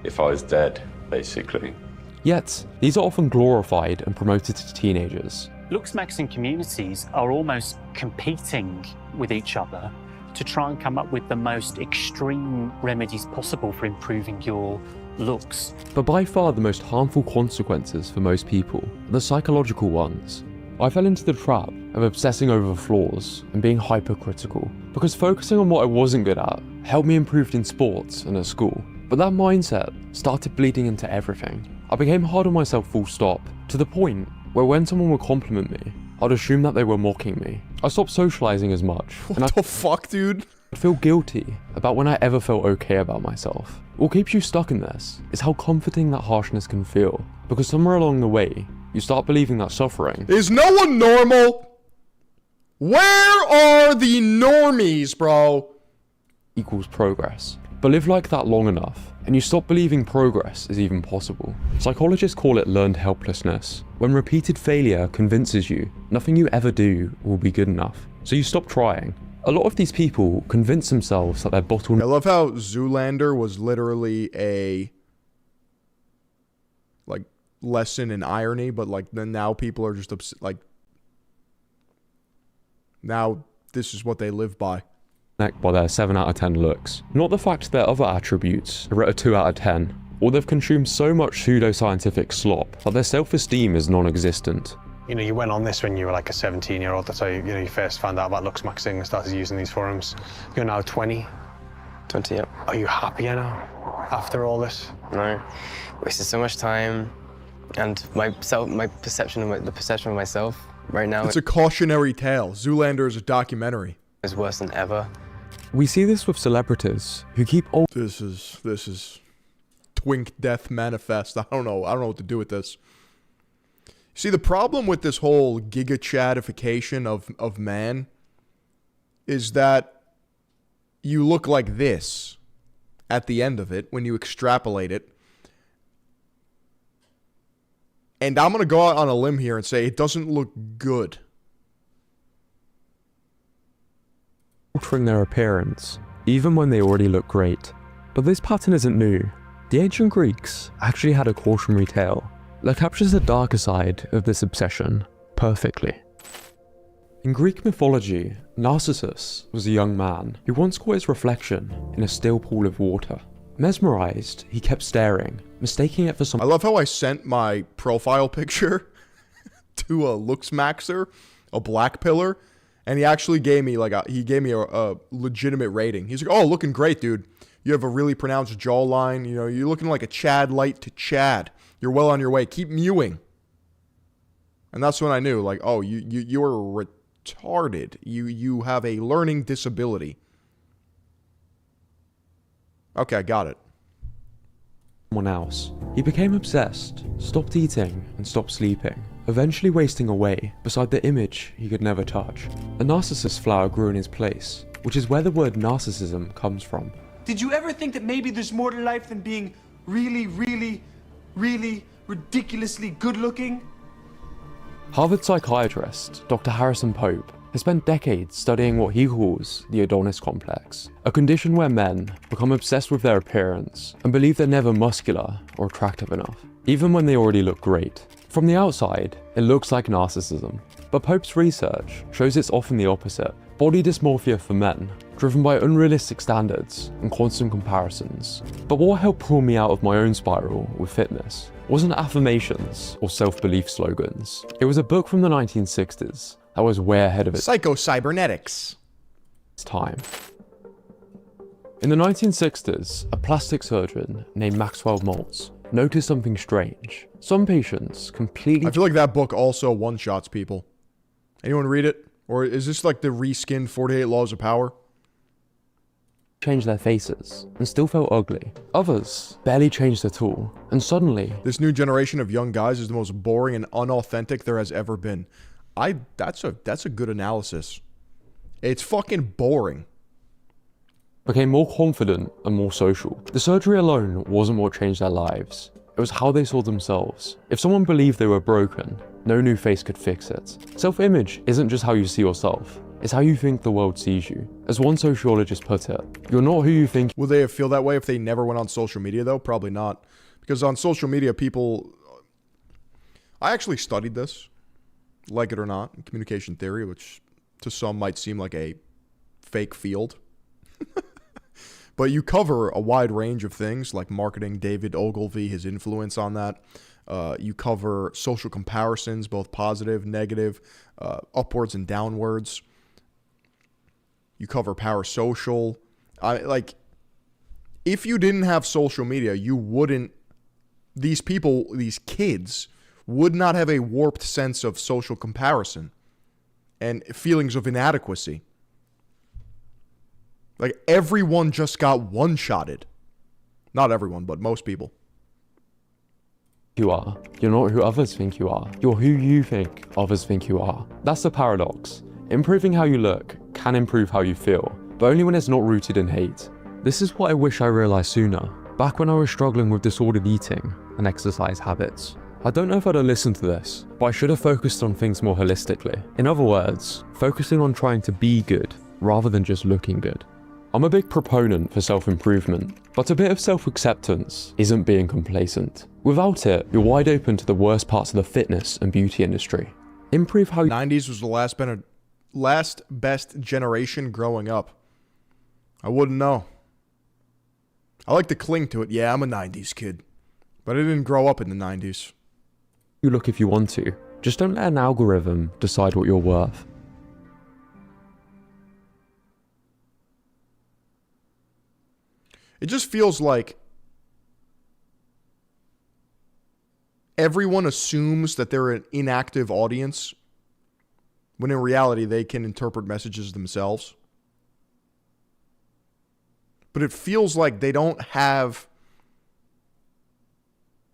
if I was dead, basically. Yet, these are often glorified and promoted to teenagers. Looksmaxxing communities are almost competing with each other to try and come up with the most extreme remedies possible for improving your looks. But by far the most harmful consequences for most people are the psychological ones. I fell into the trap of obsessing over flaws and being hypercritical, because focusing on what I wasn't good at helped me improve in sports and at school. But that mindset started bleeding into everything. I became hard on myself full stop, to the point where when someone would compliment me, I'd assume that they were mocking me. I stopped socializing as much. What the fuck, dude? I'd feel guilty about when I ever felt okay about myself. What keeps you stuck in this is how comforting that harshness can feel, because somewhere along the way, you start believing that suffering is no one normal. Where are the normies, bro? Equals progress. But live like that long enough, and you stop believing progress is even possible. Psychologists call it learned helplessness, when repeated failure convinces you nothing you ever do will be good enough, so you stop trying. A lot of these people convince themselves that they're bottleneck. I love how Zoolander was literally a lesson in irony, but then now people are just now this is what they live by. By their 7 out of 10 looks. Not the fact their other attributes are at a 2 out of 10, or they've consumed so much pseudo-scientific slop that their self-esteem is non-existent. You know, you went on this when you were like a 17-year-old. That's how you first found out about Looksmaxxing and started using these forums. You're now 20. 20, yeah. Are you happier now after all this? No. Wasted so much time. And my perception of the perception of myself right now. It's a cautionary tale. Zoolander is a documentary. Is worse than ever. We see this with celebrities who keep old. This is Twink Death Manifest. I don't know what to do with this. See, the problem with this whole giga-chadification of man is that you look like this at the end of it when you extrapolate it. And I'm going to go out on a limb here and say it doesn't look good. Altering their appearance, even when they already look great. But this pattern isn't new. The ancient Greeks actually had a cautionary tale that captures the darker side of this obsession perfectly. In Greek mythology, Narcissus was a young man who once caught his reflection in a still pool of water. Mesmerized, he kept staring, mistaking it for some— I love how I sent my profile picture to a Looksmaxxer, a black pillar, and he actually gave me a legitimate rating. He's like, "Oh, looking great, dude. You have a really pronounced jawline. You know, you're looking like a Chad light to Chad. You're well on your way. Keep mewing." And that's when I knew, like, oh, you're retarded. You have a learning disability. Okay, I got it. Someone else. He became obsessed, stopped eating, and stopped sleeping, eventually wasting away beside the image he could never touch. A narcissus flower grew in his place, which is where the word narcissism comes from. Did you ever think that maybe there's more to life than being really, really, really ridiculously good looking? Harvard psychiatrist Dr. Harrison Pope has spent decades studying what he calls the Adonis complex, a condition where men become obsessed with their appearance and believe they're never muscular or attractive enough, even when they already look great. From the outside, it looks like narcissism, but Pope's research shows it's often the opposite. Body dysmorphia for men, driven by unrealistic standards and constant comparisons. But what helped pull me out of my own spiral with fitness wasn't affirmations or self-belief slogans. It was a book from the 1960s that was way ahead of its Psycho-cybernetics time. In the 1960s, a plastic surgeon named Maxwell Maltz noticed something strange. Some patients completely— I feel like that book also one-shots people. Anyone read it? Or is this like the reskinned 48 Laws of Power? changed their faces and still felt ugly. Others barely changed at all, and suddenly this new generation of young guys is the most boring and unauthentic there has ever been. That's a good analysis. It's fucking boring. Became more confident and more social. The surgery alone wasn't what changed their lives. It was how they saw themselves. If someone believed they were broken, no new face could fix it. Self-image isn't just how you see yourself, it's how you think the world sees you. As one sociologist put it, you're not who you think. Would they feel that way if they never went on social media though? Probably not. Because on social media, people... I actually studied this, like it or not, in communication theory, which to some might seem like a fake field. But you cover a wide range of things like marketing, David Ogilvy, his influence on that. You cover social comparisons, both positive, negative, upwards and downwards. You cover parasocial. If you didn't have social media, you wouldn't, these people, these kids, would not have a warped sense of social comparison and feelings of inadequacy. Like, everyone just got one-shotted. Not everyone, but most people. You are. You're not who others think you are. You're who you think others think you are. That's the paradox. Improving how you look can improve how you feel, but only when it's not rooted in hate. This is what I wish I realized sooner, back when I was struggling with disordered eating and exercise habits. I don't know if I'd have listened to this, but I should have focused on things more holistically. In other words, focusing on trying to be good rather than just looking good. I'm a big proponent for self-improvement, but a bit of self-acceptance isn't being complacent. Without it, you're wide open to the worst parts of the fitness and beauty industry. Improve how 90s was the last best generation growing up. I wouldn't know. I like to cling to it. Yeah, I'm a 90s kid, but I didn't grow up in the 90s. You look if you want to. Just don't let an algorithm decide what you're worth. It just feels like everyone assumes that they're an inactive audience, when in reality they can interpret messages themselves. But it feels like they don't have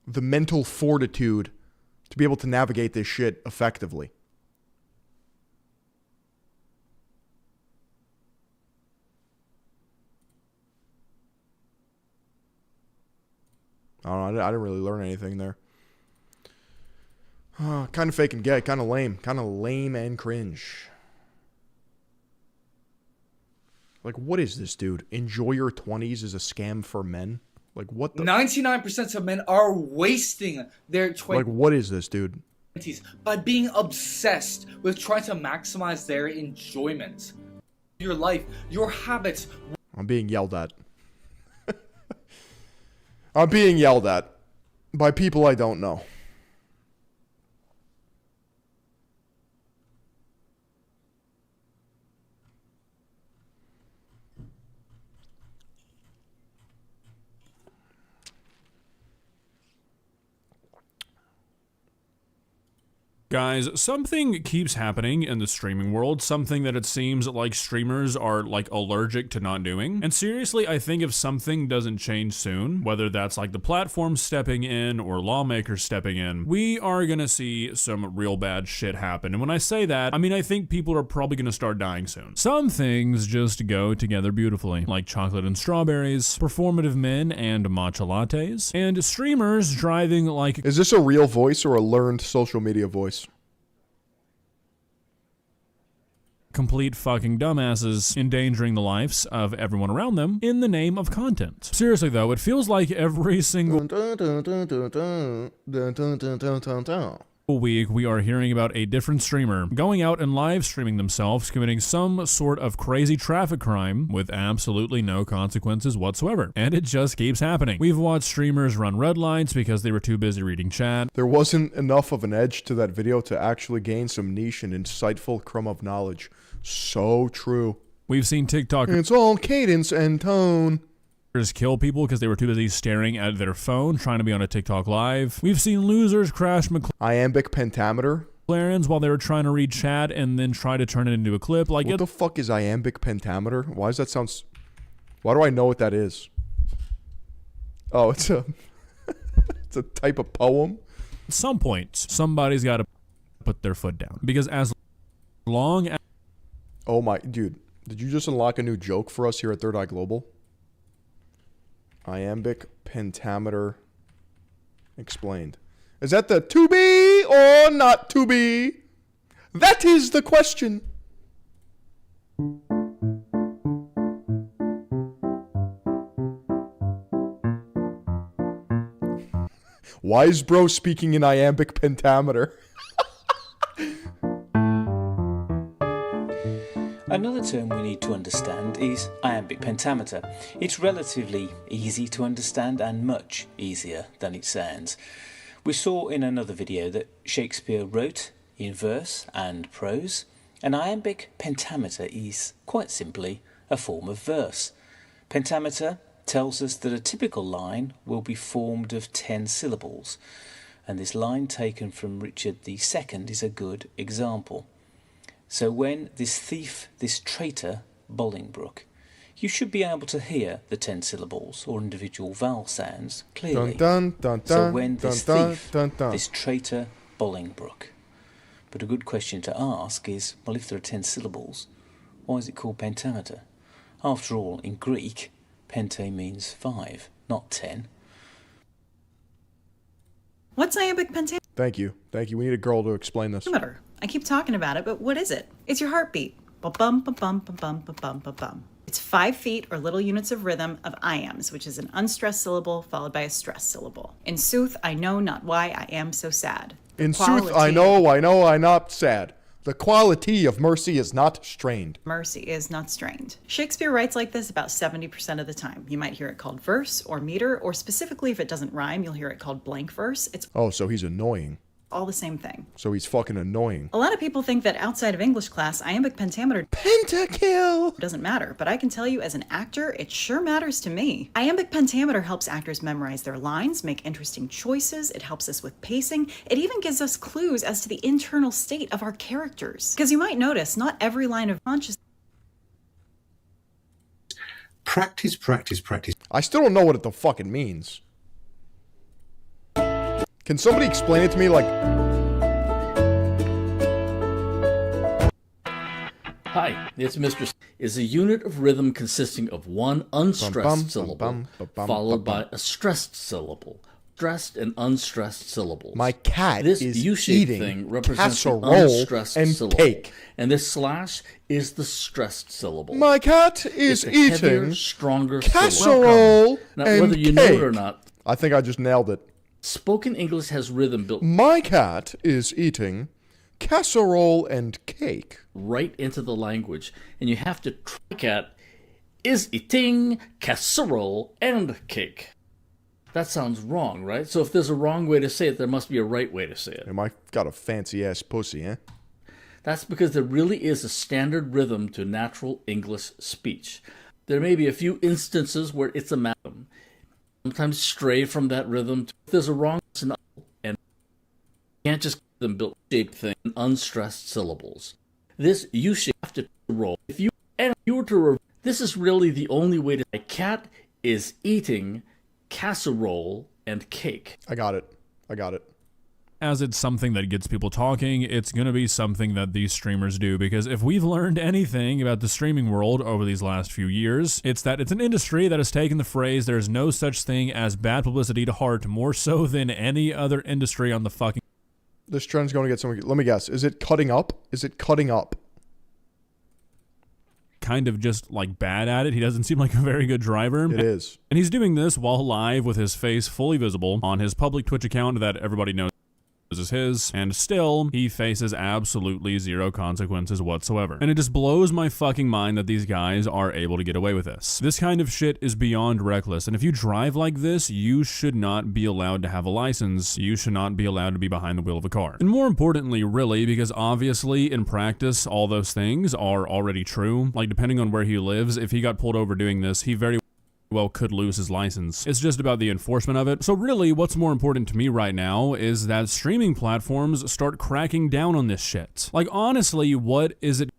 the mental fortitude to be able to navigate this shit effectively. I don't know. I didn't really learn anything there. Kind of fake and gay. Kind of lame. Kind of lame and cringe. Like, what is this, dude? Enjoy your 20s is a scam for men? Like, what the... 99% of men are wasting their 20s. Like, what is this, dude? By being obsessed with trying to maximize their enjoyment. Your life, your habits. I'm being yelled at. I'm being yelled at by people I don't know. Guys, something keeps happening in the streaming world, something that it seems like streamers are like allergic to not doing. And seriously, I think if something doesn't change soon, whether that's like the platform stepping in or lawmakers stepping in, we are gonna see some real bad shit happen. And when I say that, I mean I think people are probably gonna start dying soon. Some things just go together beautifully, like chocolate and strawberries, performative men and matcha lattes, and streamers driving like... Is this a real voice or a learned social media voice? Complete fucking dumbasses endangering the lives of everyone around them in the name of content. Seriously though, it feels like every single week we are hearing about a different streamer going out and live streaming themselves committing some sort of crazy traffic crime with absolutely no consequences whatsoever. And it just keeps happening. We've watched streamers run red lights because they were too busy reading chat. There wasn't enough of an edge to that video to actually gain some niche and insightful crumb of knowledge. So true. We've seen TikTokers... It's all cadence and tone. Kill people because they were too busy staring at their phone trying to be on a TikTok live. We've seen losers crash iambic pentameter McLarens while they were trying to read chat and then try to turn it into a clip. Like, what the fuck is iambic pentameter? Why does that sound... Why do I know what that is? Oh, it's a... it's a type of poem? At some point, somebody's got to put their foot down. Because as long as... Oh my... Dude, did you just unlock a new joke for us here at Third Eye Global? Iambic pentameter explained. Is that the to be or not to be? That is the question. Wise bro speaking in iambic pentameter. Another term we need to understand is iambic pentameter. It's relatively easy to understand and much easier than it sounds. We saw in another video that Shakespeare wrote in verse and prose. An iambic pentameter is quite simply a form of verse. Pentameter tells us that a typical line will be formed of 10 syllables, and this line taken from Richard II is a good example. So when this thief, this traitor, Bolingbroke, you should be able to hear the 10 syllables or individual vowel sounds clearly. Dun, dun, dun, so when this dun, thief, dun, dun. this traitor, Bolingbroke. But a good question to ask is, well, if there are 10 syllables, why is it called pentameter? After all, in Greek, pente means 5, not 10. What's iambic pentameter? Thank you. Thank you. We need a girl to explain this. I keep talking about it, but what is it? It's your heartbeat. Ba-bum, ba-bum, ba-bum, ba-bum, ba-bum. It's 5 feet or little units of rhythm of iams, which is an unstressed syllable followed by a stressed syllable. In sooth, I know not why I am so sad. In sooth, I know I'm not sad. The quality of mercy is not strained. Mercy is not strained. Shakespeare writes like this about 70% of the time. You might hear it called verse or meter, or specifically if it doesn't rhyme, you'll hear it called blank verse. Oh, so he's annoying. all the same thing. So he's fucking annoying. A lot of people think that outside of English class, iambic pentameter pentakill doesn't matter, but I can tell you as an actor, it sure matters to me. Iambic pentameter helps actors memorize their lines, make interesting choices, it helps us with pacing, it even gives us clues as to the internal state of our characters. Because you might notice, not every line of consciousness. Practice, practice, practice. I still don't know what it the fuck it means. Can somebody explain it to me, like... Hi, it's Mr. Is a unit of rhythm consisting of one unstressed syllable followed by a stressed syllable. Stressed and unstressed syllables. My cat this is U-shaped eating thing represents the casserole unstressed and syllable. cake. And this slash is the stressed syllable. My cat is it's a heavier, eating stronger casserole now, and whether you cake. know it or not, I think I just nailed it. spoken English has rhythm built My cat is eating casserole and cake. right into the language, and you have to track at is eating casserole and cake. That sounds wrong, right? So if there's a wrong way to say it, there must be a right way to say it. Am I got a fancy ass pussy, eh? That's because there really is a standard rhythm to natural English speech. There may be a few instances where it's a amalgam. Sometimes stray from that rhythm. If there's a wrong and you can't just get them built shaped thing in unstressed syllables. This you should have to roll. If you were to this is really the only way to. A cat is eating casserole and cake. I got it. As it's something that gets people talking, it's going to be something that these streamers do, because if we've learned anything about the streaming world over these last few years, it's that it's an industry that has taken the phrase "there's no such thing as bad publicity" to heart more so than any other industry on the fucking... This trend's going to get some... Let me guess. Is it cutting up? Kind of just like bad at it. He doesn't seem like a very good driver. It is. And he's doing this while live with his face fully visible on his public Twitch account that everybody knows is his, and still he faces absolutely zero consequences whatsoever. And it just blows my fucking mind that these guys are able to get away with this. This kind of shit is beyond reckless, and if you drive like this, you should not be allowed to have a license. You should not be allowed to be behind the wheel of a car. And more importantly, really, because obviously in practice all those things are already true. Like, depending on where he lives, if he got pulled over doing this, he very well could lose his license. It's just about the enforcement of it. So really, what's more important to me right now is that streaming platforms start cracking down on this shit. Like, honestly, what is it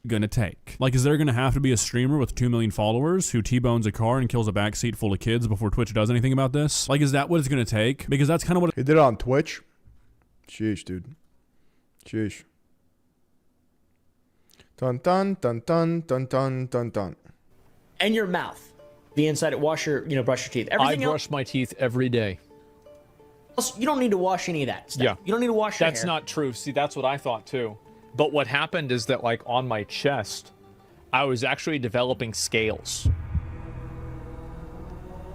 gonna take? Like, is there gonna have to be a streamer with 2 million followers who T-bones a car and kills a backseat full of kids before Twitch does anything about this? Like, is that what it's gonna take? Because that's kind of what he did it on Twitch. Sheesh, dude. Sheesh. Dun dun dun dun dun dun dun dun. And your mouth. The inside it, brush your teeth. Everything I brush my teeth every day. else, you don't need to wash any of that stuff. Yeah. You don't need to wash your hair. That's not true. See, that's what I thought too. But what happened is that, like, on my chest, I was actually developing scales.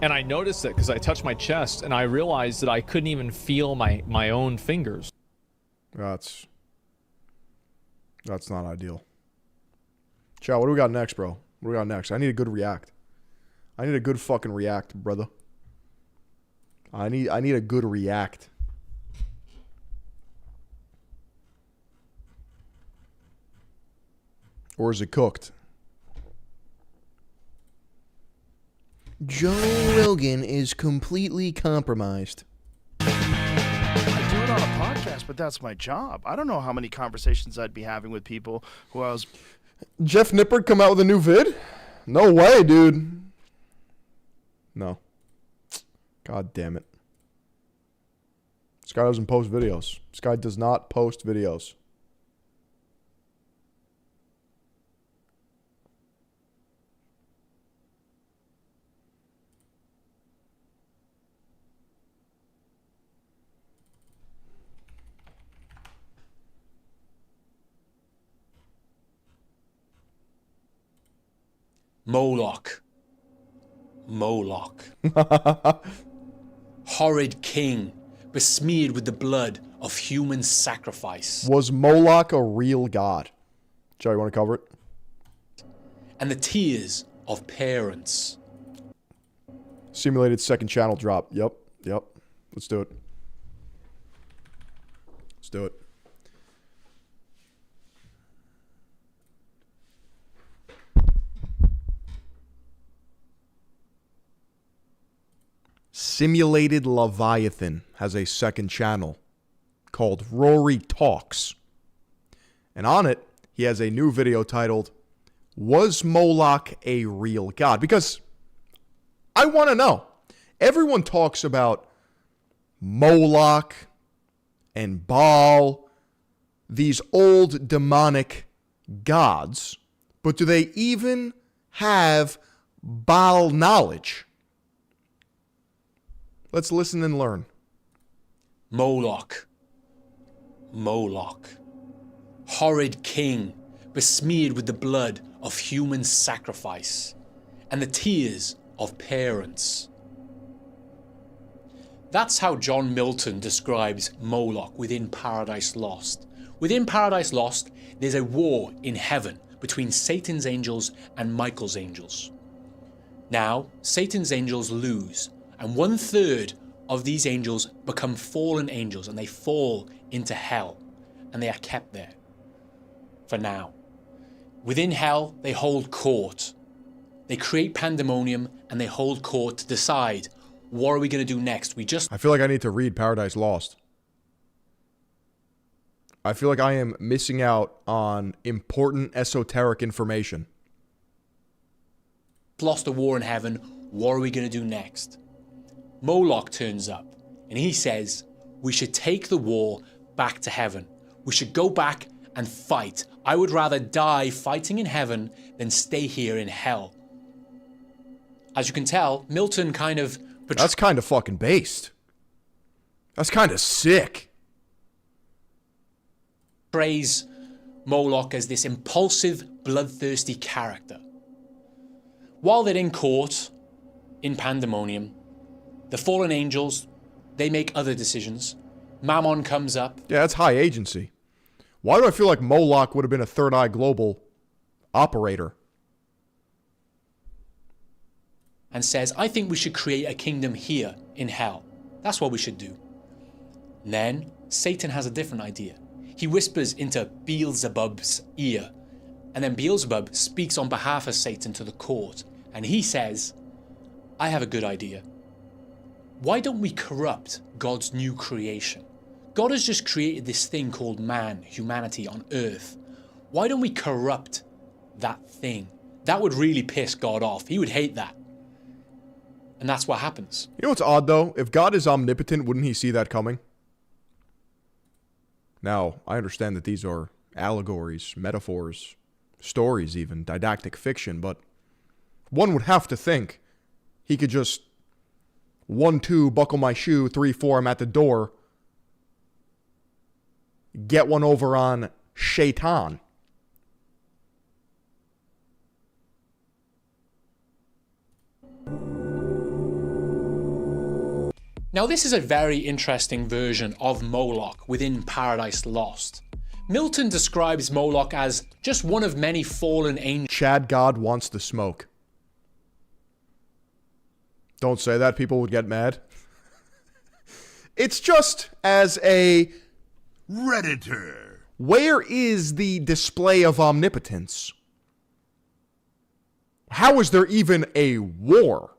And I noticed it because I touched my chest and I realized that I couldn't even feel my own fingers. That's not ideal. Chow, what do we got next, bro? What do we got next? I need a good react. I need a good fucking react, brother. I need a good react. Or is it cooked? Joe Rogan is completely compromised. I do it on a podcast, but that's my job. I don't know how many conversations I'd be having with people who I was... Jeff Nippard come out with a new vid? No way, dude. No. God damn it. This guy doesn't post videos. This guy does not post videos. Moloch. Horrid king, besmeared with the blood of human sacrifice. Was Moloch a real god? Joe, you want to cover it? And the tears of parents. Simulated second channel drop. Yep. Let's do it. do it. Simulated Leviathan has a second channel called Rory Talks. And on it, he has a new video titled, Was Moloch a Real God? Because I want to know. Everyone talks about Moloch and Baal, these old demonic gods, but do they even have Baal knowledge? Let's listen and learn. Moloch. Moloch. Horrid king, besmeared with the blood of human sacrifice and the tears of parents. That's how John Milton describes Moloch within Paradise Lost. Within Paradise Lost, there's a war in heaven between Satan's angels and Michael's angels. Now, Satan's angels lose, and 1/3 of these angels become fallen angels, and they fall into hell, and they are kept there for now. Within hell, they hold court. They create pandemonium, and they hold court to decide, what are we going to do next? I feel like I need to read Paradise Lost. I feel like I am missing out on important esoteric information. Lost a war in heaven, what are we going to do next? Moloch turns up, and he says, we should take the war back to heaven. We should go back and fight. I would rather die fighting in heaven than stay here in hell. As you can tell, Milton kind of... That's kind of fucking based. That's kind of sick. Portrays Moloch as this impulsive, bloodthirsty character. While they're in court, in pandemonium, the fallen angels, they make other decisions. Mammon comes up. Yeah, that's high agency. Why do I feel like Moloch would have been a Third Eye Global operator? And says, I think we should create a kingdom here in hell. That's what we should do. And then Satan has a different idea. He whispers into Beelzebub's ear. And then Beelzebub speaks on behalf of Satan to the court. And he says, I have a good idea. Why don't we corrupt God's new creation? God has just created this thing called man, humanity on earth. Why don't we corrupt that thing? That would really piss God off. He would hate that. And that's what happens. You know what's odd, though? If God is omnipotent, wouldn't he see that coming? Now, I understand that these are allegories, metaphors, stories even, didactic fiction, but one would have to think he could just 1, 2, buckle my shoe, 3, 4, I'm at the door, get one over on Shaitan. Now this is a very interesting version of Moloch within Paradise Lost. Milton describes Moloch as just one of many fallen angels. Chad God wants the smoke. Don't say that, people would get mad. It's just as a Redditor. Where is the display of omnipotence? How is there even a war?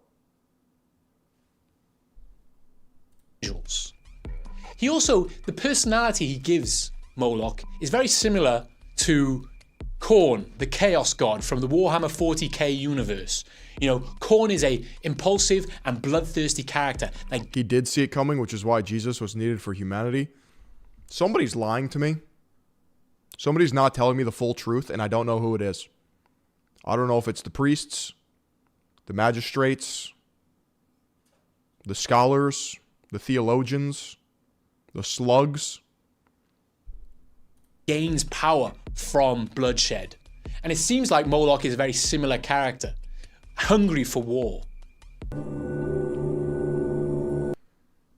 He also, the personality he gives Moloch is very similar to Khorne, the Chaos God from the Warhammer 40k universe. You know, Khorne is a impulsive and bloodthirsty character. Like, he did see it coming, which is why Jesus was needed for humanity. Somebody's lying to me. Somebody's not telling me the full truth, and I don't know who it is. I don't know if it's the priests, the magistrates, the scholars, the theologians, the slugs. Gains power from bloodshed. And it seems like Moloch is a very similar character, hungry for war.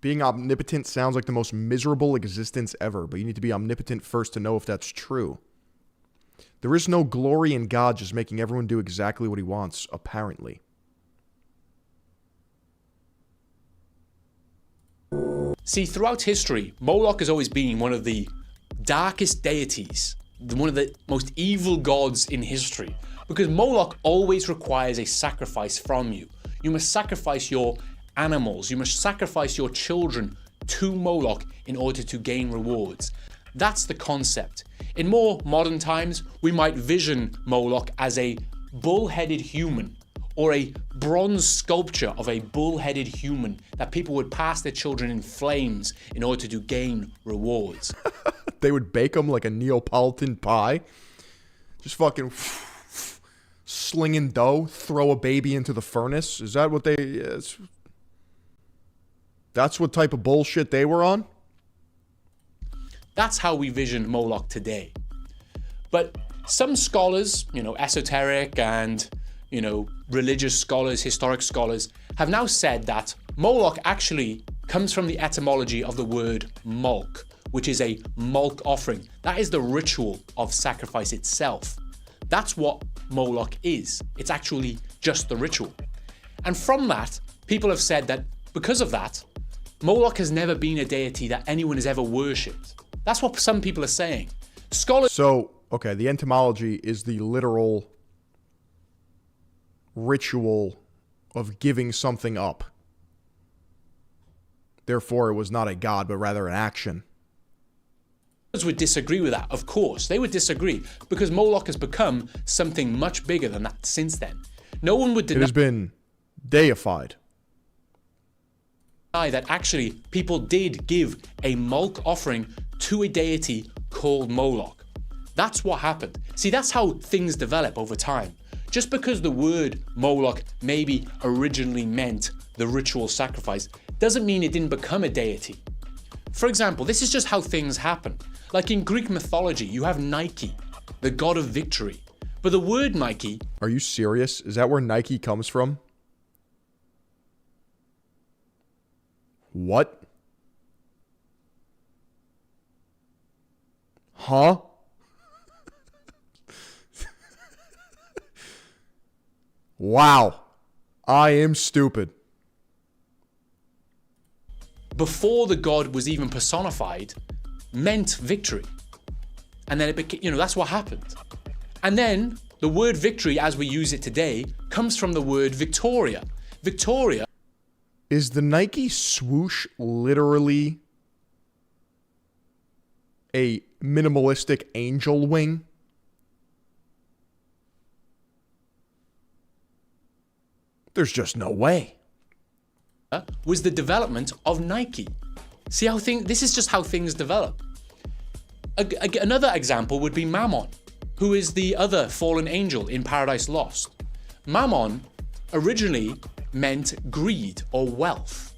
Being omnipotent sounds like the most miserable existence ever, but you need to be omnipotent first to know if that's true. There is no glory in God just making everyone do exactly what he wants, apparently. See, throughout history, Moloch has always been one of the darkest deities, one of the most evil gods in history, because Moloch always requires a sacrifice from you. You must sacrifice your animals, you must sacrifice your children to Moloch in order to gain rewards. That's the concept. In more modern times, we might vision Moloch as a bull-headed human, or a bronze sculpture of a bull-headed human that people would pass their children in flames in order to gain rewards. They would bake them like a Neapolitan pie. Just fucking slinging dough, throw a baby into the furnace. Is that what they... that's what type of bullshit they were on? That's how we vision Moloch today. But some scholars, esoteric and, religious scholars, historic scholars, have now said that Moloch actually comes from the etymology of the word mulk, which is a mulk offering. That is the ritual of sacrifice itself. That's what Moloch is. It's actually just the ritual. And from that, people have said that because of that, Moloch has never been a deity that anyone has ever worshipped. That's what some people are saying. Scholars... So, okay, the etymology is the literal ritual of giving something up. Therefore, it was not a god, but rather an action. Would disagree with that, of course. They would disagree, because Moloch has become something much bigger than that since then. No one would deny... It has been deified. That actually people did give a mulk offering to a deity called Moloch. That's what happened. See, that's how things develop over time. Just because the word Moloch maybe originally meant the ritual sacrifice doesn't mean it didn't become a deity. For example, this is just how things happen. Like in Greek mythology, you have Nike, the god of victory. But the word Nike... Are you serious? Is that where Nike comes from? What? Huh? Wow. I am stupid. Before the god was even personified, meant victory. And then it became, that's what happened. And then the word victory, as we use it today, comes from the word Victoria. Victoria... Is the Nike swoosh literally a minimalistic angel wing? There's just no way. Was the development of Nike. See how this is just how things develop. Another example would be Mammon, who is the other fallen angel in Paradise Lost. Mammon originally meant greed or wealth,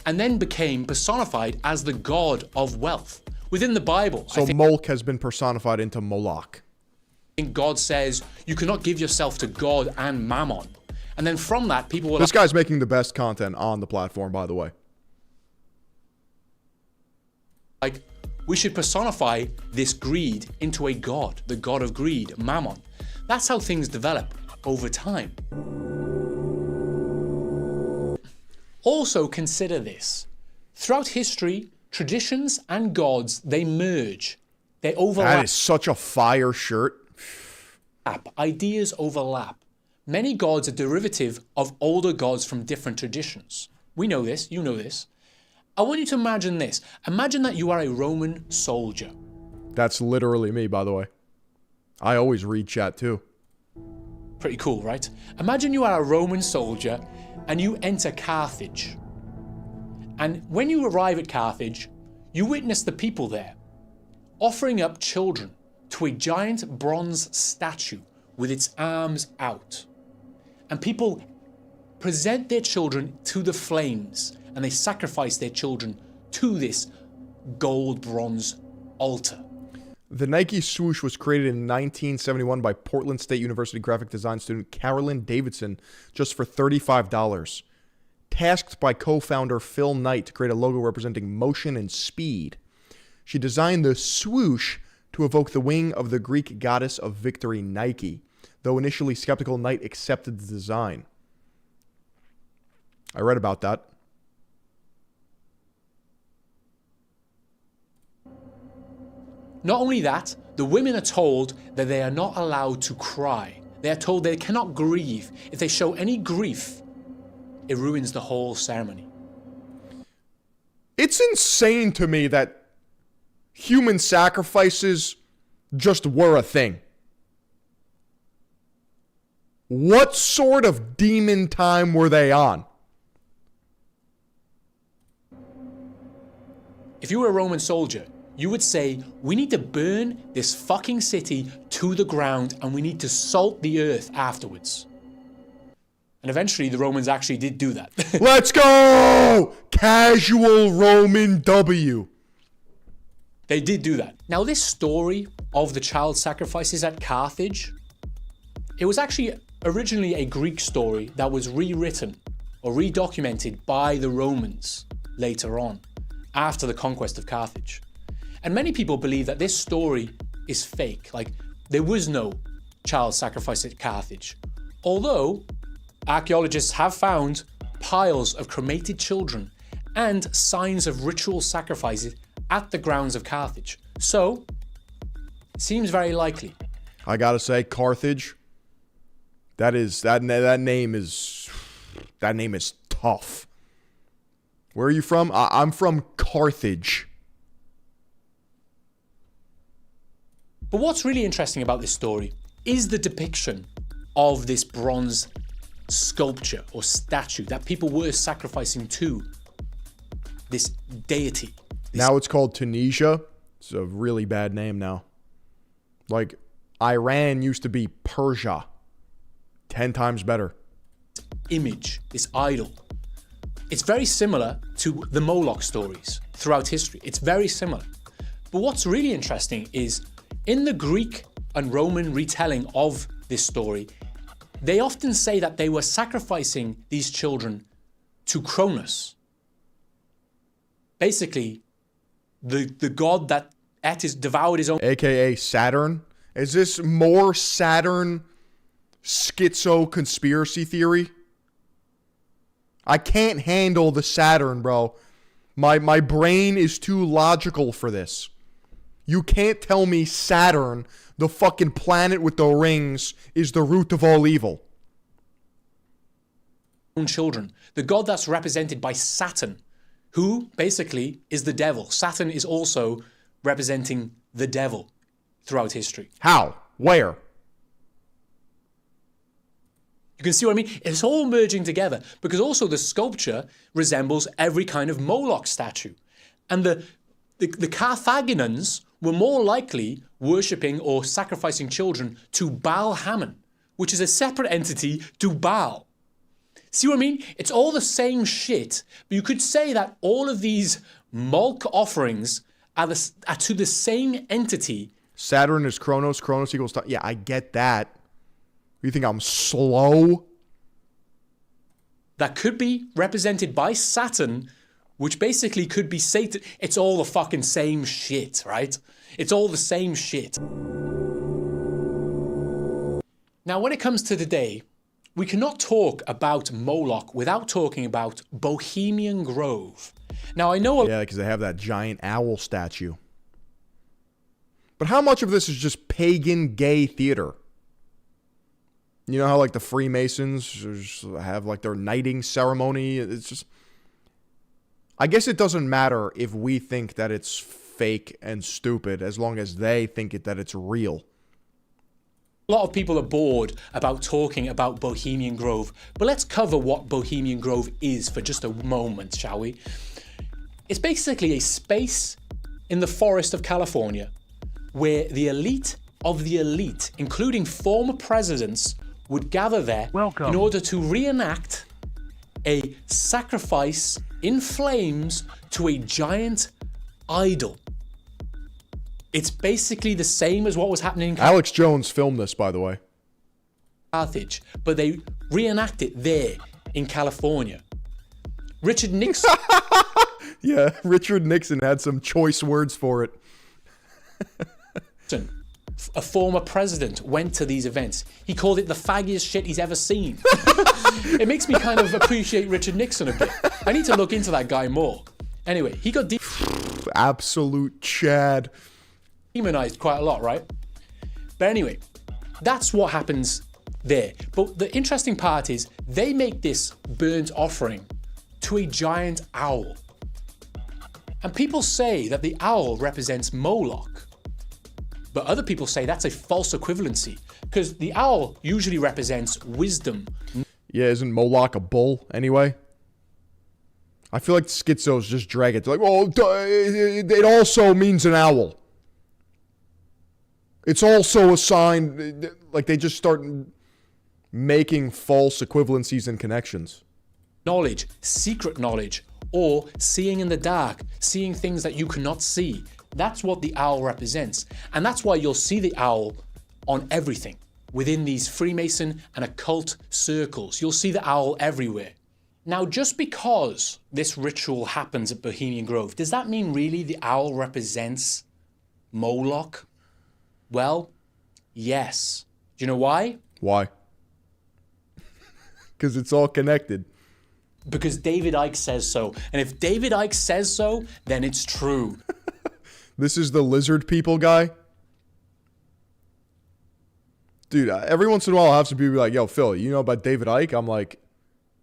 and then became personified as the god of wealth. Within the Bible, so Molk has been personified into Moloch. I think God says you cannot give yourself to God and Mammon. And then from that, people were This guy's making the best content on the platform, by the way. Like, we should personify this greed into a god, the god of greed, Mammon. That's how things develop over time. Also consider this. Throughout history, traditions and gods, they merge. They overlap. That is such a fire shirt. Ideas overlap. Many gods are derivative of older gods from different traditions. We know this, you know this. I want you to imagine this. Imagine that you are a Roman soldier. That's literally me, by the way. I always read chat too. Pretty cool, right? Imagine you are a Roman soldier and you enter Carthage. And when you arrive at Carthage, you witness the people there offering up children to a giant bronze statue with its arms out. And people present their children to the flames, and they sacrifice their children to this gold bronze altar. The Nike swoosh was created in 1971 by Portland State University graphic design student Carolyn Davidson just for $35. Tasked by co-founder Phil Knight to create a logo representing motion and speed. She designed the swoosh to evoke the wing of the Greek goddess of victory, Nike. Though initially skeptical, Knight accepted the design. I read about that. Not only that, the women are told that they are not allowed to cry. They are told they cannot grieve. If they show any grief, it ruins the whole ceremony. It's insane to me that human sacrifices just were a thing. What sort of demon time were they on? If you were a Roman soldier, you would say, we need to burn this fucking city to the ground and we need to salt the earth afterwards. And eventually the Romans actually did do that. Let's go! Casual Roman W. They did do that. Now this story of the child sacrifices at Carthage, it was actually originally a Greek story that was rewritten or redocumented by the Romans later on, after the conquest of Carthage. And many people believe that this story is fake, like there was no child sacrifice at Carthage. Although archaeologists have found piles of cremated children and signs of ritual sacrifices at the grounds of Carthage. So, it seems very likely. I gotta say, Carthage, that name is tough. Where are you from? I'm from Carthage. But what's really interesting about this story is the depiction of this bronze sculpture or statue that people were sacrificing to this deity. Now it's called Tunisia. It's a really bad name now. Like, Iran used to be Persia. 10 times better. Image, this idol. It's very similar to the Moloch stories throughout history. It's very similar. But what's really interesting is in the Greek and Roman retelling of this story, they often say that they were sacrificing these children to Cronus. Basically, the god that devoured his own... AKA Saturn? Is this more Saturn schizo conspiracy theory? I can't handle the Saturn, bro. My brain is too logical for this. You can't tell me Saturn, the fucking planet with the rings, is the root of all evil. Children. The god that's represented by Saturn, who basically is the devil. Saturn is also representing the devil throughout history. How? Where? You can see what I mean? It's all merging together because also the sculpture resembles every kind of Moloch statue. And the Carthaginians were more likely worshipping or sacrificing children to Baal Hammon, which is a separate entity to Baal. See what I mean? It's all the same shit, but you could say that all of these Moloch offerings are to the same entity. Saturn is Kronos, Kronos equals... Yeah, I get that. You think I'm slow? That could be represented by Saturn, which basically could be Satan. It's all the fucking same shit, right? It's all the same shit. Now, when it comes to today, we cannot talk about Moloch without talking about Bohemian Grove. Now, I know... Yeah, because they have that giant owl statue. But how much of this is just pagan gay theater? You know how, like, the Freemasons have, like, their knighting ceremony? It's just... I guess it doesn't matter if we think that it's fake and stupid as long as they think that it's real. A lot of people are bored about talking about Bohemian Grove, but let's cover what Bohemian Grove is for just a moment, shall we? It's basically a space in the forest of California where the elite of the elite, including former presidents, would gather there in order to reenact a sacrifice in flames to a giant idol. It's basically the same as what was happening in Alex Jones filmed this, by the way. Carthage, but they reenact it there in California. Richard Nixon. Yeah, Richard Nixon had some choice words for it. A former president went to these events. He called it the faggiest shit he's ever seen. It makes me kind of appreciate Richard Nixon a bit. I need to look into that guy more. Anyway, he got absolute Chad. demonized quite a lot, right? But anyway, that's what happens there. But the interesting part is they make this burnt offering to a giant owl. And people say that the owl represents Moloch. But other people say that's a false equivalency because the owl usually represents wisdom. Yeah, isn't Moloch a bull anyway? I feel like schizos just drag it. They're like, oh, it also means an owl. It's also a sign. Like, they just start making false equivalencies and connections. Knowledge, secret knowledge, or seeing in the dark, seeing things that you cannot see. That's what the owl represents. And that's why you'll see the owl on everything. Within these Freemason and occult circles, you'll see the owl everywhere. Now, just because this ritual happens at Bohemian Grove, does that mean really the owl represents Moloch? Well, yes. Do you know why? Why? Because it's all connected. Because David Icke says so. And if David Icke says so, then it's true. This is the lizard people guy? Dude, every once in a while I'll have some people be like, yo, Phil, you know about David Icke? I'm like,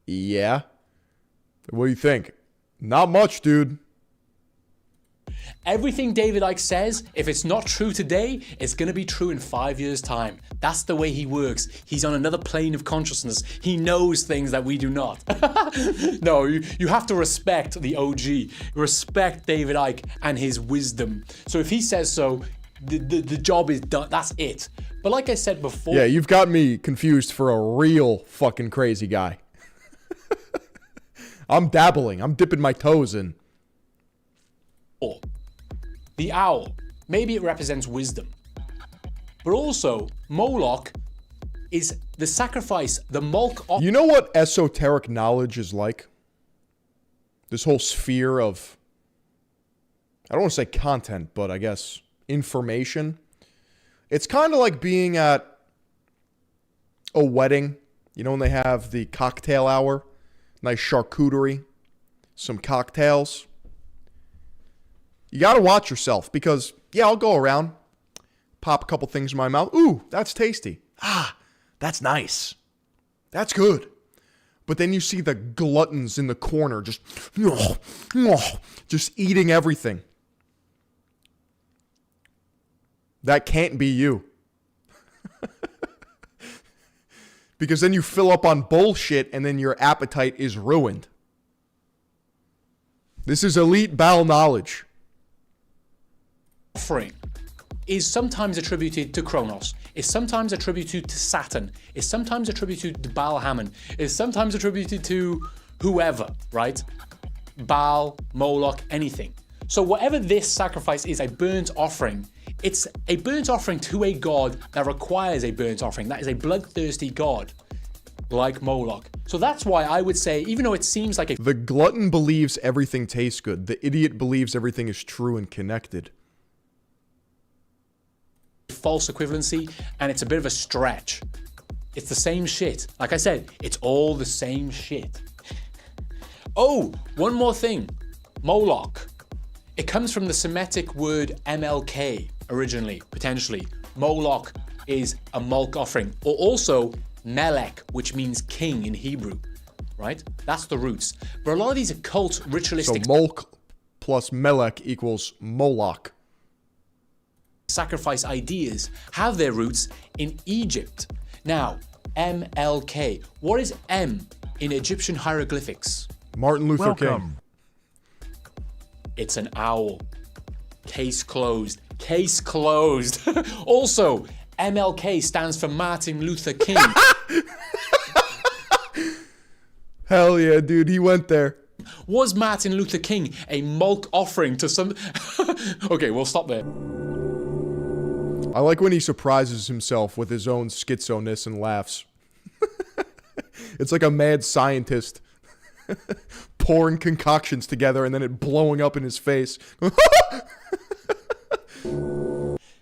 yeah. What do you think? Not much, dude. Everything David Icke says, if it's not true today, it's going to be true in 5 years' time. That's the way he works. He's on another plane of consciousness. He knows things that we do not. No, you have to respect the OG. Respect David Icke and his wisdom. So if he says so, the job is done. That's it. But like I said before... Yeah, you've got me confused for a real fucking crazy guy. I'm dabbling. I'm dipping my toes in. The owl, maybe it represents wisdom. But also, Moloch is the sacrifice, the Molk... You know what esoteric knowledge is like? This whole sphere of... I don't want to say content, but I guess information. It's kind of like being at a wedding. You know when they have the cocktail hour? Nice charcuterie. Some cocktails. You got to watch yourself because, yeah, I'll go around, pop a couple things in my mouth. Ooh, that's tasty. Ah, that's nice. That's good. But then you see the gluttons in the corner just eating everything. That can't be you. Because then you fill up on bullshit and then your appetite is ruined. This is elite bowel knowledge. Offering is sometimes attributed to Kronos, is sometimes attributed to Saturn, is sometimes attributed to Baal Hammon, is sometimes attributed to whoever, right? Baal, Moloch, anything. So whatever this sacrifice is, a burnt offering, it's a burnt offering to a god that requires a burnt offering. That is a bloodthirsty god, like Moloch. So that's why I would say, even though it seems like the glutton believes everything tastes good. The idiot believes everything is true and connected. False equivalency, and it's a bit of a stretch. It's the same shit. Like I said, it's all the same shit. Oh, one more thing. Moloch. It comes from the Semitic word MLK originally, potentially. Moloch is a Molk offering, or also Melech, which means king in Hebrew, right? That's the roots. But a lot of these occult ritualistic... So Molk plus Melech equals Moloch. Sacrifice ideas have their roots in Egypt. Now, MLK. What is M in Egyptian hieroglyphics? Martin Luther King. It's an owl. Case closed. Case closed. Also, MLK stands for Martin Luther King. Hell yeah, dude. He went there. Was Martin Luther King a Molk offering to some... Okay, we'll stop there. I like when he surprises himself with his own schizoness and laughs. It's like a mad scientist pouring concoctions together and then it blowing up in his face.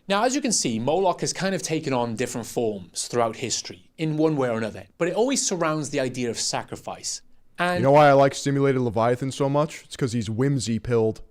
Now, as you can see, Moloch has kind of taken on different forms throughout history, in one way or another, but it always surrounds the idea of sacrifice. And you know why I like Stimulated Leviathan so much? It's because he's whimsy-pilled.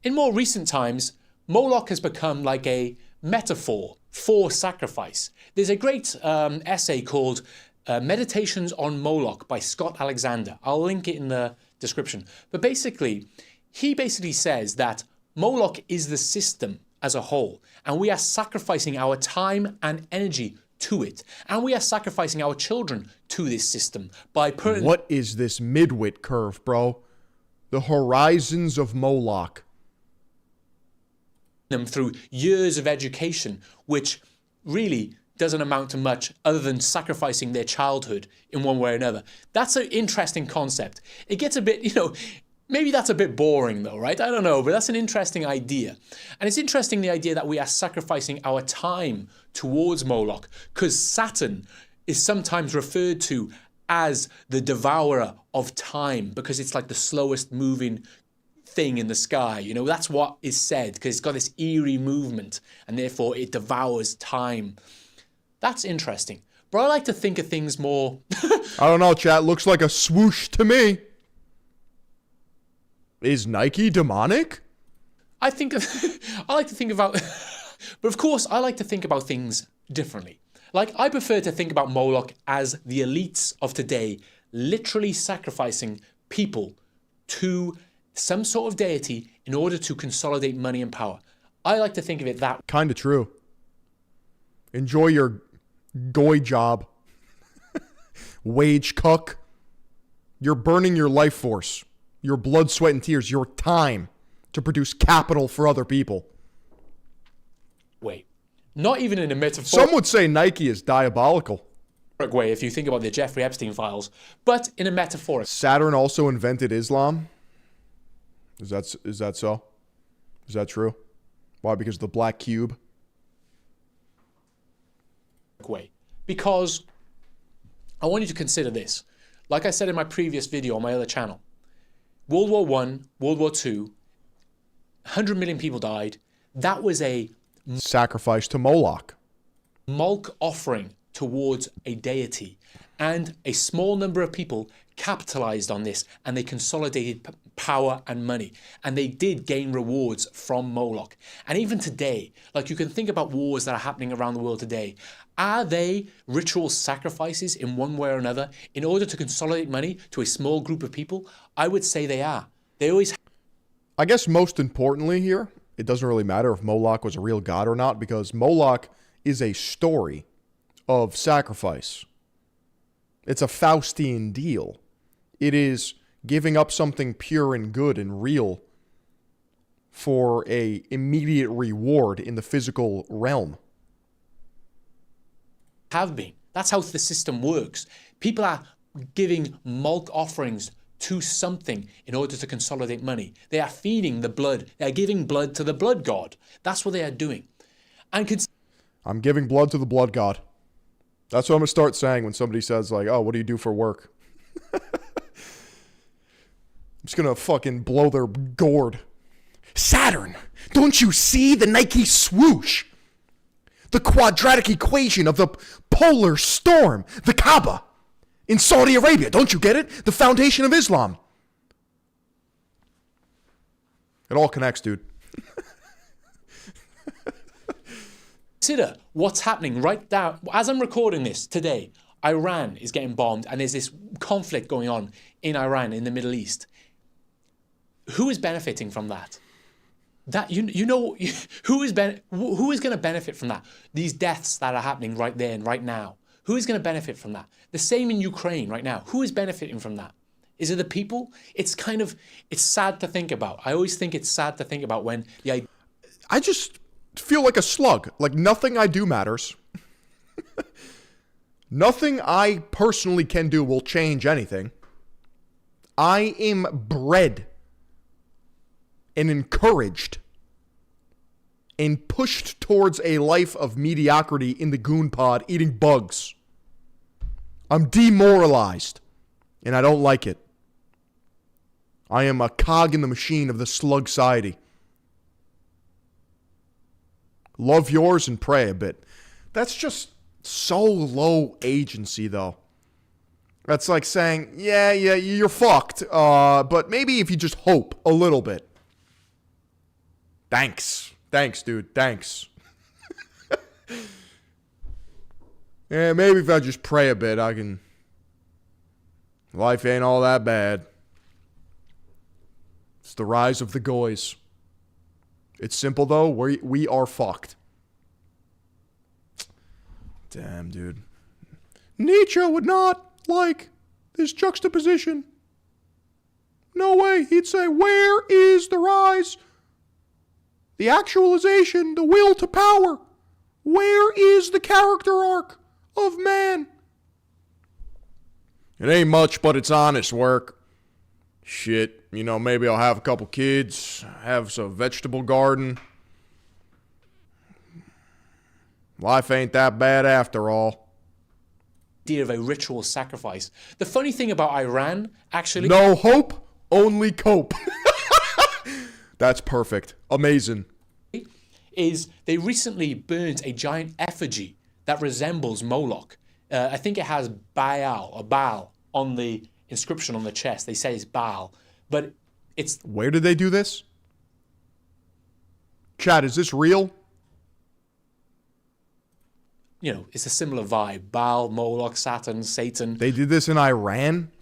In more recent times, Moloch has become like a metaphor for sacrifice. There's a great essay called Meditations on Moloch by Scott Alexander. I'll link it in the description. But basically, he says that Moloch is the system as a whole, and we are sacrificing our time and energy to it, and we are sacrificing our children to this system by putting... What is this midwit curve, bro? The horizons of Moloch. ...them through years of education, which really doesn't amount to much other than sacrificing their childhood in one way or another. That's an interesting concept. It gets a bit, maybe that's a bit boring though, right? I don't know, but that's an interesting idea. And it's interesting, the idea that we are sacrificing our time towards Moloch, because Saturn is sometimes referred to as the devourer of time, because it's like the slowest moving thing in the sky. That's what is said, because it's got this eerie movement, and therefore it devours time. That's interesting. But I like to think of things more... I don't know, chat. Looks like a swoosh to me. Is Nike demonic? I like to think about... But of course, I like to think about things differently. Like, I prefer to think about Moloch as the elites of today literally sacrificing people to some sort of deity in order to consolidate money and power. I like to think of it that way. Kind of true. Enjoy your goy job. Wage cuck. You're burning your life force, your blood, sweat, and tears, your time to produce capital for other people. Wait, not even in a metaphor. Some would say Nike is diabolical. Way, if you think about the Jeffrey Epstein files, but in a metaphor. Saturn also invented Islam. Is that so? Is that true? Why? Because of the black cube? Way. Because I want you to consider this. Like I said in my previous video on my other channel, World War I, World War II, 100 million people died. That was a sacrifice to Moloch. Mulk offering towards a deity. And a small number of people capitalized on this, and they consolidated power and money, and they did gain rewards from Moloch. And even today, like, you can think about wars that are happening around the world today. Are they ritual sacrifices in one way or another in order to consolidate money to a small group of people? I would say they are. They always... I guess most importantly here, it doesn't really matter if Moloch was a real god or not, because Moloch is a story of sacrifice. It's a Faustian deal. It is giving up something pure and good and real for a immediate reward in the physical realm. Have been. That's how the system works. People are giving mulk offerings to something in order to consolidate money. They are feeding the blood. They are giving blood to the blood god. That's what they are doing. And I'm giving blood to the blood god. That's what I'm going to start saying when somebody says, like, oh, what do you do for work? I'm just going to fucking blow their gourd. Saturn, don't you see the Nike swoosh? The quadratic equation of the polar storm, the Kaaba in Saudi Arabia. Don't you get it? The foundation of Islam. It all connects, dude. Consider what's happening right now. As I'm recording this today, Iran is getting bombed, and there's this conflict going on in Iran, in the Middle East. Who is benefiting from that? Who is going to benefit from that? These deaths that are happening right there and right now. Who is going to benefit from that? The same in Ukraine right now. Who is benefiting from that? Is it the people? It's sad to think about. I always think it's sad to think about when I just feel like a slug. Like, nothing I do matters. Nothing I personally can do will change anything. I am bred and encouraged and pushed towards a life of mediocrity in the goon pod eating bugs. I'm demoralized, and I don't like it. I am a cog in the machine of the slug society. Love yours and pray a bit. That's just so low agency, though. That's like saying, yeah, you're fucked, but maybe if you just hope a little bit. Thanks. Thanks, dude. Thanks. Yeah, maybe if I just pray a bit, I can... Life ain't all that bad. It's the rise of the goys. It's simple, though. We are fucked. Damn, dude. Nietzsche would not like this juxtaposition. No way. He'd say, where is the rise? The actualization, the will to power. Where is the character arc of man? It ain't much, but it's honest work. Shit, you know, maybe I'll have a couple kids, have some vegetable garden. Life ain't that bad after all. Idea of a ritual sacrifice. The funny thing about Iran, actually... No hope, only cope. That's perfect. Amazing. Is they recently burnt a giant effigy that resembles Moloch. I think it has Baal on the inscription on the chest. They say it's Baal, but it's... Where did they do this? Chad, is this real? You know, it's a similar vibe. Baal, Moloch, Saturn, Satan. They did this in Iran?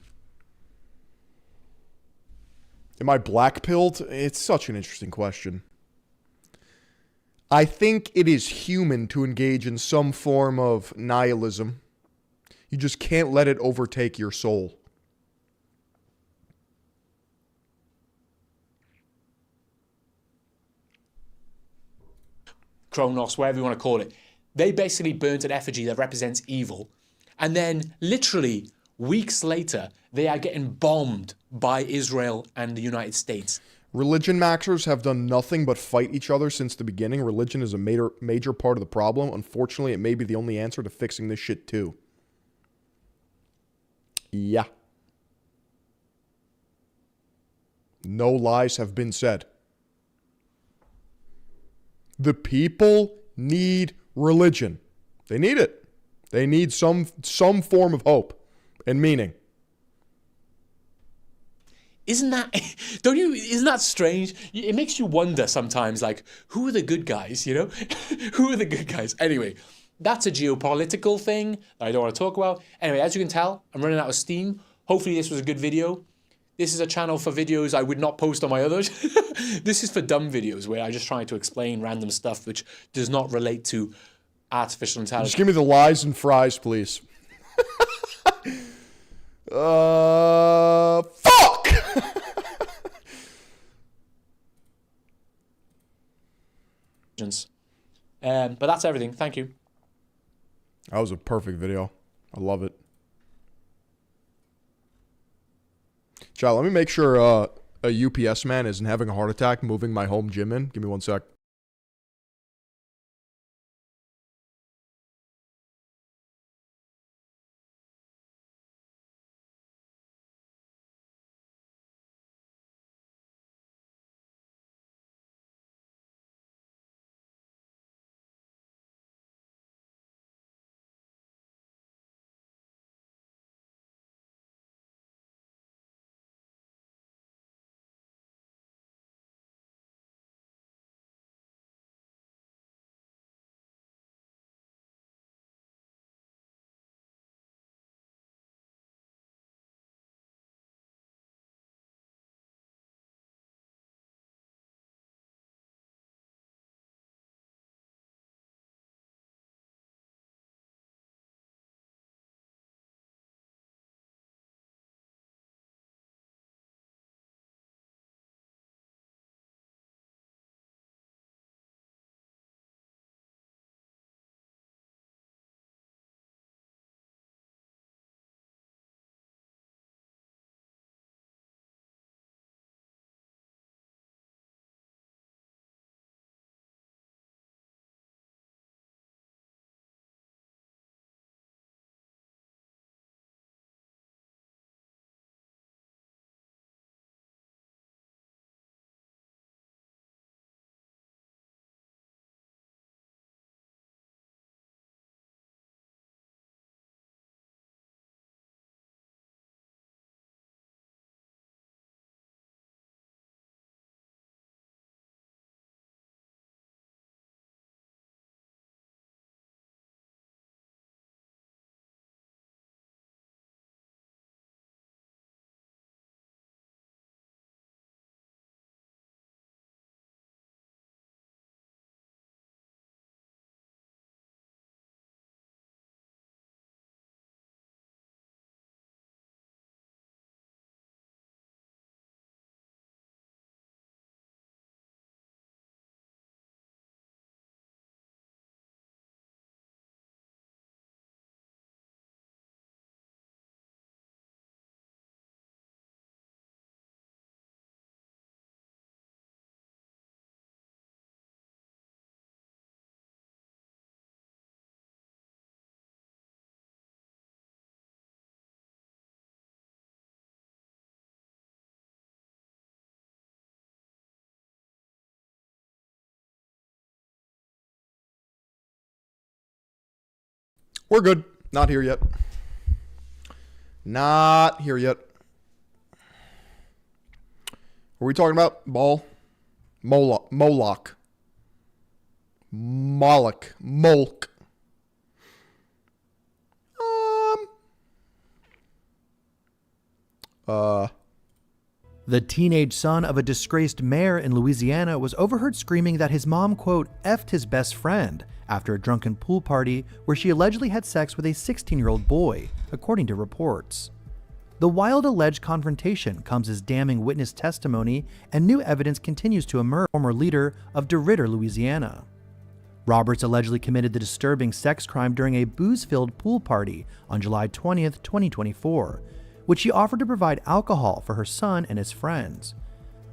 Am I black-pilled? It's such an interesting question. I think it is human to engage in some form of nihilism. You just can't let it overtake your soul. Kronos, whatever you want to call it. They basically burnt an effigy that represents evil. And then, literally, weeks later, they are getting bombed by Israel and the United States. Religion maxers have done nothing but fight each other since the beginning. Religion is a major part of the problem. Unfortunately, it may be the only answer to fixing this shit too. Yeah. No lies have been said. The people need religion. They need it. They need some form of hope and meaning. Isn't that strange? It makes you wonder sometimes, like, who are the good guys, you know? Who are the good guys? Anyway, that's a geopolitical thing that I don't want to talk about. Anyway, as you can tell, I'm running out of steam. Hopefully this was a good video. This is a channel for videos I would not post on my others. This is for dumb videos where I just try to explain random stuff which does not relate to artificial intelligence. Just give me the lies and fries, please. Fuck! But that's everything. Thank you. That was a perfect video. I love it. Child, let me make sure a UPS man isn't having a heart attack moving my home gym in. Give me 1 sec. We're good. Not here yet. Not here yet. What are we talking about? Ball? Moloch. Molk. The teenage son of a disgraced mayor in Louisiana was overheard screaming that his mom, quote, effed his best friend after a drunken pool party where she allegedly had sex with a 16-year-old boy, according to reports. The wild alleged confrontation comes as damning witness testimony and new evidence continues to emerge. Former leader of DeRidder, Louisiana. Roberts allegedly committed the disturbing sex crime during a booze-filled pool party on July 20th, 2024, which she offered to provide alcohol for her son and his friends.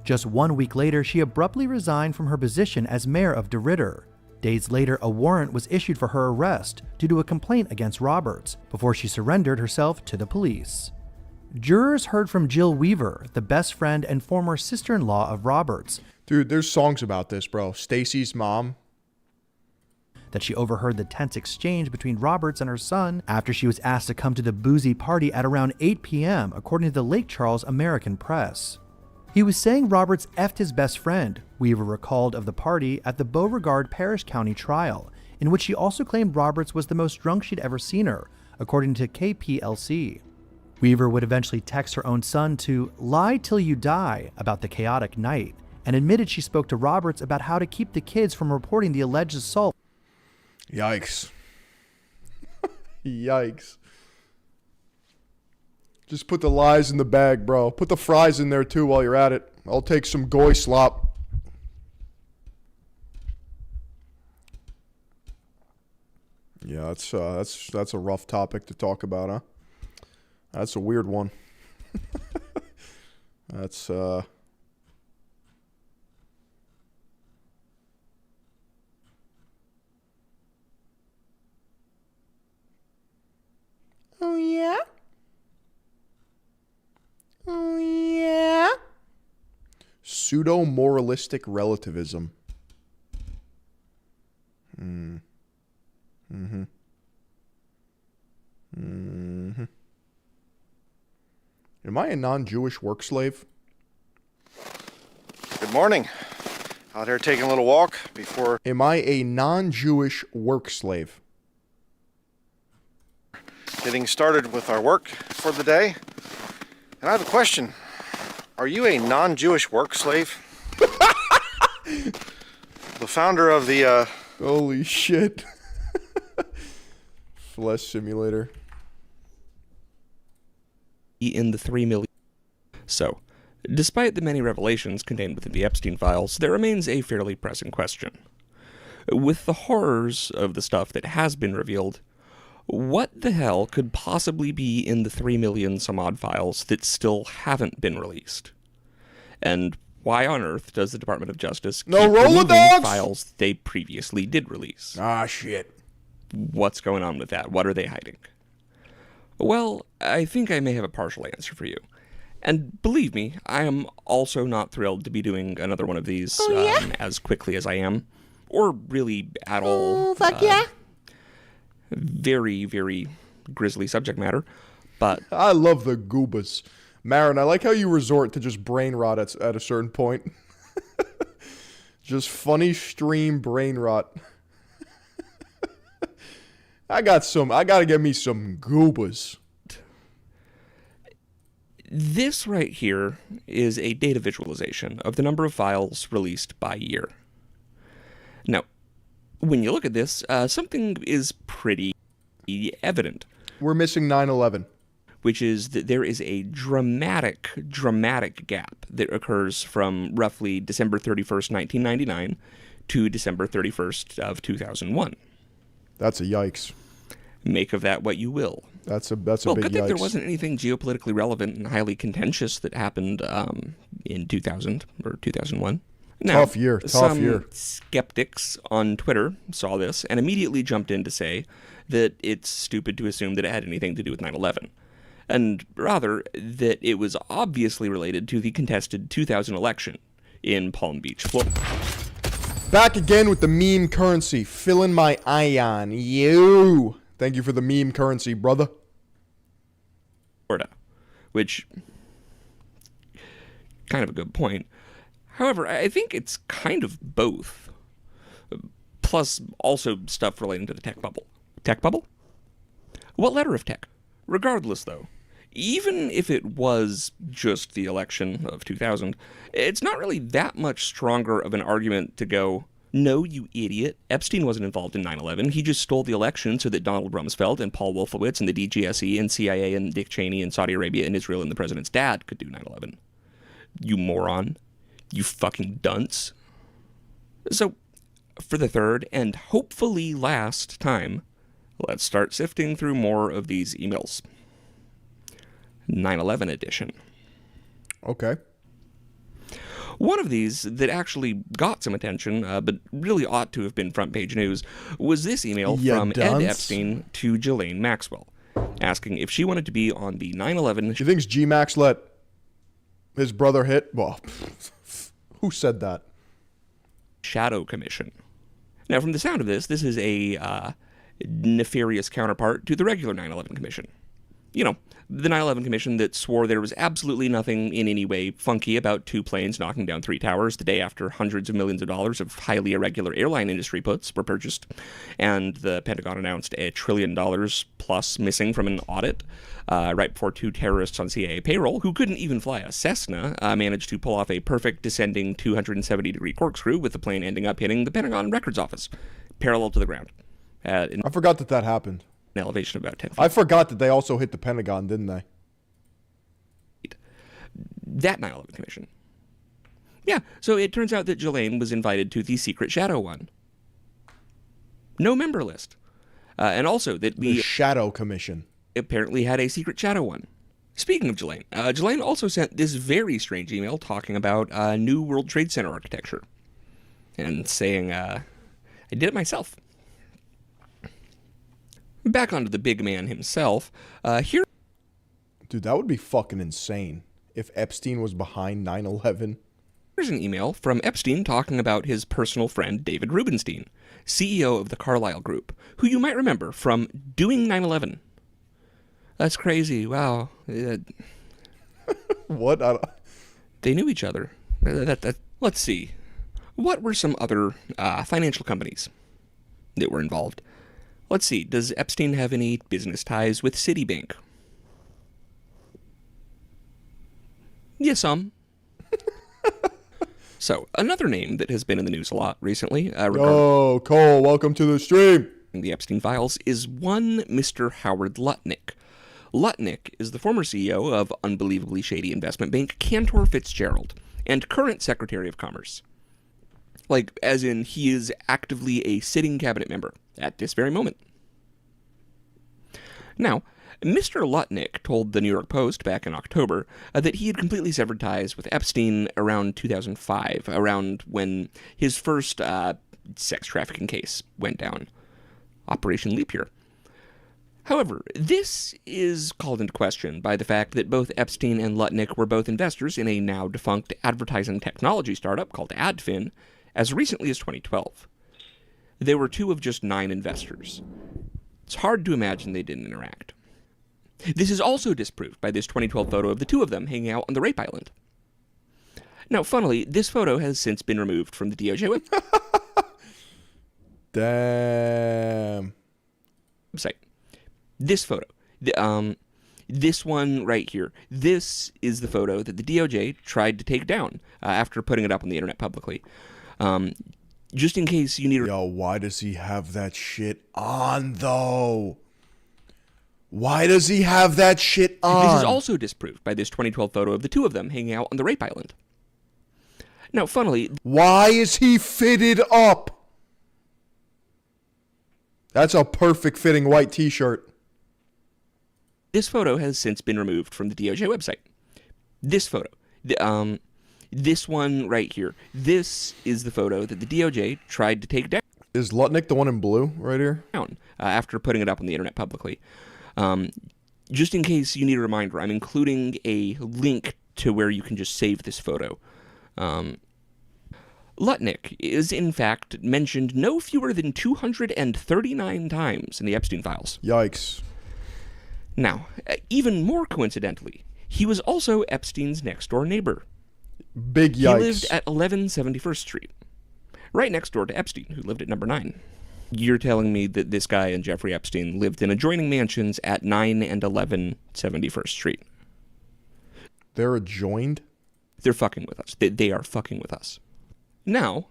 Just 1 week later, she abruptly resigned from her position as mayor of DeRidder. Days later, a warrant was issued for her arrest due to a complaint against Roberts, before she surrendered herself to the police. Jurors heard from Jill Weaver, the best friend and former sister-in-law of Roberts. Dude, there's songs about this, bro. Stacy's mom. That she overheard the tense exchange between Roberts and her son after she was asked to come to the boozy party at around 8 p.m., according to the Lake Charles American Press. He was saying Roberts effed his best friend, Weaver recalled of the party at the Beauregard Parish County trial, in which she also claimed Roberts was the most drunk she'd ever seen her, according to KPLC. Weaver would eventually text her own son to lie till you die about the chaotic night, and admitted she spoke to Roberts about how to keep the kids from reporting the alleged assault. Yikes. Yikes. Just put the lies in the bag, bro. Put the fries in there too while you're at it. I'll take some goy slop. Yeah, that's a rough topic to talk about, huh? That's a weird one. That's Oh yeah? Oh yeah? Pseudo-moralistic relativism. Am I a non-Jewish work slave? Good morning. Out here taking a little walk before... Am I a non-Jewish work slave? Getting started with our work for the day. And I have a question. Are you a non-Jewish work slave? The founder of the... Holy shit. Flesh Simulator. In the 3 million. So, despite the many revelations contained within the Epstein files, there remains a fairly pressing question. With the horrors of the stuff that has been revealed, what the hell could possibly be in the 3 million some odd files that still haven't been released? And why on earth does the Department of Justice keep removing files they previously did release? Ah, shit. What's going on with that? What are they hiding? Well, I think I may have a partial answer for you. And believe me, I am also not thrilled to be doing another one of these as quickly as I am. Or really at all. Oh, fuck yeah. Very, very grisly subject matter. But I love the goobas. Marin, I like how you resort to just brain rot at a certain point. Just funny stream brain rot. I gotta get me some goobas. This right here is a data visualization of the number of files released by year. Now, when you look at this, something is pretty evident. We're missing 9/11. Which is that there is a dramatic gap that occurs from roughly December 31st, 1999 to December 31st of 2001. That's a yikes. Make of that what you will. That's a big yikes. Well, good thing there wasn't anything geopolitically relevant and highly contentious that happened in 2000 or 2001. Now, tough year. Some skeptics on Twitter saw this and immediately jumped in to say that it's stupid to assume that it had anything to do with 9/11. And rather, that it was obviously related to the contested 2000 election in Palm Beach, Florida. Back again with the meme currency, filling my ion. You. Thank you for the meme currency, brother. Florida, which, kind of a good point. However, I think it's kind of both. Plus, also stuff relating to the tech bubble. Tech bubble? What letter of tech? Regardless, though, even if it was just the election of 2000, it's not really that much stronger of an argument to go, no, you idiot, Epstein wasn't involved in 9/11. He just stole the election so that Donald Rumsfeld and Paul Wolfowitz and the DGSE and CIA and Dick Cheney and Saudi Arabia and Israel and the president's dad could do 9/11. You moron. You fucking dunce. So, for the third and hopefully last time, let's start sifting through more of these emails. 9/11 edition. Okay. One of these that actually got some attention, but really ought to have been front page news, was this email from Ed Epstein to Ghislaine Maxwell, asking if she wanted to be on the 9/11... She thinks G-Max let his brother hit? Well, who said that? Shadow Commission. Now, from the sound of this is a nefarious counterpart to the regular 9/11 Commission. You know, the 9/11 Commission that swore there was absolutely nothing in any way funky about 2 planes knocking down 3 towers the day after hundreds of millions of dollars of highly irregular airline industry puts were purchased, and the Pentagon announced $1 trillion plus missing from an audit right before 2 terrorists on CIA payroll, who couldn't even fly a Cessna, managed to pull off a perfect descending 270-degree corkscrew with the plane ending up hitting the Pentagon Records Office, parallel to the ground. I forgot that happened. An elevation of about 10 feet. I forgot that they also hit the Pentagon, didn't they? That 9/11 Commission. Yeah, so it turns out that Ghislaine was invited to the secret Shadow one. No member list. And also that the Shadow Commission apparently had a secret Shadow one. Speaking of Ghislaine, Ghislaine also sent this very strange email talking about new World Trade Center architecture. And saying, I did it myself. Back onto the big man himself, here... Dude, that would be fucking insane if Epstein was behind 9/11. Here's an email from Epstein talking about his personal friend David Rubenstein, CEO of the Carlyle Group, who you might remember from doing 9/11. That's crazy, wow. What? They knew each other. Let's see. What were some other financial companies that were involved? Let's see, does Epstein have any business ties with Citibank? Yes, some. So, another name that has been in the news a lot recently... Yo, Cole, welcome to the stream! The Epstein files is one Mr. Howard Lutnick. Lutnick is the former CEO of unbelievably shady investment bank Cantor Fitzgerald, and current Secretary of Commerce. Like, as in, he is actively a sitting cabinet member at this very moment. Now, Mr. Lutnick told the New York Post back in October that he had completely severed ties with Epstein around 2005, around when his first sex trafficking case went down, Operation Leap Year. However, this is called into question by the fact that both Epstein and Lutnick were both investors in a now-defunct advertising technology startup called AdFin as recently as 2012. They were 2 of just 9 investors. It's hard to imagine they didn't interact. This is also disproved by this 2012 photo of the 2 of them hanging out on the rape island. Now, funnily, this photo has since been removed from the DOJ Damn. website. This photo, this one right here, this is the photo that the DOJ tried to take down after putting it up on the internet publicly. Just in case you need... Yo, why does he have that shit on, though? Why does he have that shit on? This is also disproved by this 2012 photo of the 2 of them hanging out on the rape island. Now, funnily... Why is he fitted up? That's a perfect fitting white t-shirt. This photo has since been removed from the DOJ website. This photo, this one right here, this is the photo that the DOJ tried to take down. Is Lutnick the one in blue right here? After putting it up on the internet publicly. Just in case you need a reminder, I'm including a link to where you can just save this photo. Lutnick is, in fact, mentioned no fewer than 239 times in the Epstein files. Yikes. Now, even more coincidentally, he was also Epstein's next-door neighbor. Big yikes. He lived at 1171st Street, right next door to Epstein, who lived at number 9. You're telling me that this guy and Jeffrey Epstein lived in adjoining mansions at 9 and 11 71st Street. They're adjoined? They're fucking with us. They are fucking with us. Now,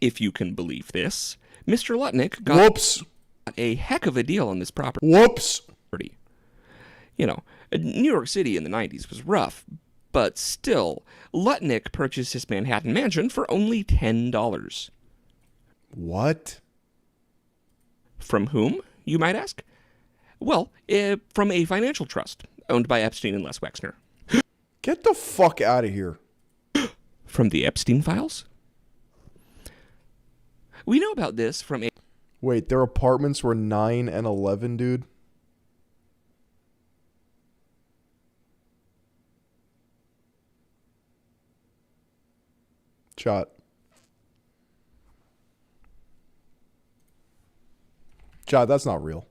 if you can believe this, Mr. Lutnick got a heck of a deal on this property. Whoops! You know, New York City in the 90s was rough, but still, Lutnick purchased his Manhattan mansion for only $10. What? From whom, you might ask? Well, from a financial trust owned by Epstein and Les Wexner. Get the fuck out of here. From the Epstein files? We know about this from a... Wait, their apartments were 9 and 11, dude? Chat, that's not real.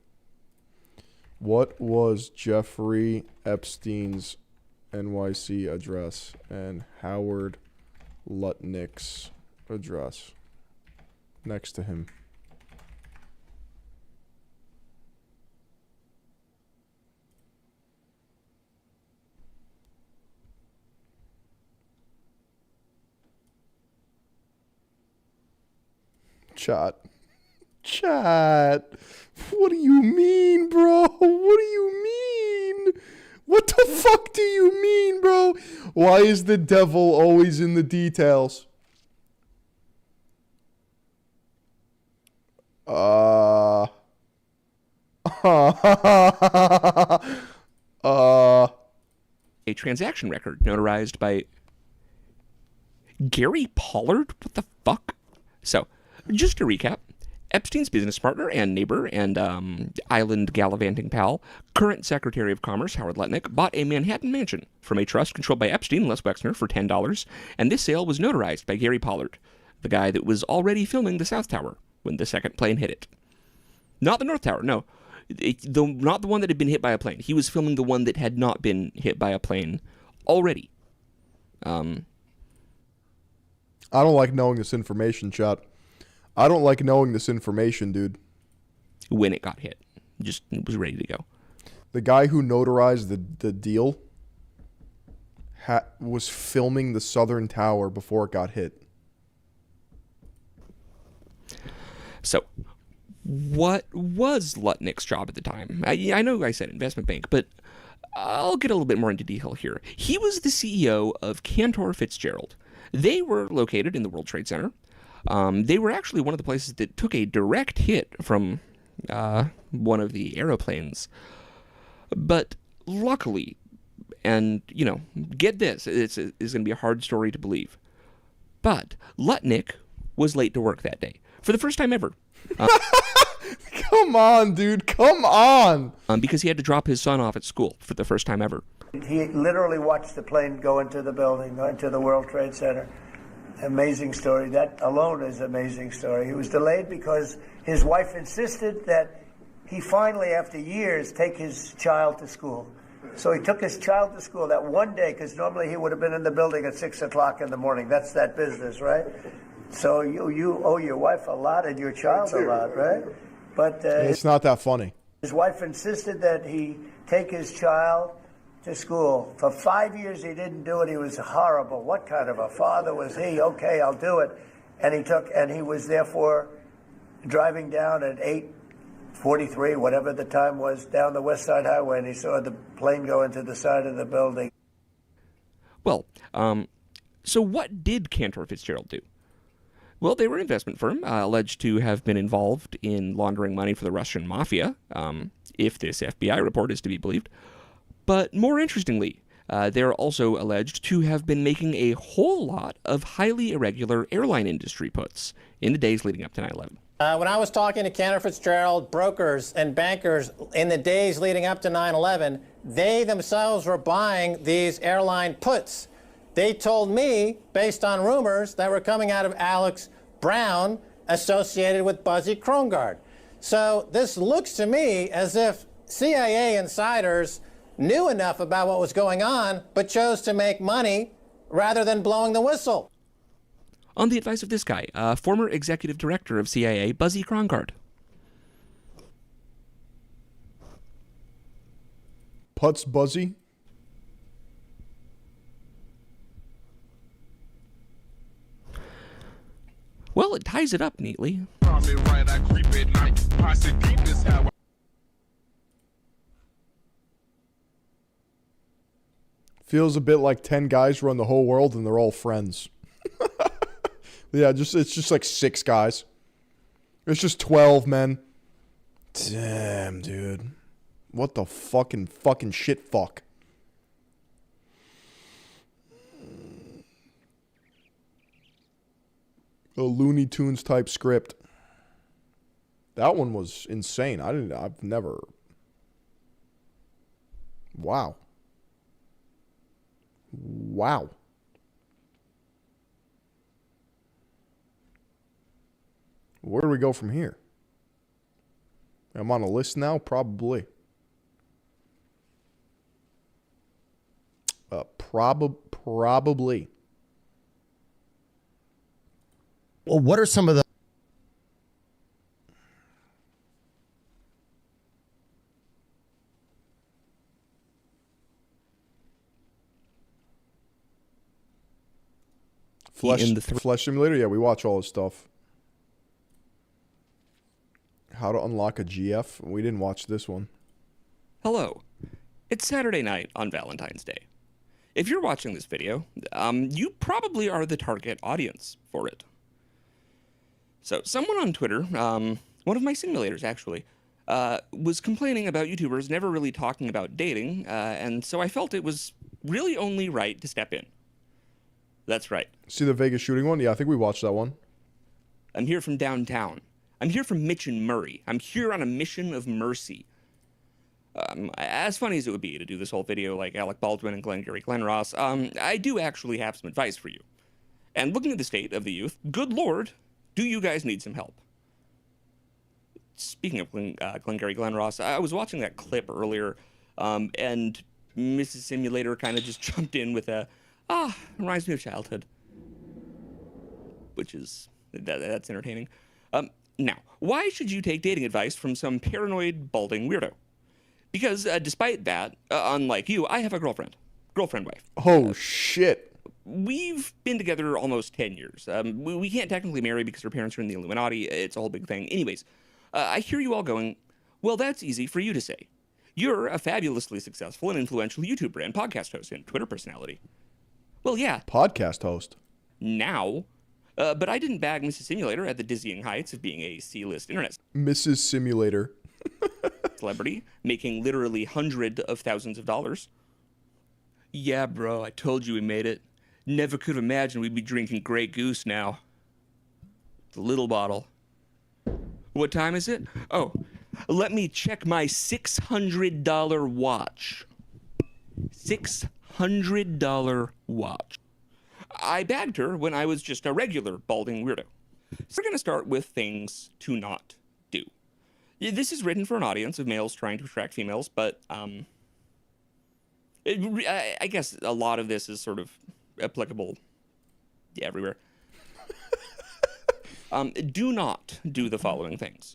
What was Jeffrey Epstein's NYC address and Howard Lutnick's address next to him? Chat. What do you mean, bro? What do you mean? What the fuck do you mean, bro? Why is the devil always in the details? A transaction record notarized by Gary Pollard? What the fuck? So, just to recap, Epstein's business partner and neighbor and island gallivanting pal, current Secretary of Commerce Howard Lutnick, bought a Manhattan mansion from a trust controlled by Epstein and Les Wexner for $10, and this sale was notarized by Gary Pollard, the guy that was already filming the South Tower when the second plane hit it. Not the North Tower, no. Not the one that had been hit by a plane. He was filming the one that had not been hit by a plane already. I don't like knowing this information, chat. I don't like knowing this information, dude. When it got hit. Just it was ready to go. The guy who notarized the deal was filming the Southern Tower before it got hit. So, what was Lutnick's job at the time? I know I said investment bank, but I'll get a little bit more into detail here. He was the CEO of Cantor Fitzgerald. They were located in the World Trade Center. They were actually one of the places that took a direct hit from one of the aeroplanes. But luckily, and, you know, get this, it's going to be a hard story to believe, but Lutnick was late to work that day. For the first time ever. Come on, dude. Come on. Because he had to drop his son off at school for the first time ever. He literally watched the plane go into the building, go into the World Trade Center. Amazing story. That alone is an amazing story. He was delayed because his wife insisted that he finally, after years, take his child to school. So he took his child to school that one day, because normally he would have been in the building at 6 o'clock in the morning. That's that business, right? So you owe your wife a lot and your child a lot, right? But it's not that funny. His wife insisted that he take his child to school. For 5 years he didn't do it. He was horrible. What kind of a father was he? Okay, I'll do it. And he was therefore driving down at 8:43, whatever the time was, down the West Side Highway, and he saw the plane go into the side of the building. Well, so what did Cantor Fitzgerald do? Well, they were an investment firm alleged to have been involved in laundering money for the Russian mafia, if this FBI report is to be believed. But more interestingly, they're also alleged to have been making a whole lot of highly irregular airline industry puts in the days leading up to 9/11. When I was talking to Cantor Fitzgerald brokers and bankers in the days leading up to 9/11, they themselves were buying these airline puts. they told me, based on rumors that were coming out of Alex Brown associated with Buzzy Krongard. So this looks to me as if CIA insiders knew enough about what was going on, but chose to make money rather than blowing the whistle. On the advice of this guy, former executive director of CIA, Buzzy Krongard. Putz Buzzy. Well, it ties it up neatly. Feels a bit like 10 guys run the whole world and they're all friends. Yeah, it's just like 6 guys. It's just 12 men. Damn, dude. What the fucking shit fuck. A Looney Tunes type script. That one was insane. I've never. Wow. Wow. Where do we go from here? I'm on a list now? Probably. Probably. Well, what are some of the Flesh Simulator? Yeah, we watch all this stuff. How to unlock a GF? We didn't watch this one. Hello. It's Saturday night on Valentine's Day. If you're watching this video, you probably are the target audience for it. So someone on Twitter, one of my simulators actually, was complaining about YouTubers never really talking about dating, and so I felt it was really only right to step in. That's right. See the Vegas shooting one? Yeah, I think we watched that one. I'm here from downtown. I'm here from Mitch and Murray. I'm here on a mission of mercy. As funny as it would be to do this whole video like Alec Baldwin and Glengarry Glen Ross, I do actually have some advice for you. And looking at the state of the youth, good Lord, do you guys need some help? Speaking of Glengarry Glen Ross, I was watching that clip earlier, and Mrs. Simulator kind of just jumped in with reminds me of childhood. Which is, that's entertaining. Now, why should you take dating advice from some paranoid, balding weirdo? Because despite that, unlike you, I have a girlfriend wife. Oh, shit. We've been together almost 10 years. We can't technically marry because her parents are in the Illuminati. It's a whole big thing. Anyways, I hear you all going, well, that's easy for you to say. You're a fabulously successful and influential YouTube brand, podcast host, and Twitter personality. Well, yeah. Podcast host. Now. But I didn't bag Mrs. Simulator at the dizzying heights of being a C-list internet Mrs. Simulator. celebrity, making literally hundreds of thousands of dollars. Yeah, bro, I told you we made it. Never could have imagined we'd be drinking Grey Goose now. The little bottle. What time is it? Oh, let me check my $600 watch. $600 watch. I bagged her when I was just a regular balding weirdo. So we're going to start with things to not do. This is written for an audience of males trying to attract females, but I guess a lot of this is sort of applicable everywhere. Do not do the following things.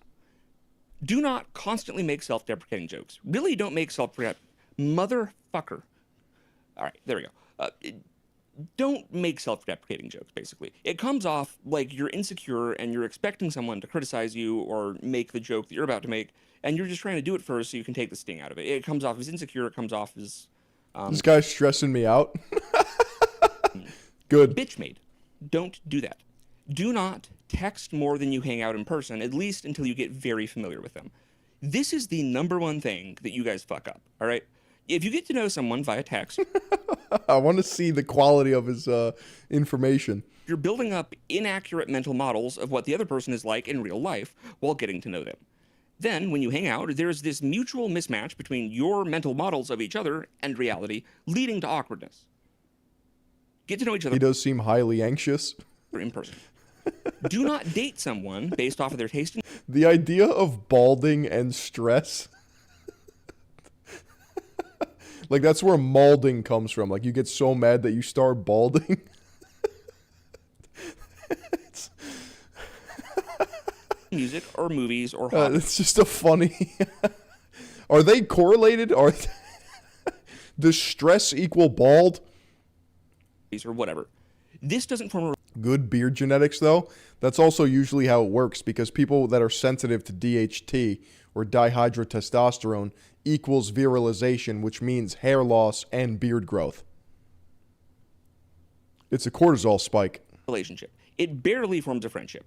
Do not constantly make self-deprecating jokes. Really don't make self-deprecating... Motherfucker. All right, there we go. Don't make self-deprecating jokes, basically. It comes off like you're insecure and you're expecting someone to criticize you or make the joke that you're about to make, and you're just trying to do it first so you can take the sting out of it. It comes off as insecure, it comes off as... this guy's stressing me out. Good. Bitch made. Don't do that. Do not text more than you hang out in person, at least until you get very familiar with them. This is the #1 thing that you guys fuck up, all right? If you get to know someone via text... I want to see the quality of his information. You're building up inaccurate mental models of what the other person is like in real life while getting to know them. Then, when you hang out, there's this mutual mismatch between your mental models of each other and reality, leading to awkwardness. Get to know each He other does seem highly anxious. in person. Do not date someone based off of their taste in The idea of balding and stress. Like, that's where malding comes from. Like, you get so mad that you start balding. music or movies or hobbies. It's just a funny... Are they correlated? Does stress equal bald? Or whatever. This doesn't form a... Good beard genetics, though. That's also usually how it works, because people that are sensitive to DHT, or dihydrotestosterone, equals virilization, which means hair loss and beard growth. It's a cortisol spike. Relationship. It barely forms a friendship.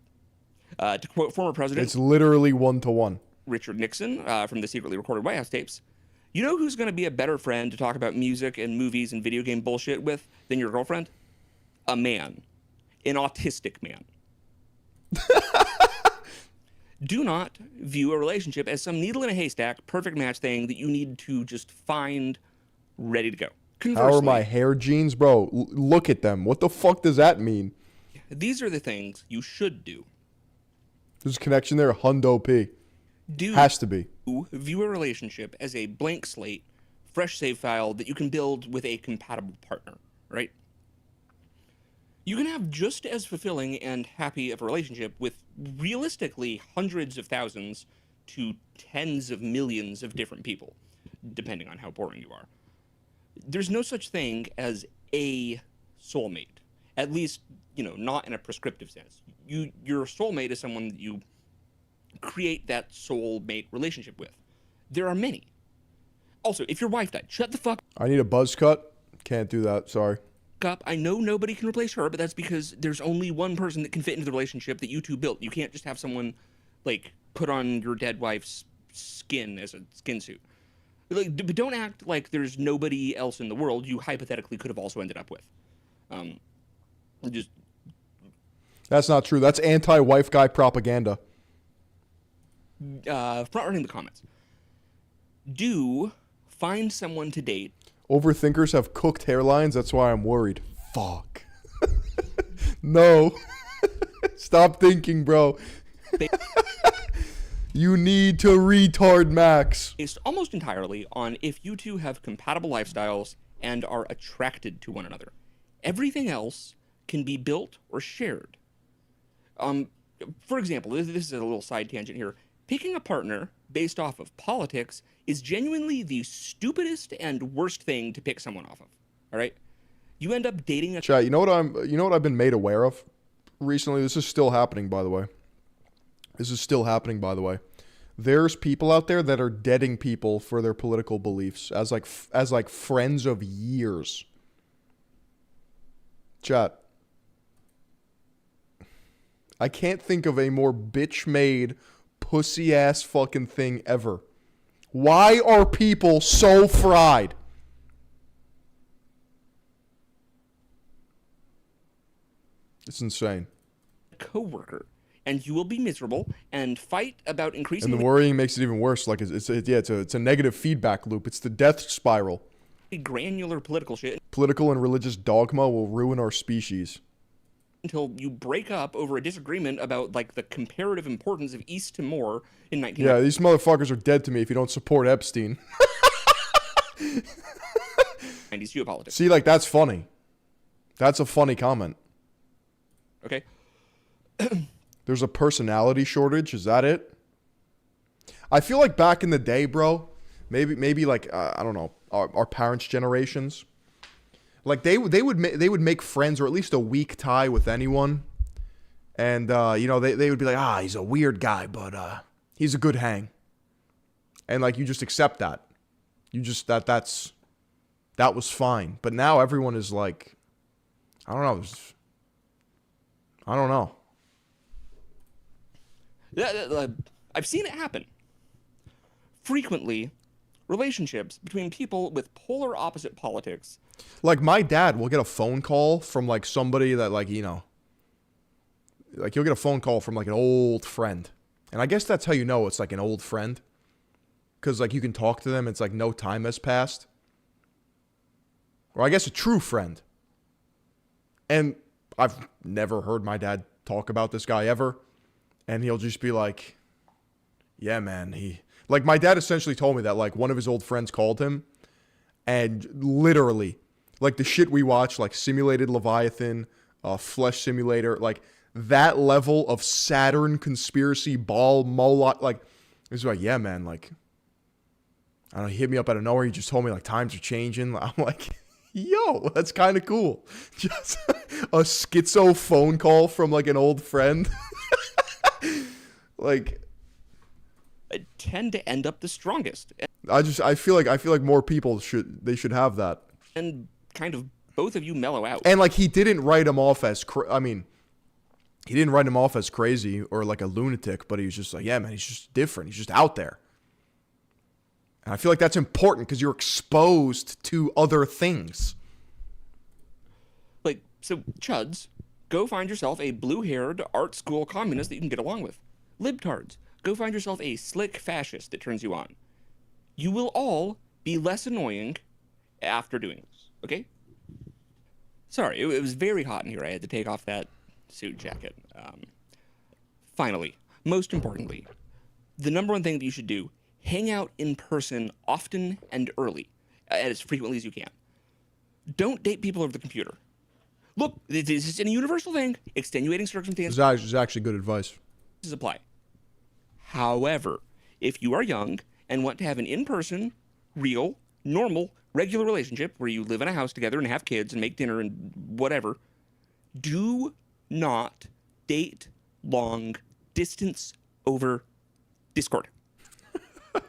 To quote former president... It's literally 1-to-1. Richard Nixon, from the secretly recorded White House tapes. You know who's going to be a better friend to talk about music and movies and video game bullshit with than your girlfriend? A man. An autistic man. Do not view a relationship as some needle in a haystack, perfect match thing that you need to just find ready to go. Conversely, how are my hair genes? Bro, look at them. What the fuck does that mean? These are the things you should do. There's a connection there, Hundo P. Has to be. View a relationship as a blank slate, fresh save file that you can build with a compatible partner, right? You can have just as fulfilling and happy of a relationship with realistically hundreds of thousands to tens of millions of different people, depending on how boring you are. There's no such thing as a soulmate, at least, not in a prescriptive sense. Your soulmate is someone that you create that soulmate relationship with. There are many. Also, if your wife died, shut the fuck I need a buzz cut. Can't do that, sorry. up. I know nobody can replace her, but that's because there's only one person that can fit into the relationship that you two built. You can't just have someone, put on your dead wife's skin as a skin suit. But don't act like there's nobody else in the world you hypothetically could have also ended up with. That's not true. That's anti-wife guy propaganda. Front running the comments. Do find someone to date. Overthinkers have cooked hairlines. That's why I'm worried. Fuck. No. Stop thinking, bro. You need to retard Max. Based almost entirely on if you two have compatible lifestyles and are attracted to one another. Everything else can be built or shared. For example, this is a little side tangent here. Picking a partner based off of politics is genuinely the stupidest and worst thing to pick someone off of. All right? You end up dating a... Chat, you know what I've been made aware of recently? This is still happening, by the way. There's people out there that are deading people for their political beliefs as friends of years. Chat. I can't think of a more bitch-made, pussy-ass fucking thing ever. Why are people so fried? It's insane. Coworker, and you will be miserable and fight about increasing. And the worrying makes it even worse. Like it's a negative feedback loop. It's the death spiral. Granular political shit. Political and religious dogma will ruin our species. Until you break up over a disagreement about the comparative importance of East Timor in 1990. Yeah, these motherfuckers are dead to me if you don't support Epstein. 90s geopolitics. See, that's funny. That's a funny comment. Okay. There's a personality shortage. Is that it? I feel like back in the day, bro, maybe I don't know, our parents' generations, they would make friends or at least a weak tie with anyone, and they would be like, he's a weird guy, but he's a good hang, and you just accept that. You just that was fine. But now everyone is like, I don't know. I've seen it happen. Frequently, relationships between people with polar opposite politics. My dad will get a phone call from somebody that he'll get a phone call from an old friend. And I guess that's how you know it's an old friend. Because you can talk to them, it's no time has passed. Or I guess a true friend. And I've never heard my dad talk about this guy ever. And he'll just be like, yeah, man, like my dad essentially told me that like one of his old friends called him and literally like the shit we watch, like Simulated Leviathan, Flesh Simulator, like that level of Saturn conspiracy ball Moloch, like it's like, yeah, man, like I don't know, he hit me up out of nowhere. He just told me like times are changing. I'm like, yo, that's kind of cool. Just a schizo phone call from like an old friend. Like, I tend to end up the strongest. I feel like more people should have that. And kind of both of you mellow out. And like he didn't write him off as he didn't write him off as crazy or like a lunatic, but he was just like, yeah, man, he's just different. He's just out there. And I feel like that's important because you're exposed to other things. Like, so chuds, go find yourself a blue-haired art school communist that you can get along with. Libtards, go find yourself a slick fascist that turns you on. You will all be less annoying after doing this, okay? Sorry, it was very hot in here. I had to take off that suit jacket. Finally, most importantly, the number one thing that you should do, hang out in person often and early, as frequently as you can. Don't date people over the computer. Look, this is a universal thing. Extenuating circumstances. This is actually good advice. Apply. However, if you are young and want to have an in-person, real, normal, regular relationship where you live in a house together and have kids and make dinner and whatever, do not date long distance over Discord.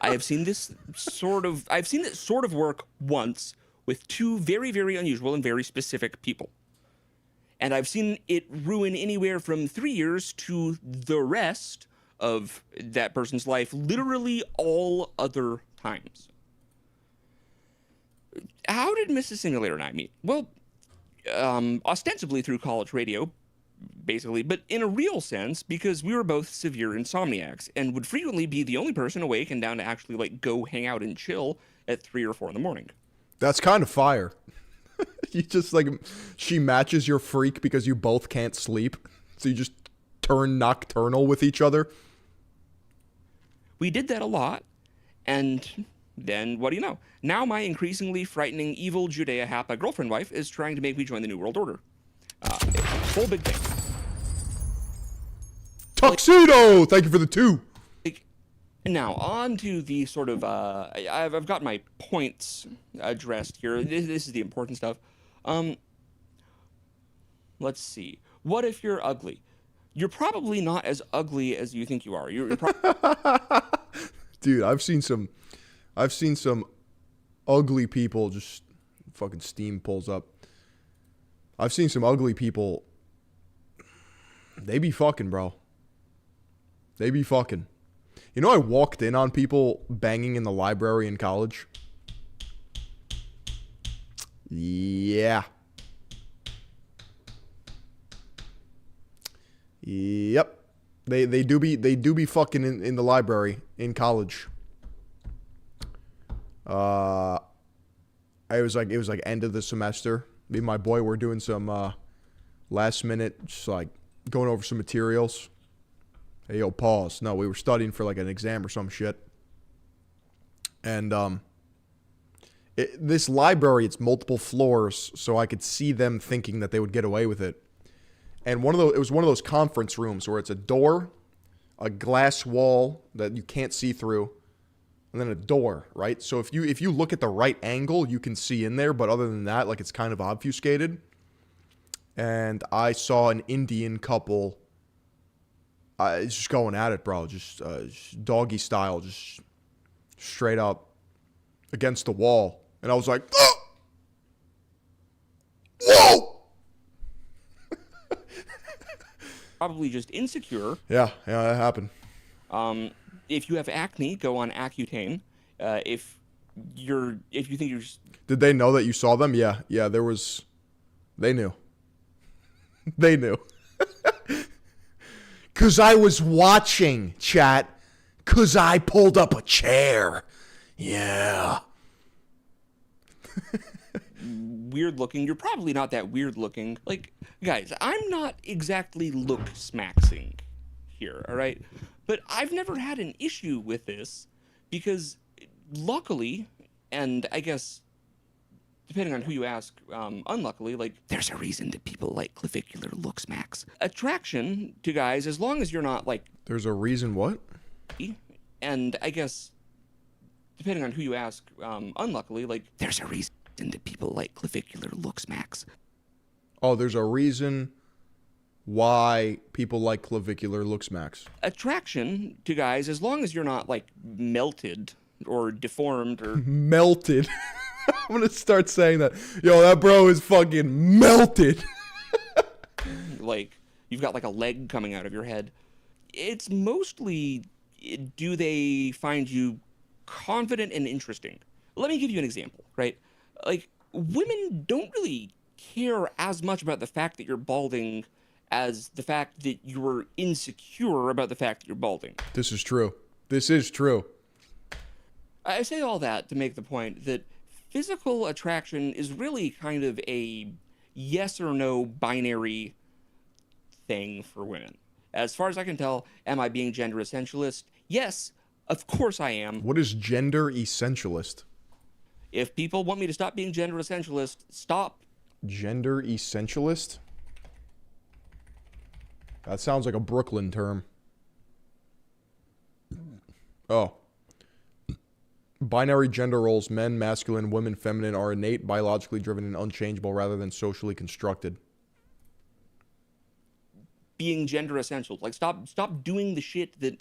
I've seen it sort of work once with two very, very unusual and very specific people. And I've seen it ruin anywhere from 3 years to the rest of that person's life, literally all other times. How did Mrs. Simulator and I meet? Well, ostensibly through college radio, basically, but in a real sense, because we were both severe insomniacs and would frequently be the only person awake and down to actually like go hang out and chill at 3 or 4 in the morning. That's kind of fire. You just like, she matches your freak because you both can't sleep. So you just turn nocturnal with each other. We did that a lot. And then what do you know? Now my increasingly frightening evil Judea Hapa girlfriend wife is trying to make me join the New World Order. Whole big thing. Tuxedo! Thank you for the 2. Now, on to the sort of, I've got my points addressed here. This is the important stuff. Let's see. What if you're ugly? You're probably not as ugly as you think you are. You're Dude, I've seen some ugly people, just fucking steam pulls up. I've seen some ugly people. They be fucking, bro. They be fucking. You know, I walked in on people banging in the library in college. Yeah. Yep. They do be fucking in the library in college. It was like end of the semester. Me and my boy were doing some last minute, just like going over some materials. Hey, yo, pause. No, we were studying for like an exam or some shit. And this library, it's multiple floors, so I could see them thinking that they would get away with it. And it was one of those conference rooms where it's a door, a glass wall that you can't see through, and then a door, right? So if you look at the right angle, you can see in there, but other than that, like it's kind of obfuscated. And I saw an Indian couple just going at it, bro. Just doggy style, just straight up against the wall. And I was like, oh! Whoa! Probably just insecure. Yeah, that happened. If you have acne, go on Accutane. If you think you're just... Did they know that you saw them? Yeah, they knew. They knew. Because I was watching, chat. Because I pulled up a chair. Yeah. weird looking. You're probably not that weird looking. Like, guys, I'm not exactly Looksmaxxing here, all right? But I've never had an issue with this because luckily, and I guess depending on who you ask, unluckily, like, there's a reason that people like clavicular Looksmaxx. Attraction to guys, as long as you're not like... There's a reason what? And I guess depending on who you ask, unluckily, like, there's a reason that people like clavicular Looksmaxx. Oh, there's a reason why people like clavicular Looksmaxx. Attraction to guys, as long as you're not, like, melted or deformed or... Melted. I'm gonna start saying that. Yo, that bro is fucking melted. Like, you've got, like, a leg coming out of your head. It's mostly, do they find you confident and interesting? Let me give you an example, right? Like, women don't really care as much about the fact that you're balding as the fact that you're insecure about the fact that you're balding. This is true. This is true. I say all that to make the point that physical attraction is really kind of a yes or no binary thing for women. As far as I can tell, am I being gender essentialist? Yes, of course I am. What is gender essentialist? If people want me to stop being gender essentialist, stop. Gender essentialist? That sounds like a Brooklyn term. Oh. Binary gender roles, men, masculine, women, feminine, are innate, biologically driven, and unchangeable rather than socially constructed. Being gender essential. Like, stop doing the shit that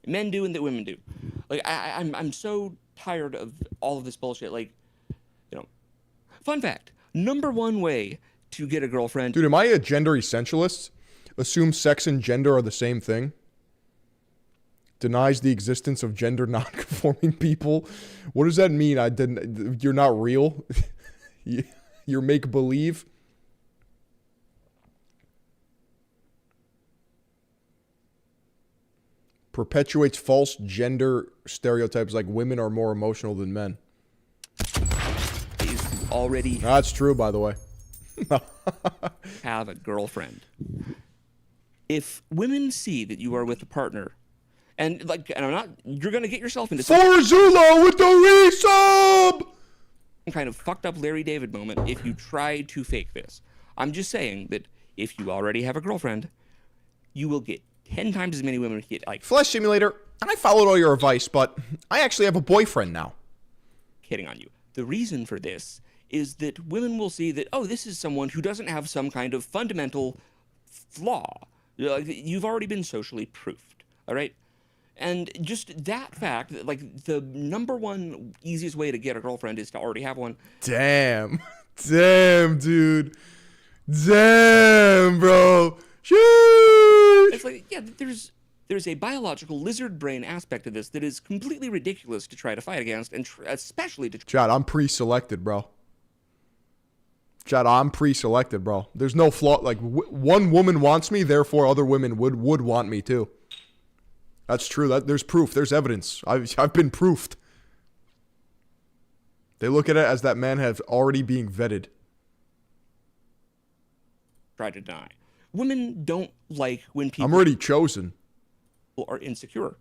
men do and that women do. Like, I'm so tired of all of this bullshit. Like, you know, fun fact, #1 way to get a girlfriend. Dude, am I a gender essentialist? Assume sex and gender are the same thing? Denies the existence of gender non-conforming people? What does that mean? You're not real? You're make-believe? Perpetuates false gender stereotypes like women are more emotional than men. Already That's true, by the way. have a girlfriend. If women see that you are with a partner, and I'm not, you're gonna get yourself into Forzula with the resub! some kind of fucked up Larry David moment if you try to fake this. I'm just saying that if you already have a girlfriend, you will get 10 times as many women get like Flesh Simulator, I followed all your advice, but I actually have a boyfriend now. Hitting on you. The reason for this is that women will see that, oh, this is someone who doesn't have some kind of fundamental flaw. You've already been socially proofed, all right? And just that fact, that, like, the #1 easiest way to get a girlfriend is to already have one. Damn. Damn, dude. Damn, bro. Sheesh. It's like, yeah, there's a biological lizard brain aspect to this that is completely ridiculous to try to fight against, and especially to... Chad, I'm pre-selected, bro. Chad, I'm pre-selected, bro. There's no flaw. Like, one woman wants me, therefore other women would want me too. That's true. There's proof. There's evidence. I've been proofed. They look at it as that man has already being vetted. Try to deny. Women don't like when people... I'm already chosen. ...are insecure.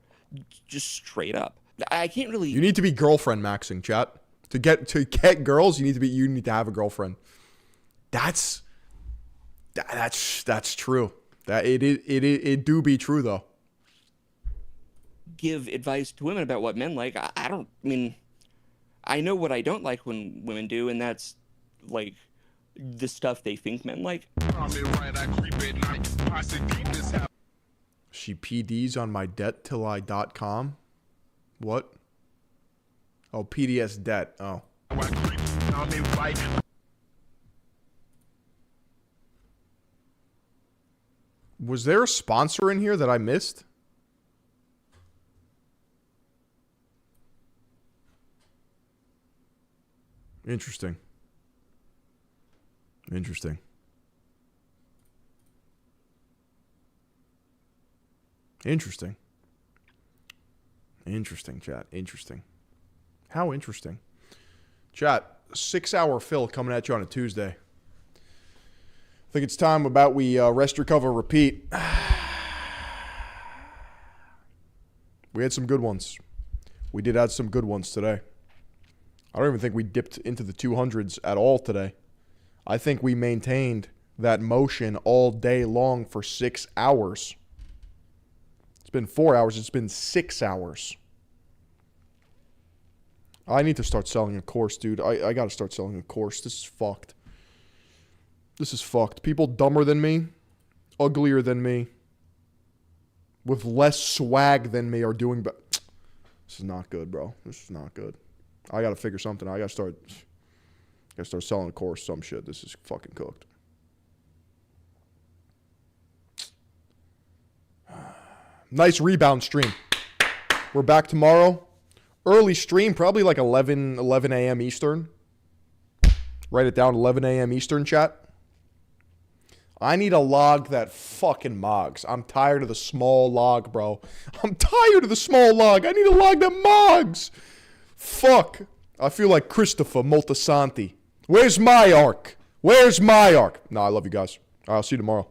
Just straight up. I can't really... You need to be girlfriend maxing, chat. To get girls, you need to have a girlfriend. That's true. That it do be true though. Give advice to women about what men like. I mean, I know what I don't like when women do, and that's like the stuff they think men like. She PDs on my debt till I.com. What? Oh, PDS debt. Oh. Was there a sponsor in here that I missed? Interesting. Interesting. Interesting. Interesting, chat. Interesting. How interesting. Chat, 6-hour fill coming at you on a Tuesday. I think it's time about we rest, recover, repeat. We had some good ones. We did add some good ones today. I don't even think we dipped into the 200s at all today. I think we maintained that motion all day long for 6 hours. It's been 4 hours. It's been 6 hours. I need to start selling a course, dude. I got to start selling a course. This is fucked. This is fucked. People dumber than me, uglier than me, with less swag than me are doing better. This is not good, bro. This is not good. I got to figure something out. I got to start selling a course, some shit. This is fucking cooked. Nice rebound stream. We're back tomorrow. Early stream, probably like 11 a.m. Eastern. Write it down, 11 a.m. Eastern, chat. I need a log that fucking mogs. I'm tired of the small log, bro. I'm tired of the small log. I need a log that mogs. Fuck. I feel like Christopher Moltisanti. Where's my arc? Where's my arc? No, I love you guys. I'll see you tomorrow.